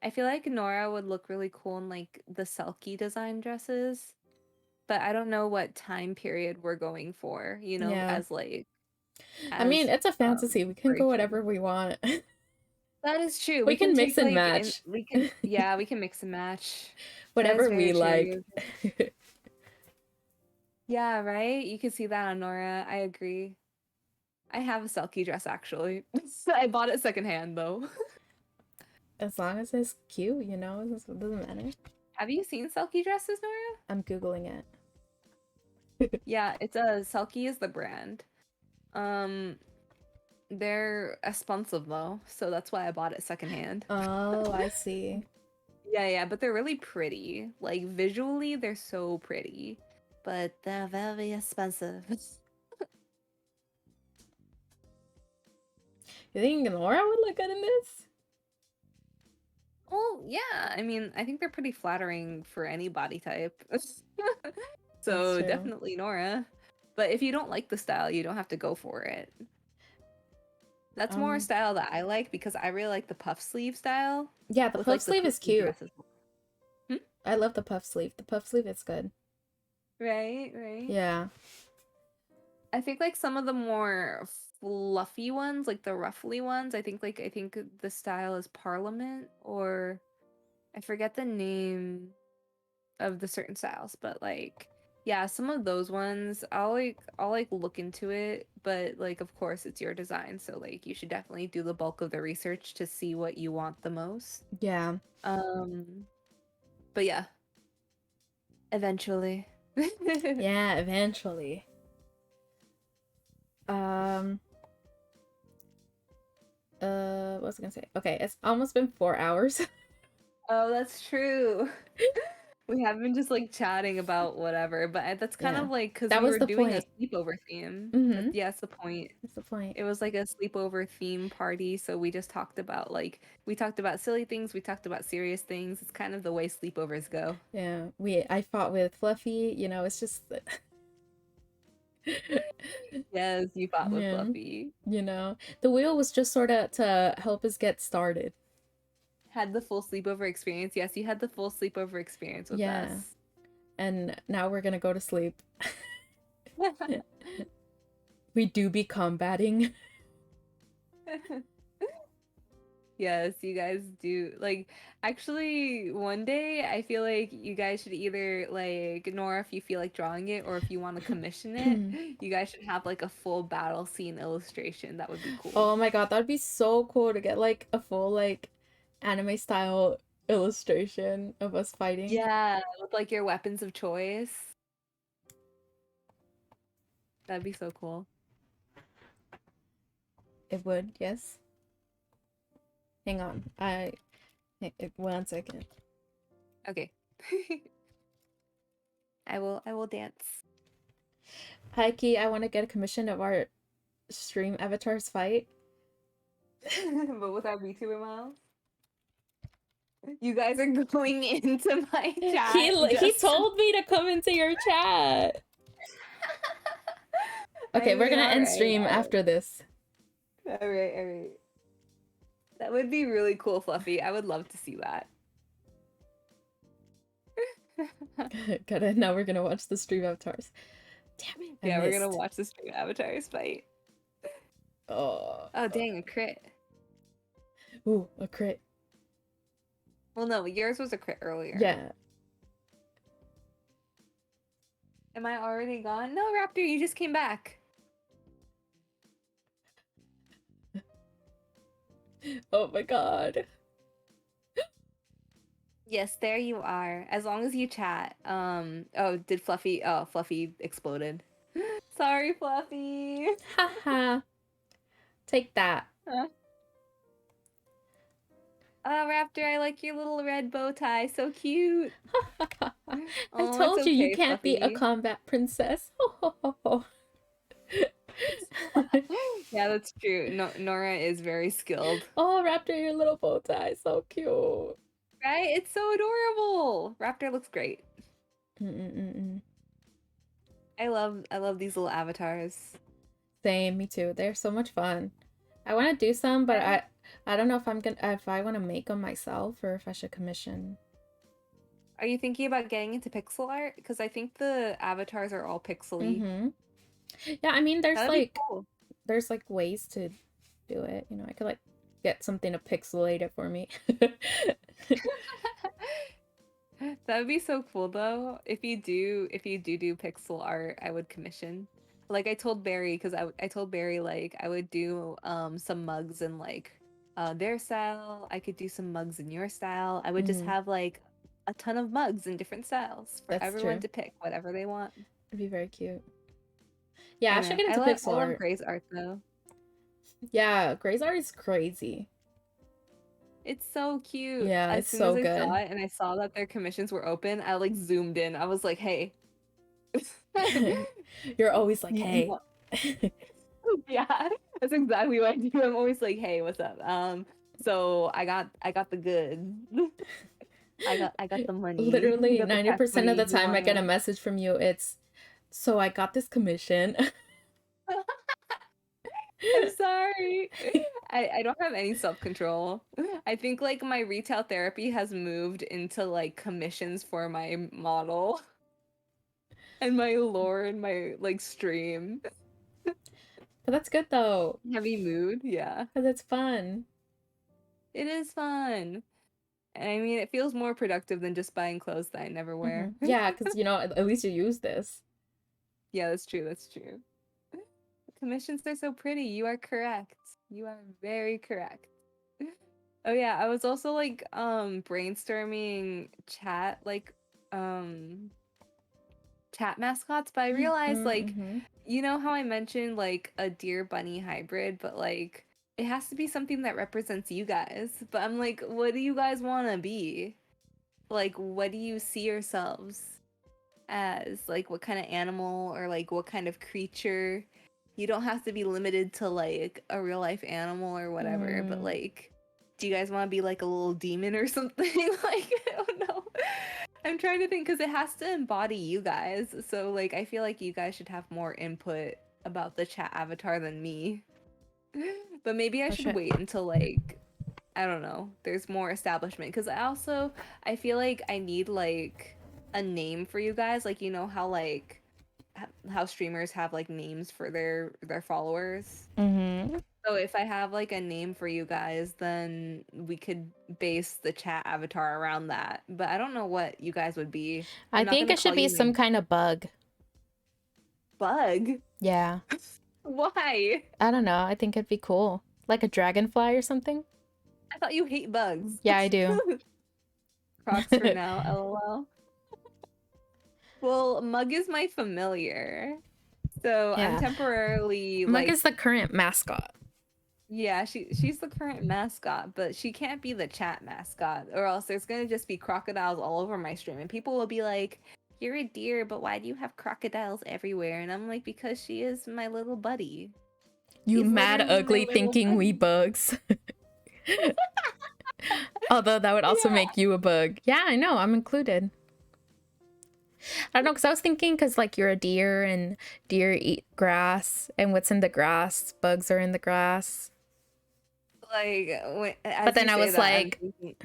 I feel like Nora would look really cool in like the Selkie design dresses, but I don't know what time period we're going for, Yeah. as like I mean, as it's a fantasy. We can go inspiration. whatever we want. That is true. We We can can mix take and like in match. we can yeah, we can mix and match. That is Whatever we very like. true. Yeah, right? You can see that on Nora. I agree. I have a Selkie dress actually. I bought it secondhand though. As long as it's cute, it doesn't matter. Have you seen Selkie dresses, Nora? I'm Googling it. Yeah, it's a Selkie is the brand. Um, they're expensive though, so that's why I bought it secondhand. Oh, I see. Yeah, yeah, but they're really pretty. Like visually, they're so pretty, but they're very expensive. You think Laura would look good in this? Well, yeah, I mean, I think they're pretty flattering for any body type. That's So true. definitely Nora. But if you don't like the style, you don't have to go for it. That's more a Um, style that I like because I really like the puff sleeve style yeah, the with puff like the sleeve is twisty cute. dresses. Hmm? I love the puff sleeve. The puff sleeve is good. Right, right. Yeah. I think like some of the more fluffy ones, like the ruffly ones, I think the style is Parliament or I forget the name of the certain styles, but like yeah, some of those ones I'll like look into it, but like of course it's your design, so like you should definitely do the bulk of the research to see what you want the most. Yeah. Um, but yeah, eventually. Yeah, eventually. Um, what was I gonna say? Okay, it's almost been 4 hours. Oh, that's true. We have been just like chatting about whatever, but that's kind Yeah. of like because That we was were the doing a point. sleepover theme. Mm-hmm. Yeah, that's the point. That's the point. It was like a sleepover theme party, so we just talked about we talked about silly things, we talked about serious things. It's kind of the way sleepovers go. Yeah. I fought with Fluffy, it's just Yes, you fought with yeah, Fluffy. the wheel was just sort of to help us get started. Had the full sleepover experience. Yes, you had the full sleepover experience with Yeah. us. And now we're gonna go to sleep. We do be combating. Yes, you guys do. Like, actually, one day I feel like you guys should either, like, Nora, if you feel like drawing it, or if you want to commission it, you guys should have, like, a full battle scene illustration. That would be cool. Oh my god, that'd be so cool to get like a full like anime style illustration of us fighting. Yeah, with, like, your weapons of choice. That'd be so cool. It would, yes. Hang on. 1 second. Okay. I will dance. Hi Key, I want to get a commission of our stream avatars fight. But without VTuber Miles? You guys are going into my chat He just told me to come into your chat. I Okay, we're mean, gonna end alright, stream after this. alright. That would be really cool, Fluffy. I would love to see that. Now we're gonna watch the stream avatars. Damn it! I Yeah, we're gonna missed. watch the stream avatars fight. Oh. Oh, dang, a crit. Ooh, a crit. Well, no, yours was a crit earlier. Yeah. Am I already gone? No, Raptor, you just came back. Oh my god. Yes, there you are. As long as you chat. Oh, did Fluffy? Oh, Fluffy exploded. Sorry, Fluffy. Haha. Take that. Huh? Oh, Raptor, I like your little red bow tie. So cute. I Oh, it's told you you okay, can't be a Fluffy. combat princess. Yeah, that's true. No, Norah is very skilled. Oh, Raptor, your little bow tie, so cute. Right? It's so adorable. Raptor looks great. Mm-mm-mm-mm. I love these little avatars. Same, me too. They're so much fun. I want to do some, but Right? I don't know if I want to make them myself or if I should commission. Are you thinking about getting into pixel art? Because I think the avatars are all pixely. Mm-hmm. Yeah, I mean, That'd be cool. there's like ways to do it. You know, I could like get something to pixelate it for me. That would be so cool though. If you do pixel art, I would commission. Like I told Barry, because I told Barry like I would do some mugs in like their style. I could do some mugs in your style. I would just Hmm. have like a ton of mugs in different styles for That's everyone true. to pick whatever they want. It'd be very cute. Yeah, I I should know. get into I pixel love art. Gray's art though. Yeah, Gray's art is crazy. It's so cute. Yeah, As it's soon as so I saw good. it and I saw that their commissions were open, I like zoomed in. I was like, "Hey, You're always like, you hey. want?" Yeah, that's exactly what I do. I'm always like, "Hey, what's up?" So I got the goods. I got the money. I Literally got the cash 90% of money. the You time I get a wanna? message from you, it's so I got this commission. I'm sorry. I don't have any self-control. I think like my retail therapy has moved into like commissions for my model and my lore and my like stream. But that's good though, Heavy mood, yeah. because it's fun. It is fun. And I mean, it feels more productive than just buying clothes that I never wear. Yeah, because you know, at least you use this. Yeah, that's true. That's true. Commissions are so pretty. You are correct. You are very correct. Oh yeah, I was also like brainstorming um chat mascots, but I realized like Mm-hmm. you know how I mentioned like a deer bunny hybrid, but like it has to be something that represents you guys. But I'm like, what do you guys want to be? Like, what do you see yourselves as? Like, what kind of animal or like what kind of creature? You don't have to be limited to like a real life animal or whatever, but Mm. like, do you guys want to be like a little demon or something? Like, I don't know. I'm trying to think because it has to embody you guys. So, like, I feel like you guys should have more input about the chat avatar than me. But maybe I Oh should shit. wait until like I don't know. There's more establishment because I feel like I need like a name for you guys. Like you know how like how streamers have like names for their followers. Mm-hmm. So if I have like a name for you guys, then we could base the chat avatar around that. But I don't know what you guys would be. I I'm not think gonna it should call be you some my kind of bug. bug. Yeah. Why? I don't know. I think it'd be cool. Like a dragonfly or something. I thought you hate bugs. Yeah, I do. Crocs for now, lol. Well, Mug is my familiar. So I'm Yeah. temporarily Mug like is the current mascot. yeah, she's the current mascot, but she can't be the chat mascot, or else there's gonna just be crocodiles all over my stream, and people will be like, "You're a deer, but why do you have crocodiles everywhere?" And I'm like, "Because she is my little buddy. You She's mad literally my ugly little thinking we buddy." bugs. Although that would also Yeah. make you a bug. Yeah, I know. I'm included. I don't know, because I was thinking, because like you're a deer and deer eat grass, and what's in the grass? Bugs are in the grass. Like But as then you I say was that, I'm like, thinking,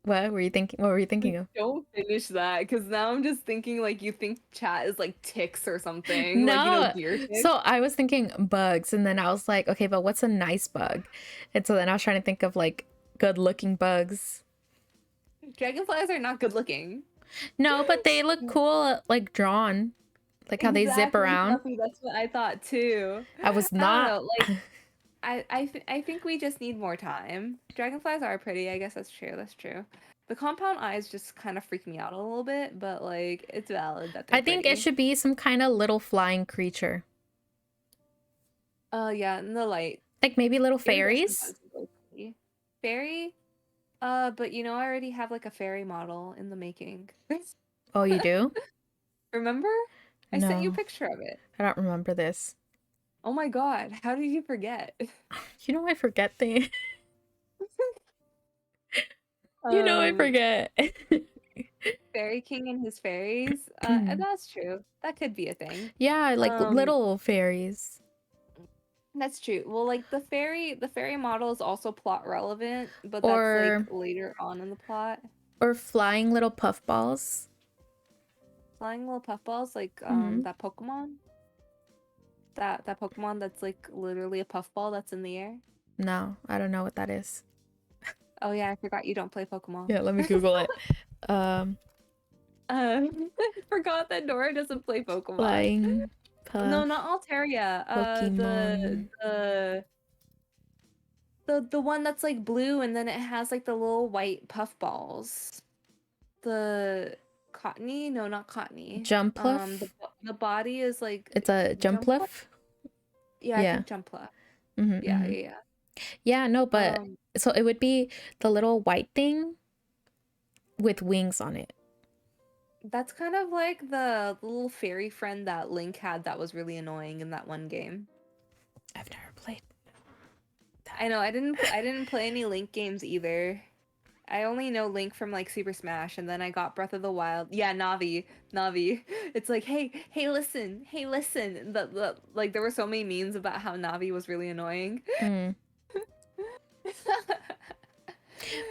what were you thinking? What were you thinking of? don't finish that, because now I'm just thinking like you think chat is like ticks or something, like you know No. deer ticks. So I was thinking bugs, and then I was like, okay, but what's a nice bug? And so then I was trying to think of like good looking bugs. Dragonflies are not good looking. No, but they look cool, like drawn, like how they zip Exactly, around. Fluffy. That's what I thought too. I was I don't not. know. Like, I think we just need more time. Dragonflies are pretty. I guess that's true. That's true. The compound eyes just kind of freak me out a little bit, but like it's valid that they're I think it pretty. should be some kind of little flying creature. Yeah, in the light. Like maybe little Iridescent fairies. bugs are really pretty. Fairy? But you know, I already have like a fairy model in the making. Oh, you do? Remember? I sent you a No, picture of it. I don't remember this. Oh my god, how did you forget? You know I forget things. You know I Um, forget. Fairy King and his fairies. That's true. That could be a thing. Yeah, like Um, little fairies. that's true. Well, like the fairy model is also plot relevant, but that's like Or later on in the plot. flying little puffballs. Flying little puffballs, like Hmm. that Pokemon. That Pokemon that's like literally a puffball that's in the air. No, I don't know what that is. Oh yeah, I forgot you don't play Pokemon. Yeah, let me Google it. Um, I forgot that Norah doesn't play Pokemon. Flying No, puff not Altaria. Pokemon. The one that's like blue and then it has like the little white puffballs. The Cottony? No, not Cottony. The Jumpluff. the body is like It's a Jumpluff? Jumpluff. Yeah, I Yeah. think Jumpluff. Mm-hmm, Yeah, mm-hmm. yeah, yeah. Yeah, no, but Um, so it would be the little white thing with wings on it. that's kind of like the little fairy friend that Link had that was really annoying in that one game. I've never played that. I know, I didn't play any Link games either. I only know Link from like Super Smash, and then I got Breath of the Wild. Yeah, Navi. It's like, hey, listen, hey, listen. Like there were so many memes about how Navi was really annoying. Mm.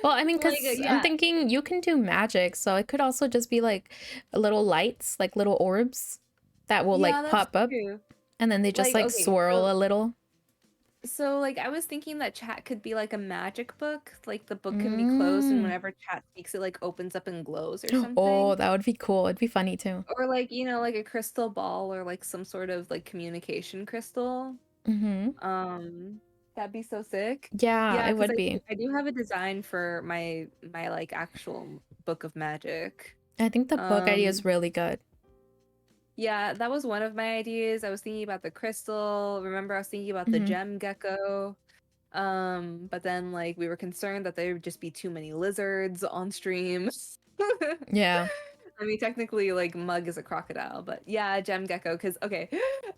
Well, I mean, Like, because I'm yeah, thinking you can do magic, so it could also just be like little lights, like little orbs that will yeah, like that's pop up true. and then they just Like, like okay, swirl a little. so like I was thinking that chat could be like a magic book. Like the book can be closed, and Mm. whenever chat speaks, it like opens up and glows or Oh, something. that would be cool. It'd be funny too. Or like, you know, like a crystal ball or like some sort of like communication crystal. Mm-hmm. Um, that'd be so sick. Yeah, Yeah, it because would be. I do have a design for my like actual book of magic. I think the book idea is Um, really good. yeah, that was one of my ideas. I was thinking about the crystal. Remember, I was thinking about the Mm-hmm. gem gecko. But then like we were concerned that there would just be too many lizards on stream. Yeah. I mean, technically, like Mug is a crocodile, but yeah, gem gecko. Because okay,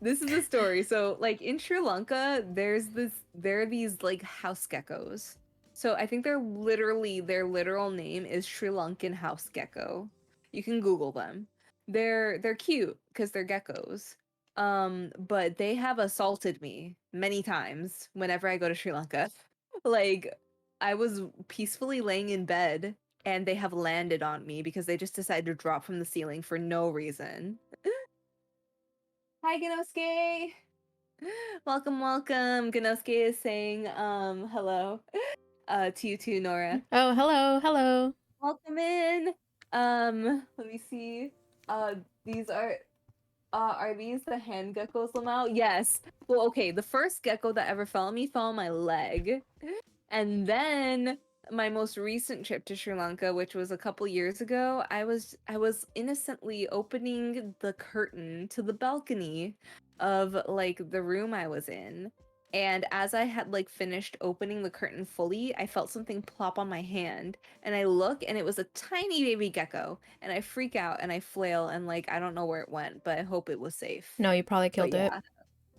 this is the story. So, like in Sri Lanka, there are these like house geckos. So I think their literal name is Sri Lankan house gecko. You can Google them. They're cute because they're geckos. But they have assaulted me many times whenever I go to Sri Lanka. Like, I was peacefully laying in bed and they have landed on me because they just decided to drop from the ceiling for no reason. Hi, Ganosuke! Welcome, welcome. Ganosuke is saying hello to you too, Nora. Oh, hello, hello. Welcome in. Let me see. These are these the hand geckos, Lamau? Yes. Well, okay, the first gecko that ever fell on me fell on my leg. And then my most recent trip to Sri Lanka, which was a couple years ago, I was innocently opening the curtain to the balcony of like the room I was in. And as I had like finished opening the curtain fully, I felt something plop on my hand. And I look and it was a tiny baby gecko. And I freak out and I flail and like I don't know where it went, but I hope it was safe. No, you probably But killed it. yeah.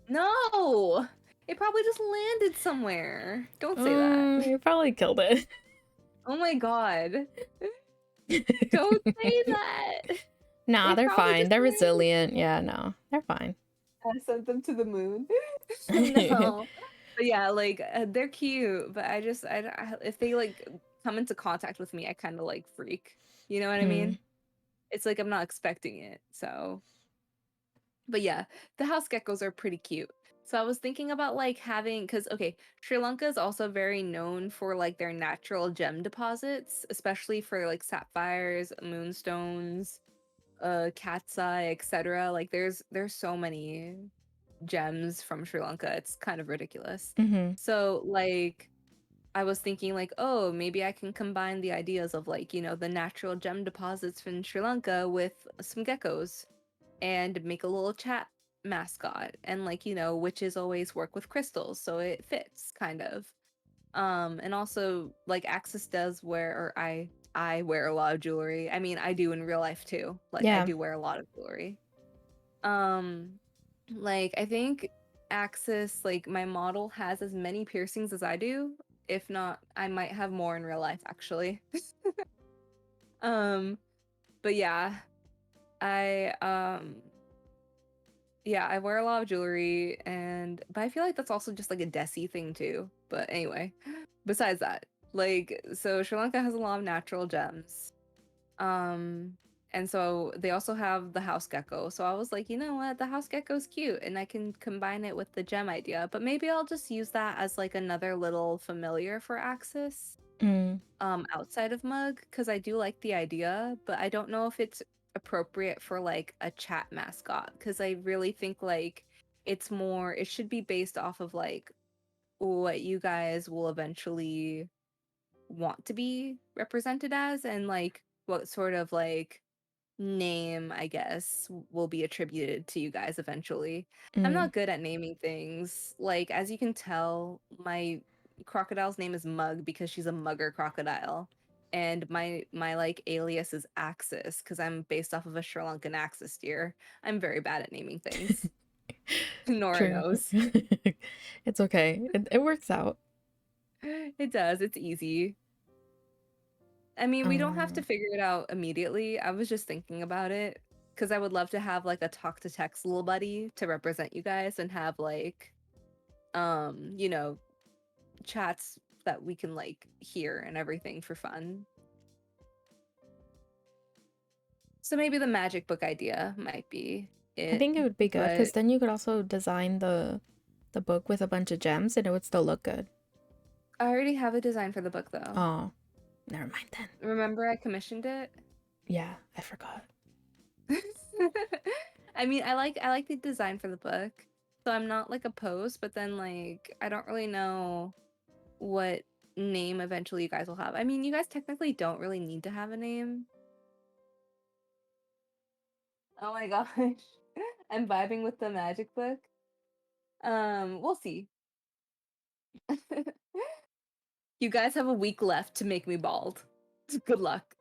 No! It probably just landed somewhere. Don't say that. You probably killed it. Oh my god. Don't say that. Nah, It they're probably fine. just They're landed. resilient. Yeah, no, they're fine. I sent them to the moon. No. But yeah, like they're cute, but if they like come into contact with me, I kind of like freak. You know what I Mm. mean? It's like I'm not expecting it. So, but yeah, the house geckos are pretty cute. So I was thinking about like having, because okay, Sri Lanka is also very known for like their natural gem deposits, especially for like sapphires, moonstones, cat's eye, etc. Like there's so many gems from Sri Lanka. It's kind of ridiculous. Mm-hmm. So like I was thinking like, oh, maybe I can combine the ideas of like, the natural gem deposits from Sri Lanka with some geckos and make a little chat mascot. And like, witches always work with crystals, so it fits kind of. And also like Axis does wear, or I wear a lot of jewelry. I mean, I do in real life too. Like I Yeah. do wear a lot of jewelry. Um, like I think Axis, like my model has as many piercings as I do. If not, I might have more in real life actually. Um, but I I wear a lot of jewelry but I feel like that's also just like a Desi thing too. But anyway, besides that, like so Sri Lanka has a lot of natural gems. Um, and so they also have the house gecko. So I was like, you know what? The house gecko's cute and I can combine it with the gem idea. But maybe I'll just use that as like another little familiar for Axis Mm. outside of Mug because I do like the idea, but I don't know if it's appropriate for like a chat mascot because I really think like it should be based off of like what you guys will eventually want to be represented as and like what sort of like name I guess will be attributed to you guys eventually. I'm Mm. not good at naming things. Like as you can tell, my crocodile's name is Mug because she's a mugger crocodile. And my like alias is Axis because I'm based off of a Sri Lankan axis deer. I'm very bad at naming things. Nora True. knows. It's okay. It works out. It does. It's easy. I mean, we don't have to Um, figure it out immediately. I was just thinking about it because I would love to have like a talk to text little buddy to represent you guys and have like you know, chats that we can like hear and everything for fun. So maybe the magic book idea might be I it, think it would be good but because then you could also design the book with a bunch of gems and it would still look good. I already have a design for the book though. Oh, never mind then. Remember I commissioned it? Yeah, I forgot. I mean, I like the design for the book. So I'm not like opposed, but then like I don't really know what name eventually you guys will have. I mean, you guys technically don't really need to have a name. Oh my gosh. I'm vibing with the magic book. We'll see. You guys have a week left to make me bald. Good luck.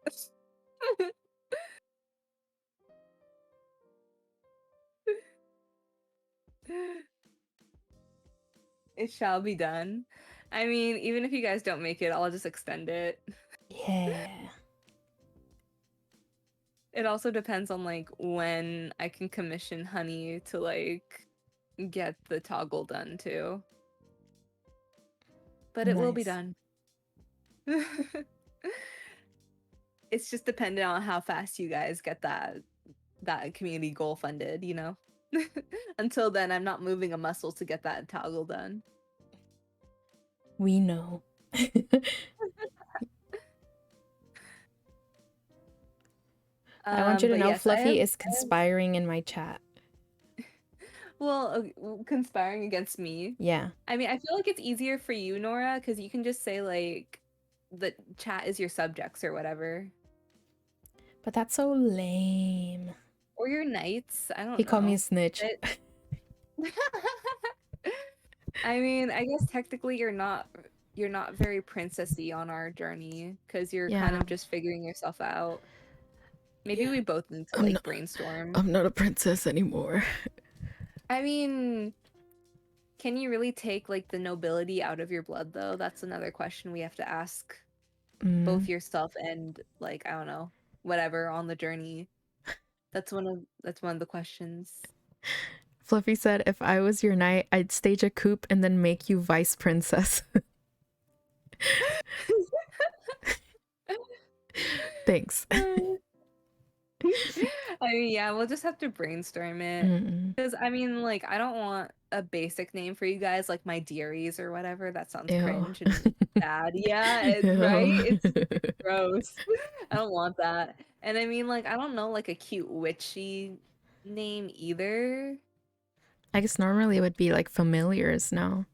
It shall be done. I mean, even if you guys don't make it, I'll just extend it. Yeah. It also depends on like when I can commission Honey to like get the toggle done too. But it will be Nice. done. It's just dependent on how fast you guys get that community goal funded, you know? Until then, I'm not moving a muscle to get that toggle done. We know. I want you to But know yes, Fluffy is conspiring in my chat. well, conspiring against me. Yeah. I mean, I feel like it's easier for you, Nora, because you can just say like the chat is your subjects or whatever. But that's so lame. Or your knights. I He don't called me a know. snitch. I mean, I guess technically you're not very princessy on our journey because you're kind Yeah. of just figuring yourself out. Maybe Yeah. we both need to I'm like not brainstorm. I'm not a princess anymore. I mean, can you really take like the nobility out of your blood though? That's another question we have to ask Mm. both yourself and like I don't know, whatever on the journey. That's one of the questions. Fluffy said if I was your knight, I'd stage a coup and then make you vice princess. Thanks. I mean, yeah, we'll just have to brainstorm it. Mm-mm. Because, I mean, like, I don't want a basic name for you guys, like my dearies or whatever. That sounds Ew. cringe and bad. Yeah, right? Ew. It's gross. I don't want that. And I mean, like, I don't know, like, a cute witchy name either. I guess normally it would be like familiars now.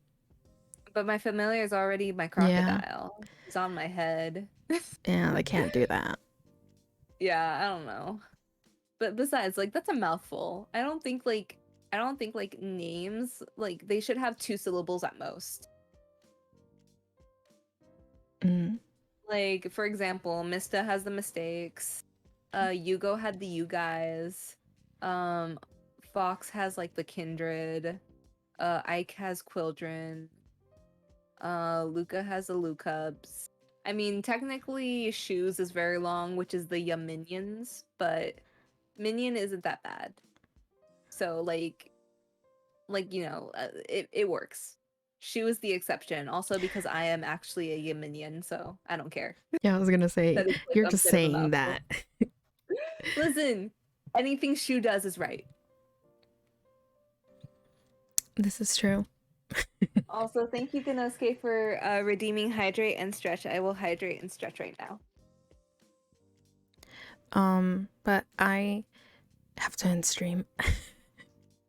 But my familiar is already my crocodile. He's on my head. Yeah, they can't do that. Yeah, I don't know. But besides, like, that's a mouthful. I don't think like names, like, they should have 2 syllables at most. Mm. Like, for example, Mista has the mistakes. Yugo had the you guys. Fox has like the kindred. Ike has Quildren. Luca has the Lucubs. I mean, technically, Shoes is very long, which is the Ya Minions, but Minion isn't that bad. So, like you know, it works. Shoe is the exception, also because I am actually a Ya Minion, so I don't care. Yeah, I was gonna say, That is like you're a just bit of a saying mouthful. that. Listen, anything Shoe does is right. This is true. Also, thank you, Ganosuke, for redeeming hydrate and stretch. I will hydrate and stretch right now. But I have to end stream.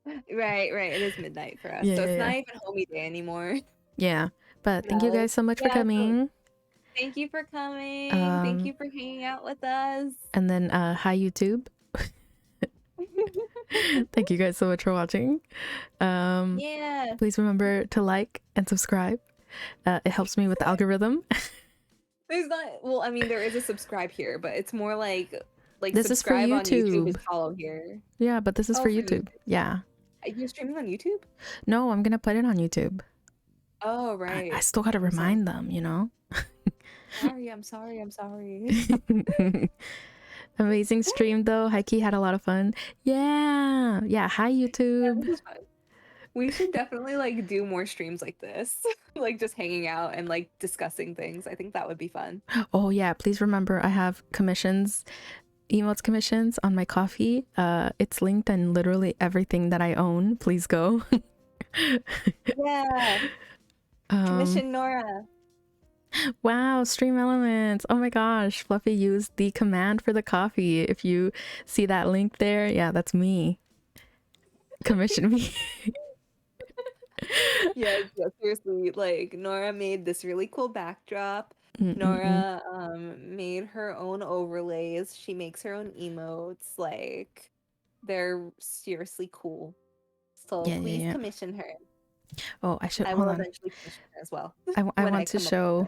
Right. It is midnight for us, Yeah, so it's yeah. not even homie day anymore. Yeah, but thank you guys so much for Yeah, so coming. thank you for coming. Thank you for hanging out with us. And then hi YouTube. Thank you guys so much for watching. Yeah. Please remember to like and subscribe. It helps me with the algorithm. There's not, well, I mean, there is a subscribe here, but it's more like This is for subscribe on YouTube is YouTube. follow here. Yeah, but this is for YouTube. Yeah. Are you streaming on YouTube? No, I'm gonna put it on YouTube. Oh, right. I still gotta remind them, you know? I'm sorry. Amazing stream though. Heike had a lot of fun. Yeah. Hi YouTube. Yeah, this is fun. We should definitely like do more streams like this. Like just hanging out and like discussing things. I think that would be fun. Oh yeah, please remember I have emotes commissions on my coffee. It's linked in literally everything that I own. Please go. Yeah. Commission Norah. Wow, stream elements. Oh my gosh, Fluffy used the command for the coffee. If you see that link there, yeah, that's me. Commission me. Yeah, seriously, like Norah made this really cool backdrop. Norah made her own overlays. She makes her own emotes. Like, they're seriously cool. So please commission her. Oh, I will eventually commission her as well. I want to show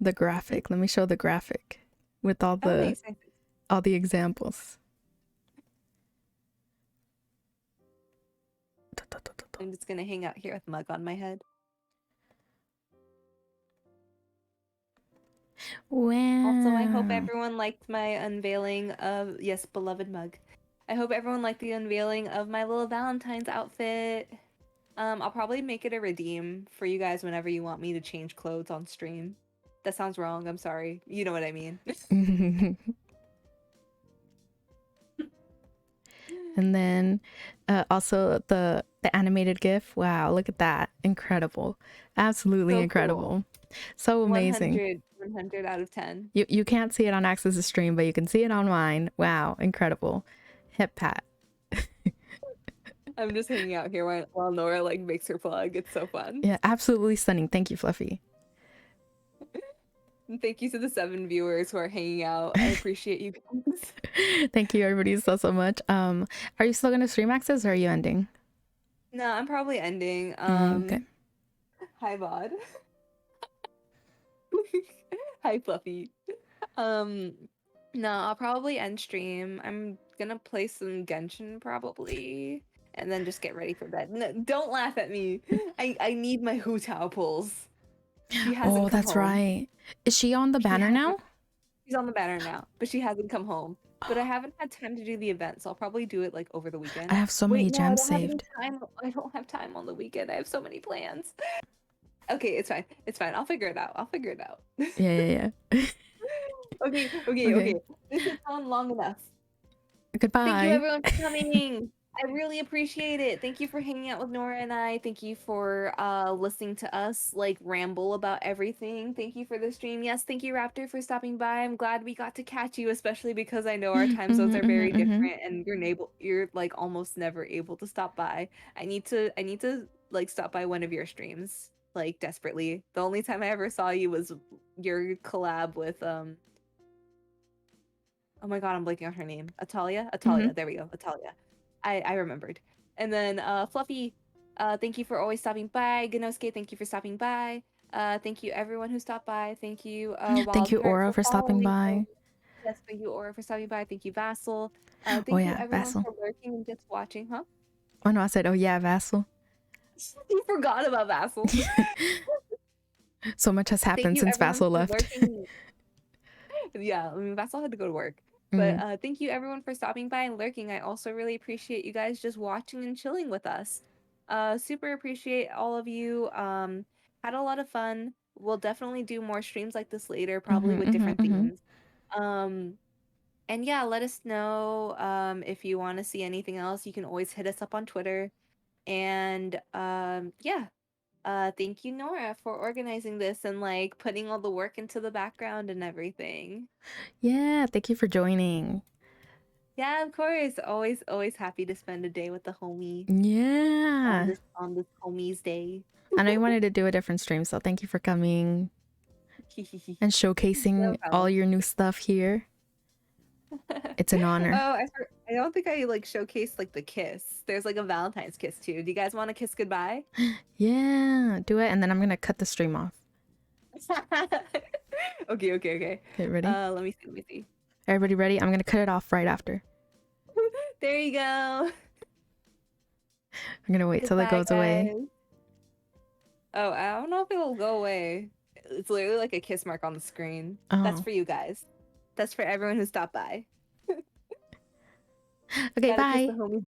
the graphic. Let me show the graphic with all the all the examples. I'm just gonna hang out here with mug on my head. Wow. Also, I hope everyone liked my unveiling of, yes, beloved mug. I hope everyone liked the unveiling of my little Valentine's outfit. I'll probably make it a redeem for you guys whenever you want me to change clothes on stream. That sounds wrong. I'm sorry. You know what I mean. And then also the animated GIF. Wow, look at that. Incredible. Absolutely so incredible. Cool. So amazing. 100 out of 10. You can't see it on Access's stream, but you can see it on mine. Wow, incredible. Hip pat. I'm just hanging out here while Norah like makes her plug. It's so fun. Yeah, absolutely stunning. Thank you, Fluffy. Thank you to the 7 viewers who are hanging out. I appreciate you guys. Thank you everybody so much. Are you still gonna stream Access or are you ending? No, I'm probably ending. Okay. Hi Vod. Hi Fluffy. No, I'll probably end stream. I'm gonna play some Genshin probably. And then just get ready for bed. No, don't laugh at me. I need my Hu Tao pulls. Oh, that's home. Right. Is she on the banner now? She's on the banner now, but she hasn't come home. But I haven't had time to do the event, so I'll probably do it like over the weekend. I have so many gems saved. I don't have time on the weekend. I have so many plans. Okay, it's fine. It's fine. I'll figure it out. Yeah. Okay. This has gone long enough. Goodbye. Thank you everyone for coming. I really appreciate it. Thank you for hanging out with Norah and I. Thank you for listening to us like ramble about everything. Thank you for the stream. Yes, thank you Raptor for stopping by. I'm glad we got to catch you, especially because I know our time zones are very different and you're like almost never able to stop by. I need to like stop by one of your streams. like desperately. The only time I ever saw you was your collab with oh my god, I'm blanking on her name. Atalia? Atalia, there we go. Atalia. I remembered. And then Fluffy, thank you for always stopping by. Ganosuke, thank you for stopping by. Thank you everyone who stopped by. Thank you Thank you, Wildheart Aura, for for stopping following. by. Yes, thank you Aura for stopping by. Thank you Vassal. Oh Thank you yeah, everyone Vassal. for lurking and just watching, huh? Oh no, I said, oh yeah, Vassal. You forgot about Vassal. So much has Thank happened you since everyone Vassal for left. lurking. Yeah, I mean Vassal had to go to work. But thank you everyone for stopping by and lurking. I also really appreciate you guys just watching and chilling with us. Super appreciate all of you. Had a lot of fun. We'll definitely do more streams like this later, probably with different themes. And yeah, let us know if you want to see anything else. You can always hit us up on Twitter. And yeah. Thank you, Nora, for organizing this and like putting all the work into the background and everything. Yeah, thank you for joining. Yeah, of course. Always happy to spend a day with the homie. Yeah. On this homie's day. I know you wanted to do a different stream, so thank you for coming and No showcasing all problem. your new stuff here. It's an honor. Oh, I don't think I like showcased like the kiss. There's like a Valentine's kiss too. Do you guys want to kiss goodbye? Yeah, do it, and then I'm gonna cut the stream off. Okay. Okay, ready? Let me see. Everybody ready? I'm gonna cut it off right after. There you go. I'm gonna wait till it Goodbye, goes away. guys. Oh, I don't know if it'll go away. It's literally like a kiss mark on the screen. That's Oh. for you guys. That's for everyone who stopped by. Okay, Gotta kiss bye. the homies